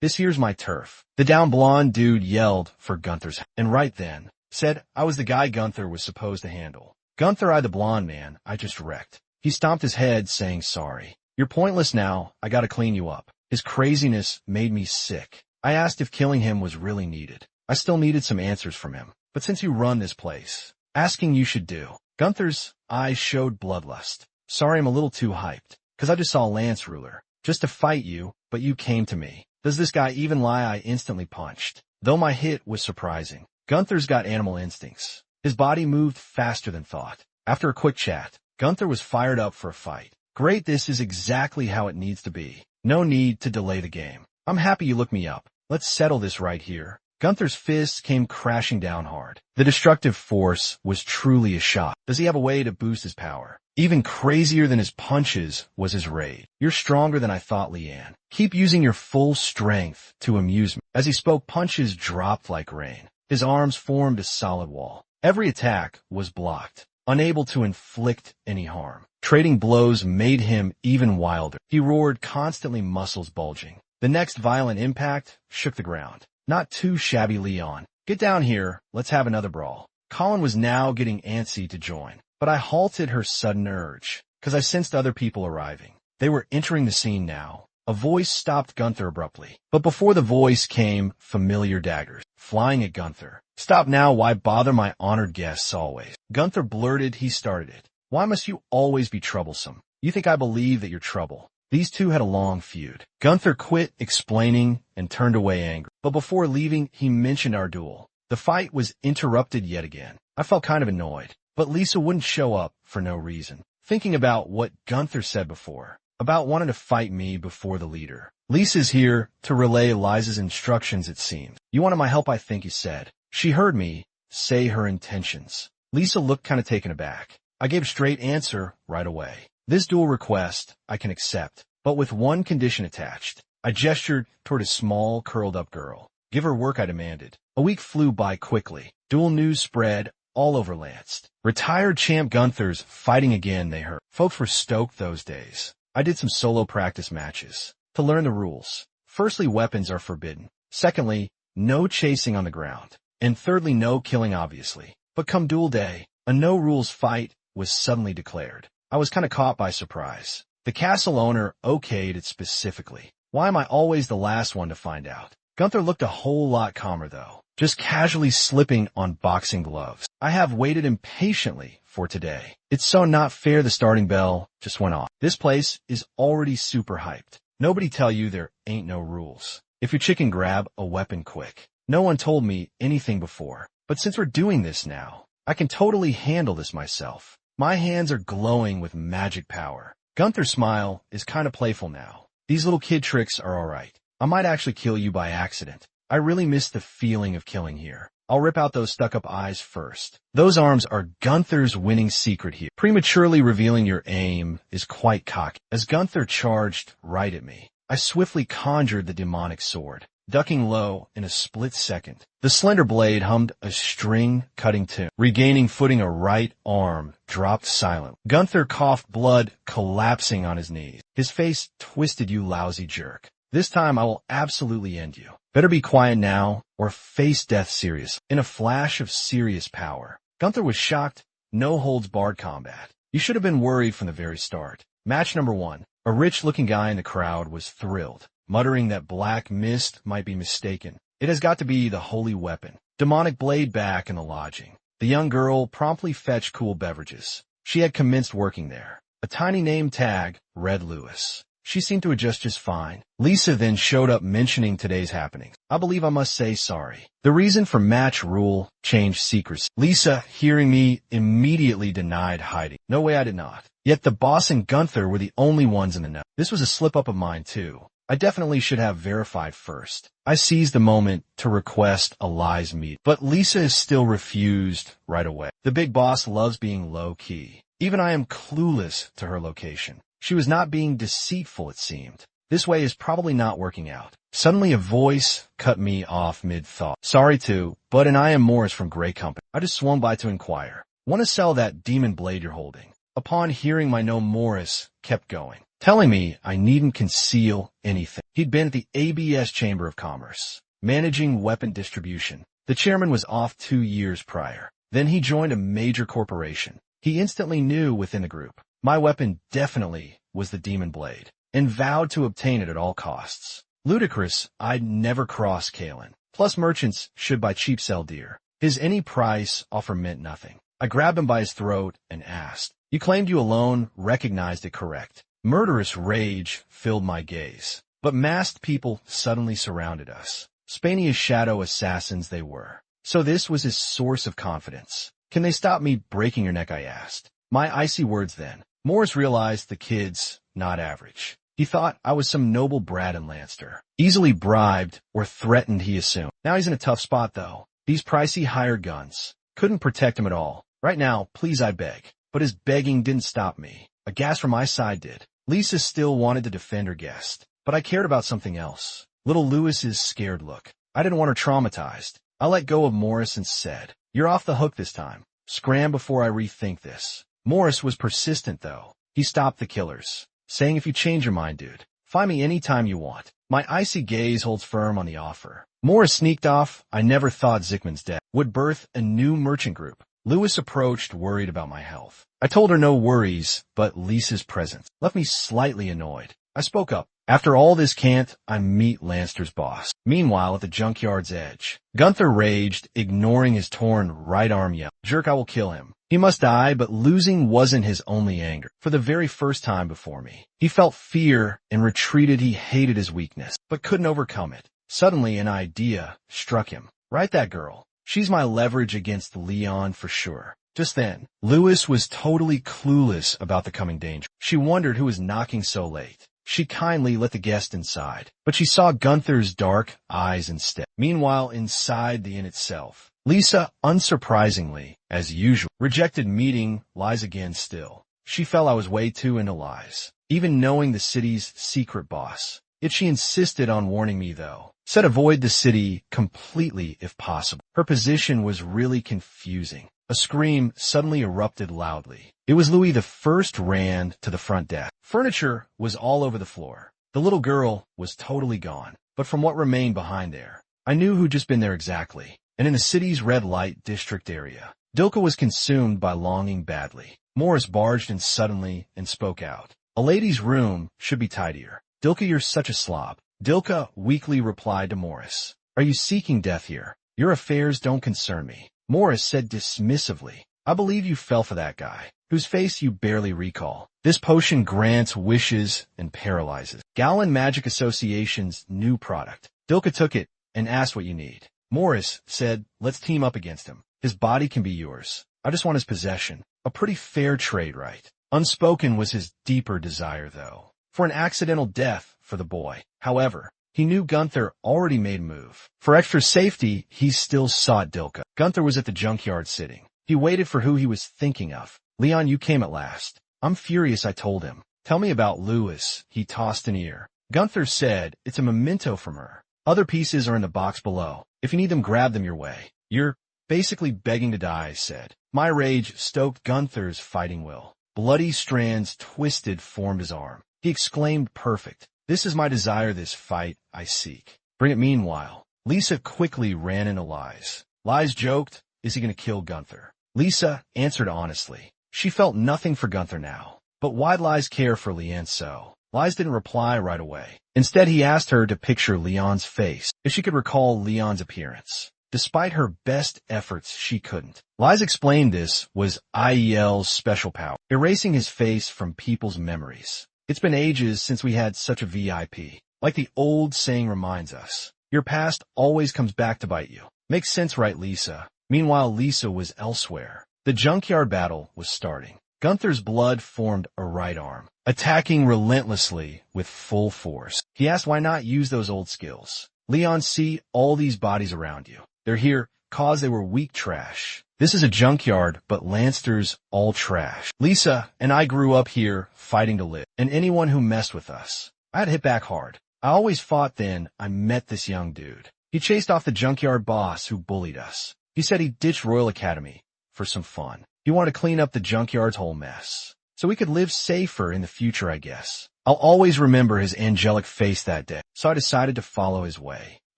This here's my turf. The down blonde dude yelled for Gunther's and right then said I was the guy Gunther was supposed to handle. Gunther, I the blonde man, I just wrecked. He stomped his head saying sorry. You're pointless now, I gotta clean you up. His craziness made me sick. I asked if killing him was really needed. I still needed some answers from him. But since you run this place, asking you should do. Gunther's eyes showed bloodlust. Sorry, I'm a little too hyped. Cause I just saw Lance Ruler. Just to fight you, but you came to me. Does this guy even lie? I instantly punched. Though my hit was surprising. Gunther's got animal instincts. His body moved faster than thought. After a quick chat, Gunther was fired up for a fight. Great, this is exactly how it needs to be. No need to delay the game. I'm happy you looked me up. Let's settle this right here. Gunther's fists came crashing down hard. The destructive force was truly a shock. Does he have a way to boost his power? Even crazier than his punches was his rage. You're stronger than I thought, Leanne. Keep using your full strength to amuse me. As he spoke, punches dropped like rain. His arms formed a solid wall. Every attack was blocked, unable to inflict any harm. Trading blows made him even wilder. He roared, constantly, muscles bulging. The next violent impact shook the ground. Not too shabby, Leon. Get down here, let's have another brawl. Colin was now getting antsy to join, but I halted her sudden urge, because I sensed other people arriving. They were entering the scene now. A voice stopped Gunther abruptly, but before the voice came familiar daggers, flying at Gunther. Stop now, why bother my honored guests always? Gunther blurted, he started it. Why must you always be troublesome? You think I believe that you're trouble? These two had a long feud. Gunther quit explaining and turned away angry. But before leaving, he mentioned our duel. The fight was interrupted yet again. I felt kind of annoyed, but Lisa wouldn't show up for no reason. Thinking about what Gunther said before, about wanting to fight me before the leader. Lisa's here to relay Liza's instructions, it seems. You wanted my help, I think he said. She heard me say her intentions. Lisa looked kind of taken aback. I gave a straight answer right away. This dual request I can accept, but with one condition attached. I gestured toward a small, curled-up girl. Give her work, I demanded. A week flew by quickly. Dual news spread all over Lanced. Retired champ Gunther's fighting again, they heard. Folks were stoked those days. I did some solo practice matches to learn the rules. Firstly, weapons are forbidden. Secondly, no chasing on the ground. And thirdly, no killing, obviously. But come duel day, a no-rules fight was suddenly declared. I was kind of caught by surprise. The castle owner okayed it specifically. Why am I always the last one to find out? Gunther looked a whole lot calmer, though, just casually slipping on boxing gloves. I have waited impatiently for today. It's so not fair, the starting bell just went off. This place is already super hyped. Nobody tell you there ain't no rules. If you're chicken, grab a weapon quick. No one told me anything before. But since we're doing this now, I can totally handle this myself. My hands are glowing with magic power. Gunther's smile is kind of playful now. These little kid tricks are alright. I might actually kill you by accident. I really miss the feeling of killing here. I'll rip out those stuck-up eyes first. Those arms are Gunther's winning secret here. Prematurely revealing your aim is quite cocky. As Gunther charged right at me, I swiftly conjured the demonic sword. Ducking low in a split second, the slender blade hummed a string-cutting tune. Regaining footing, a right arm dropped silent. Gunther coughed, blood collapsing on his knees. His face twisted. You lousy jerk. This time I will absolutely end you. Better be quiet now, or face death serious. In a flash of serious power, Gunther was shocked. No holds barred combat. You should have been worried from the very start. Match number 1. A rich-looking guy in the crowd was thrilled, muttering that black mist might be mistaken. It has got to be the holy weapon. Demonic blade back in the lodging. The young girl promptly fetched cool beverages. She had commenced working there. A tiny name tag read Lewis. She seemed to adjust just fine. Lisa then showed up mentioning today's happenings. I believe I must say sorry. The reason for match rule changed secrecy. Lisa, hearing me, immediately denied hiding. No way, I did not. Yet the boss and Gunther were the only ones in the know. This was a slip-up of mine, too. I definitely should have verified first. I seized the moment to request a lies meet, but Lisa is still refused right away. The big boss loves being low-key. Even I am clueless to her location. She was not being deceitful, it seemed. This way is probably not working out. Suddenly a voice cut me off mid-thought. Sorry too, but I am Morris from Grey Company. I just swung by to inquire. Want to sell that demon blade you're holding? Upon hearing my name, Morris kept going, telling me I needn't conceal anything. He'd been at the ABS Chamber of Commerce, managing weapon distribution. The chairman was off 2 years prior. Then he joined a major corporation. He instantly knew within the group my weapon definitely was the demon blade, and vowed to obtain it at all costs. Ludicrous, I'd never cross Kalen. Plus merchants should buy cheap, sell dear. His any price offer meant nothing. I grabbed him by his throat and asked, you claimed you alone recognized it, correct? Murderous rage filled my gaze. But masked people suddenly surrounded us. Spanish shadow assassins they were. So this was his source of confidence. Can they stop me breaking your neck, I asked. My icy words then. Morris realized the kid's not average. He thought I was some noble brat in Lancaster. Easily bribed or threatened, he assumed. Now he's in a tough spot, though. These pricey hired guns couldn't protect him at all. Right now, please, I beg. But his begging didn't stop me. A gasp from my side did. Lisa still wanted to defend her guest, but I cared about something else. Little Lewis's scared look. I didn't want her traumatized. I let go of Morris and said, you're off the hook this time. Scram before I rethink this. Morris was persistent, though. He stopped the killers, saying, if you change your mind, dude, find me anytime you want. My icy gaze holds firm on the offer. Morris sneaked off. I never thought Zickman's death would birth a new merchant group. Lewis approached, worried about my health. I told her no worries, but Lisa's presence left me slightly annoyed. I spoke up. After all this, can't I meet Lancaster's boss? Meanwhile, at the junkyard's edge, Gunther raged, ignoring his torn right arm, yelled, jerk, I will kill him. He must die, but losing wasn't his only anger. For the very first time before me, he felt fear and retreated. He hated his weakness, but couldn't overcome it. Suddenly, an idea struck him. Right, that girl. She's my leverage against Leon for sure. Just then, Lewis was totally clueless about the coming danger. She wondered who was knocking so late. She kindly let the guest inside, but she saw Gunther's dark eyes instead. Meanwhile, inside the inn itself, Lisa, unsurprisingly, as usual, rejected meeting lies again still. She felt I was way too into lies, even knowing the city's secret boss. Yet she insisted on warning me, though. Said avoid the city completely if possible. Her position was really confusing. A scream suddenly erupted loudly. It was Louis. The first ran to the front desk. Furniture was all over the floor. The little girl was totally gone. But from what remained behind there, I knew who'd just been there exactly. And in the city's red light district area, Dilka was consumed by longing badly. Morris barged in suddenly and spoke out. A lady's room should be tidier. Dilka, you're such a slob. Dilka weakly replied to Morris. Are you seeking death here? Your affairs don't concern me. Morris said dismissively. I believe you fell for that guy, whose face you barely recall. This potion grants wishes and paralyzes. Gallon Magic Association's new product. Dilka took it and asked what you need. Morris said, let's team up against him. His body can be yours. I just want his possession. A pretty fair trade, right? Unspoken was his deeper desire, though, for an accidental death for the boy. However, he knew Gunther already made a move. For extra safety, he still sought Dilka. Gunther was at the junkyard sitting. He waited for who he was thinking of. Leon, you came at last. I'm furious, I told him. Tell me about Lewis. He tossed an ear. Gunther said, it's a memento from her. Other pieces are in the box below. If you need them, grab them your way. You're basically begging to die, I said. My rage stoked Gunther's fighting will. Bloody strands twisted formed his arm. He exclaimed, perfect. This is my desire, this fight I seek. Bring it. Meanwhile, Lisa quickly ran into Lies. Lies joked, is he going to kill Gunther? Lisa answered honestly. She felt nothing for Gunther now. But why'd Lies care for Leanne so? Lies didn't reply right away. Instead, he asked her to picture Leon's face, if she could recall Leon's appearance. Despite her best efforts, she couldn't. Lies explained this was IEL's special power, erasing his face from people's memories. It's been ages since we had such a VIP. Like the old saying reminds us, your past always comes back to bite you. Makes sense, right, Lisa? Meanwhile, Lisa was elsewhere. The junkyard battle was starting. Gunther's blood formed a right arm, attacking relentlessly with full force. He asked why not use those old skills. Leon, see all these bodies around you. They're here cause they were weak trash. This is a junkyard, but Lancaster's all trash. Lisa and I grew up here fighting to live, and anyone who messed with us, I'd hit back hard. I always fought then I met this young dude. He chased off the junkyard boss who bullied us. He said he ditched Royal Academy for some fun. He wanted to clean up the junkyard's whole mess, so we could live safer in the future, I guess. I'll always remember his angelic face that day, so I decided to follow his way,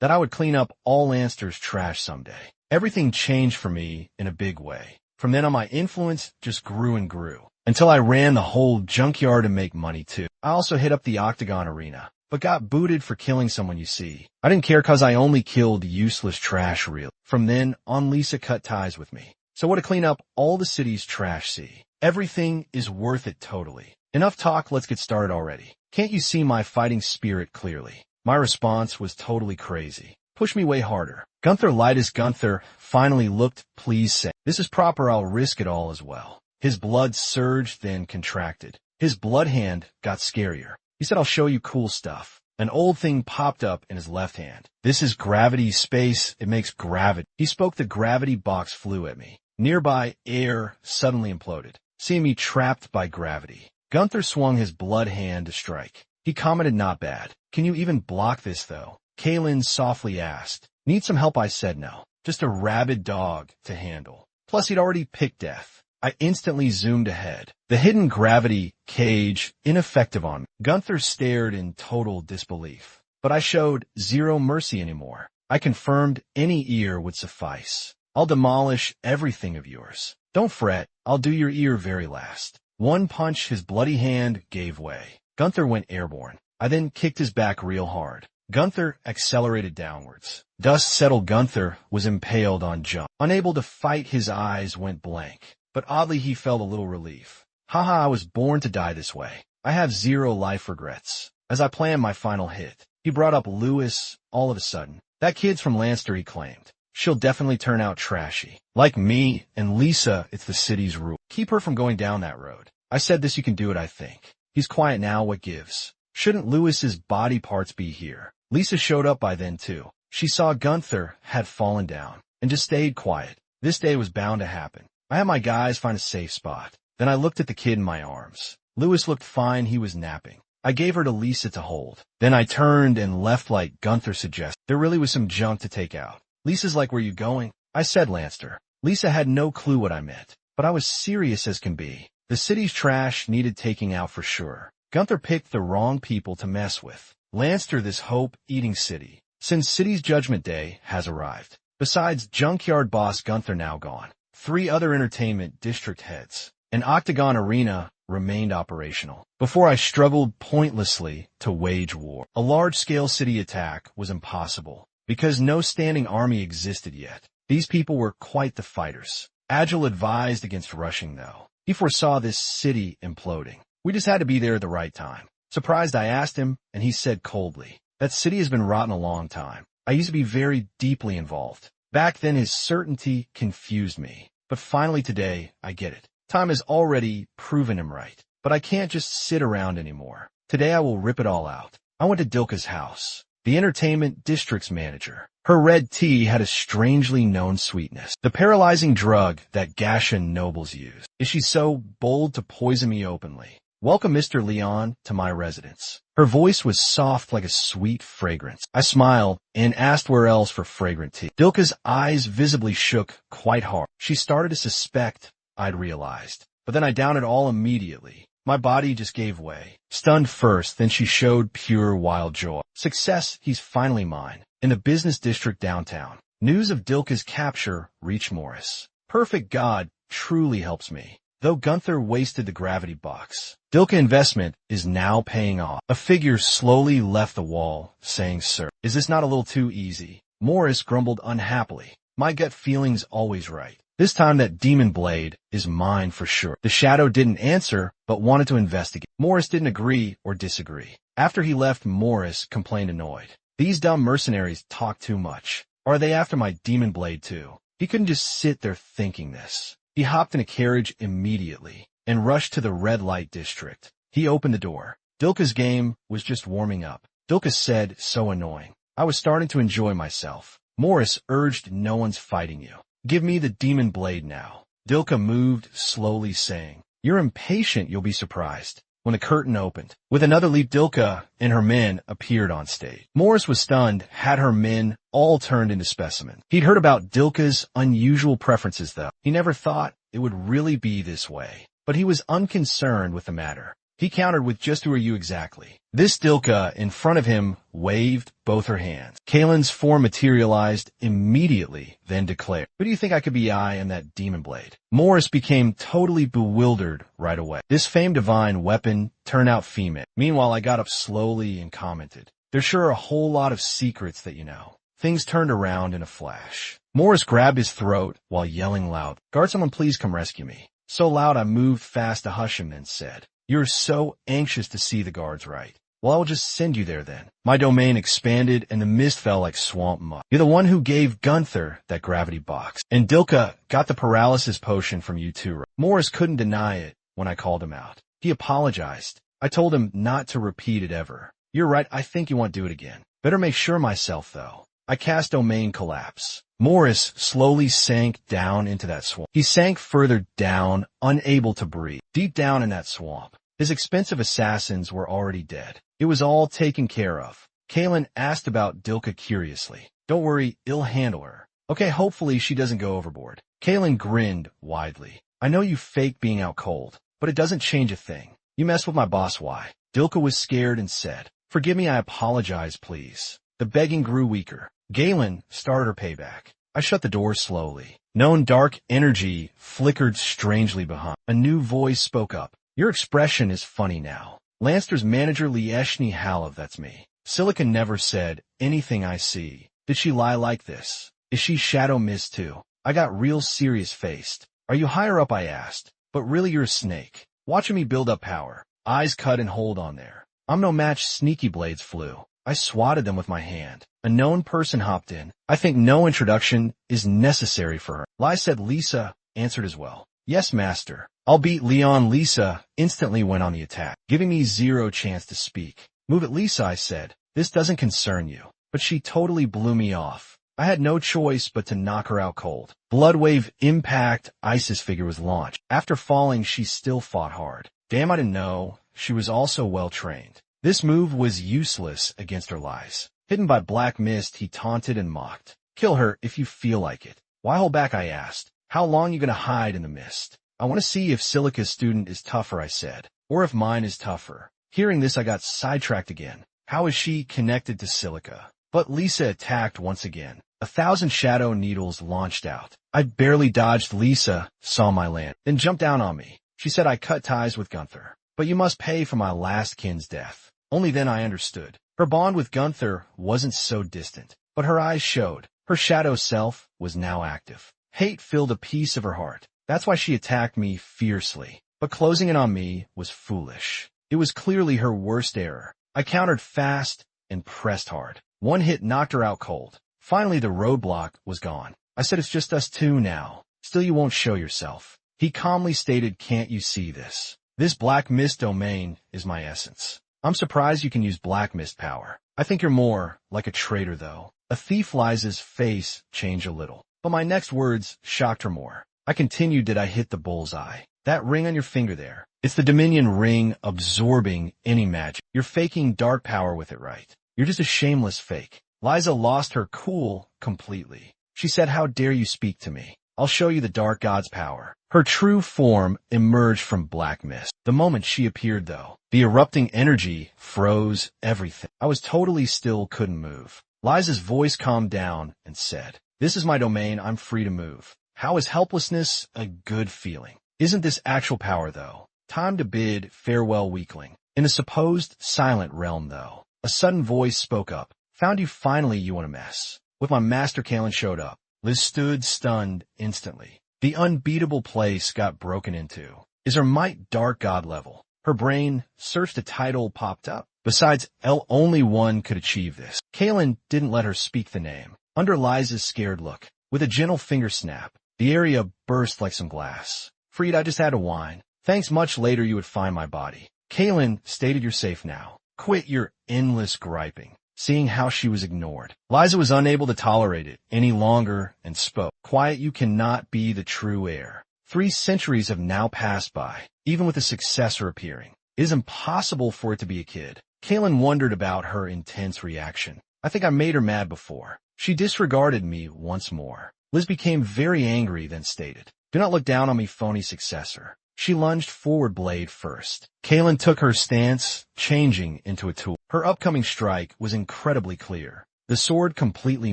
that I would clean up all Lanster's trash someday. Everything changed for me in a big way. From then on, my influence just grew and grew, until I ran the whole junkyard to make money too. I also hit up the Octagon Arena, but got booted for killing someone, you see. I didn't care cause I only killed useless trash really. From then on, Lisa cut ties with me. So what to clean up all the city's trash, see? Everything is worth it totally. Enough talk, let's get started already. Can't you see my fighting spirit clearly? My response was totally crazy. Push me way harder. Gunther light as Gunther finally looked, please say, this is proper, I'll risk it all as well. His blood surged, then contracted. His blood hand got scarier. He said, I'll show you cool stuff. An old thing popped up in his left hand. This is gravity space. It makes gravity. He spoke, the gravity box flew at me. Nearby air suddenly imploded, seeing me trapped by gravity. Gunther swung his blood hand to strike. He commented, not bad. Can you even block this though? Kaylin softly asked. Need some help? I said no. Just a rabid dog to handle. Plus he'd already picked death. I instantly zoomed ahead. The hidden gravity cage, ineffective on me. Gunther stared in total disbelief. But I showed zero mercy anymore. I confirmed any ear would suffice. I'll demolish everything of yours. Don't fret, I'll do your ear very last. One punch, his bloody hand gave way. Gunther went airborne. I then kicked his back real hard. Gunther accelerated downwards. Dust settled. Gunther was impaled on jump. Unable to fight, his eyes went blank. But oddly he felt a little relief. Haha, I was born to die this way. I have zero life regrets. As I planned my final hit, he brought up Lewis all of a sudden. That kid's from Lanster, he claimed. She'll definitely turn out trashy. Like me and Lisa, it's the city's rule. Keep her from going down that road. I said, this you can do it, I think. He's quiet now, what gives? Shouldn't Lewis's body parts be here? Lisa showed up by then too. She saw Gunther had fallen down and just stayed quiet. This day was bound to happen. I had my guys find a safe spot. Then I looked at the kid in my arms. Lewis looked fine, he was napping. I gave her to Lisa to hold. Then I turned and left like Gunther suggested. There really was some junk to take out. Lisa's like, where you going? I said Lanster. Lisa had no clue what I meant, but I was serious as can be. The city's trash needed taking out for sure. Gunther picked the wrong people to mess with. Lanster, this hope-eating city, since city's judgment day has arrived. Besides junkyard boss Gunther now gone, 3 other entertainment district heads, an Octagon Arena remained operational. Before I struggled pointlessly to wage war. A large-scale city attack was impossible, because no standing army existed yet. These people were quite the fighters. Agile advised against rushing though. He foresaw this city imploding. We just had to be there at the right time. Surprised, I asked him, and he said coldly, that city has been rotten a long time. I used to be very deeply involved. Back then his certainty confused me. But finally today, I get it. Time has already proven him right. But I can't just sit around anymore. Today I will rip it all out. I went to Dilka's house, the entertainment district's manager. Her red tea had a strangely known sweetness, the paralyzing drug that Gashan nobles use. Is she so bold to poison me openly? Welcome, Mr. Leon, to my residence. Her voice was soft like a sweet fragrance. I smiled and asked where else for fragrant tea. Dilka's eyes visibly shook quite hard. She started to suspect I'd realized, but then I downed it all immediately. My body just gave way. Stunned first, then she showed pure wild joy. Success, he's finally mine. In the business district downtown, news of Dilka's capture reached Morris. Perfect God truly helps me. Though Gunther wasted the gravity box, Dilka investment is now paying off. A figure slowly left the wall, saying, sir, is this not a little too easy? Morris grumbled unhappily. My gut feeling's always right. This time that demon blade is mine for sure. The shadow didn't answer, but wanted to investigate. Morris didn't agree or disagree. After he left, Morris complained annoyed. These dumb mercenaries talk too much. Are they after my demon blade too? He couldn't just sit there thinking this. He hopped in a carriage immediately and rushed to the red light district. He opened the door. Dilka's game was just warming up. Dilka said, so annoying. I was starting to enjoy myself. Morris urged, no one's fighting you. Give me the demon blade now. Dilka moved slowly, saying, you're impatient, you'll be surprised. when the curtain opened. With another leap, Dilka and her men appeared on stage. Morris was stunned, had her men all turned into specimens. He'd heard about Dilka's unusual preferences, though. He never thought it would really be this way. But he was unconcerned with the matter. He countered with, just who are you exactly? This Dilka in front of him waved both her hands. Kalen's form materialized immediately, then declared, who do you think I could be? I am that demon blade. Morris became totally bewildered right away. This famed divine weapon turned out female. Meanwhile, I got up slowly and commented, there's sure a whole lot of secrets that you know. Things turned around in a flash. Morris grabbed his throat while yelling loud, guard, someone please come rescue me. So loud I moved fast to hush him, then said, you're so anxious to see the guards, right? Well, I will just send you there then. My domain expanded and the mist fell like swamp mud. You're the one who gave Gunther that gravity box. And Dilka got the paralysis potion from you too. Morris couldn't deny it when I called him out. He apologized. I told him not to repeat it ever. You're right, I think you won't do it again. Better make sure myself, though. I cast domain collapse. Morris slowly sank down into that swamp. He sank further down, unable to breathe. Deep down in that swamp, his expensive assassins were already dead. It was all taken care of. Kalen asked about Dilka curiously. Don't worry, I'll handle her. Okay, hopefully she doesn't go overboard. Kalen grinned widely. I know you fake being out cold, but it doesn't change a thing. You mess with my boss, why? Dilka was scared and said, forgive me, I apologize, please. The begging grew weaker. Galen started her payback. I shut the door slowly. Known dark energy flickered strangely behind. A new voice spoke up. Your expression is funny now. Lanster's manager Lieshny Halov, that's me. Silica never said anything I see. Did she lie like this? Is she Shadow Mist too? I got real serious-faced. Are you higher up, I asked. But really you're a snake. Watching me build up power. Eyes cut and hold on there. I'm no match. Sneaky blades flew. I swatted them with my hand. A known person hopped in. I think no introduction is necessary for her. Lai said. Lisa answered as well. Yes, master. I'll beat Leon. Lisa instantly went on the attack, giving me zero chance to speak. Move it, Lisa, I said. This doesn't concern you. But she totally blew me off. I had no choice but to knock her out cold. Blood wave impact. Isis figure was launched. After falling, she still fought hard. Damn, I didn't know. She was also well trained. This move was useless against her lies. Hidden by black mist, he taunted and mocked. Kill her if you feel like it. Why hold back, I asked. How long you gonna hide in the mist? I want to see if Silica's student is tougher, I said. Or if mine is tougher. Hearing this, I got sidetracked again. How is she connected to Silica? But Lisa attacked once again. 1,000 shadow needles launched out. I barely dodged. Lisa saw my land, then jumped down on me. She said I cut ties with Gunther. But you must pay for my last kin's death. Only then I understood. Her bond with Gunther wasn't so distant, but her eyes showed. Her shadow self was now active. Hate filled a piece of her heart. That's why she attacked me fiercely. But closing in on me was foolish. It was clearly her worst error. I countered fast and pressed hard. One hit knocked her out cold. Finally, the roadblock was gone. I said, it's just us two now. Still, you won't show yourself. He calmly stated, can't you see this? This black mist domain is my essence. I'm surprised you can use black mist power. I think you're more like a traitor, though. A thief. Liza's face changed a little, but my next words shocked her more. I continued, did I hit the bullseye? That ring on your finger there. It's the Dominion ring absorbing any magic. You're faking dark power with it, right? You're just a shameless fake. Liza lost her cool completely. She said, how dare you speak to me? I'll show you the dark god's power. Her true form emerged from black mist. The moment she appeared, though, the erupting energy froze everything. I was totally still, couldn't move. Liza's voice calmed down and said, this is my domain, I'm free to move. How is helplessness a good feeling? Isn't this actual power, though? Time to bid farewell, weakling. In a supposed silent realm, though, a sudden voice spoke up. Found you finally, you want to mess. With my master, Kalen showed up. Liz stood stunned instantly. The unbeatable place got broken into. Is her might dark god level? Her brain searched, a title popped up. Besides, only one could achieve this. Kalen didn't let her speak the name. Under Liza's scared look, with a gentle finger snap, the area burst like some glass. Freed, I just had to whine. Thanks, much later you would find my body. Kalen stated, you're safe now. Quit your endless griping. Seeing how she was ignored, Liza was unable to tolerate it any longer and spoke. Quiet, you cannot be the true heir. 3 centuries have now passed by, even with a successor appearing. It is impossible for it to be a kid. Kaylin wondered about her intense reaction. I think I made her mad before. She disregarded me once more. Liz became very angry, then stated, "Do not look down on me, phony successor." She lunged forward, blade first. Kaylin took her stance, changing into a tool. Her upcoming strike was incredibly clear. The sword completely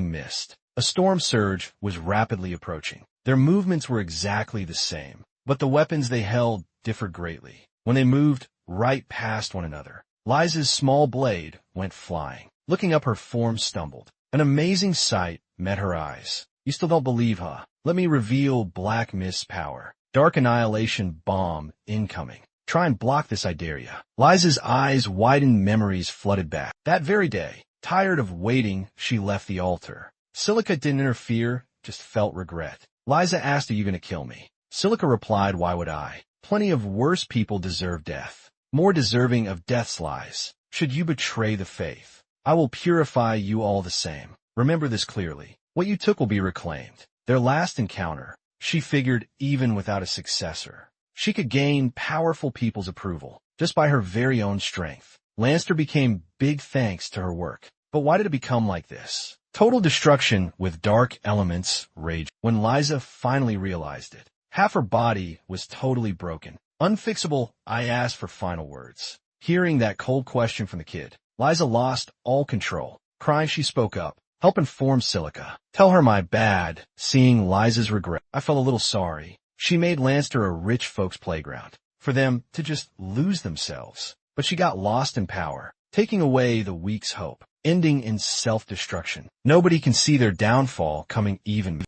missed. A storm surge was rapidly approaching. Their movements were exactly the same, but the weapons they held differed greatly. When they moved right past one another, Liza's small blade went flying. Looking up, her form stumbled. An amazing sight met her eyes. "You still don't believe, huh? Let me reveal Black Mist's power. Dark Annihilation bomb incoming. Try and block this, I dare ya." Liza's eyes widened, memories flooded back. That very day, tired of waiting, she left the altar. Silica didn't interfere, just felt regret. Liza asked, "Are you gonna kill me?" Silica replied, "Why would I? Plenty of worse people deserve death. More deserving of death's lies. Should you betray the faith, I will purify you all the same. Remember this clearly. What you took will be reclaimed." Their last encounter, she figured, even without a successor, she could gain powerful people's approval just by her very own strength. Lancer became big thanks to her work. But why did it become like this? Total destruction with dark elements rage. When Liza finally realized it, half her body was totally broken. Unfixable, I asked for final words. Hearing that cold question from the kid, Liza lost all control. Crying, she spoke up. "Help inform Silica. Tell her my bad." Seeing Liza's regret, I felt a little sorry. She made Lancer a rich folks' playground for them to just lose themselves. But she got lost in power, taking away the weak's hope, ending in self-destruction. Nobody can see their downfall coming even.